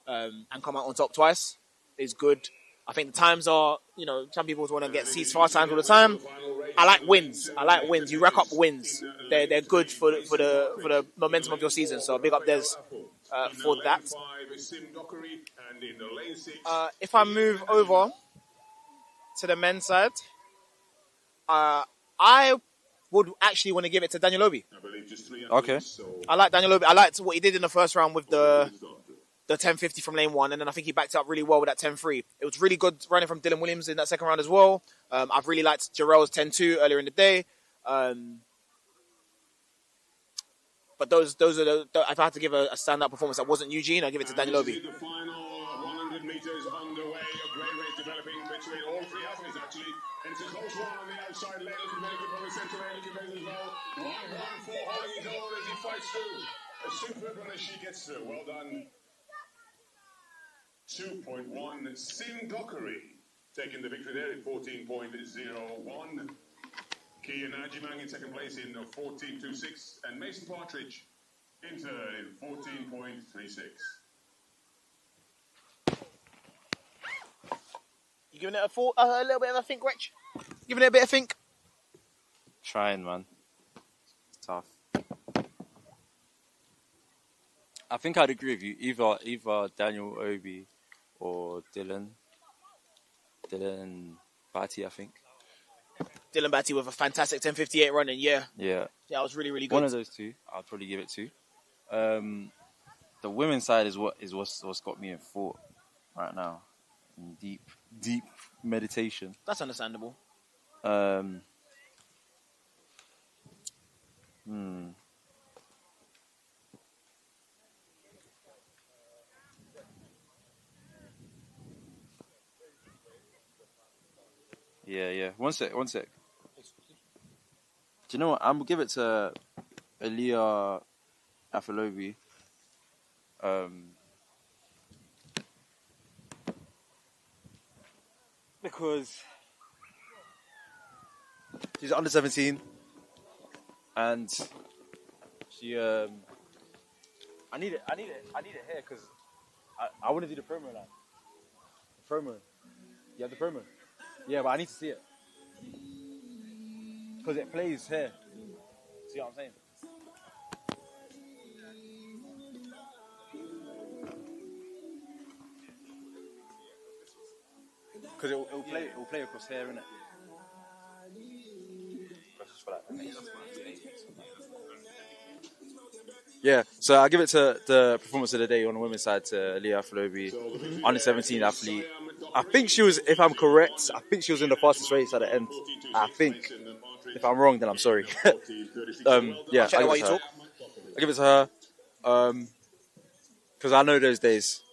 and come out on top twice is good. I think the times are, some people want to get seats fast times all the time. I like wins. You rack up wins. They're good for the momentum of your season. So big up Des for that. If I move over to the men's side, I would actually want to give it to Daniel Obi. Okay. I like Daniel Obi. I liked what he did in the first round with the 10.50 from lane 1, and then I think he backed up really well with that 10.3. It was really good running from Dylan Williams in that second round as well. I've really liked Jarrell's 10.2 earlier in the day. But those are if I had to give a standout performance that wasn't Eugene, I'd give it to Daniel Obi. The final 100 meters underway. A great race developing between all three athletes, actually. And it's a close one on the outside lane. Looking very good from the centre lane. Looking very good as well. 1-1-4 holding his own as he fights through. A superb run as she gets through. Well done. 2.1. Sin Dockery taking the victory there in 14.01. Kia Najimang in second place in 14.26. And Mason Partridge in third in 14.36. You giving it a little bit of a think, Rich? Giving it a bit of think? Trying, man. It's tough. I think I'd agree with you. Either Daniel Obi or Dylan Bhatti, I think. Dylan Bhatti with a fantastic 10:58 running, yeah. Yeah. Yeah, I was really, really good. One of those two, I'd probably give it to. The women's side is what's got me in thought right now. In deep meditation. That's understandable. Yeah. One sec. Do you know what? I'm gonna give it to Aliyah Afolobi. Because she's under 17 and she I need it here because I want to do the promo now. The promo. You have the promo? Yeah, but I need to see it. Because it plays here. See what I'm saying? Because it will play across here, innit? Yeah, so I give it to the performance of the day on the women's side to Leah Afolobi, under 17 athlete. I think she was, if I'm correct, I think she was in the fastest race at the end. I think. If I'm wrong, then I'm sorry. Yeah, I give it to her. Because I know those days,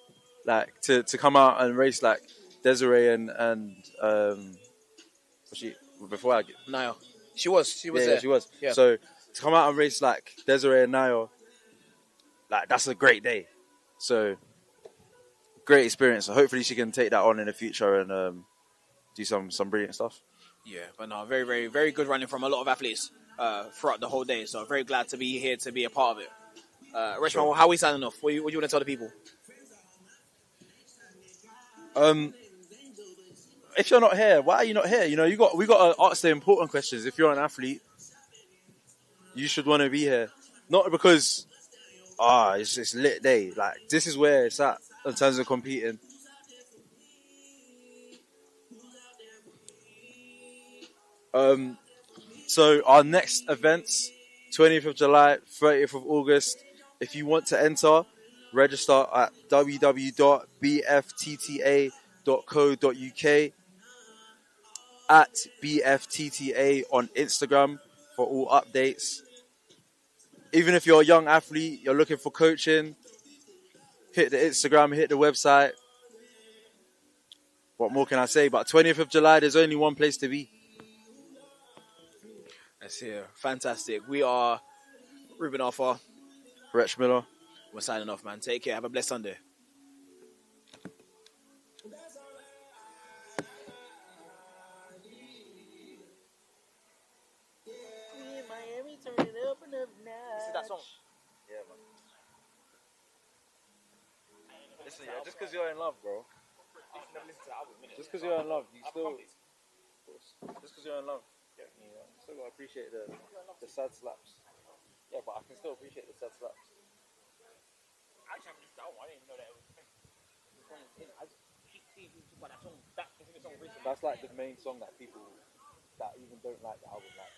like to come out and race like Desiree and before I get Niall. She was yeah, there. she was. Yeah. So to come out and race like Desiree and Niall, like that's a great day. So great experience. So hopefully she can take that on in the future and do some brilliant stuff. Yeah, but no, very, very, very good running from a lot of athletes throughout the whole day. So very glad to be here to be a part of it. Reshma, Sure. how are we signing off? What do you want to tell the people? If you're not here, why are you not here? You know, we got to ask the important questions. If you're an athlete, you should want to be here. Not because it's a lit day. Like this is where it's at in terms of competing. So our next events, 20th of July, 30th of August. If you want to enter, register at www.bftta.co.uk at BFTTA on Instagram for all updates. Even if you're a young athlete, you're looking for coaching, hit the Instagram, hit the website. What more can I say? But 20th of July, there's only one place to be. That's here. Fantastic. We are Ruben Alpha. Rich Miller. We're signing off, man. Take care. Have a blessed Sunday. Miami, turn it up and up now. This is that song. Yeah, man. Listen, yeah, just because you're in love, bro. Just because you're in love, you still. Just because you're in love, you know, you still gotta appreciate the sad slaps. Yeah, but I can still appreciate the sad slaps. Actually, I missed that one. I didn't even know that it was a thing. That's like the main song that people that even don't like the album like.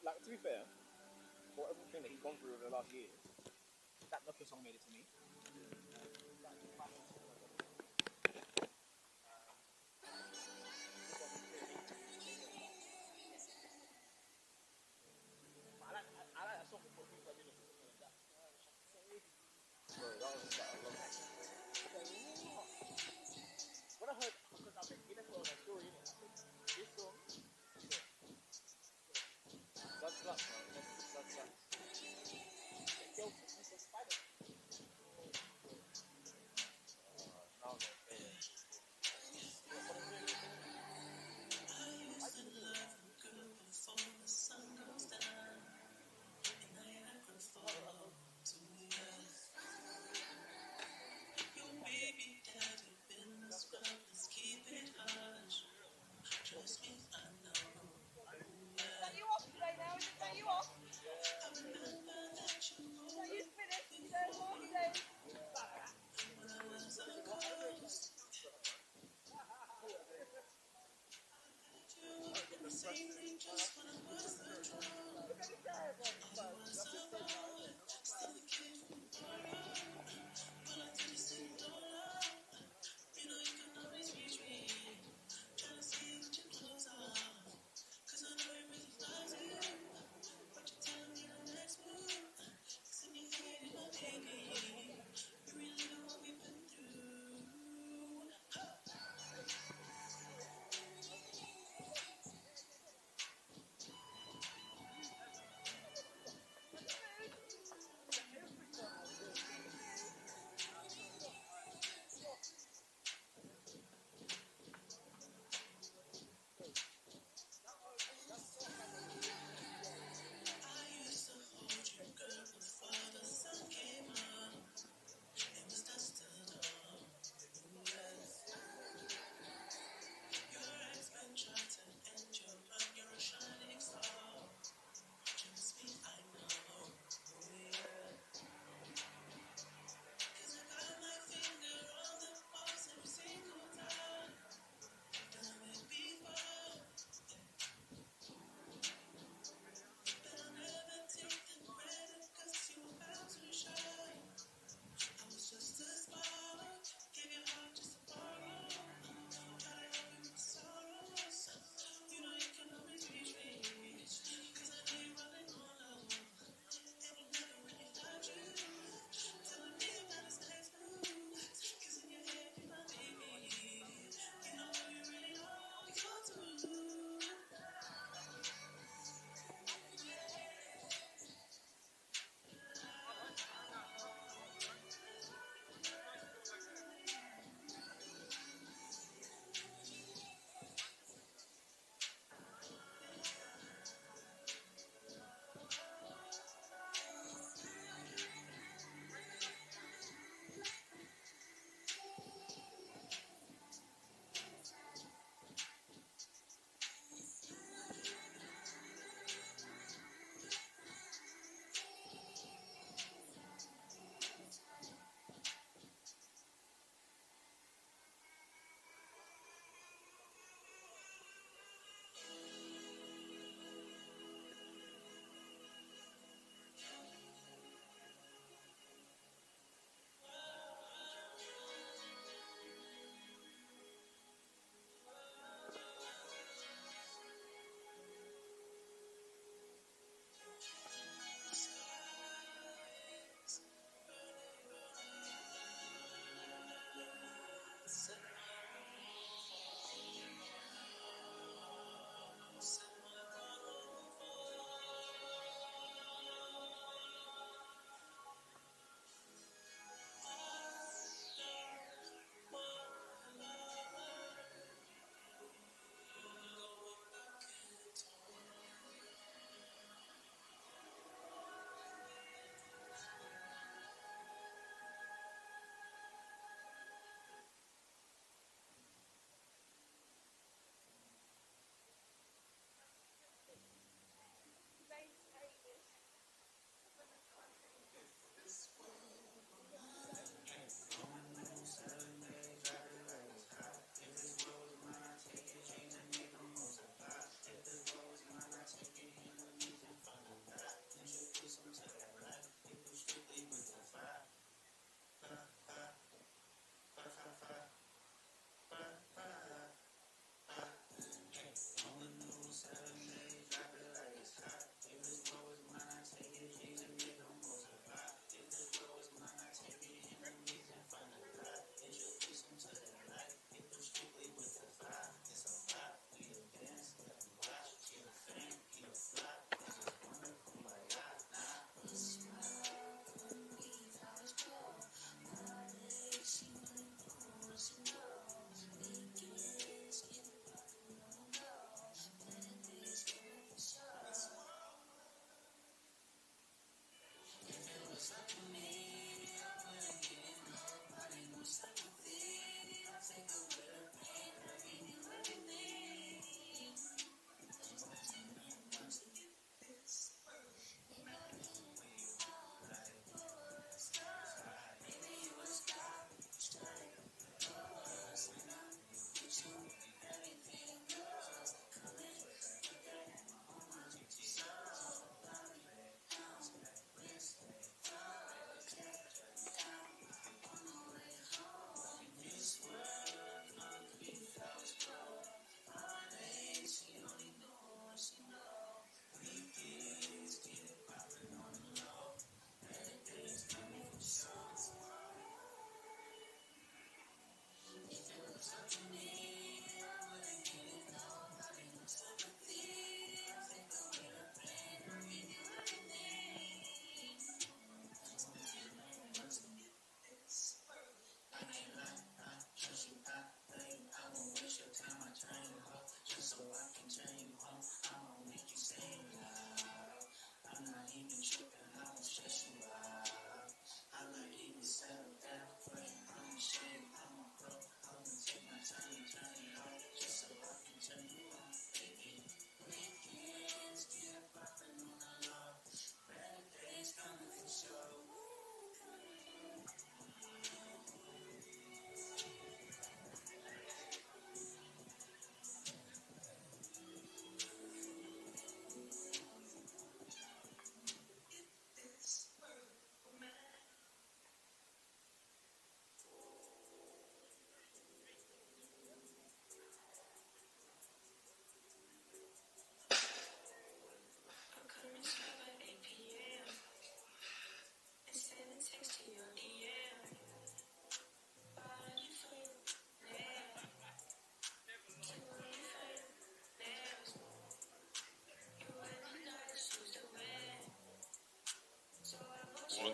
Like, to be fair, for everything that he's gone through over the last years, that Nokia song made it to me. I like that song before people are doing it.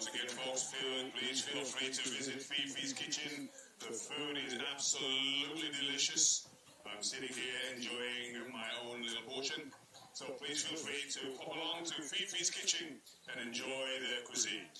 once again, folks, please feel free to visit Fifi's Kitchen. The food is absolutely delicious. I'm sitting here enjoying my own little portion. So please feel free to pop along to Fifi's Kitchen and enjoy their cuisine.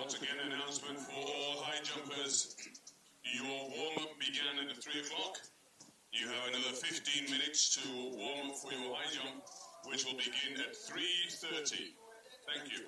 once again, an announcement for all high jumpers. Your warm-up began at 3 o'clock. You have another 15 minutes to warm up for your high jump, which will begin at 3:30. Thank you.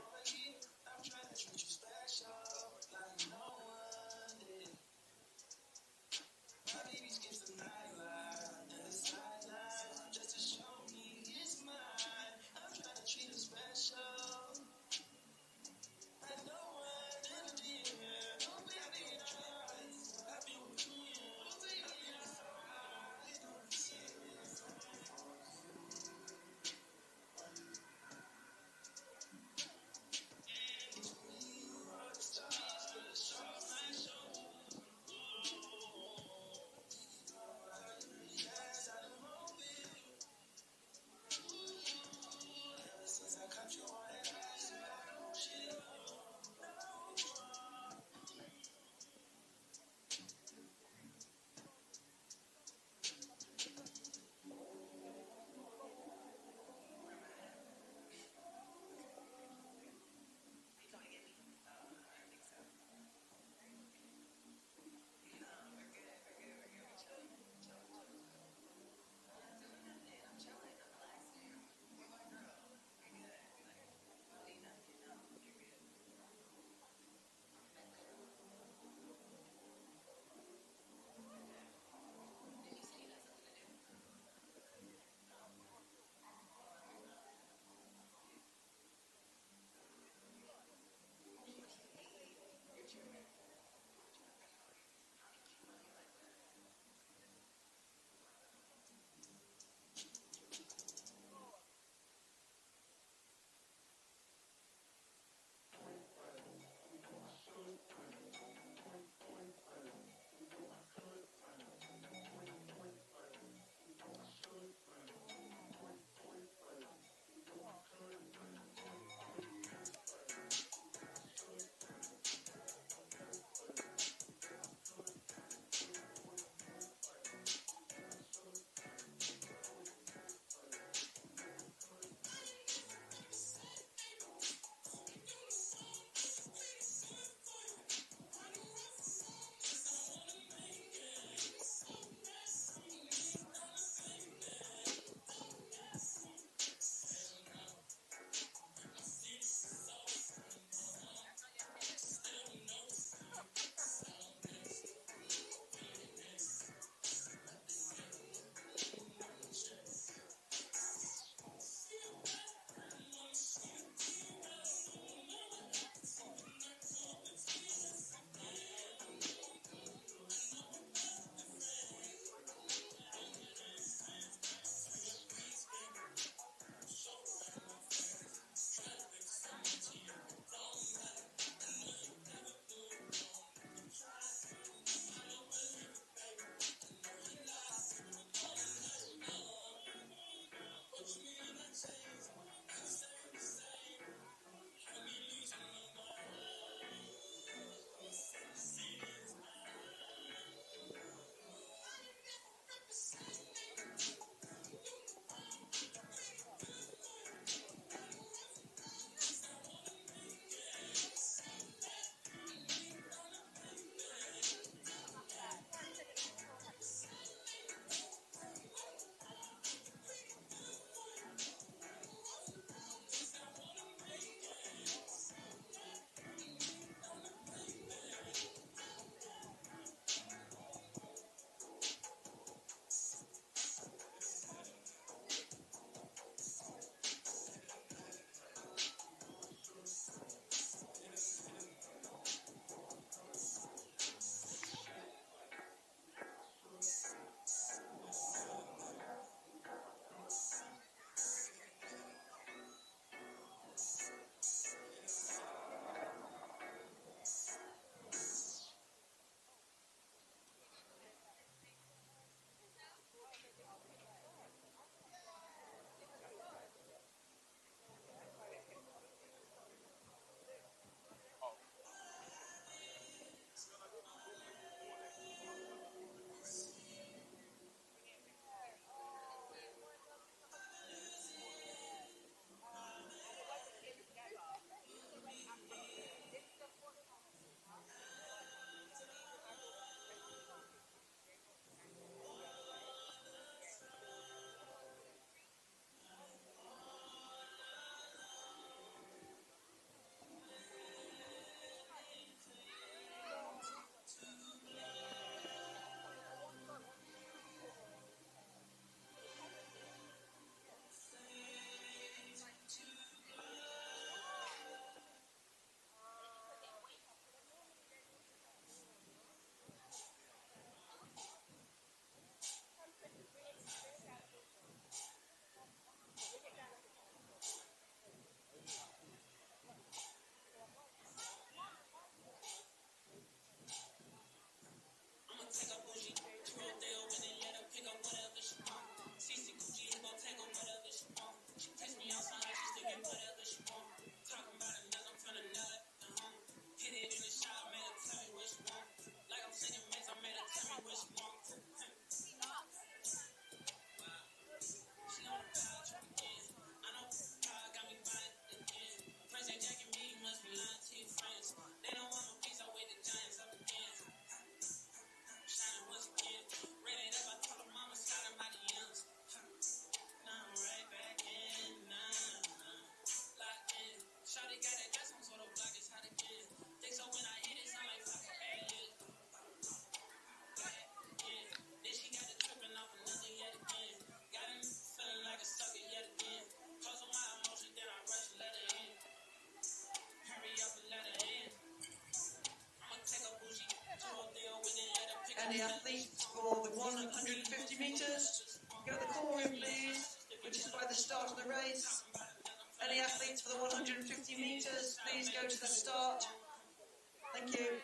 And the athletes for the 150 metres, go to the call room please, which is by the start of the race. Any athletes for the 150 metres, please go to the start. Thank you.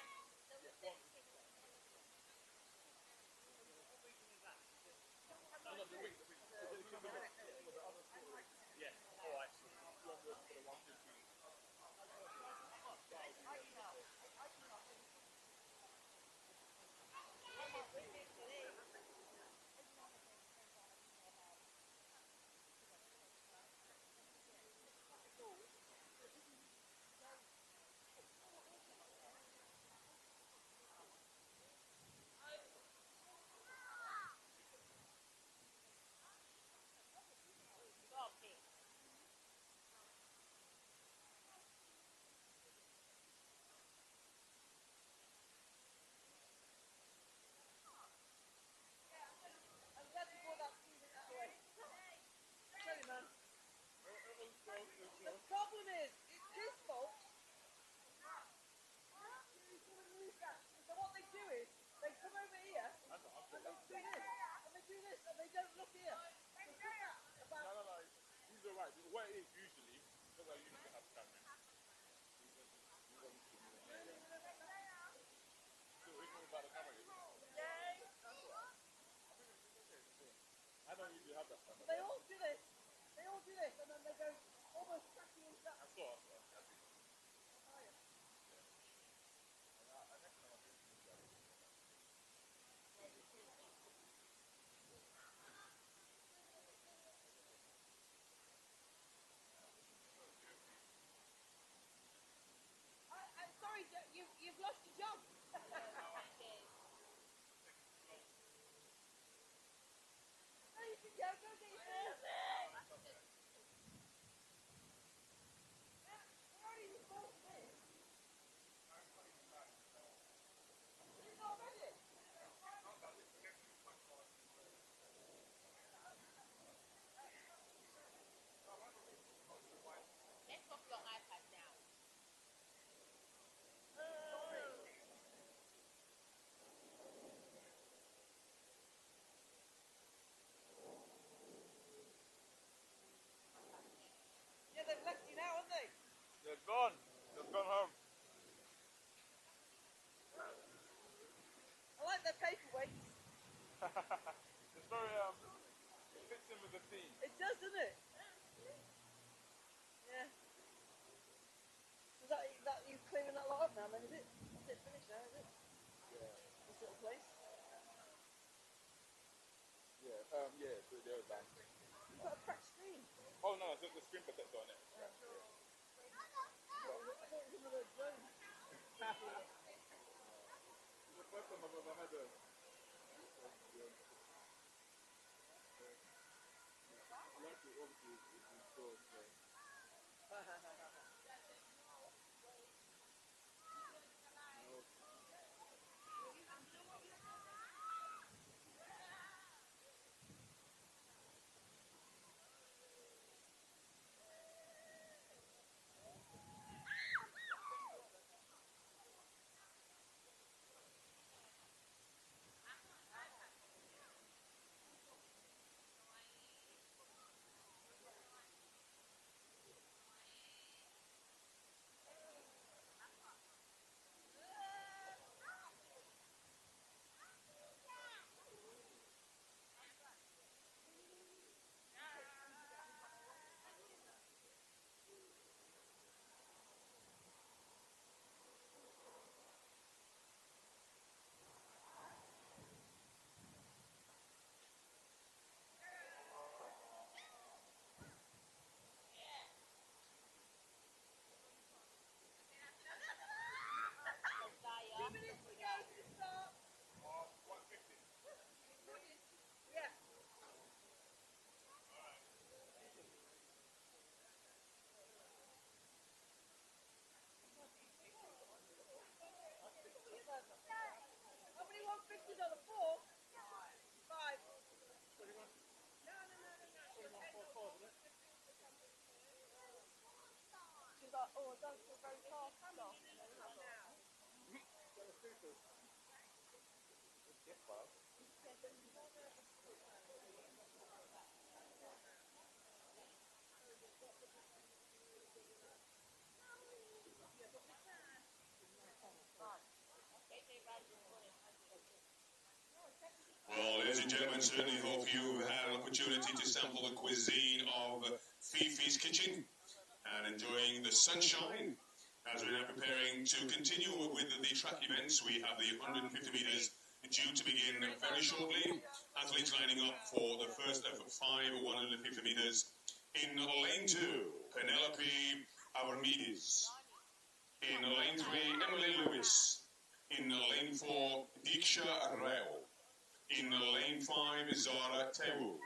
The problem is, it's his fault. So what they do is, they come over here, and they do this, and they do this, and they don't look here. No. He's alright. What it is usually, because I usually have cameras. So ignorant about the camera. I don't usually have that camera. They all do this. They all do this, and then they go almost tracking into that. I saw. I'm sorry, you've lost your job. There you can go get your first. Where are you supposed to be? Is it not ready? Yeah, they've left you now, haven't they? They're gone. They've gone home. I like their paperweights. It's very it fits in with the theme. It does, doesn't it? Yeah. Is that you clearing that lot up now then, is it? Is it finished now, is it? Yeah. This little place? Yeah, so they're done. You've got a cracked screen. Oh no, so the screen protector on it. I thought it was another drone. The first time I've ever had a obviously it's installed, so How many 150s on the floor? 5. She's like, oh, I don't feel very fast. Well, ladies and gentlemen, certainly hope you've had an opportunity to sample the cuisine of Fifi's Kitchen and enjoying the sunshine. As we're now preparing to continue with the track events, we have the 150 metres due to begin very shortly. Athletes lining up for the first of 5 150 metres. In lane 2, Penelope Avramidis. In lane 3, Emily Lewis. In lane 4, Diksha Rao. In lane 5, Zara Tewu.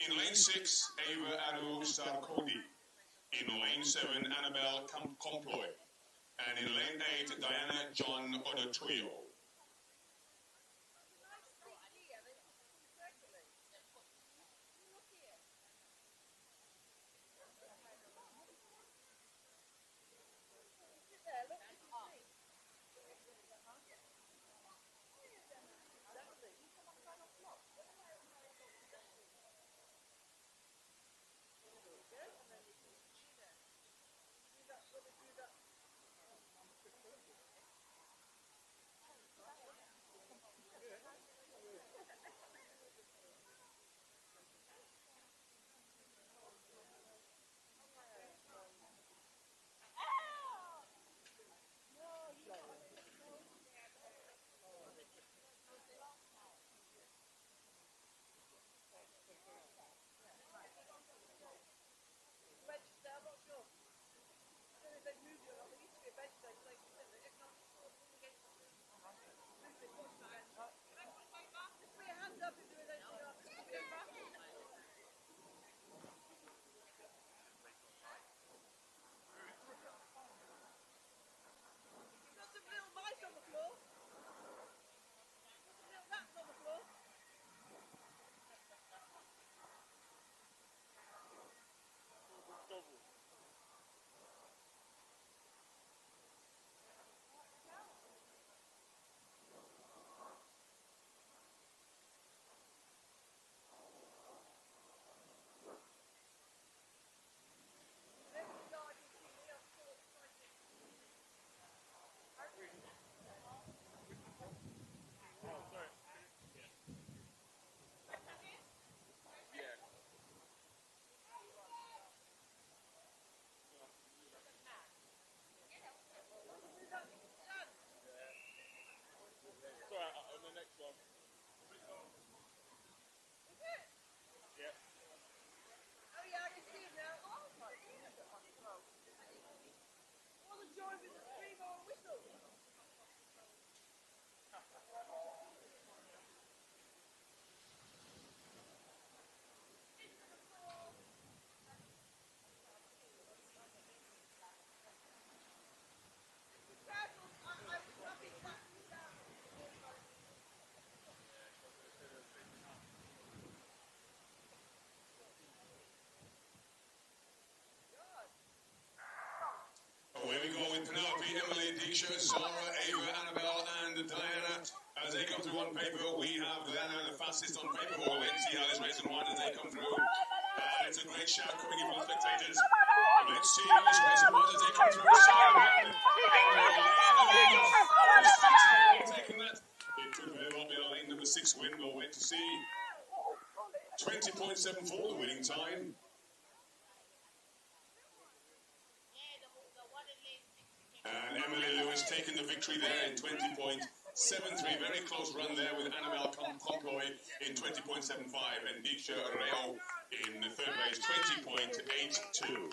In lane 6, Ava Adu Starkodi. In lane 7, Annabelle Comploy. And in lane 8, Diana John Odotuyo. Away we go with Penelope, Emily, Diksha, Zara, Ava, Annabelle, and Diana. As they come through on paper, we have Diana the fastest on paper. We'll wait and see how this race and wide as they come through. It's a great shout coming in from the spectators. Let's see how this race and wide as they come through. Taking that. It could very well be a lane number 6 win. We'll wait to see. 20.74 the winning time. And Emily Lewis taking the victory there in 20.73. Very close run there with Annabelle Comploy in 20.75 and Diksha Rao in the third place, 20.82.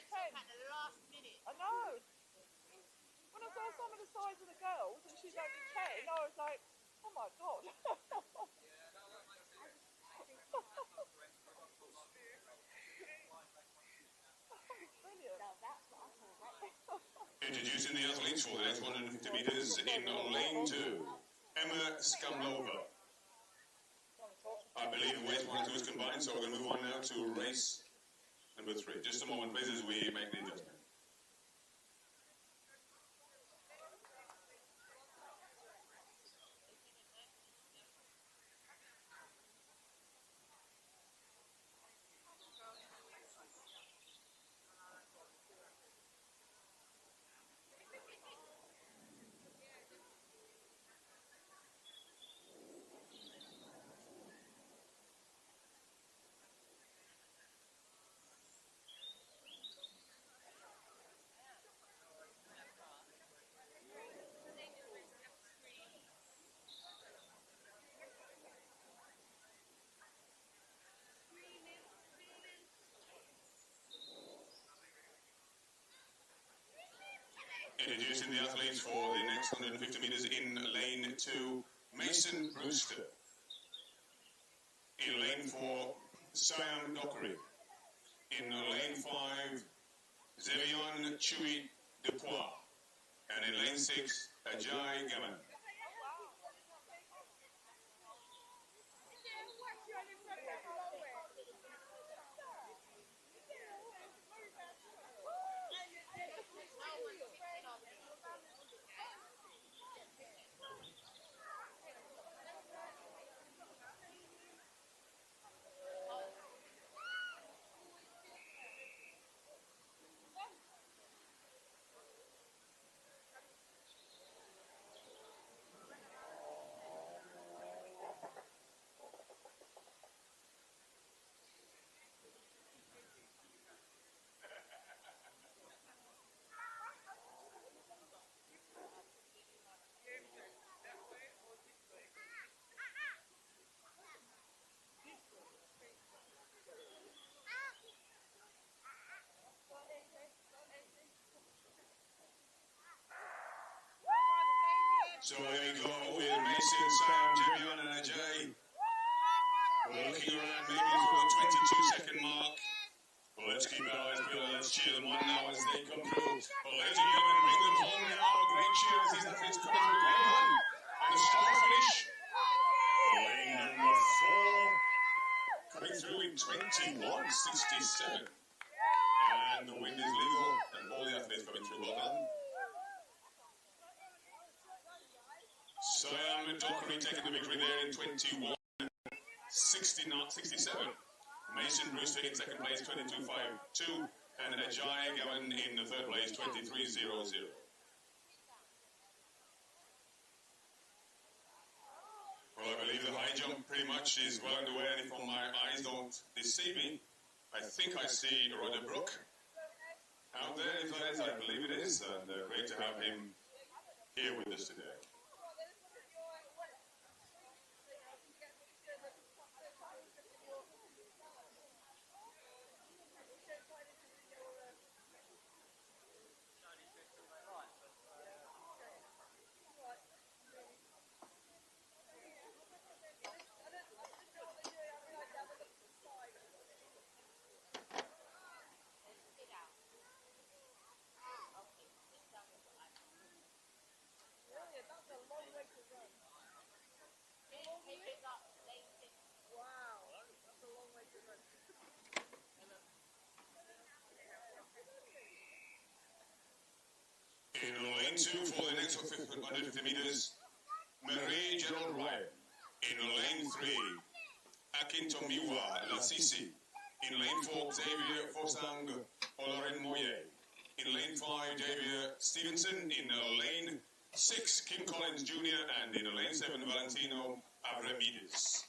10. I know. When I saw some of the size of the girls and she's only 10, I was like, oh my god. Brilliant. Introducing the athletes for the next 150 metres in lane 2. Emma Skamlova. I believe race 1 and 2 is combined, so we're going to move on now to race number 3. Just a moment, please, as we make the adjustment. Introducing the athletes for the next 150 metres in lane 2, Mason Brewster. In lane 4, Siam Dockery. In lane 5, Zevion Chui Dupois. And in lane 6, Ajay Gaman. So there we go with Mason, Sam, Jevion and Ajay. We're looking around maybe for the 22-second mark. Well, let's keep our eyes peeled. Let's cheer them on now as they come through. Well, ladies and gentlemen, bring them home now. Great cheer as these athletes come through lane 1. And a strong finish. Lane number 4. Coming through in 21.67. And the wind is legal. And all the athletes coming through. Well done. Siam Dockery taking the victory there in 21.67. Mason Brewster in second place, 22.52. And Ajay Gavan in the third place, 23.00. Well, I believe the high jump pretty much is well underway, and if my eyes don't deceive me, I think I see Roger Brook out there. If that is, I believe it is. And great to have him here with us today. In lane 2 for the next 150 metres, Marie Gerald Ryan. In lane 3, Akintomiwa Lasisi. In lane 4, Xavier Fosang Olorin Moye. In lane 5, Xavier Stevenson. In lane 6, Kim Collins Jr. And in lane 7, Valentino Abramides.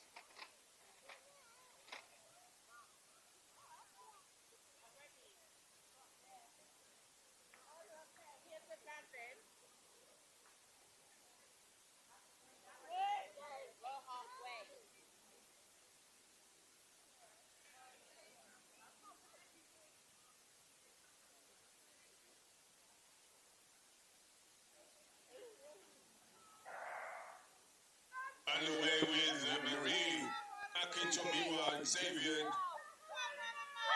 Xavier,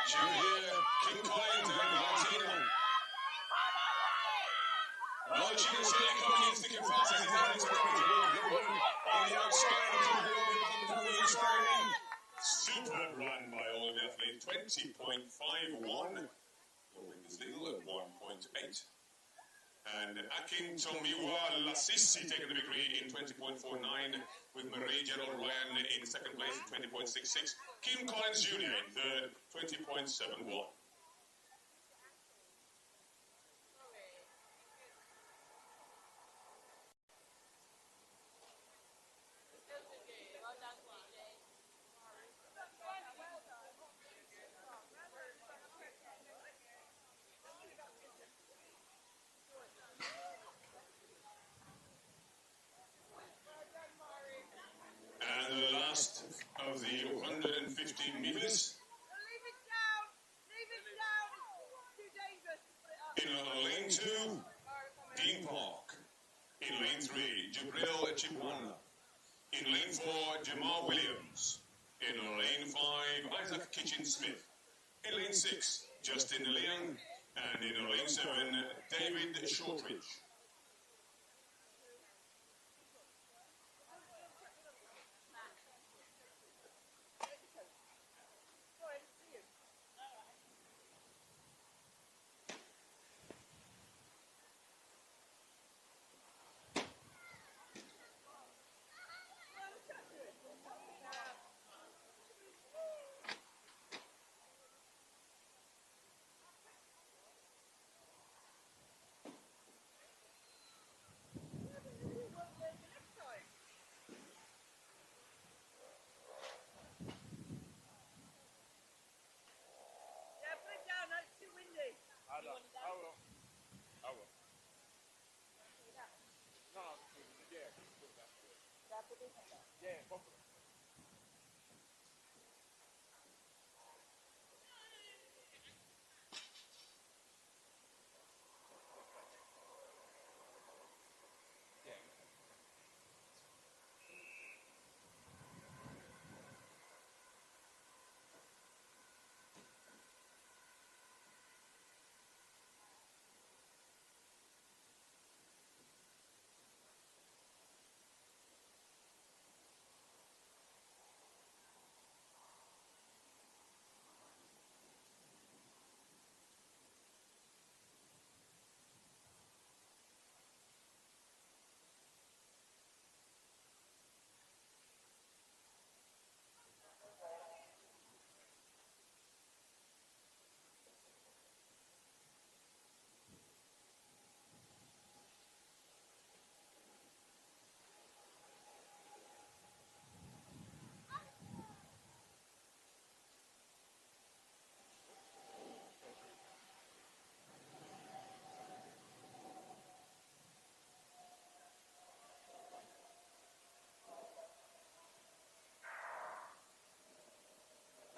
Julia, King Collins, and Martino. Launching and slowly coming in, sticking fast as he's athletes are coming together. On the outside, the inspiring. Superb run by all of the athletes, 20.51. This little at 1.8. And Akin Tomiwa Lassisi taking the victory in 20.49, with Marie Gerald Ryan in second place at 20.66. Kim Collins Jr. in third, 20.71. And the last of the 115 meters. In lane 2, Dean Park. In lane 3, Jabril Chipwana. In lane 4, Jamal Williams. In lane 5, Isaac Kitchen-Smith. In lane 6, Justin Liang. And in lane 7, David Shortridge.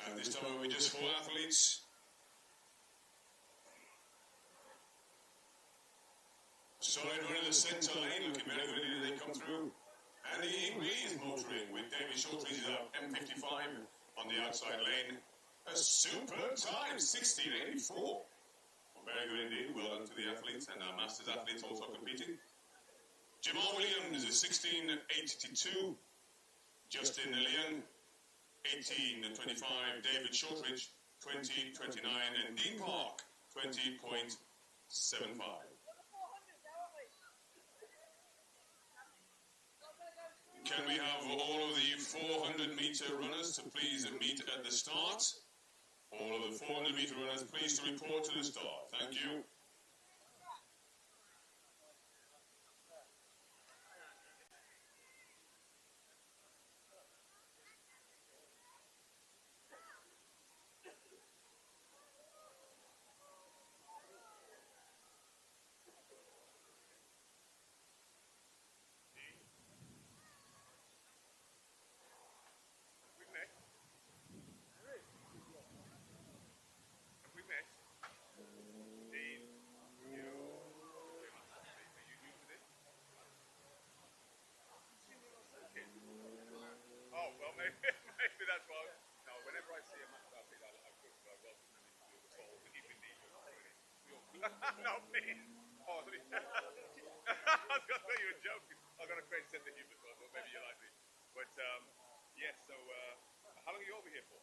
And this time we just 4 athletes. Solid run in the centre lane, looking very good as they come through. And the English motoring with David Shortridge up M55 on the outside lane. A superb time, 16.84. Well, very good indeed. Well done to the athletes and our Masters athletes also competing. Jamal Williams is 16.82. Justin Liang, 18.25. David Shortridge, 20.29. And Dean Park, 20.75. Can we have all of the 400-meter runners to please meet at the start? All of the 400-meter runners, please to report to the start. Thank you. Not me. Oh, sorry. I was going to say you were joking. I've got a great sense of humour, so I thought maybe you like me. But yes, so how long are you over here for?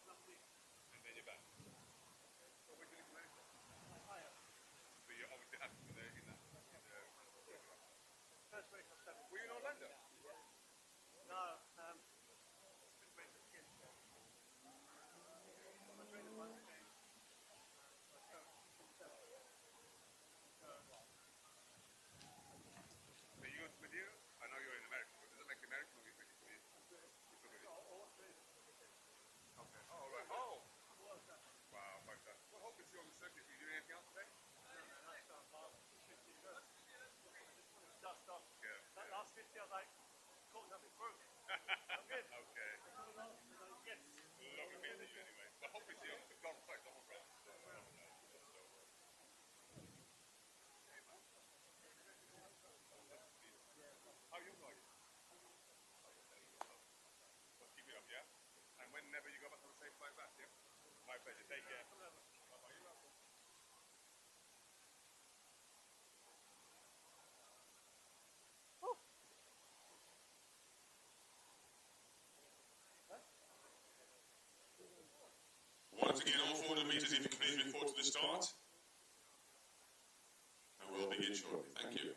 And then you're back. So where do you live in America? So you're obviously active in that. Were you in Orlando? So you go to Madeira? I know you're in America, but does it make you American or you British? Okay. Oh, right. Oh! Wow, fantastic. Well, hope to see you on the circuit. Are you doing anything else today? Okay. Lovely meeting you anyway. Well, hope to see you on the sorry, don't run. How young are you? Well, keep it up, yeah? And whenever you go back on a safe flight back, yeah? My pleasure. Take care. Once again, all 400 metres, if you can please report to the start. And we'll begin shortly. Thank you.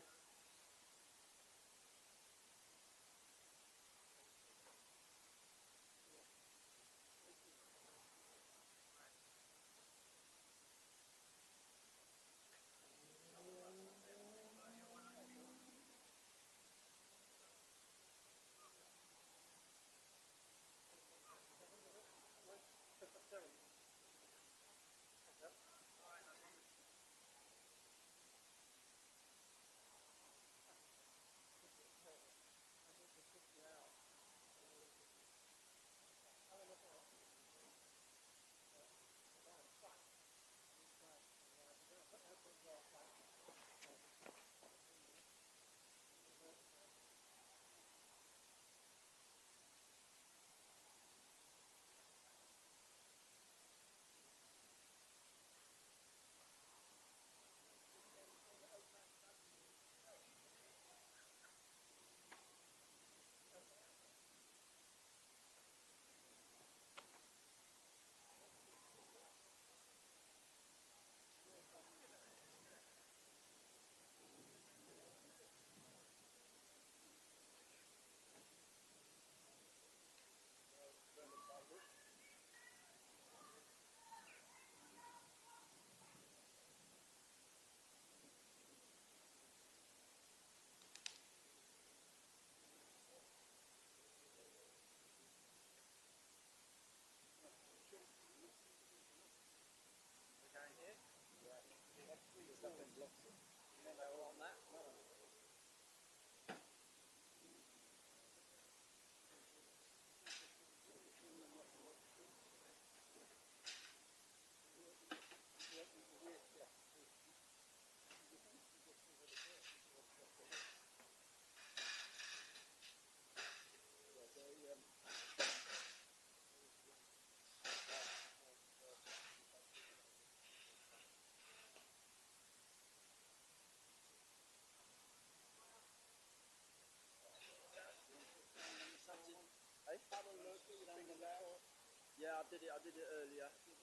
Yeah, I did it earlier. You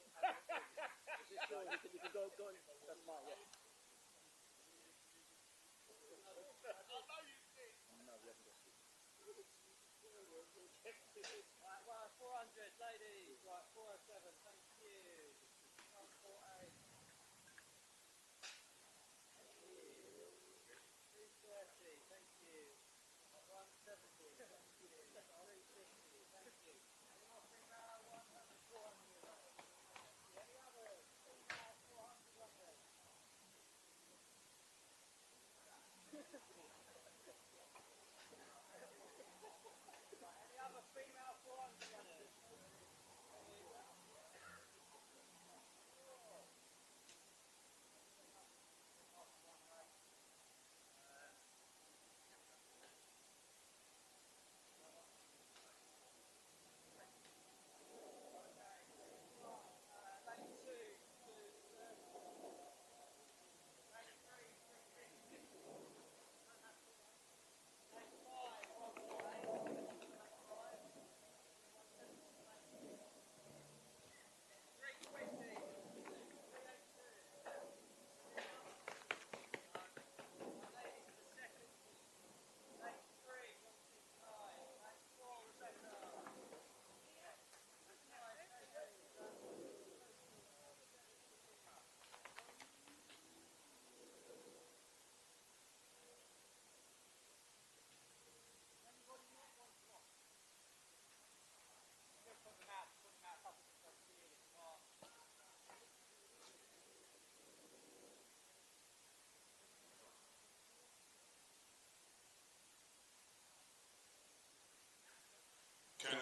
can go on. That's mine, yeah. No, we haven't got to. Right, well, 400, ladies. Right, 407, thank you. 148. 330, thank you. 170, thank you. 350, thank you. Any more free now? 400. Any others? Free now, 400 on there. Any other female 400?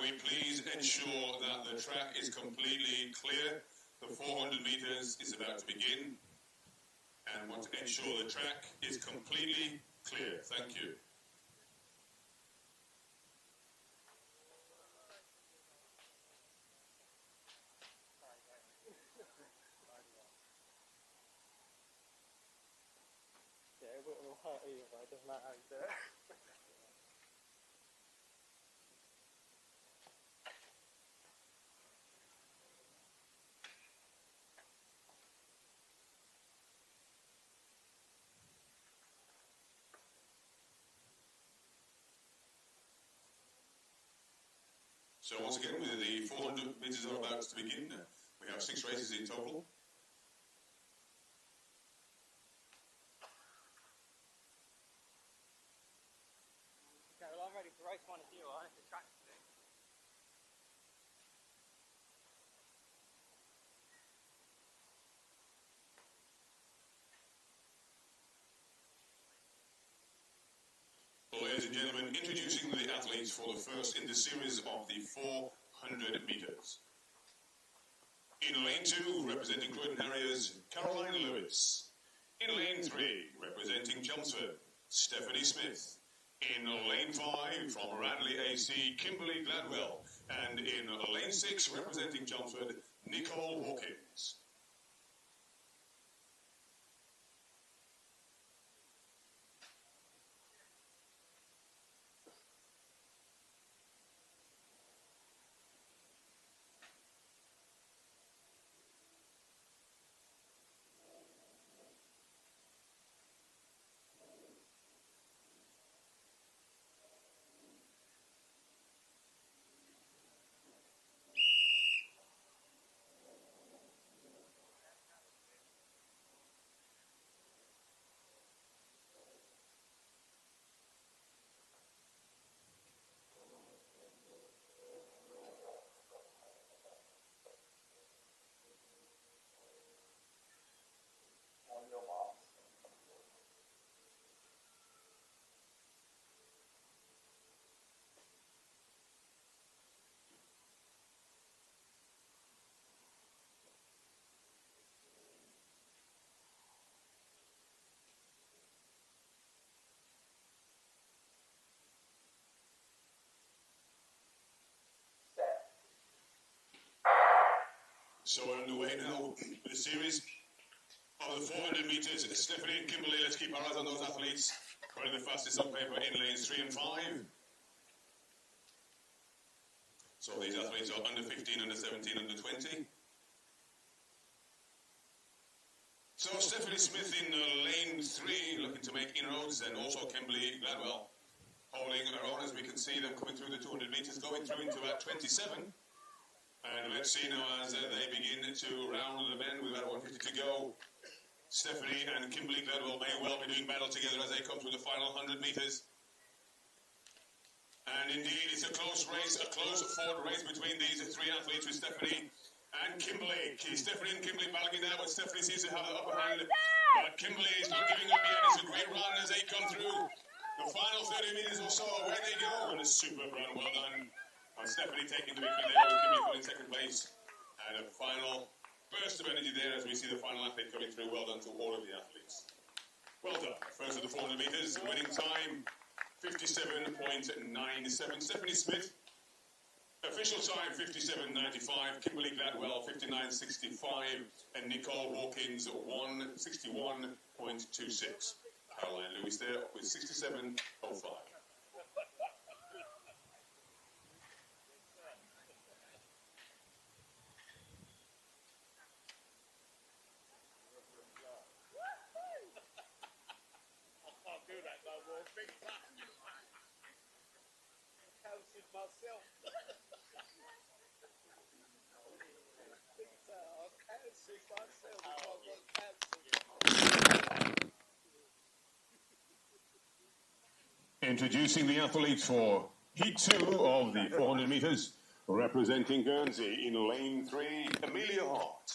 we please ensure that the track is completely clear? The 400 metres is about to begin, and want to ensure the track is completely clear. Thank you. Yeah, it wouldn't hurt either, it doesn't matter how you do it. So once again, with the 400 metres are about to begin, we have 6 races in total. Okay, well I'm ready for race 1 if you are, if the track's clear. Ladies and gentlemen, introducing the athletes for the first in the series of the 400 metres. In lane 2, representing Croydon Harriers, Caroline Lewis. In lane 3, representing Chelmsford, Stephanie Smith. In lane 5, from Radley AC, Kimberly Gladwell. And in lane 6, representing Chelmsford, Nicole Hawkins. So we're underway now with the series of the 400 metres. Stephanie and Kimberly, let's keep our eyes on those athletes. Running the fastest on paper in lanes 3 and 5. So these athletes are under 15, under 17, under 20. So Stephanie Smith in lane 3, looking to make inroads, and also Kimberly Gladwell holding her own as we can see them coming through the 200 metres, going through into about 27. And let's see now as they begin to round the bend with about 150 to go. Stephanie and Kimberly Gladwell may well be doing battle together as they come through the final 100 metres. And indeed, it's a close race, a close fought race between these 3 athletes with Stephanie and Kimberly. Stephanie and Kimberly battling now, but Stephanie seems to have the upper hand. But Kimberly is not giving up yet. It's a great run as they come through the final 30 metres or so. Away they go. And a superb run, well done. And Stephanie taking the victory there with Kimberly in second place. And a final burst of energy there as we see the final athlete coming through. Well done to all of the athletes. Well done. First of the 400 metres, winning time 57.97. Stephanie Smith, official time 57.95. Kimberly Gladwell 59.65. And Nicole Hawkins 161.26. Caroline Lewis there with 67.05. Myself. Introducing the athletes for Heat 2 of the 400 metres, representing Guernsey in lane 3, Amelia Hart.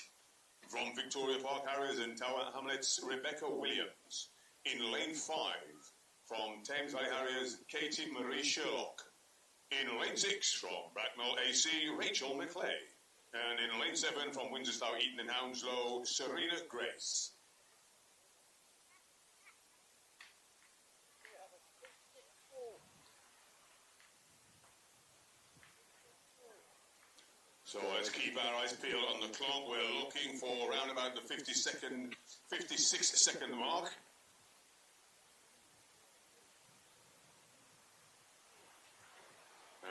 From Victoria Park Harriers and Tower Hamlets, Rebecca Williams. In lane 5, from Thames Valley Harriers, Katie Marie Sherlock. In lane 6 from Bracknell AC, Rachel McClay. And in lane 7 from Windsor Eaton and Hounslow, Serena Grace. So let's keep our eyes peeled on the clock. We're looking for around about the 56-second mark.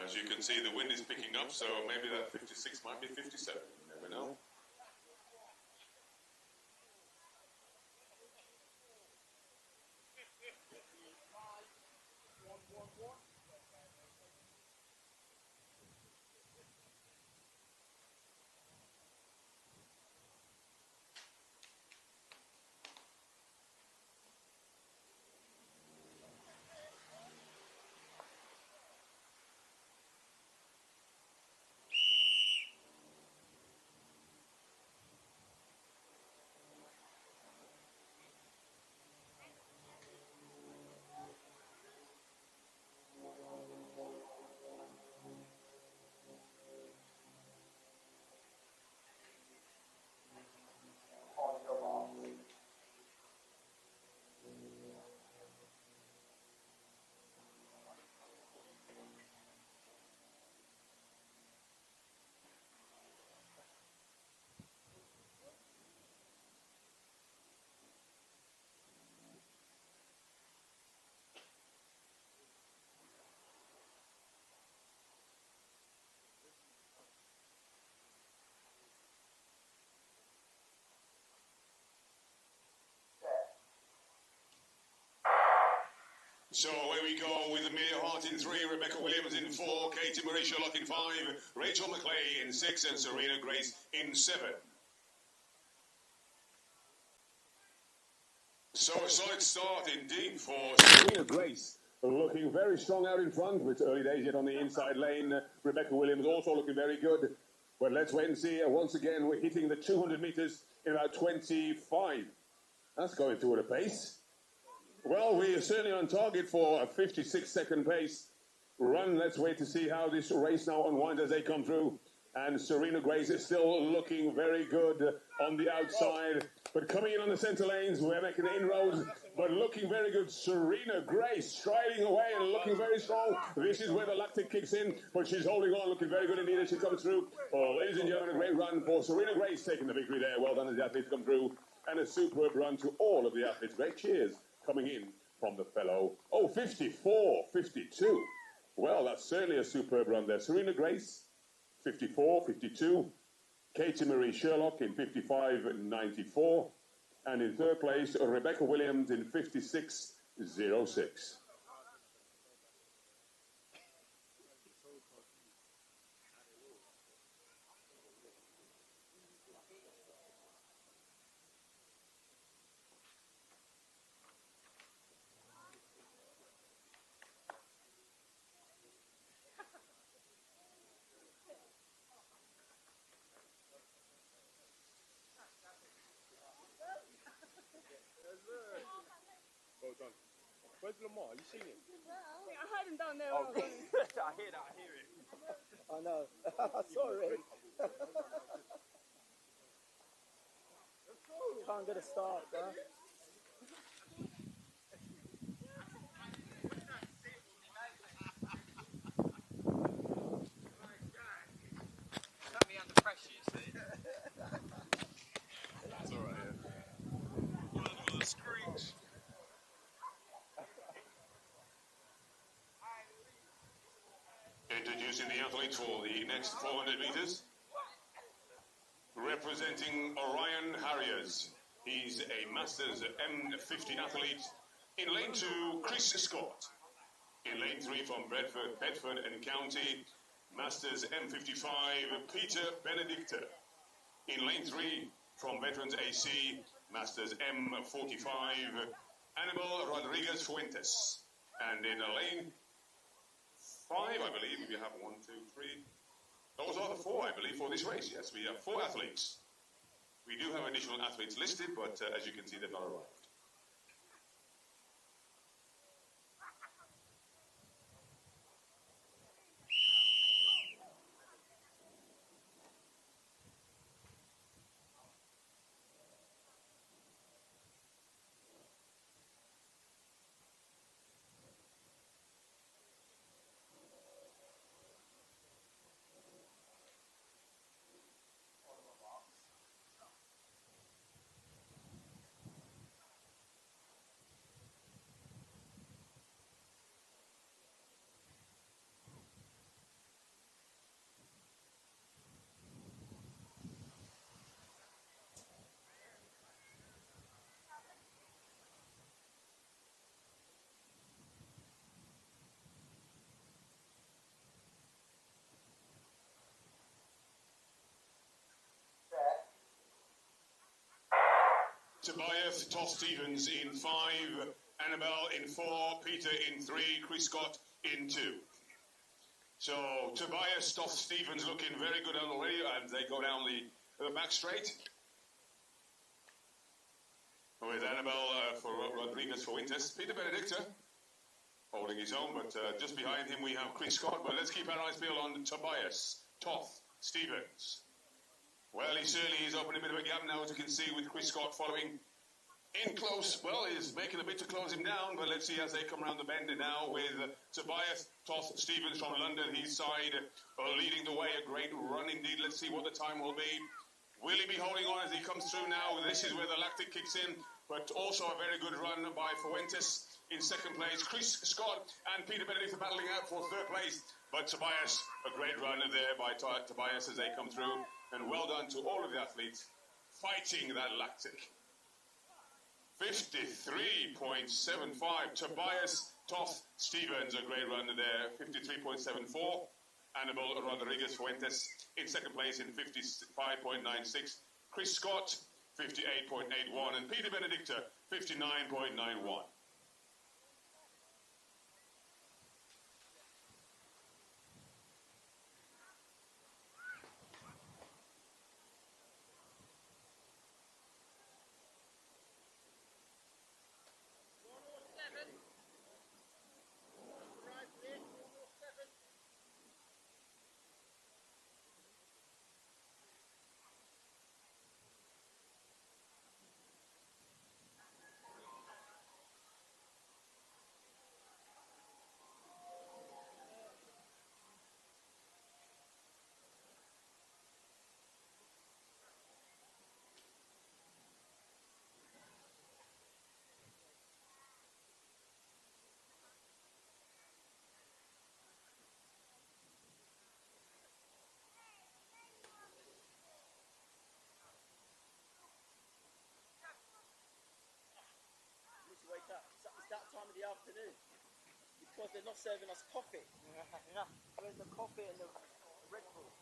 As you can see, the wind is picking up, so maybe that 56 might be 57. You never know. So away we go with Amelia Hart in 3, Rebecca Williams in 4, Katie Marie Sherlock in 5, Rachel McClay in 6, and Serena Grace in 7. So a solid start indeed for Serena Grace. Looking very strong out in front, with early days yet on the inside lane. Rebecca Williams also looking very good. But let's wait and see. Once again, we're hitting the 200 meters in about 25. That's going through at a pace. Well, we are certainly on target for a 56-second pace run. Let's wait to see how this race now unwinds as they come through. And Serena Grace is still looking very good on the outside. But coming in on the center lanes, we're making inroads, but looking very good. Serena Grace striding away and looking very strong. This is where the lactic kicks in, but she's holding on, looking very good indeed as she comes through. Oh, ladies and gentlemen, a great run for Serena Grace, taking the victory there. Well done as the athletes come through. And a superb run to all of the athletes. Great cheers coming in from the fellow. Oh, 54, 52. Well, that's certainly a superb run there. Serena Grace, 54, 52. Katie Marie Sherlock in 55.94. And in third place, Rebecca Williams in 56.06. Well done. Where's Lamar? You seen him? I heard him down there. Oh, I hear that. I hear it. I know. Sorry. Can't get a start, bro. Put me under pressure, you see. That's alright, yeah. One of the screech. Introducing the athletes for the next 400 meters. Representing Orion Harriers. He's a Masters M50 athlete. In lane 2, Chris Scott. In lane 3 from Bedford and County, Masters M55, Peter Benedicta. In lane 3 from Veterans AC, Masters M45, Annabel Rodriguez Fuentes. And in lane 5, I believe, we have 1, 2, 3. Those are the 4, I believe, for this race. Yes, we have 4 athletes. We do have additional athletes listed, but as you can see, they've not arrived. Tobias Toth-Stevens in 5, Annabelle in 4, Peter in 3, Chris Scott in 2. So Tobias Toth-Stevens looking very good already, and they go down the back straight. With Annabelle for Rodriguez for Winters. Peter Bftta holding his own, but just behind him we have Chris Scott. But let's keep our eyes peeled on Tobias Toth-Stevens. Well, he certainly is opening a bit of a gap now, as you can see, with Chris Scott following in close. Well, he's making a bit to close him down, but let's see as they come around the bend now with Tobias Toth-Stevens from London, his side, leading the way. A great run indeed. Let's see what the time will be. Will he be holding on as he comes through now? This is where the lactic kicks in, but also a very good run by Fuentes in second place. Chris Scott and Peter Bftta battling out for third place, but Tobias, a great run there by Tobias as they come through, and well done to all of the athletes fighting that lactic. 53.75, Tobias Toth-Stevens, a great run there, 53.74. Annabelle Rodriguez Fuentes in second place in 55.96. Chris Scott, 58.81. And Peter Bftta, 59.91. Wake up. It's that time of the afternoon because they're not serving us coffee. Yeah. Where's the coffee and the Red Bull?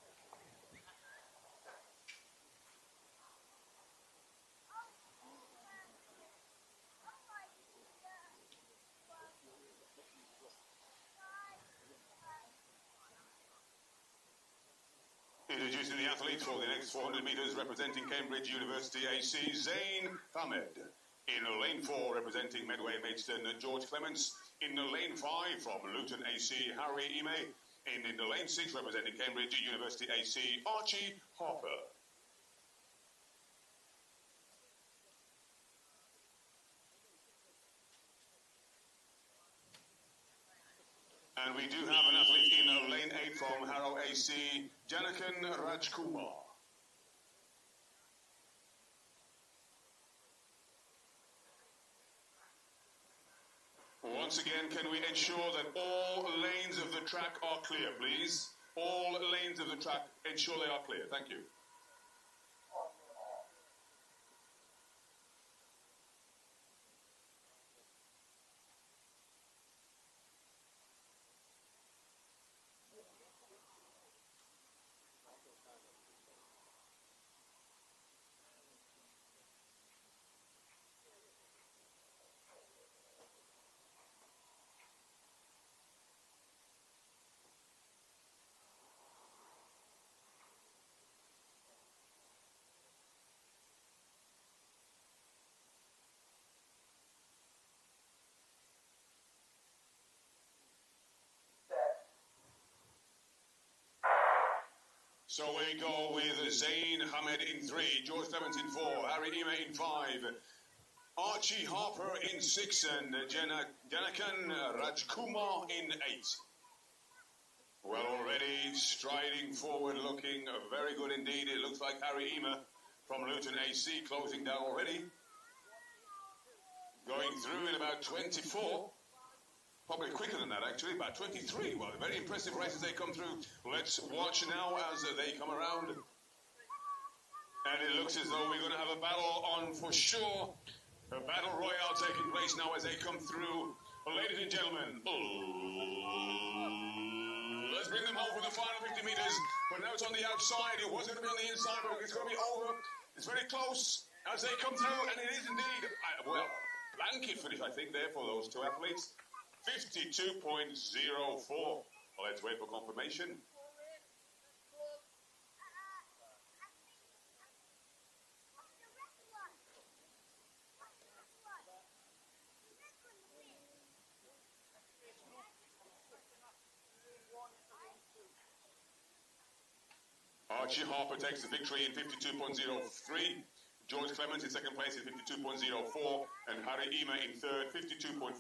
Introducing the athlete for the next 400 metres, representing Cambridge University AC, Zain Ahmed. In lane 4, representing Medway Maidstone, George Clements. In lane 5, from Luton AC, Harry Ime. And in lane 6, representing Cambridge University AC, Archie Harper. And we do have an athlete in lane 8 from Harrow AC, Janakan Rajkumar. Once again, can we ensure that all lanes of the track are clear, please? All lanes of the track, ensure they are clear. Thank you. So we go with Zain Ahmed in 3, George Clements in 4, Harry Ime in 5, Archie Harper in 6, and Janakan Rajkumar in 8. Well, already striding forward, looking very good indeed. It looks like Harry Ime from Luton AC closing down already. Going through in about 24. Probably quicker than that, actually, about 23. Well, very impressive race as they come through. Let's watch now as they come around. And it looks as though we're going to have a battle on for sure. A battle royale taking place now as they come through. Ladies and gentlemen, let's bring them home for the final 50 meters. But now it's on the outside. It was going to be on the inside, but it's going to be over. It's very close. as they come through, and it is indeed, well, blanket finish, I think, there for those two athletes. 52.04. Well, let's wait for confirmation. Archie Harper takes the victory in 52.03. George Clements in second place in 52.04. And Harry Ema in third, 52.55.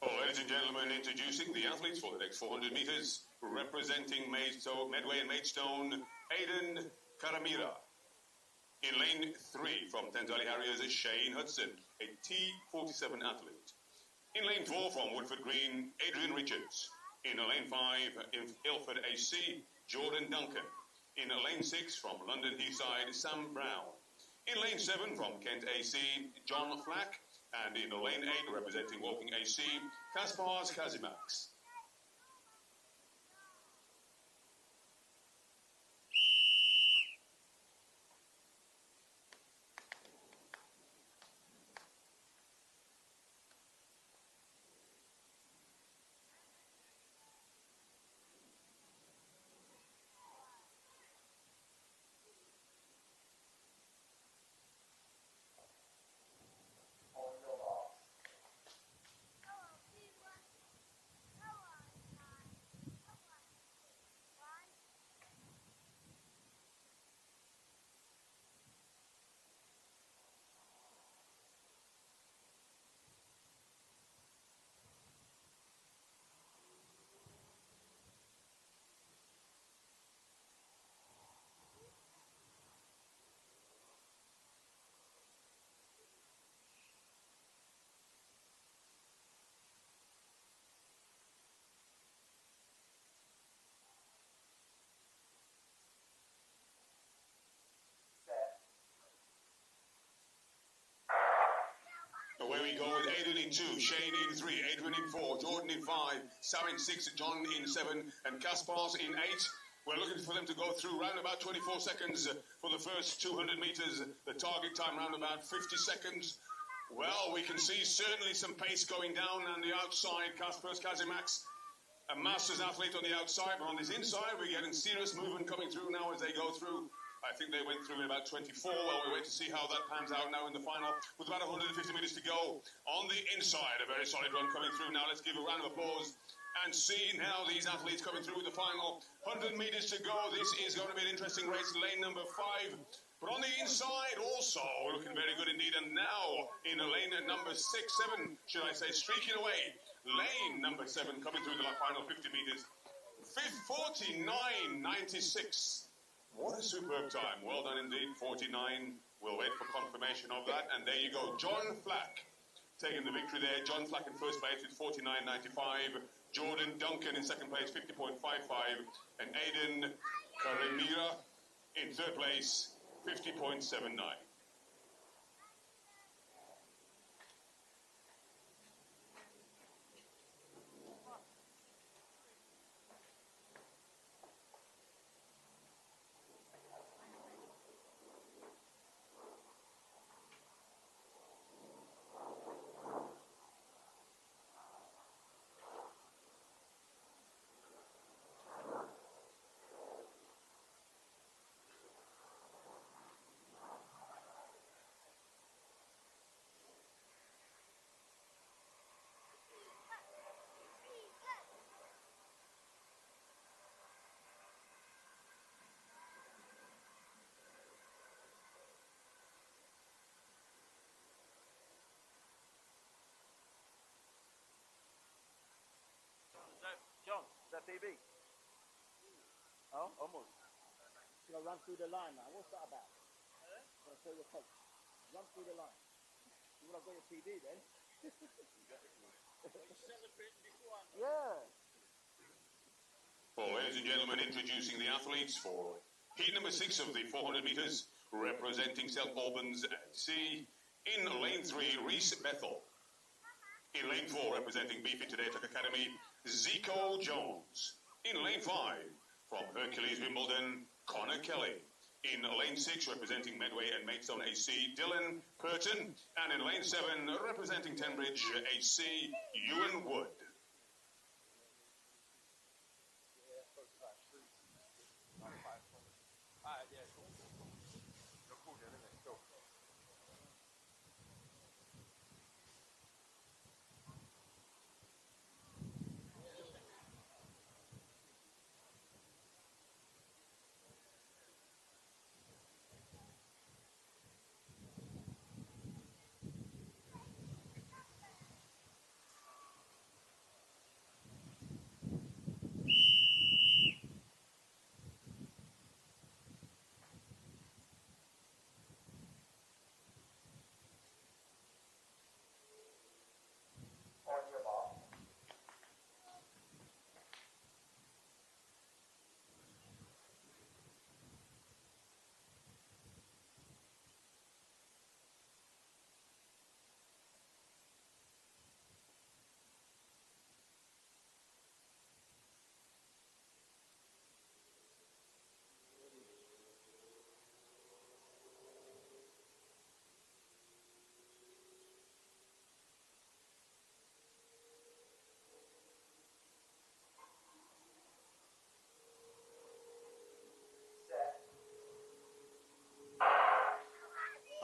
Well, ladies and gentlemen, introducing the athletes for the next 400 meters, representing Maidstone, Medway and Maidstone, Aidan Karamira. In lane 3 from Tenzali Harriers is Shane Hudson, a T47 athlete. In lane 4 from Woodford Green, Adrian Richards. In lane 5, in Ilford AC, Jordan Duncan. In lane 6 from London Heathside, Sam Brown. In lane 7 from Kent AC, John Flack. And in lane 8, representing Woking AC, Kaspars Kazimax. Away we go with Aidan in 2, Shane in 3, Adrian in 4, Jordan in 5, Sam in 6, John in 7, and Kaspars in 8. We're looking for them to go through round about 24 seconds for the first 200 meters. The target time round about 50 seconds. Well, we can see certainly some pace going down on the outside. Kaspars Kazimax, a Masters athlete on the outside, but on this inside, we're getting serious movement coming through now as they go through. I think they went through in about 24. Well, we wait to see how that pans out now in the final with about 150 meters to go. On the inside, a very solid run coming through now. Let's give a round of applause and see now these athletes coming through with the final 100 meters to go. This is going to be an interesting race, lane number 5. But on the inside also looking very good indeed. And now in lane number 6, 7, should I say, streaking away. Lane number 7 coming through the final 50 meters. 49.96. What a superb time. Well done indeed. 49. We'll wait for confirmation of that. And there you go. John Flack taking the victory there. John Flack in first place with 49.95. Jordan Duncan in second place, 50.55. And Aidan Karimira in third place, 50.79. PB. Oh, almost. Should I run through the line now? What's that about? I'll show your coach. Run through the line. You would have got your PB then. Yeah. Well, ladies and gentlemen, introducing the athletes for heat number 6 of the 400 metres, representing St Albans C. In lane 3, Reese Bethel. In lane 4, representing Bftta Academy, Zico Jones. In lane 5, from Hercules Wimbledon, Connor Kelly. In lane 6, representing Medway and Maidstone AC, Dylan Purton. And in lane 7, representing Tenbridge AC, Ewan Wood.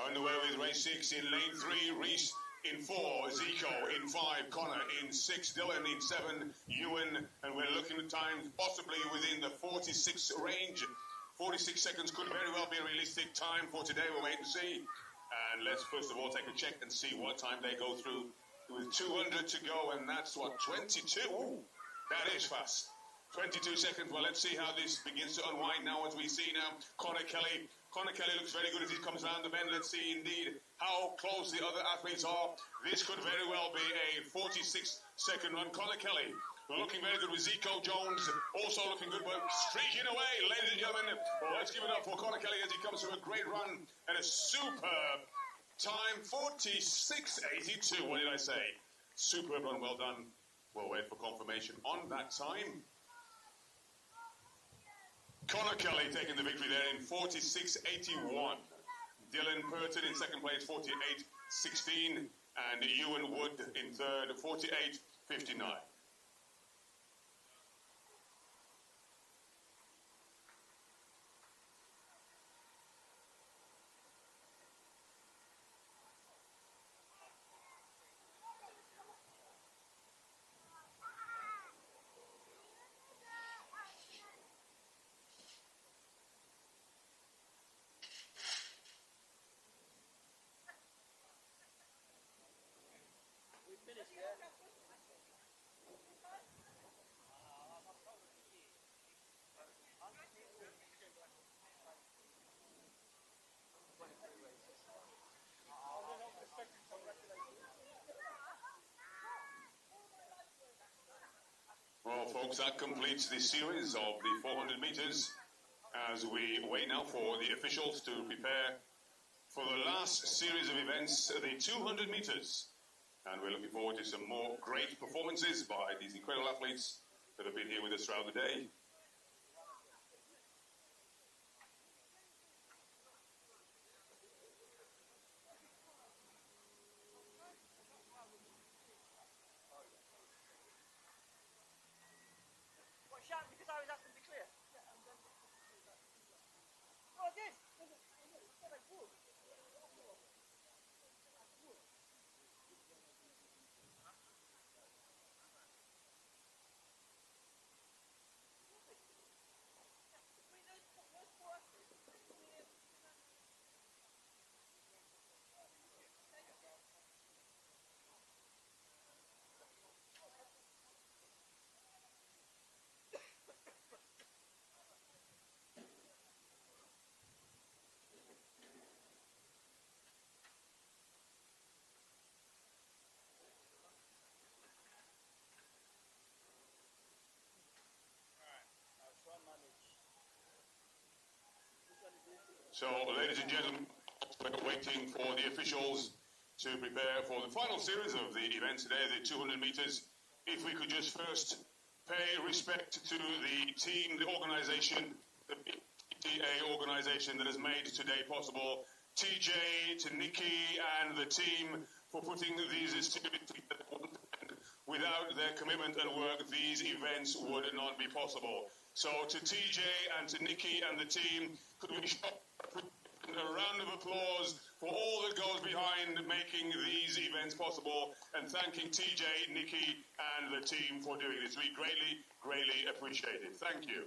Underway with race 6 in lane 3, Reese. In 4, Zico. In 5, Connor. In 6, Dylan. In 7, Ewan. And we're looking at times possibly within the 46 range. 46 seconds could very well be a realistic time for today. We'll wait and see. And let's first of all take a check and see what time they go through. With 200 to go, and that's what, 22? Ooh, that is fast. 22 seconds. Well, let's see how this begins to unwind now as we see now Connor Kelly. Connor Kelly looks very good as he comes around the bend. Let's see indeed how close the other athletes are. This could very well be a 46-second run. Connor Kelly looking very good with Zico Jones also looking good, but streaking away, ladies and gentlemen. Well, let's give it up for Connor Kelly as he comes through a great run and a superb time, 46.82. What did I say? Superb run, well done. We'll wait for confirmation on that time. Connor Kelly taking the victory there in 46.81. Dylan Purton in second place, 48.16. And Ewan Wood in third, 48.59. Well, folks, that completes the series of the 400 meters as we wait now for the officials to prepare for the last series of events, the 200 meters. And we're looking forward to some more great performances by these incredible athletes that have been here with us throughout the day. Because I was asking to be clear. Well, I did. I said I would. So, ladies and gentlemen, we're waiting for the officials to prepare for the final series of the event today, the 200 meters. If we could just first pay respect to the team, the organization, the Bftta organization that has made today possible. TJ, to Nikki and the team for putting these together. Without their commitment and work, these events would not be possible. So to TJ and to Nikki and the team, could we show a round of applause for all that goes behind making these events possible, and thanking TJ, Nikki and the team for doing this. We greatly, greatly appreciate it. Thank you.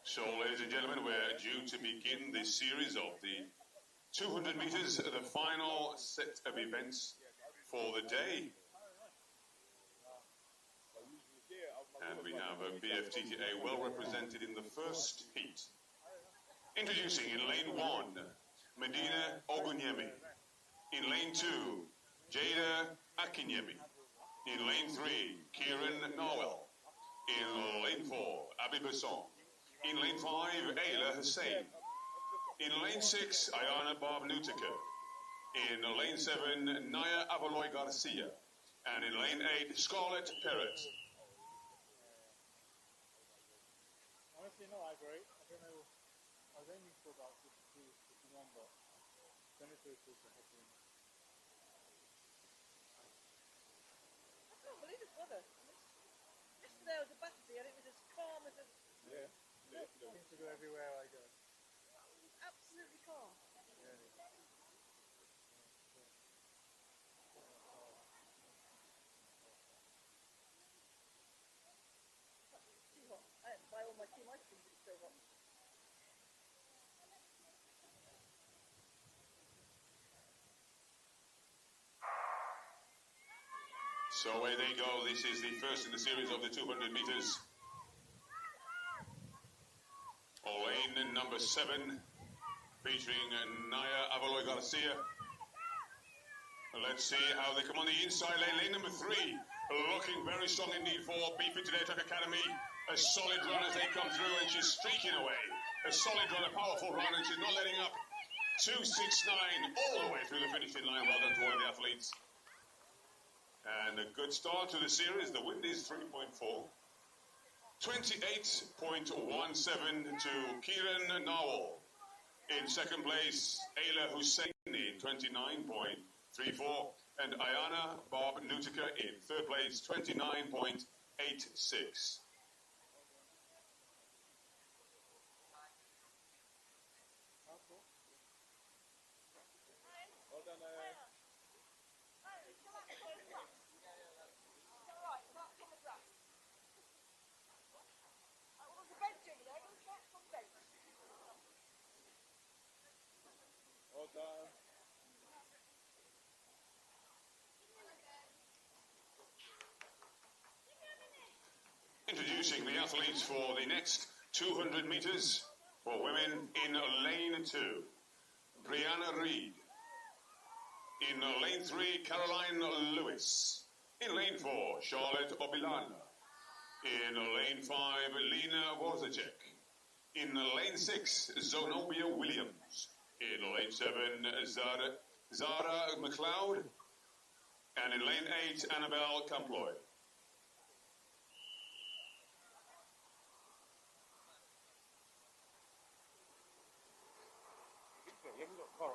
So, ladies and gentlemen, we're due to begin this series of the 200 meters, the final set of events for the day. And we have a Bftta well represented in the first heat. Introducing in lane 1, Medina Ogunyemi. In lane 2, Jada Akinyemi. In lane 3, Kieran Nowell. In lane 4, Abby Besson. In lane 5, Ayla Hussein. In lane 6, Ayana Barb Nutica. In lane 7, Naya Avaloy Garcia. And in lane 8, Scarlett Perret. Honestly, not that great. I don't know. I was aiming for about 52, 51, but then it's very close to happening. I can't believe this weather. Yesterday I was at Bftta and it was as calm as a... Yeah. It seems to go everywhere I go. Absolutely calm. Really. Too hot. I had to buy all my team ice cream, it's so hot. So away they go. This is the first in the series of the 200 meters. Lane number 7, featuring Naya Avaloy Garcia. Let's see how they come on the inside lane. Lane number 3, looking very strong indeed for Bftta Tech Academy. A solid run as they come through, and she's streaking away. A solid run, a powerful run, and she's not letting up. 2:69 all the way through the finishing line. Well done to all of the athletes. And a good start to the series. The wind is 3.4. 28.17 to Kieran Nowell. In second place, Ayla Husseini, 29.34. And Ayana Barb Nutica in third place, 29.86. Well done, well done. Introducing the athletes for the next 200 meters for women in lane 2. Brianna Reed. In lane 3, Caroline Lewis. In lane 4, Charlotte Obilana. In lane 5, Lena Wozacek. In lane 6, Zenobia Williams. In lane 7, Zara McLeod. And in lane 8, Annabelle Camploy. You haven't got car.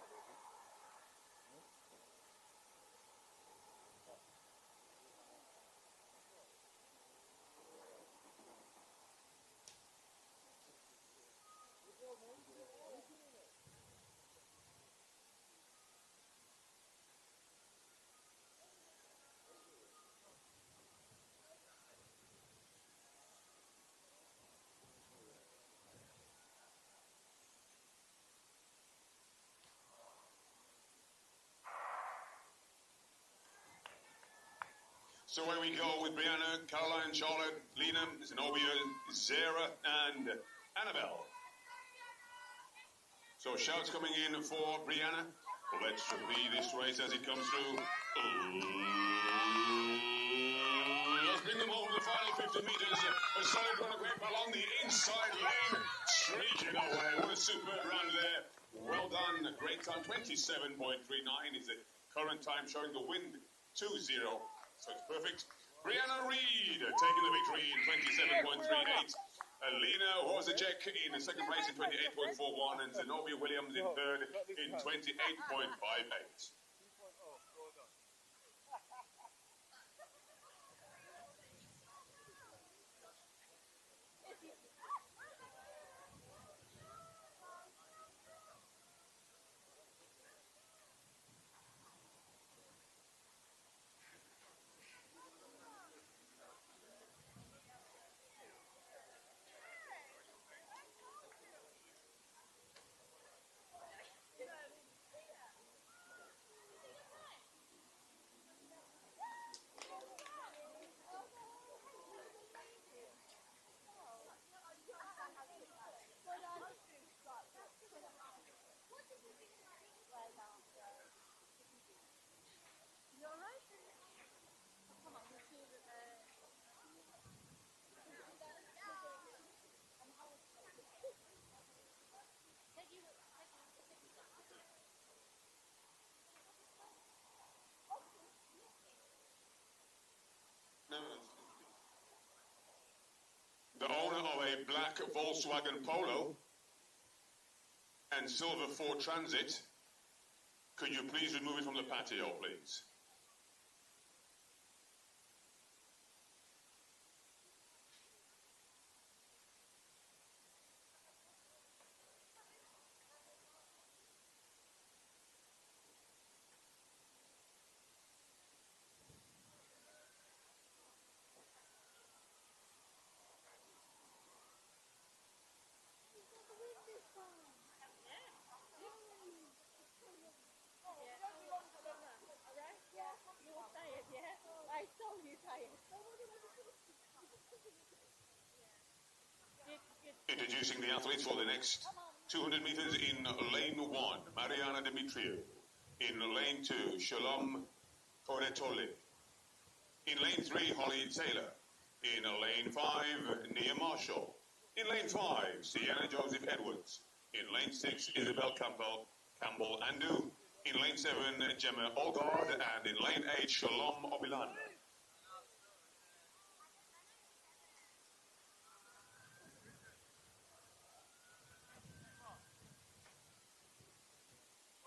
So away we go with Brianna, Caroline, Charlotte, Lena, Zenobia, Zara, and Annabelle. So shouts coming in for Brianna. Let's be this race as it comes through. Let's bring them over the final 50 meters. A solid run away along the inside lane. Streaking away. What a superb run there. Well done. Great time. 27.39 is the current time, showing the wind 2-0. So it's perfect. Brianna Reed taking the victory in 27.38. Lena Wozacek in second place in 28.41. And Zenobia Williams in third in 28.58. black Volkswagen Polo and silver Ford Transit. Could you please remove it from the patio, please? Introducing the athletes for the next 200 meters in lane 1, Mariana Dimitriou. In lane 2, Shalom Toretoli. In lane 3, Holly Taylor. In lane 5, Nia Marshall. In lane 5, Sienna Joseph Edwards. In lane 6, Isabel Campbell Andu. In lane 7, Gemma Olgard. And in lane 8, Shalom Obilan.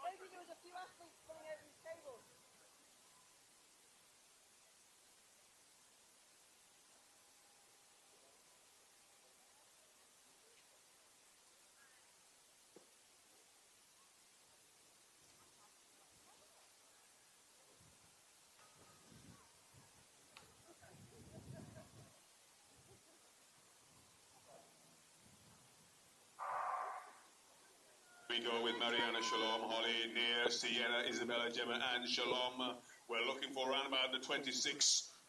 Maybe there was a few athletes coming over his table. We go with Mariana, Shalom, Holly, Nia, Sienna, Isabella, Gemma, and Shalom. We're looking for around about the 26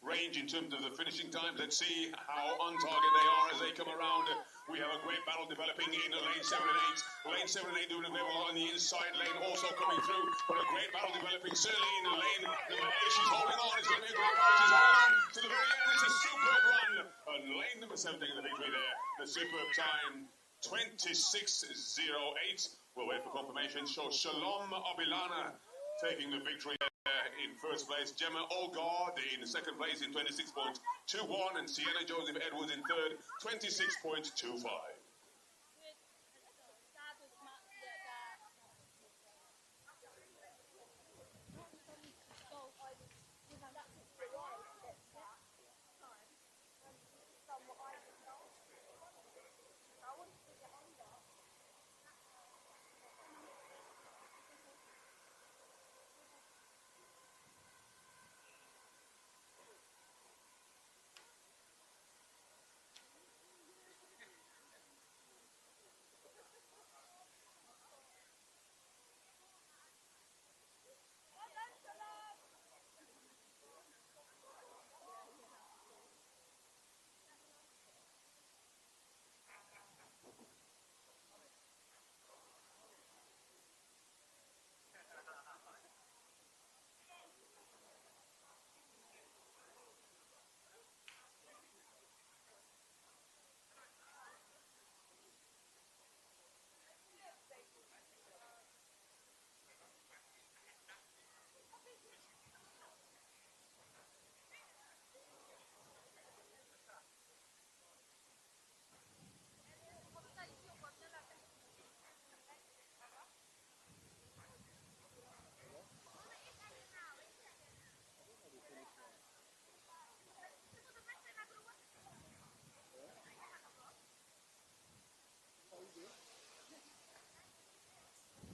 range in terms of the finishing time. Let's see how on target they are as they come around. We have a great battle developing in lane 7 and 8. Lane 7 and 8 doing a very well on the inside lane, also coming through. But a great battle developing certainly in lane number 8. She's holding on. It's going to be a great battle. She's holding on to the very end. It's a superb run. And lane number 7 taking the victory there. The superb time, 26.08. We'll wait for confirmation. So Shalom Obilana taking the victory in first place. Gemma Olgard in second place in 26.21. And Sienna Joseph Edwards in third, 26.25.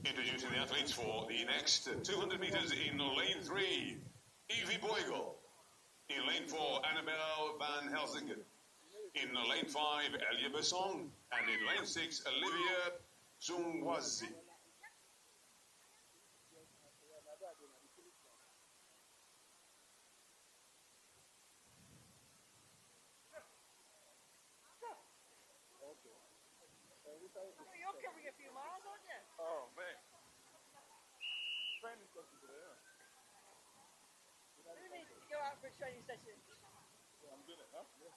Introducing the athletes for the next 200 meters in lane 3, Evie Boygel. In lane 4, Annabelle Van Helsingen. In lane 5, Elia Besson. And in lane 6, Olivia Zungwazi. You're covering a few miles, aren't you? Oh, man. Training session today, yeah. What do you mean to go out for a training session? Yeah, I'm doing it now. Yeah.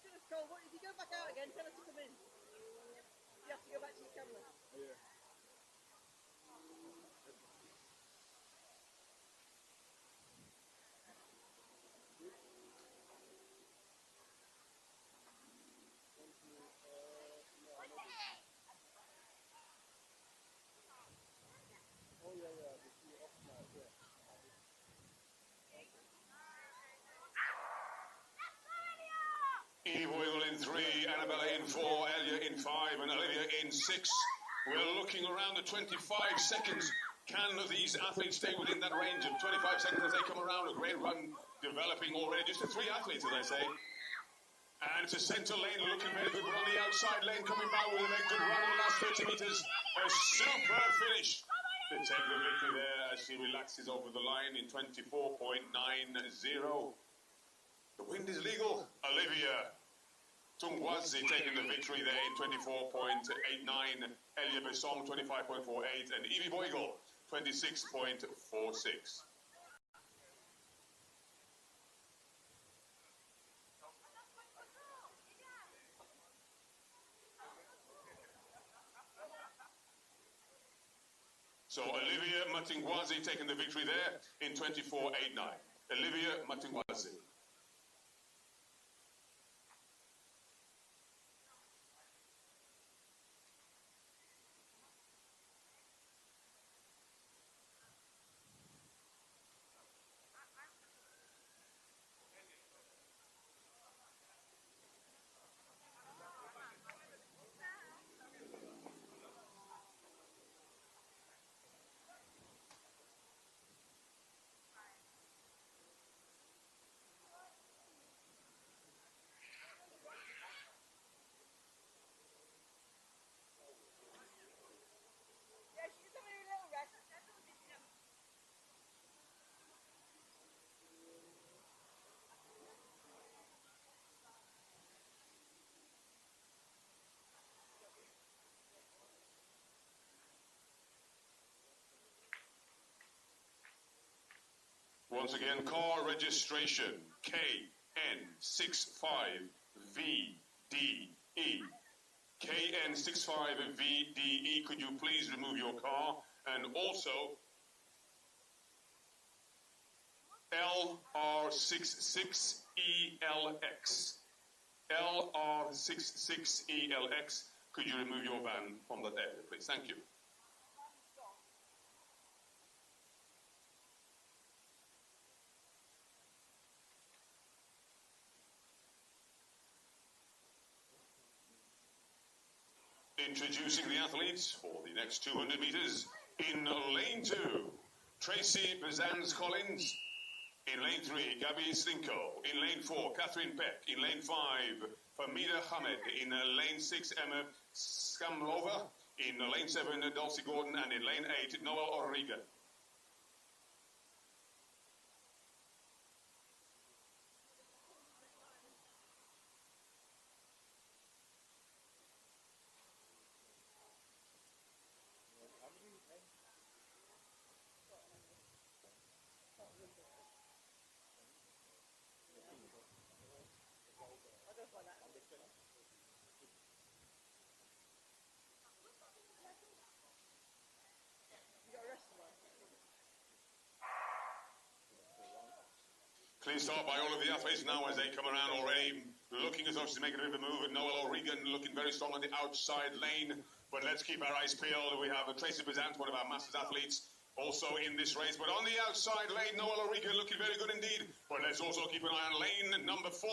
It's cold. If you go back out again, tell us to come in. You have to go back to your camera. Yeah. 6. We're looking around the 25 seconds. Can these athletes stay within that range of 25 seconds as they come around? A great run developing already. Just the 3 athletes, as I say. And it's a centre lane looking very good. But on the outside lane coming back with a very good run in the last 30 metres. A superb finish. To take the victory there as she relaxes over the line in 24.90. The wind is legal. Olivia Tungwazi taking the victory there in 24.89. Elia Besson 25.48. And Evie Boigel 26.46. So Olivia Matingwazi taking the victory there in 24.89. Olivia Matingwazi. Once again, car registration KN65VDE. KN65VDE, could you please remove your car? And also LR66ELX. LR66ELX, could you remove your van from that area, please? Thank you. Introducing the athletes for the next 200 metres. In lane 2, Tracy Bezans-Collins. In lane 3, Gabi Slinko. In lane 4, Catherine Peck. In lane 5, Famida Hamed. In lane 6, Emma Skamlova. In lane 7, Dulcie Gordon. And in lane 8, Noel O'Regan. Clean start by all of the athletes now as they come around already, looking as though she's making a bit of a move. And Noel O'Regan looking very strong on the outside lane. But let's keep our eyes peeled. We have Tracy Bezant, one of our Masters athletes, also in this race. But on the outside lane, Noel O'Regan looking very good indeed. But let's also keep an eye on lane number 4.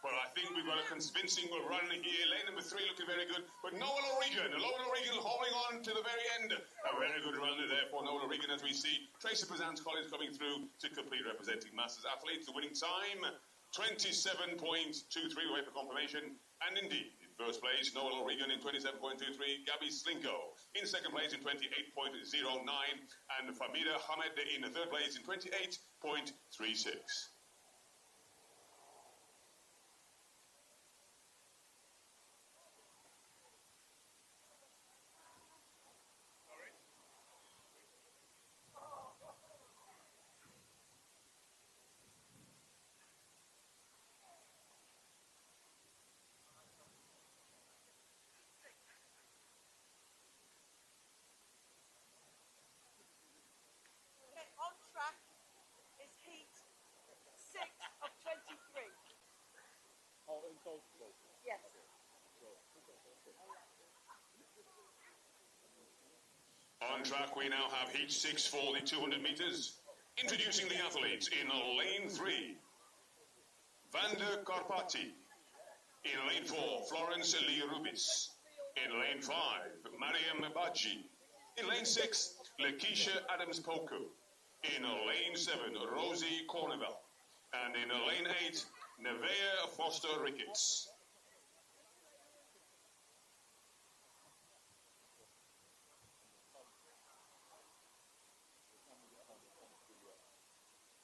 But I think we've got a convincing run here. Lane number 3 looking very good. But Noel O'Regan holding on to the very end. A very good run there for Noel O'Regan as we see Tracy Bezant-Collins coming through to complete representing Masters athletes. The winning time, 27.23 away for confirmation. And indeed, in first place, Noel O'Regan in 27.23. Gabi Slinko in second place in 28.09. And Famida Hamed in third place in 28.36. On track is heat 6 of 23. Oh, in total. Yes. On track, we now have heat 6 for the 200 metres. Introducing the athletes in lane 3, Vanda Karpati. In lane 4, Florence Lee Rubis. In lane 5, Mariam Baji. In lane 6, Lakeisha Adams-Poku. In lane 7, Rosie Cornwell. And in lane 8, Nevaeh Foster-Ricketts.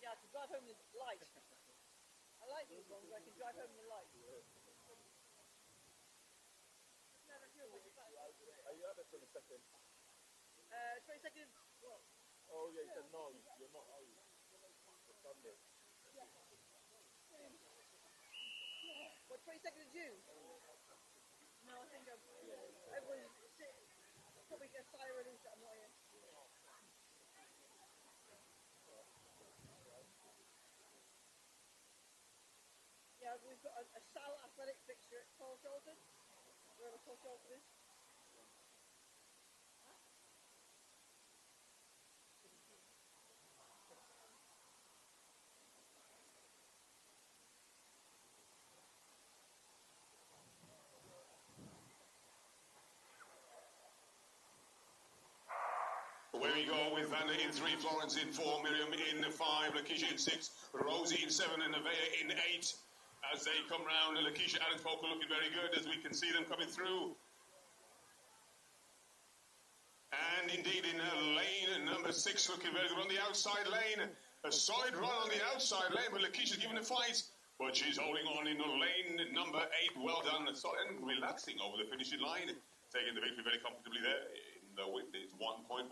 Yeah, to drive home the light. I like these ones where I can drive home the light. Are you at the 22nd? 22nd. What? Oh yeah, you said no, you're not, are you? For Sunday. What, 22nd of June? No, I think everyone's probably a sigh of relief that I'm not here. Yeah, we've got a Sal athletic fixture at Paul Shelton. Wherever Paul Shelton is. Away we go with Vanda in 3, Florence in 4, Miriam in 5, Lakeisha in 6, Rosie in 7, and Nevaeh in 8. As they come round, Lakeisha Adams-Poku looking very good as we can see them coming through. And indeed in lane number 6 looking very good on the outside lane. A solid run on the outside lane, but Lakeisha's giving a fight. But she's holding on in lane number 8. Well done. And relaxing over the finishing line. Taking the victory very comfortably there. In the width is 1.1.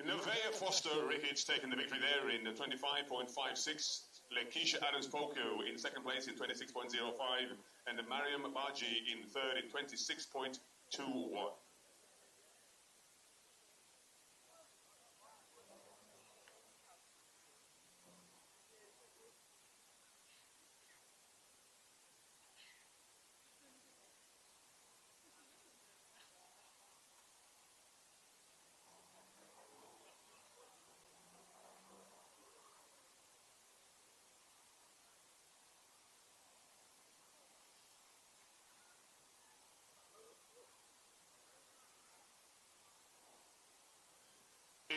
Nevaeh Foster-Ricketts taking the victory there in 25.56. Lakeisha Adams-Poku in second place in 26.05. And Mariam Baji in third in 26.21.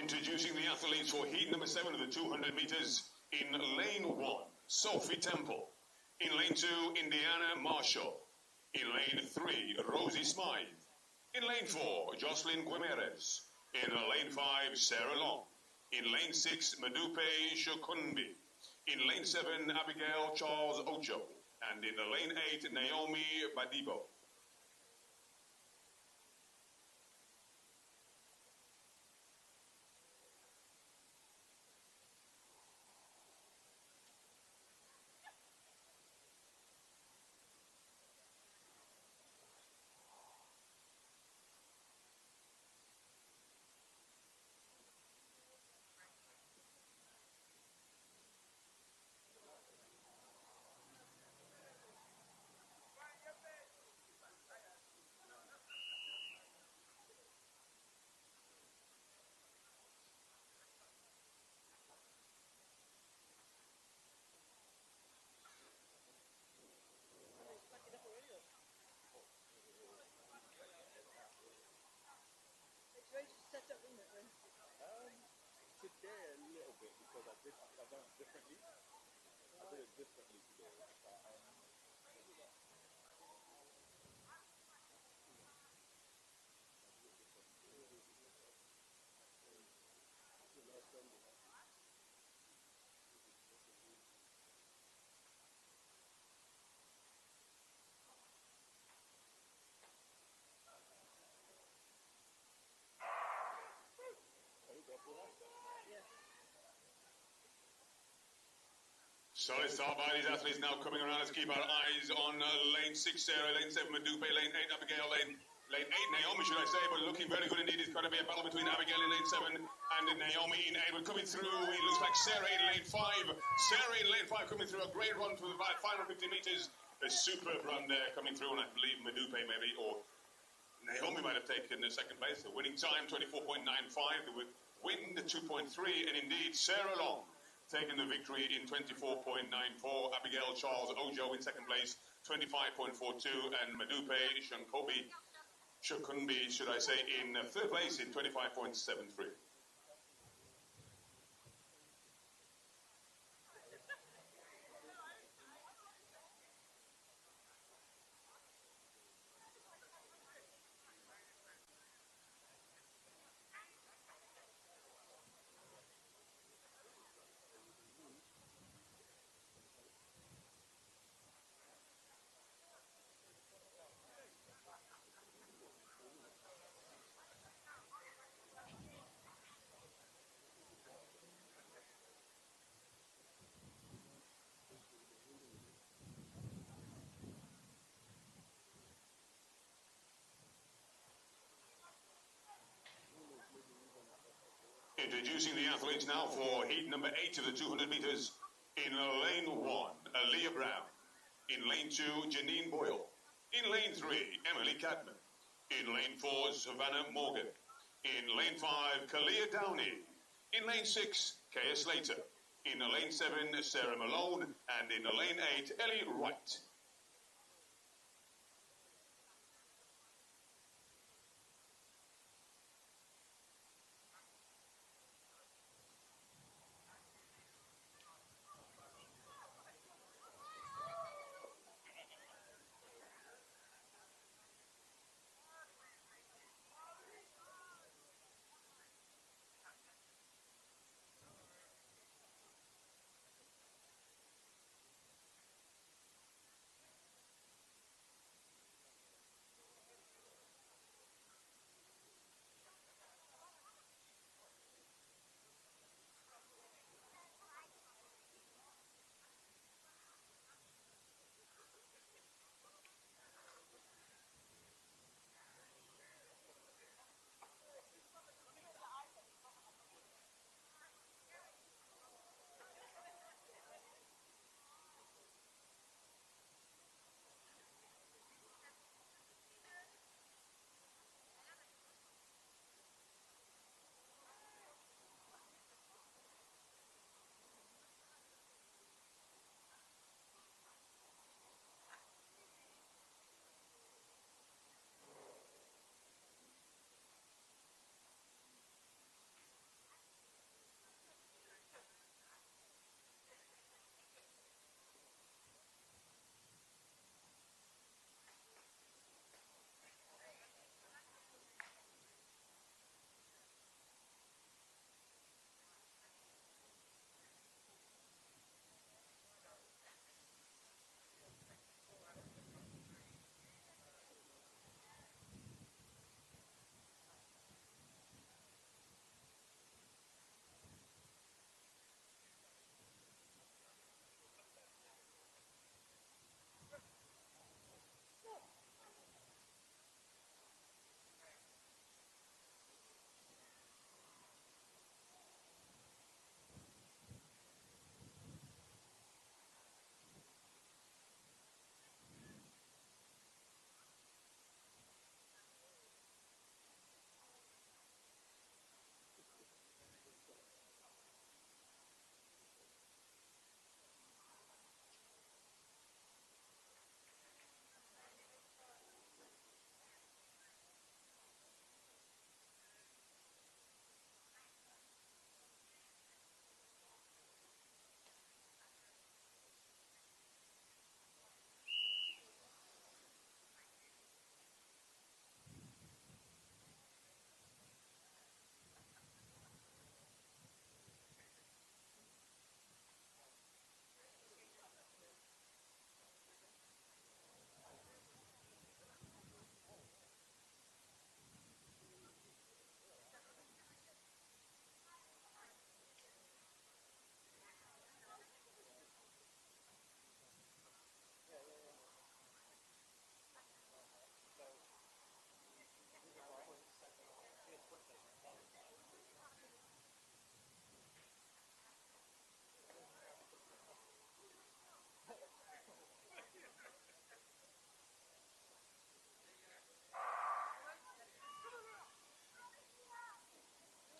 Introducing the athletes for heat number 7 of the 200 meters. In lane 1, Sophie Temple. In lane 2, Indiana Marshall. In lane 3, Rosie Smythe. In lane 4, Jocelyn Guimeres. In lane 5, Sarah Long. In lane 6, Madupe Shokunbi. In lane 7, Abigail Charles Ocho. And in lane 8, Naomi Badibo. It's very set up, isn't it? Then? Today a little bit because I done it differently. I did it differently today. Solid start by these athletes now coming around. Let's keep our eyes on lane 6, Sarah, lane 7, Madupe, lane 8, Abigail, lane 8, Naomi, should I say, but looking very good indeed. It's going to be a battle between Abigail in lane 7 and Naomi in 8. We're coming through. It looks like Sarah in lane 5. Sarah in lane 5 coming through a great run for the final 50 metres. A superb run there coming through, and I believe Madupe maybe, or Naomi might have taken the second place. The winning time, 24.95. The wind, 2.3. And indeed, Sarah Long taking the victory in 24.94. Abigail Charles Ojo in second place, 25.42. And Madupe Shankobi Shukunbi, should I say, in third place in 25.73. Introducing the athletes now for heat number 8 of the 200 meters. In lane 1, Aaliyah Brown. In lane 2, Janine Boyle. In lane 3, Emily Catman. In lane 4, Savannah Morgan. In lane 5, Kalia Downey. In lane 6, Kaya Slater. In lane 7, Sarah Malone. And in lane 8, Ellie Wright.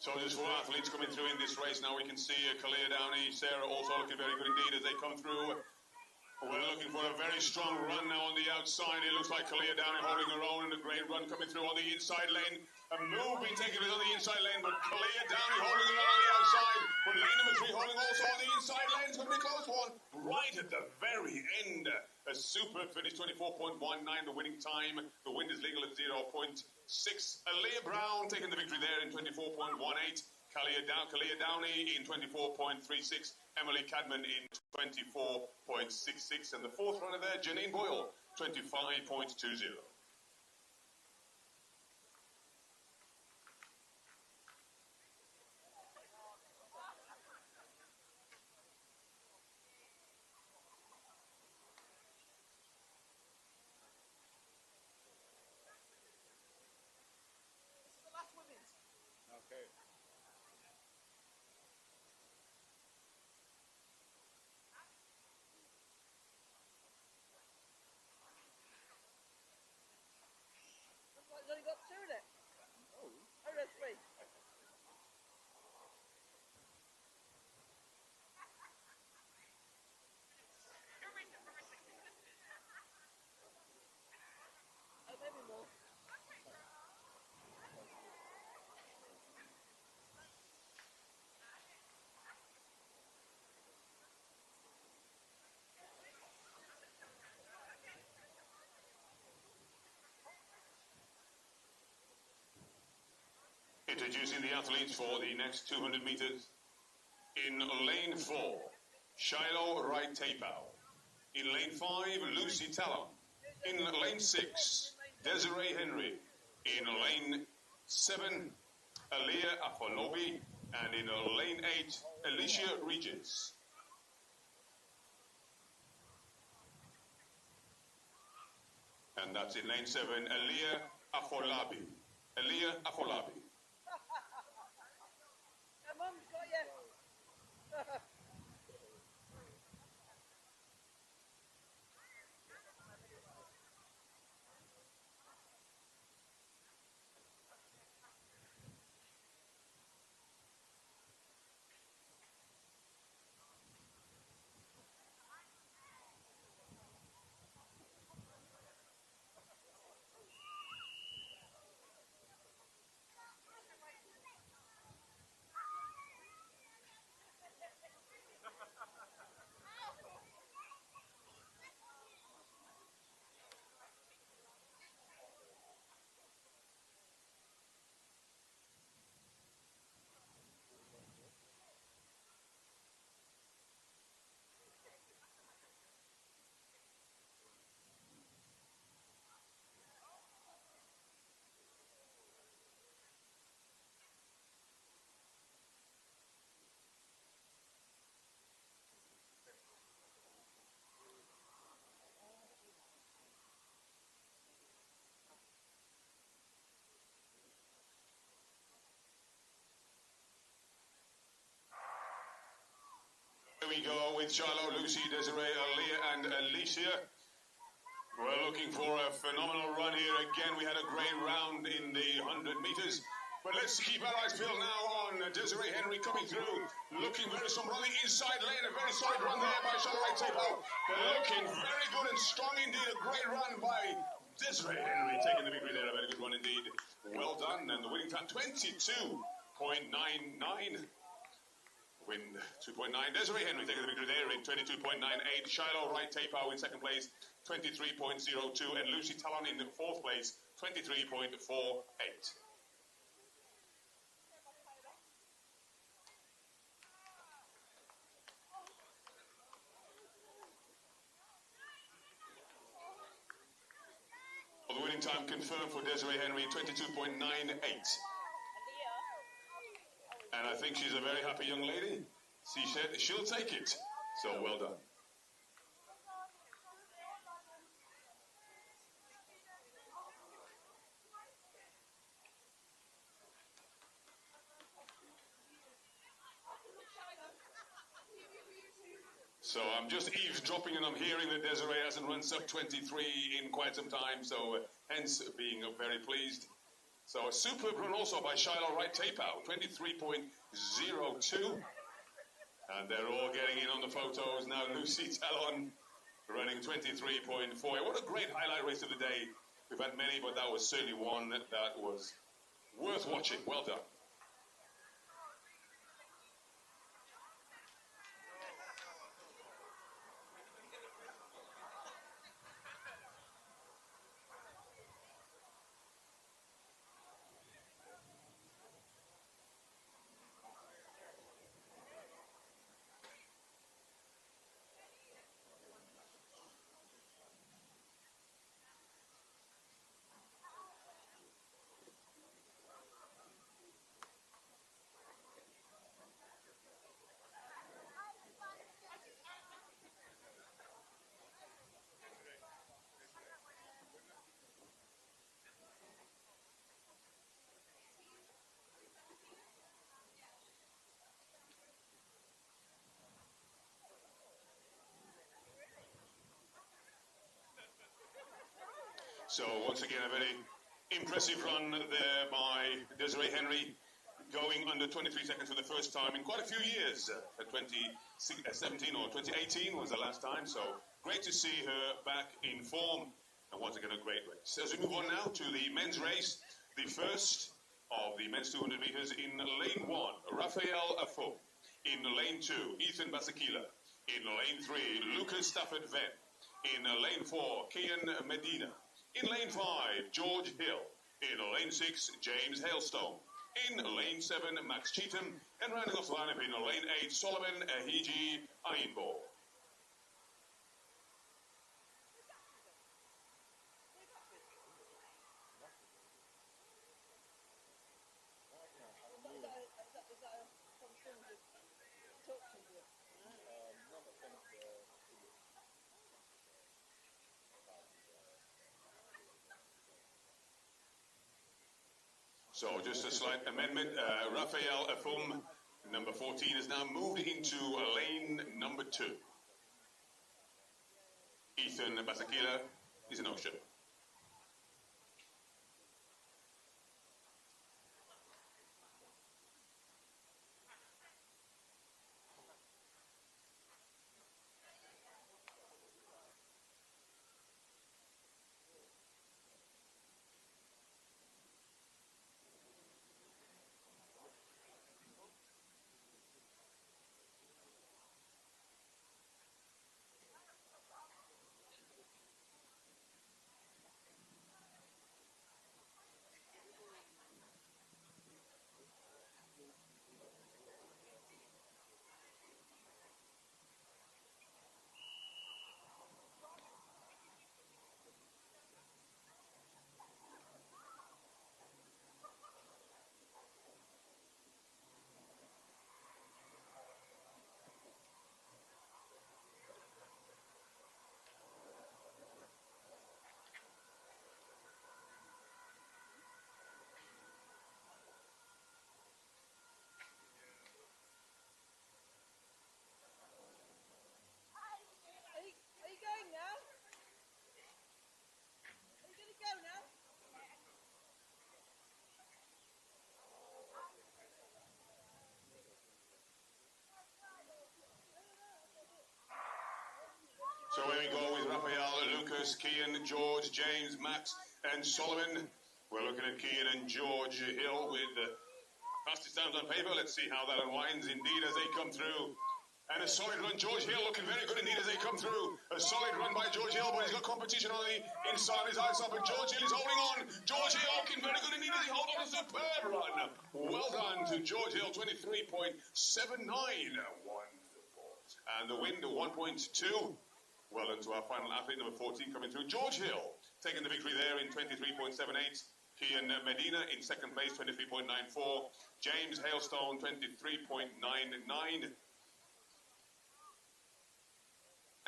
So there's 4 athletes coming through in this race. Now we can see Kalia Downey, Sarah also looking very good indeed as they come through. We're looking for a very strong run now on the outside. It looks like Kalia Downey holding her own, and a great run coming through on the inside lane. A move being taken on the inside lane, but Kalia Downey holding her own on the outside. But lane number 3 holding also on the inside lane. It's going to be a close one. Right at the very end. A superb finish, 24.19, the winning time. The wind is legal at 0.6. Aaliyah Brown taking the victory there in 24.18. Kalia Downey in 24.36. Emily Cadman in 24.66. And the fourth runner there, Janine Boyle, 25.20. It's only got 2 in it. Oh, there's 3. Oh, maybe more. Introducing the athletes for the next 200 meters. In lane 4, Shiloh Wright Tapau. In lane 5, Lucy Talon. In lane 6, Desiree Henry. In lane 7, Aliyah Afolobi. And in lane 8, Alicia Regis. And that's in lane 7, Aliyah Afolabi. Aliyah Afolabi. Your mum's got you. Here we go with Shiloh, Lucy, Desiree, Aliyah, and Alicia. We're looking for a phenomenal run here. Again, we had a great round in the 100 meters. But let's keep our eyes peeled now on Desiree Henry coming through. Looking very strong on the inside lane. A very solid run there by Shiloh Wright Tapau. Looking very good and strong indeed. A great run by Desiree Henry. Taking the victory there. A very good run indeed. Well done. And the winning time, 22.99. Wind 2.9. Desiree Henry taking the victory there in 22.98. Shiloh Wright Tapau in second place, 23.02. And Lucy Talon in the fourth place, 23.48. The winning time confirmed for Desiree Henry, 22.98. And I think she's a very happy young lady. She said she'll take it. So well done. So I'm just eavesdropping and I'm hearing that Desiree hasn't run sub 23 in quite some time. So hence being very pleased. So a superb run also by Shiloh Wright Tapau, 23.02. And they're all getting in on the photos now. Lucy Talon running 23.4. What a great highlight race of the day. We've had many, but that was certainly one that was worth watching. Well done. So once again, a very impressive run there by Desiree Henry, going under 23 seconds for the first time in quite a few years. 2017 or 2018 was the last time, so great to see her back in form, and once again a great race. As we move on now to the men's race, the first of the men's 200 meters in lane 1, Raphael Afo. In lane 2, Ethan Basakila. In lane 3, Lucas Stafford-Venn. In lane 4, Kian Medina. In lane 5, George Hill. In lane 6, James Hailstone. In lane 7, Max Cheatham. And rounding off the lineup in lane 8, Solomon Ahiji Ainbo. So just a slight amendment. Raphael Afum, number 14, has now moved into lane number 2. Ethan Basakila is an option. Are you going now? Are you going to go now? So here we go with Raphael, Lucas, Kian, George, James, Max, and Solomon. We're looking at Kian and George Hill with the fastest times on paper. Let's see how that unwinds indeed as they come through. And a solid run, George Hill looking very good indeed as they come through. A solid run by George Hill, but he's got competition on the inside of his eyes up, and George Hill is holding on. George Hill looking very good indeed as he holds on. A superb run. Well done to George Hill, 23.79. Wonderful. And the win to 1.2. Well into our final athlete, number 14, coming through. George Hill taking the victory there in 23.78. Kian Medina in second place, 23.94. James Hailstone, 23.99.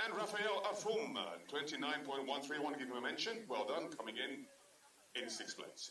And Raphael Afum, 29.13. I want to give him a mention. Well done, coming in sixth place.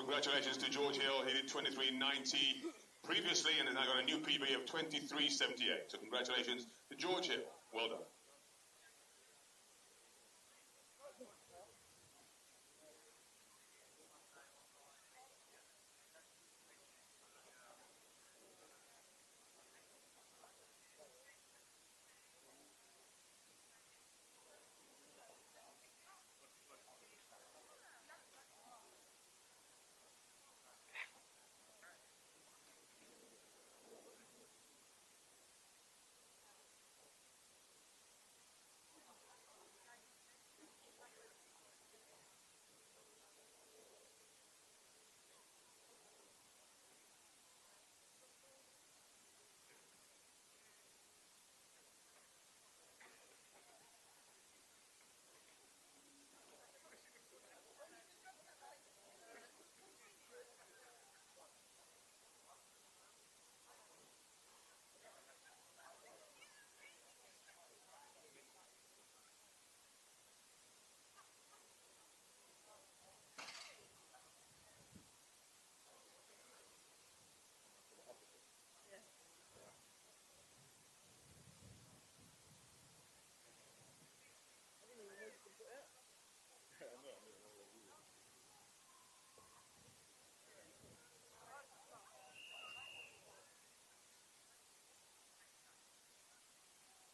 Congratulations to George Hill. He did 23.90 previously and has now got a new PB of 23.78. So congratulations to George Hill. Well done.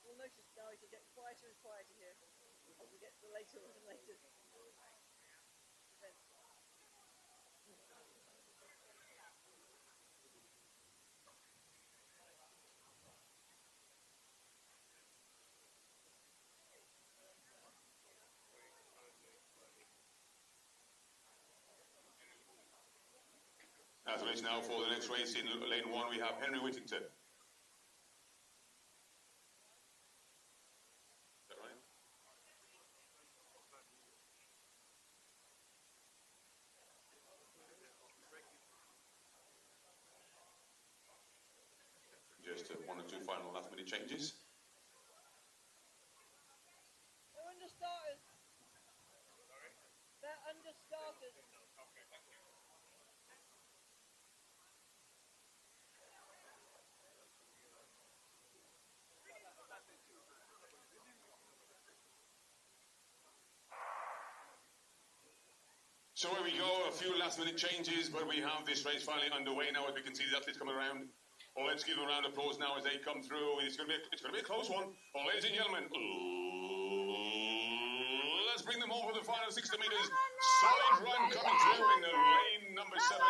You'll notice now it'll get quieter and quieter here as we get to the later and later events. As race now for the next race in lane 1, we have Henry Whittington. Is that right? Just one or two final last minute changes. They're under starters. They're under starters. So here we go, a few last minute changes, but we have this race finally underway now as we can see the athletes coming around. Well, let's give a round of applause now as they come through. It's going to be a close one. Well, ladies and gentlemen, let's bring them over the final 60 meters. Solid run coming through in the lane number 7,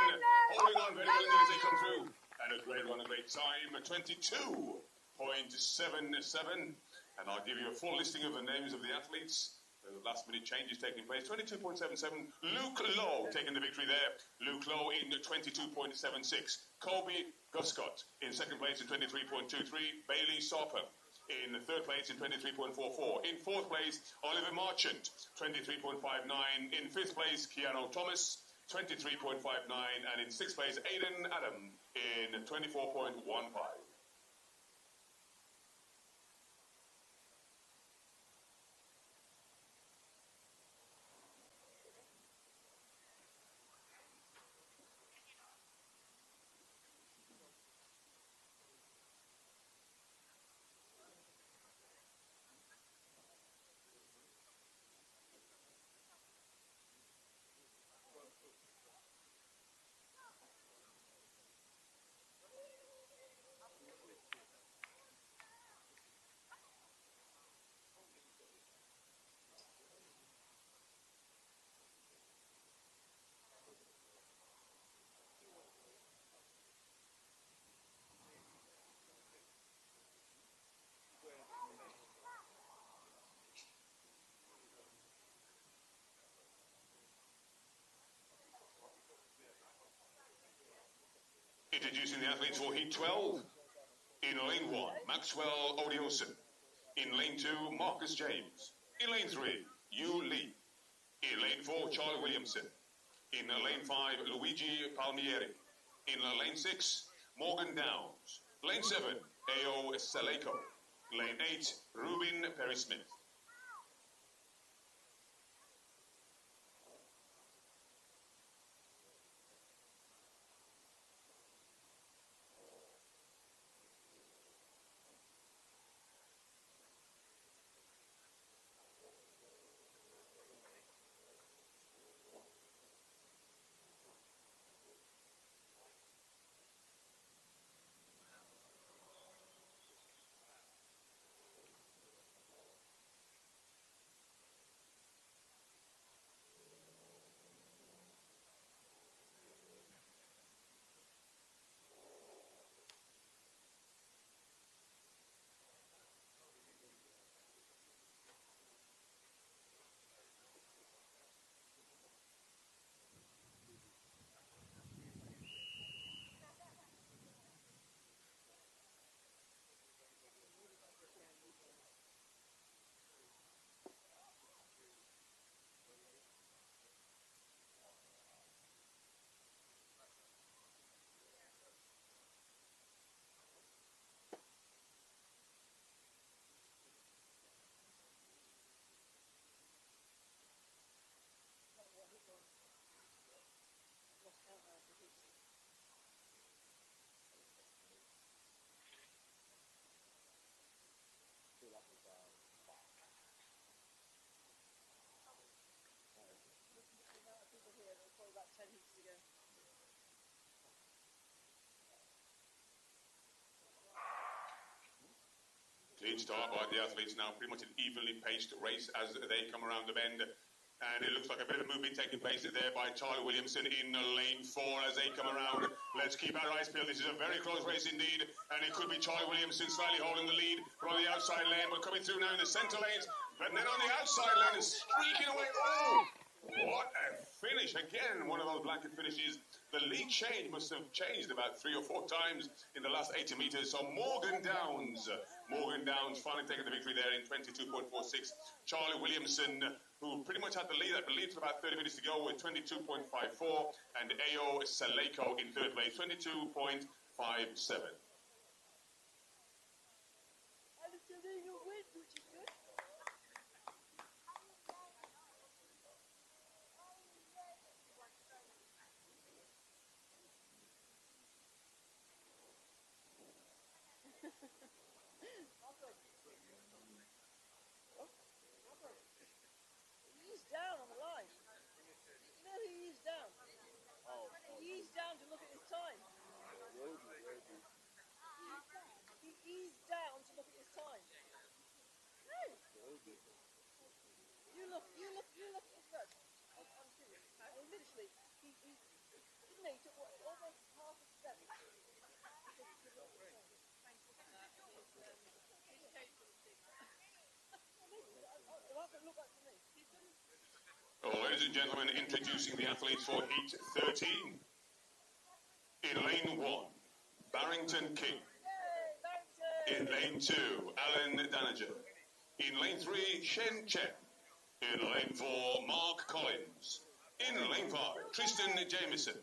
holding on very well indeed as they come through. And a great run, a great time, 22.77. And I'll give you a full listing of the names of the athletes. The last minute changes taking place. 22.77. Luke Lowe taking the victory there. Luke Lowe in 22.76. Kobe Guscott in second place in 23.23. Bailey Soper in third place in 23.44. In fourth place, Oliver Marchant, 23.59. In fifth place, Keanu Thomas, 23.59. And in sixth place, Aidan Adam in 24.15. Introducing the athletes for Heat 12. In lane 1, Maxwell Odioson. In lane 2, Marcus James. In lane 3, Yu Lee. In lane 4, Charlie Williamson. In lane 5, Luigi Palmieri. In lane 6, Morgan Downs. Lane 7, Ao Saleko. Lane 8, Ruben Perry-Smith. Lead start by the athletes now, pretty much an evenly paced race as they come around the bend. And it looks like a bit of a movement taking place there by Charlie Williamson in lane 4 as they come around. Let's keep our eyes peeled. This is a very close race indeed. And it could be Charlie Williamson slightly holding the lead from the outside lane. We're coming through now in the centre lanes. But then on the outside lane is streaking away. Oh, what a finish. Again, one of those blanket finishes. The lead change must have changed about 3 or 4 times in the last 80 metres. So Morgan Downs finally taking the victory there in 22.46. Charlie Williamson, who pretty much had the lead, I believe, for about 30 minutes to go with 22.54. And Ao Saleko in third place, 22.57. He's down on the line. No, he is down. He's down to look at his time. He's down to look at his time. No. You look at that. I'm serious. Literally, he didn't he took almost half a step. Look back to me. Ladies and gentlemen, introducing the athletes for Heat 13. In lane 1, Barrington King. In lane 2, Alan Danager. In lane 3, Shen Chen. In lane 4, Mark Collins. In lane 5, Tristan Jameson.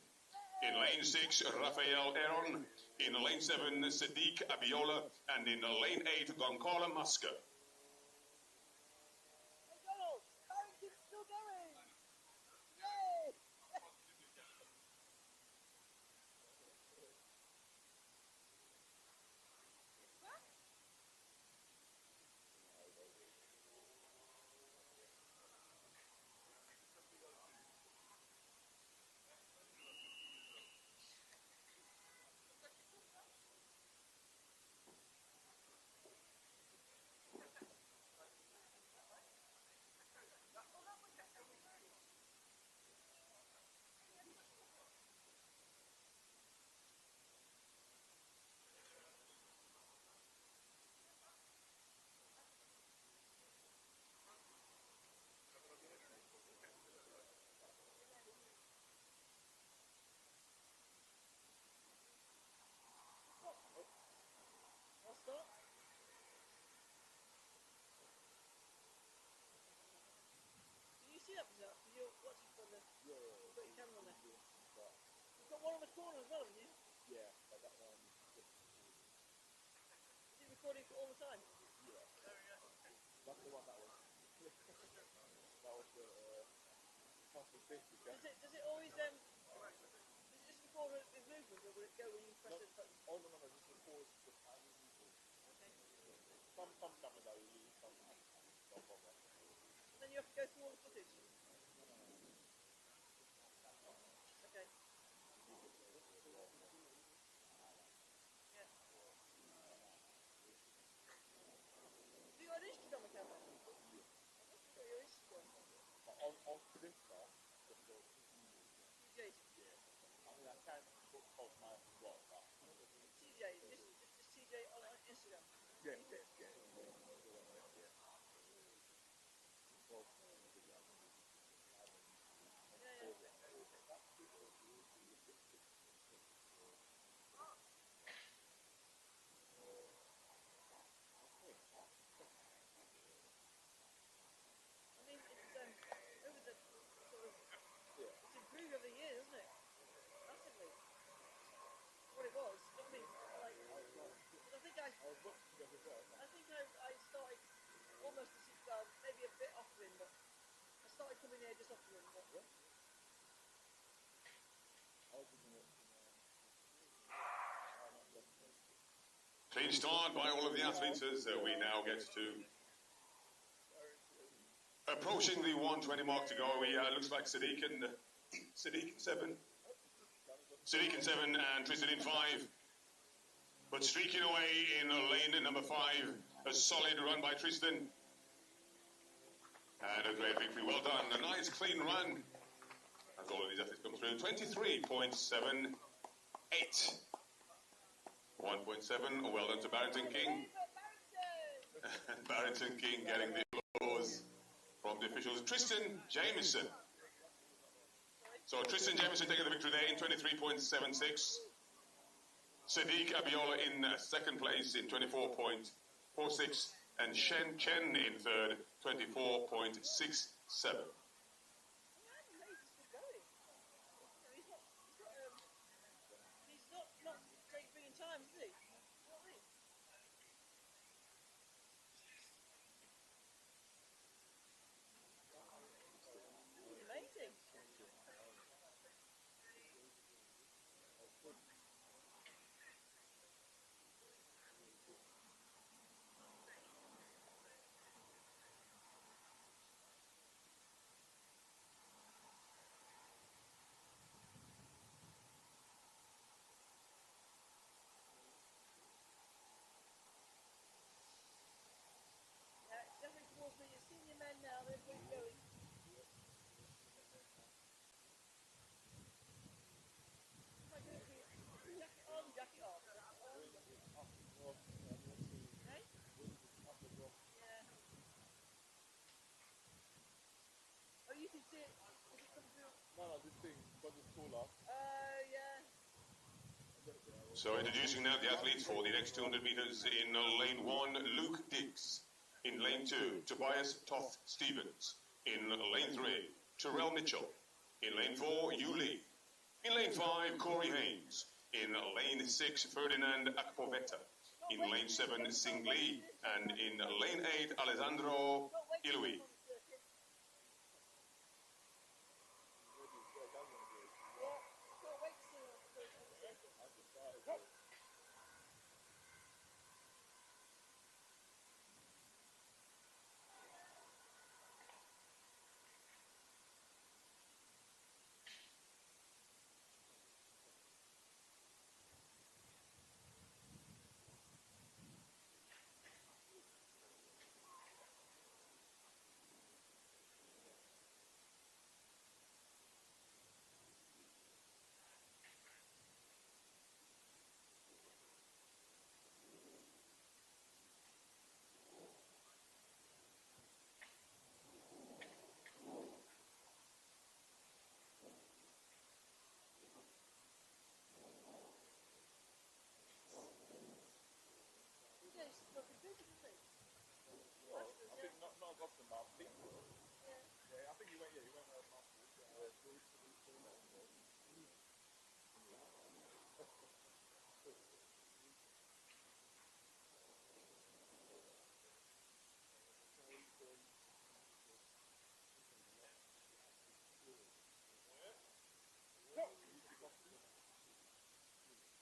In lane 6, Rafael Aaron. In lane 7, Sadiq Abiola. And in lane 8, Goncala Musker. You've got one on the corner as well, haven't you? Yeah, but that one. Is it recording for all the time? Yeah. That's the one that was. That was the fastest safety car. Does it always does it just record with movement, or will it go when you press it button? Oh no, just record the time you move. Okay. Some cameras are really, some no problem. And then you have to go through all the footage. Okay. Yeah. Do you got an instrument on the camera? I've got your instrument. On this car, just go. TJ's. Yeah. I mean, I can't post my blog. TJ, just TJ on Instagram. Yeah. It's improved over the years, hasn't it? Massively. What it was. I mean, like, I think I started almost a 6 hours, maybe a bit often, but I started coming here just often. But, Clean start by all of the athletes as we now get to approaching the 120 mark to go. Looks like Sadiq in 7. Sadiq in 7 and Tristan in 5. But streaking away in lane number 5 A solid run by Tristan. And a great victory. Well done. A nice clean run. As all of these athletes come through. 23.78. 1.7. Well done to Barrington King. Barrington King getting the applause from the officials. Tristan Jameson. So Tristan Jameson taking the victory there in 23.76. Sadiq Abiola in second place in 24.46. And Shen Chen in third, 24.67. He's not bringing time, is he? You know what I mean? He's amazing. Yeah, it's definitely towards me. Your senior men now, they're going. Jacket on, jacket off. Hey? Yeah. Oh, you can see it. Does it come through? No, this thing, because it's taller. Yeah. So introducing now the athletes for the next 200 meters in lane 1, Luke Diggs. In lane 2, Tobias Toth Stevens. In lane 3, Terrell Mitchell. In lane 4, Yu Lee. In lane 5, Corey Haynes. In lane 6, Ferdinand Akpoveta. In lane 7, Sing Lee. And in lane 8, Alessandro Ilui.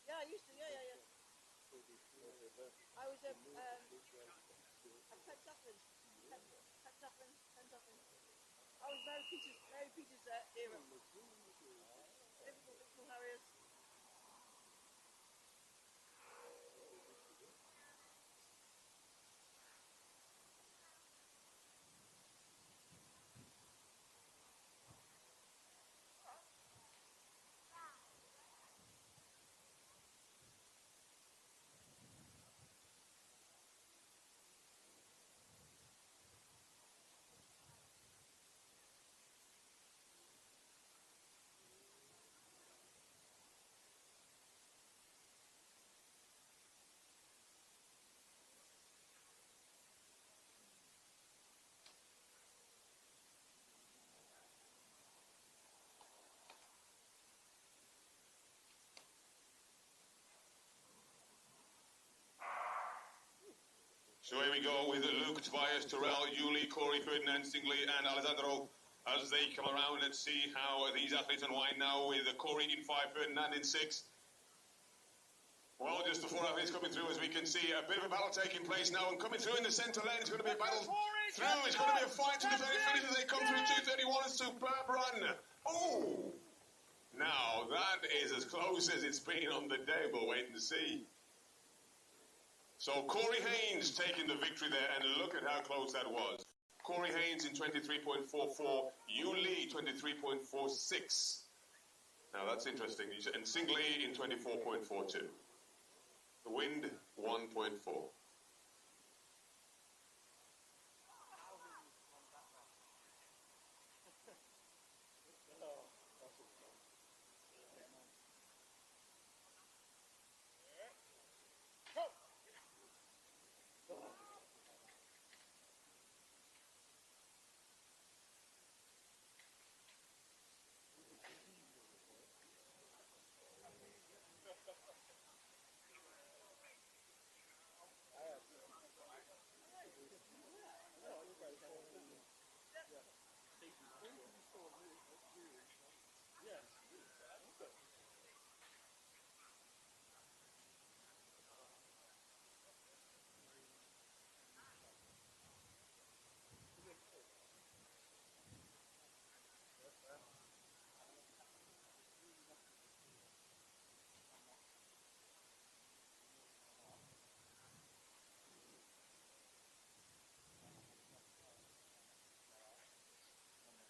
Yeah, I used to. Yeah. I was at Pentuffin. I was Mary Peters era. Liverpool Harriers. So here we go with Luke, Tobias, Terrell, Yuli, Corey, Ferdinand, Stingley, and Alessandro as they come around. Let's see how these athletes unwind now with Corey in 5, Ferdinand in 6. Well, just the 4 athletes coming through, as we can see, a bit of a battle taking place now, and coming through in the centre lane, it's going to be a battle through, it's going to be a fight to the very finish as they come through 2:31, a superb run. Oh! Now, that is as close as it's been on the day, we'll wait and see. So Corey Haynes taking the victory there, and look at how close that was. Corey Haynes in 23.44, Yu Lee 23.46. Now that's interesting. And Sing Lee in 24.42. The wind 1.4.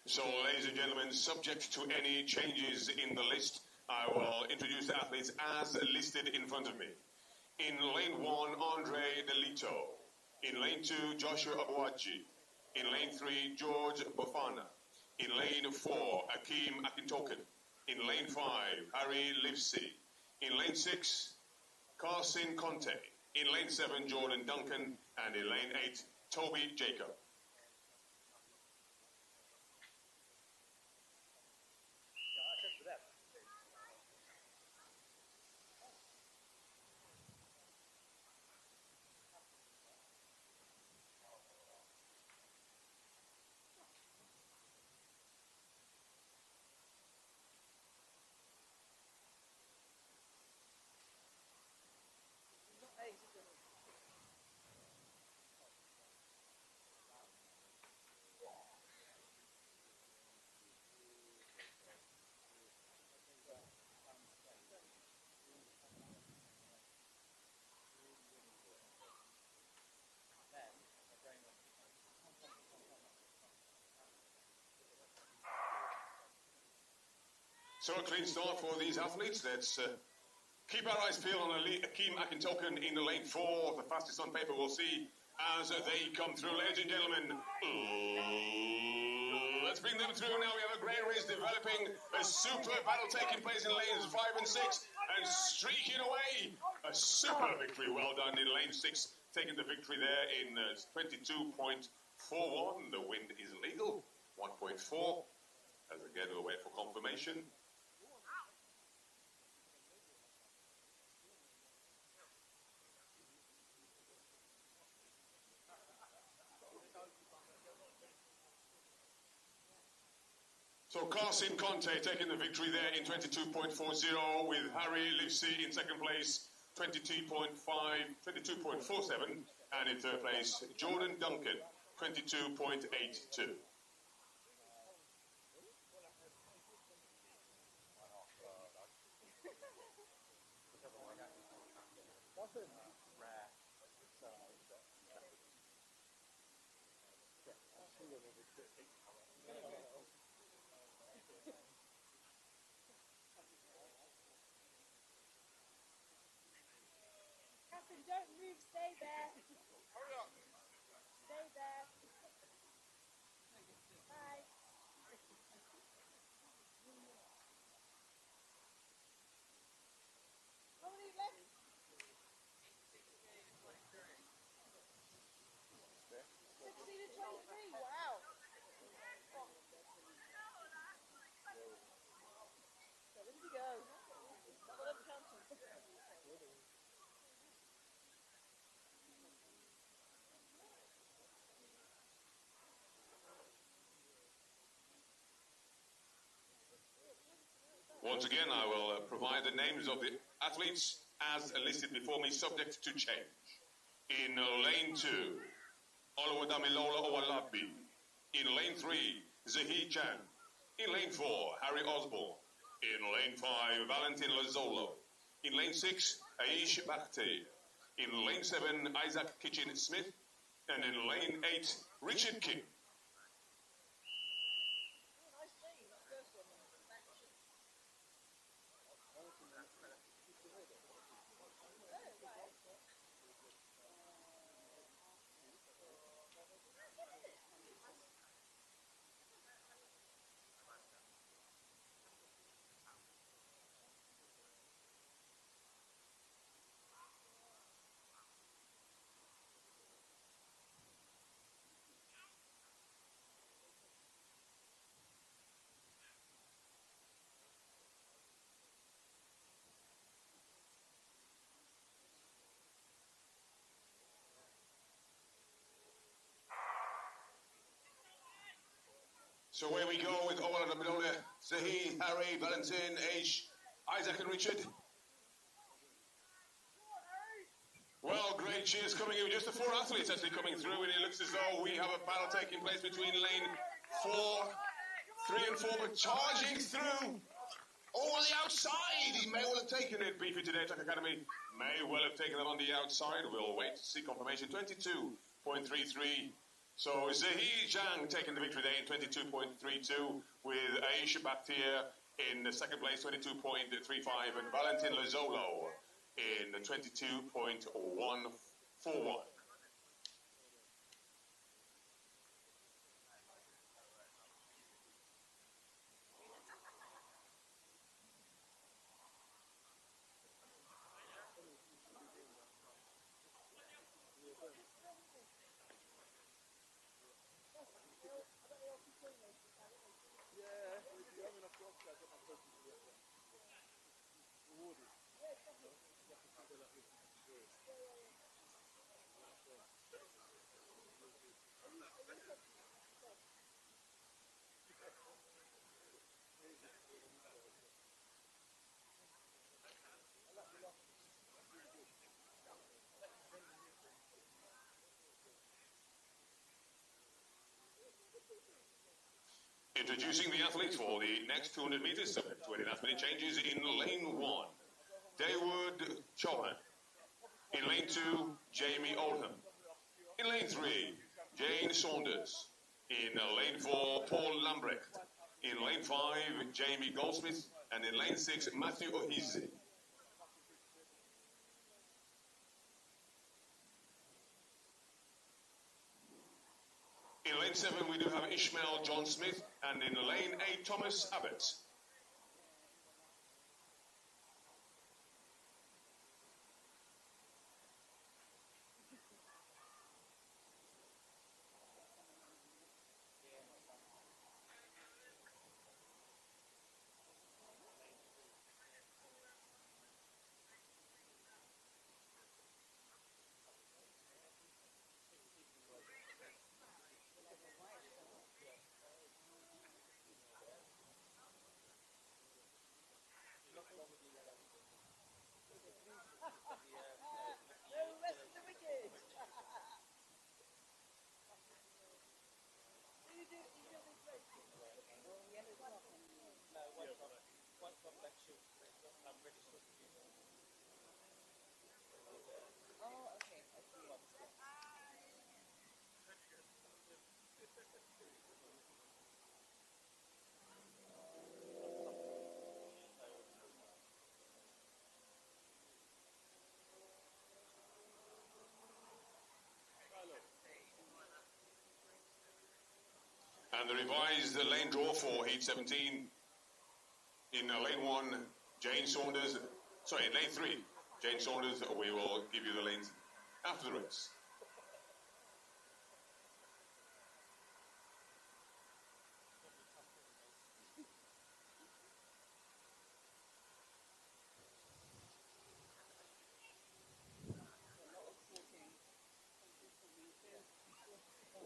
So, ladies and gentlemen, subject to any changes in the list, I will introduce the athletes as listed in front of me. In lane 1, Andre Delito. In lane 2, Joshua Abuachi. In lane 3, George Bofana. In lane 4, Akeem Akintoken. In lane 5, Harry Livesey. In lane 6, Carson Conte. In lane 7, Jordan Duncan. And in lane 8, Toby Jacob. So a clean start for these athletes. Let's keep our eyes peeled on Akeem Akintoken in the lane 4, the fastest on paper. We'll see as they come through. Ladies and gentlemen, let's bring them through now. We have a great race developing, a super battle taking place in lanes 5 and 6, and streaking away. A super victory, well done in lane 6, taking the victory there in 22.41. The wind is legal, 1.4. As again, we'll wait for confirmation. So Carson Conte taking the victory there in 22.40 with Harry Livesey in second place, 22.47, and in third place, Jordan Duncan, 22.82. Don't move, stay there. Hurry up. Stay there. Bye. How many left? 16 and 23, wow. So where did he go? Whatever counts. Once again, I will provide the names of the athletes as listed before me, subject to change. In lane 2, Oluwadamilola Owalabi. In lane 3, Zahi Chan. In lane 4, Harry Osborne. In lane 5, Valentin Lazzolo. In lane 6, Aish Bakhti. In lane 7, Isaac Kitchen Smith. And in lane 8, Richard King. Nice name, that first one. So away we go with Owen and Abdullah, Zahid, Harry, Valentin, H, Isaac and Richard. Well, great cheers coming in. Just the 4 athletes actually coming through, and it looks as though we have a battle taking place between lane 4, 3 and 4, but charging through. Oh, on the outside! He may well have taken it. Bftta Tech Academy may well have taken it on the outside. We'll wait to see confirmation. 22.33. So Zahid Zhang taking the victory there in 22.32, with Aisha Bftta in the second place, 22.35, and Valentin Lozolo in 22.141. Introducing the athletes for the next 200 meters, subject to any last minute changes. In lane 1, Dawood Chauhan. In lane 2, Jamie Oldham. In lane 3, Jane Saunders. In lane 4, Paul Lambrecht. In lane 5, Jamie Goldsmith. And in lane 6, Matthew Ohizi. In lane 7, we do have Ishmael John Smith, and in lane 8, Thomas Abbott. No rest of the wicked. Do you do this race? And the revised lane draw for heat 17. In lane 1, Jane Saunders. Sorry, in lane 3, Jane Saunders. We will give you the lanes after the race.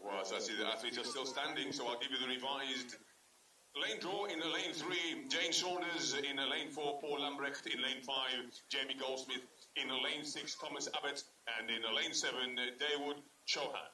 Well, so I see the athletes are still standing, so I'll give you the revised lane draw. In the lane 3, Jane Saunders. In the lane 4, Paul Lambrecht. In lane 5, Jamie Goldsmith. In the lane 6, Thomas Abbott. And in the lane 7, Dawood Chauhan.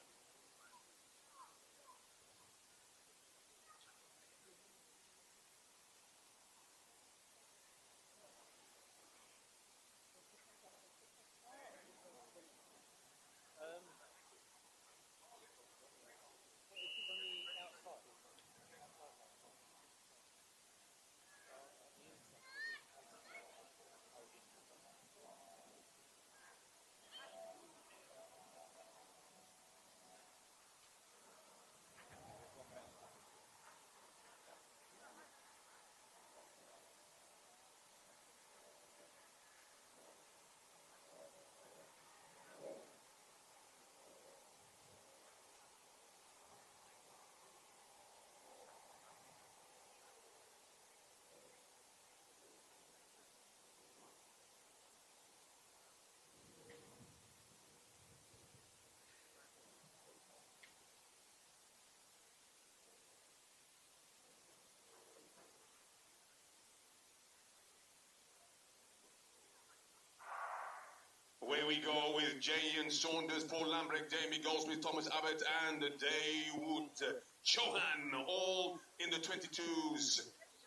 we go with Jay Saunders, Paul Lambrecht, Jamie Goldsmith, Thomas Abbott, and Dawood Chauhan, all in the 22s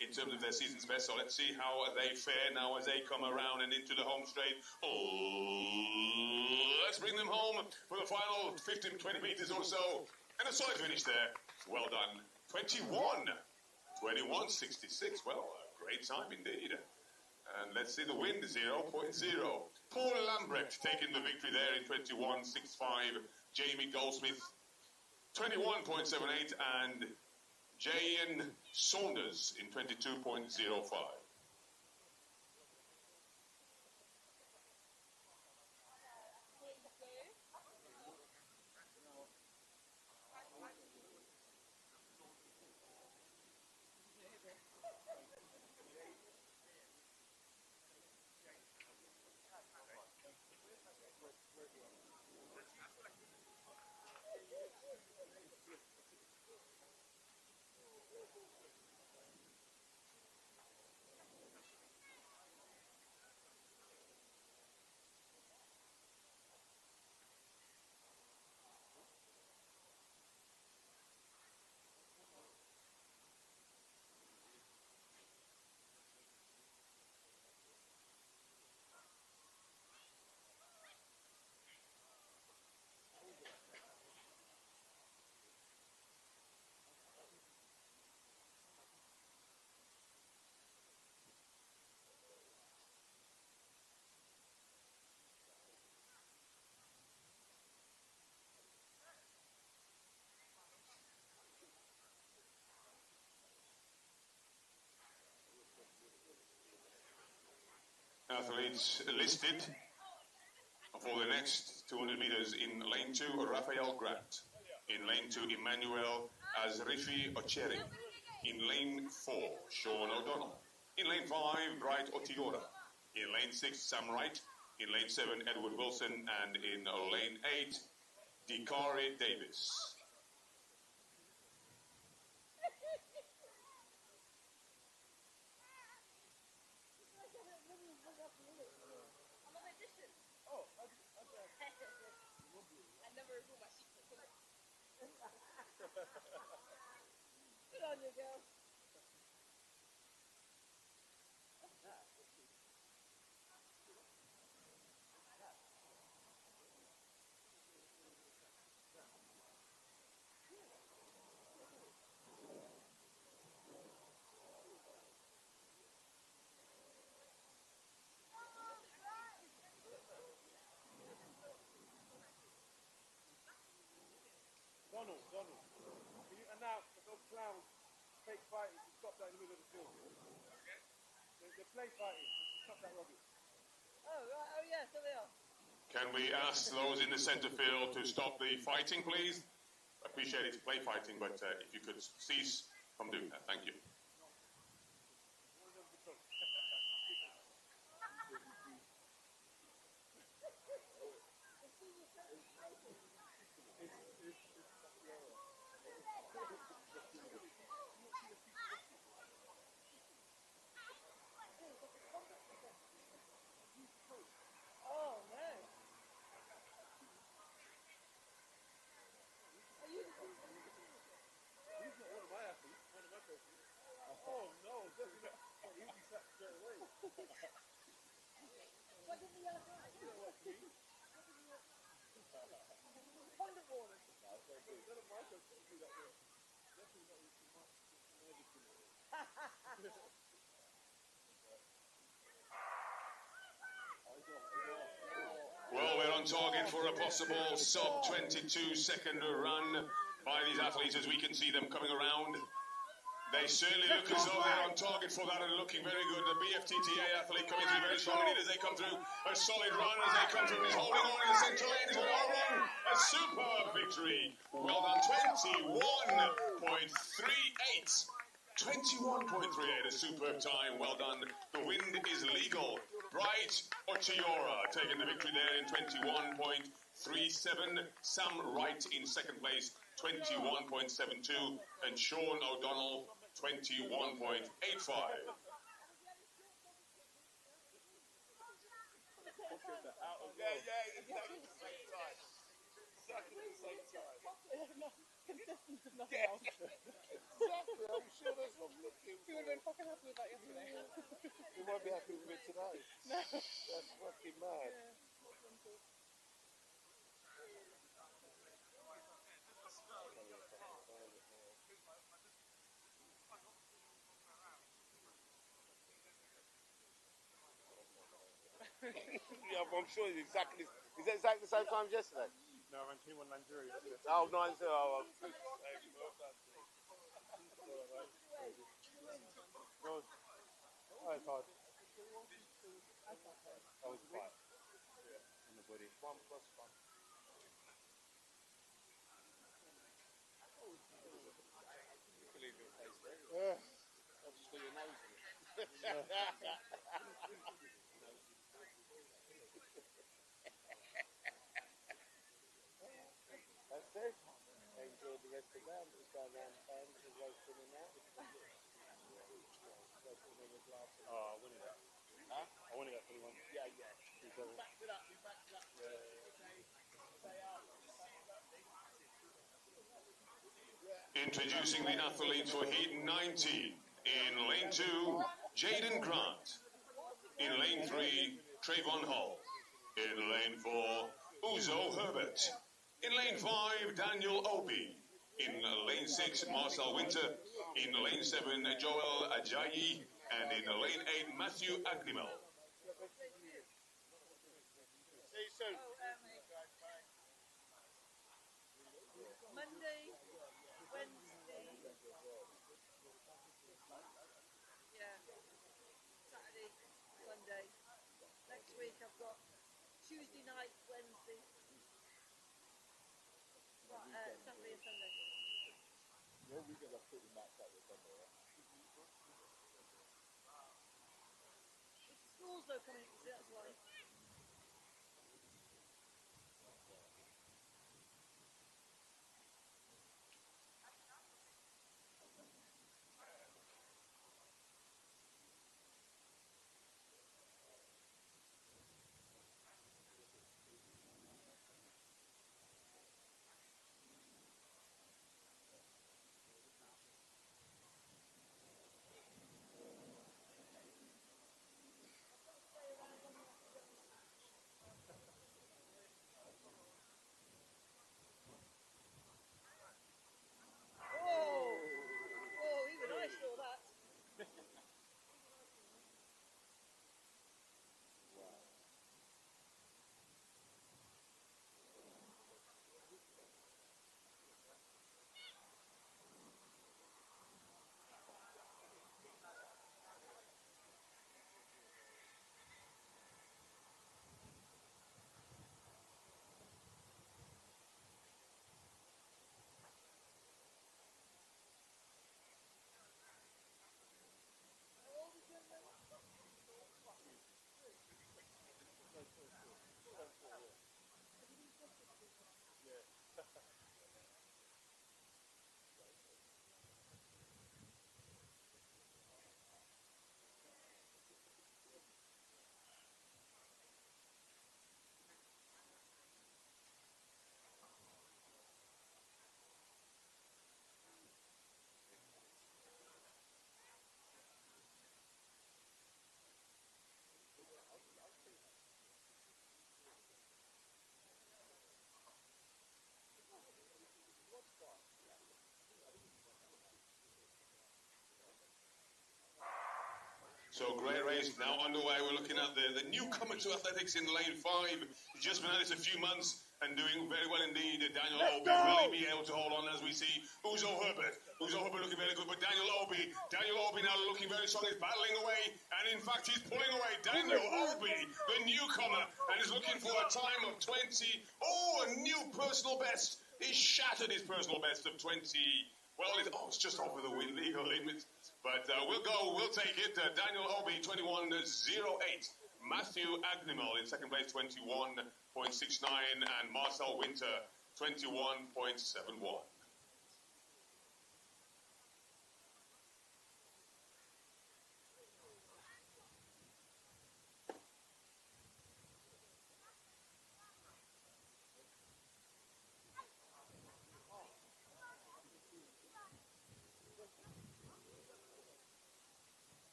in terms of their season's best. So let's see how they fare now as they come around and into the home straight. Let's bring them home for the final 15, 20 meters or so. And a solid finish there. Well done. 21:66. Well, a great time indeed. And let's see the wind, 0.0. Paul Lambrecht taking the victory there in 21:65. Jamie Goldsmith, 21.78. And Jay Saunders in 22.05. Athletes listed for the next 200 meters in lane 2, Rafael Grant. In lane 2, Emmanuel Azrifi Ocheri. In lane 4, Sean O'Donnell. In lane 5, Bright Otiora. In lane 6, Sam Wright. In lane 7, Edward Wilson. And in lane 8, Dikari Davis. Good on you, girl. Donald, can you announce that those clowns fake fighting to stop that in the middle of the field? They're play fighting to stop that rubbish. Oh, right. Oh, yeah, so they are. Can we ask those in the centre field to stop the fighting, please? I appreciate it's play fighting, but if you could cease from doing that. Thank you. Oh, no. Are you... He's not one of my athletes, one of my coaches. Oh no, definitely not. He'll be sacked straight away. What did the yellow card? You know what I mean? Conduct warning. None of my coaches do that way. Definitely not with my Well, we're on target for a possible sub-22 second run by these athletes as we can see them coming around. They certainly look as though they're on target for that and looking very good. The Bftta athlete coming through very strongly as they come through. A solid run as they come through. He's holding on in the centre lane. He's well run. A superb victory. Well done. 21.38. 21.38, a superb time. Well done. The wind is legal. Bright Ochiora taking the victory there in 21.37. Sam Wright in second place, 21.72. And Sean O'Donnell, 21.85. exactly the same time. Exactly the same time. Consistent as nothing else. Exactly, I'm sure that's what I'm looking You would have been fucking happy with that yesterday. You won't be happy with it today. No. That's fucking mad. Yeah, that's mental. Yeah, I'm sure it's exactly. Is that exactly the same time as yesterday? No, I ran 2:1:90 yesterday. Oh, 9-0. Oh, well done. Well, oh, it's hard. I was quiet on the body. 1 plus 1. You can leave your face there. I'll just put your nose in it. That's it. Enjoy the rest of the round. Just going round the bend, just roasting in there. Roasting in the glass. Oh, I wanted that. Huh? I wanted that 21. Yeah. Introducing the athletes for Heat 19. In lane 2, Jaden Grant. In lane 3, Trayvon Hall. In lane 4, Uzo Herbert. In lane 5, Daniel Obi. In lane 6, Marcel Winter. In lane 7, Joel Ajayi. And in lane 8, Matthew Agnimal. See you soon. Monday, Wednesday, yeah, Saturday, Sunday. Next week I've got Tuesday night, Wednesday, Saturday and Sunday. Your weekend are pretty maxed out with Sunday, right? It's schools though coming, you see, that's why. Whoa, even I saw that. So great race now underway. We're looking at the newcomer to athletics in lane 5. He's just been at this a few months and doing very well indeed. Daniel Obi will he be able to hold on as we see Uzo Herbert. Uzo Herbert looking very good, but Daniel Obi now looking very strong. He's battling away, and in fact he's pulling away. Daniel Obi, the newcomer, and is looking for a time of 20. Oh, a new personal best. He shattered his personal best of 20. Well, it's just over the legal limit. But we'll take it. Daniel Obi, 21.08. Matthew Agnimal in second place, 21.69. And Marcel Winter, 21.71.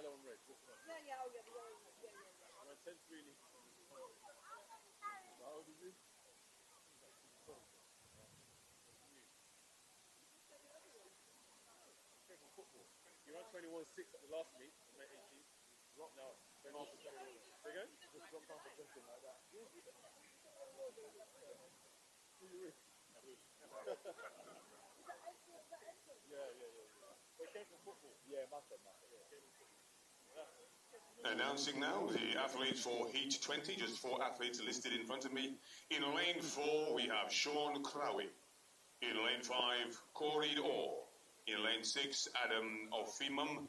yellow and red. Which one? Yeah, oh yeah, the yellow. Yeah. Around 10-3 Leeds. How old is he? Came from football. He ran 21-6 at the last meet, May 18th. Dropped now. Say again? Just dropped off a question like that. They came from football. Yeah, massive. Announcing now the athletes for Heat 20, just 4 athletes listed in front of me. In lane 4, we have Sean Crowie. In lane 5, Corey Orr. In lane 6, Adam Ofiman.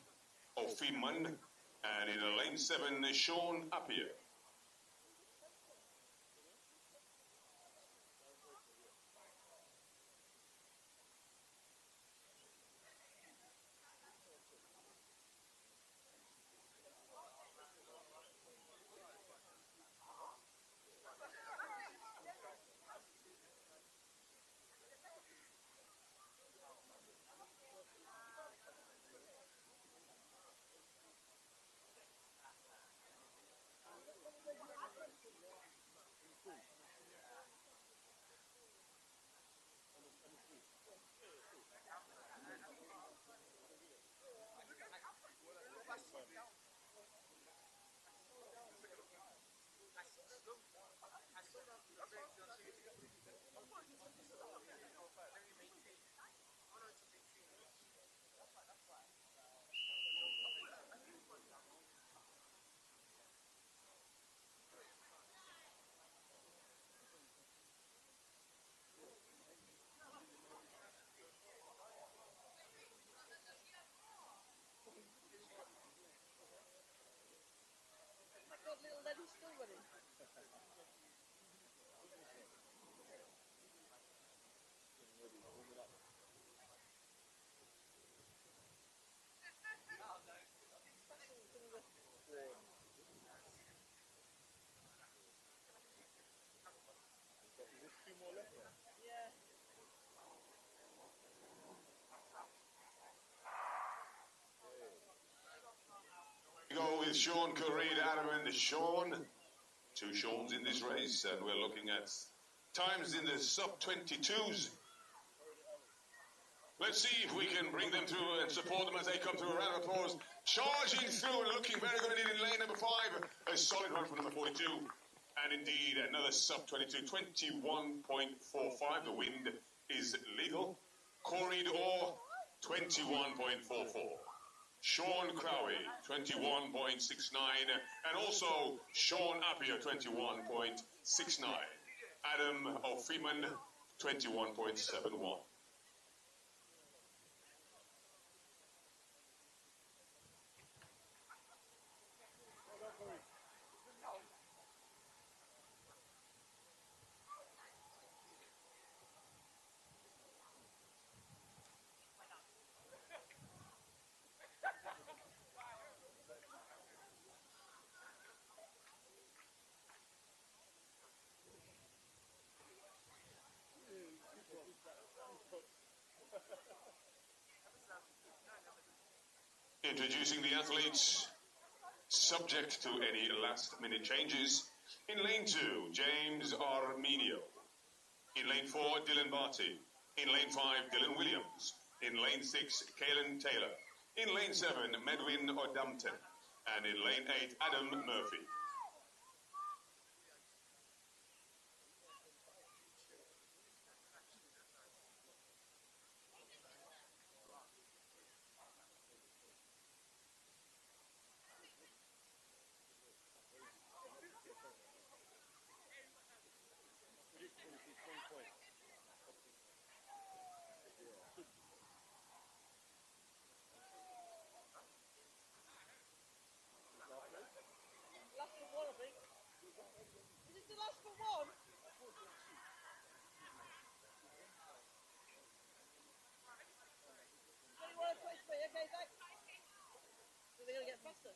And in lane 7, Sean Appiah. God, little Lenny's still running. Yeah. We go with Sean Curry, Adam and Sean. 2 Seans in this race, and we're looking at times in the sub-22s. Let's see if we can bring them through and support them as they come through. A round of applause. Charging through and looking very good indeed in lane number 5. A solid run from number 42. And indeed, another sub-22, 21.45. The wind is legal. Corey Orr, 21.44. Sean Crowie, 21.69. And also Sean Appiah, 21.69. Adam Ofiman, 21.71. Introducing the athletes, subject to any last-minute changes. In lane 2, James Armenio. In lane 4, Dylan Barty. In lane 5, Dylan Williams. In lane 6, Kaelan Taylor. In lane 7, Medwin Odampton. And in lane 8, Adam Murphy. Last for one, I think. Is it the last for one? Okay, thanks. So they're going to get faster.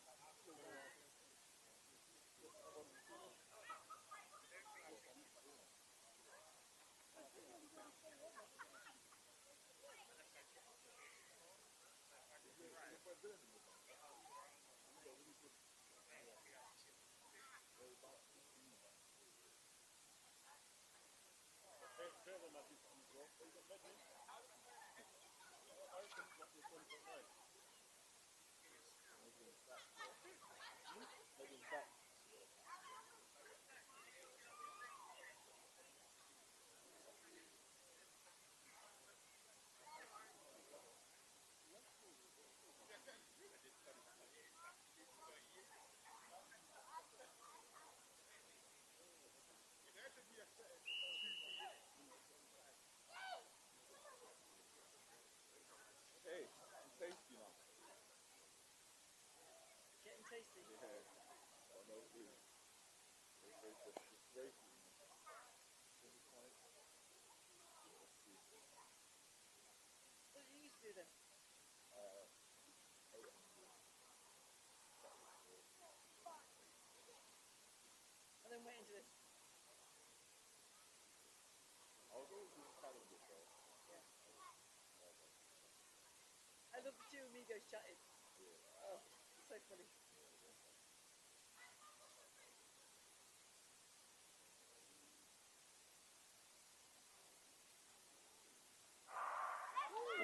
tasty. What did you used to do then? And then went into this. Yeah. I love the two amigos chatting. Oh, so funny.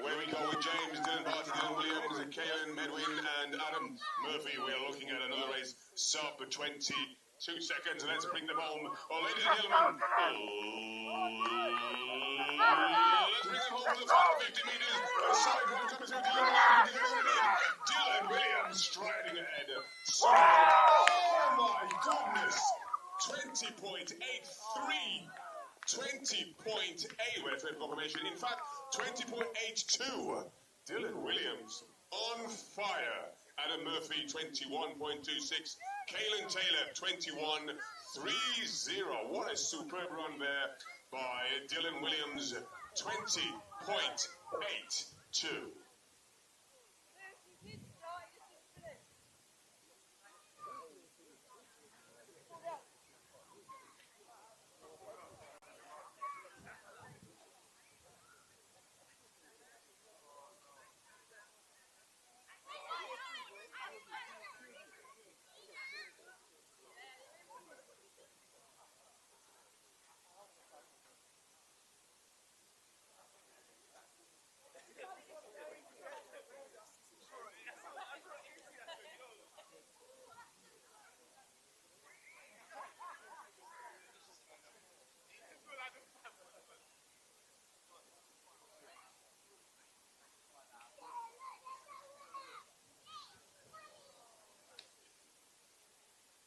Where we go with James, Dylan Barty, Dylan Williams, Kaelin, Medwin, and Adam Murphy. We are looking at another race, sub 22 seconds. Let's bring them home. Oh, ladies and gentlemen, let's bring them home to the final 50 meters. A side run coming through Dylan Williams. Dylan Williams striding ahead. Oh my goodness! 20.83. 20.8 with a confirmation. In fact, 20.82. Dylan Williams on fire. Adam Murphy 21.26. Kaelin Taylor 21.30. What a superb run there by Dylan Williams. 20.82.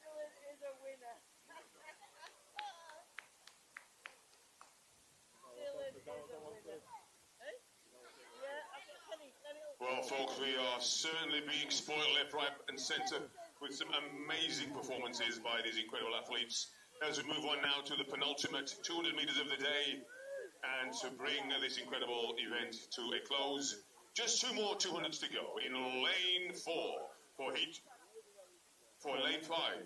Dylan is a winner. Dylan is a winner. Eh? Yeah, I've got Penny. Well, folks, we are certainly being spoiled left, right, and centre with some amazing performances by these incredible athletes. As we move on now to the penultimate 200 metres of the day, and to bring this incredible event to a close, just two more 200s to go in lane 4 for lane 5.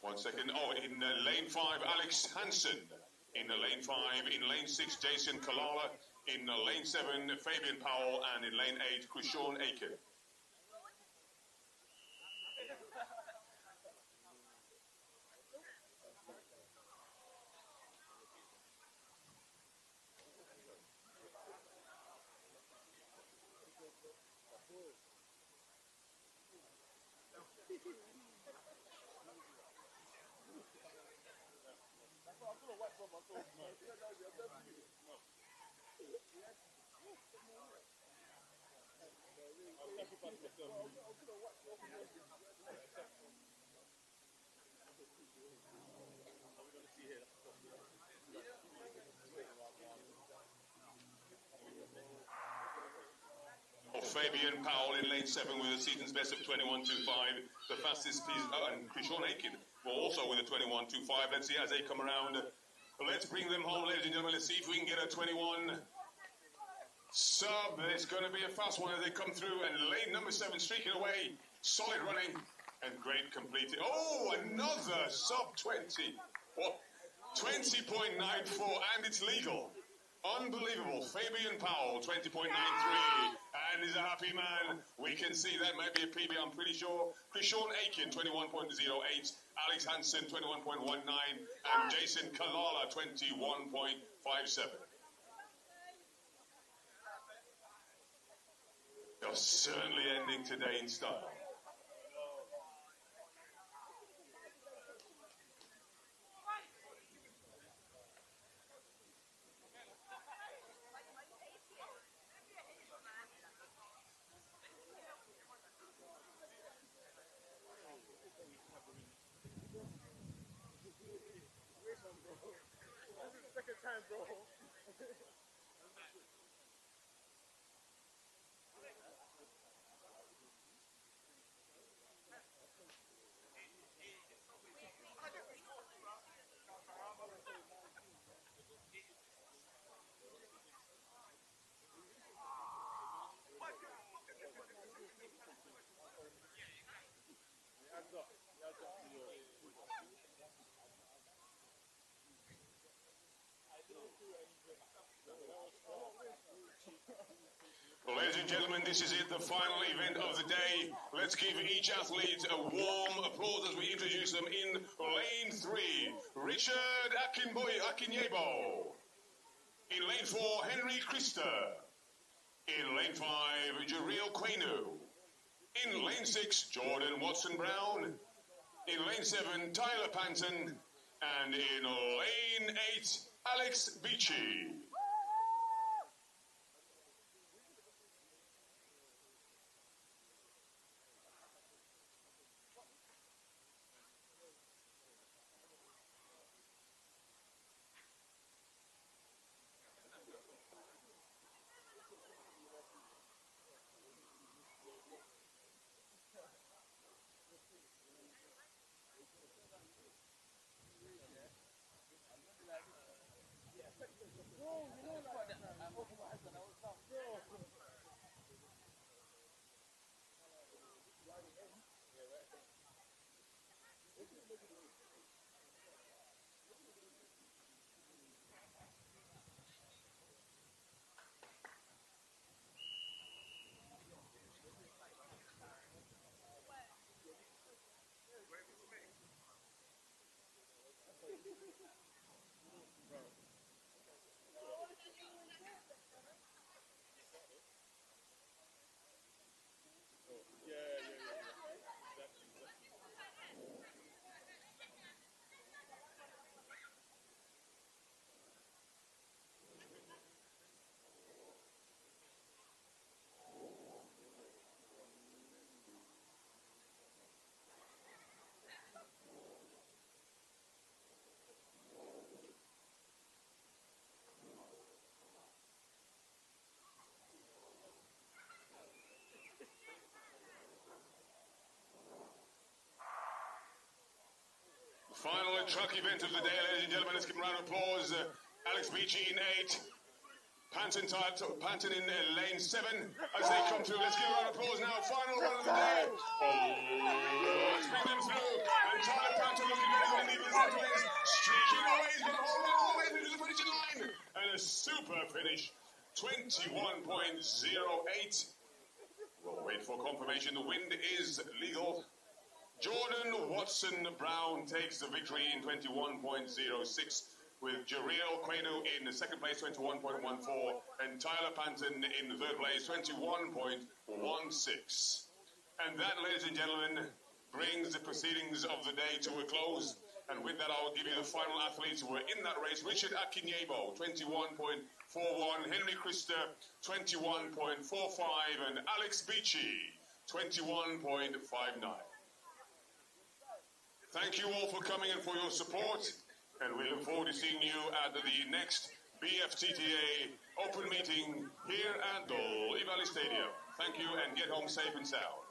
1 second. Oh, in lane 5, Alex Hansen. In lane 5, in lane 6, Jason Kalala. In lane 7, Fabian Powell. And in lane 8, Krishawn Aiken. Fabian Powell in lane 7 with a season's best of 21.25. The fastest piece, and Krishawn Aiken also with a 21.25. Let's see as they come around. Let's bring them home, ladies and gentlemen. Let's see if we can get a 21 sub. It's going to be a fast one as they come through. And lane number 7 streaking away. Solid running and great completing. Oh, another sub 20. What? 20.94, and it's legal. Unbelievable. Fabian Powell, 20.93, and is a happy man. We can see that might be a PB, I'm pretty sure. Krishawn Aiken, 21.08. Alex Hansen, 21.19. And Jason Kalala, 21.57. You're certainly ending today in style. Second time, bro. Ladies and gentlemen, this is it, the final event of the day. Let's give each athlete a warm applause as we introduce them in lane 3. Richard Akinyebo. In lane 4, Henry Christer. In lane 5, Jeriel Quenu. In lane 6, Jordan Watson-Brown. In lane 7, Tyler Panton. And in lane 8, Alex Beachy. Final truck event of the day, ladies and gentlemen. Let's give a round of applause. Alex Beachy in 8. Panton in lane 7 as they come through. Let's give a round of applause now. Final run of the day. Let's bring them through. And Tyler Panton looking very good indeed with his wins. Streaking away. He's going to hold on all the way through to the finishing line. And a super finish. 21.08. We'll wait for confirmation. The wind is legal. Jordan Watson-Brown takes the victory in 21.06, with Jeriel Quenu in second place, 21.14, and Tyler Panton in third place, 21.16. And that, ladies and gentlemen, brings the proceedings of the day to a close. And with that, I'll give you the final athletes who were in that race. Richard Akinyebo, 21.41, Henry Christer, 21.45, and Alex Beachy, 21.59. Thank you all for coming and for your support, and we look forward to seeing you at the next Bftta open meeting here at the Lee Valley Stadium. Thank you, and get home safe and sound.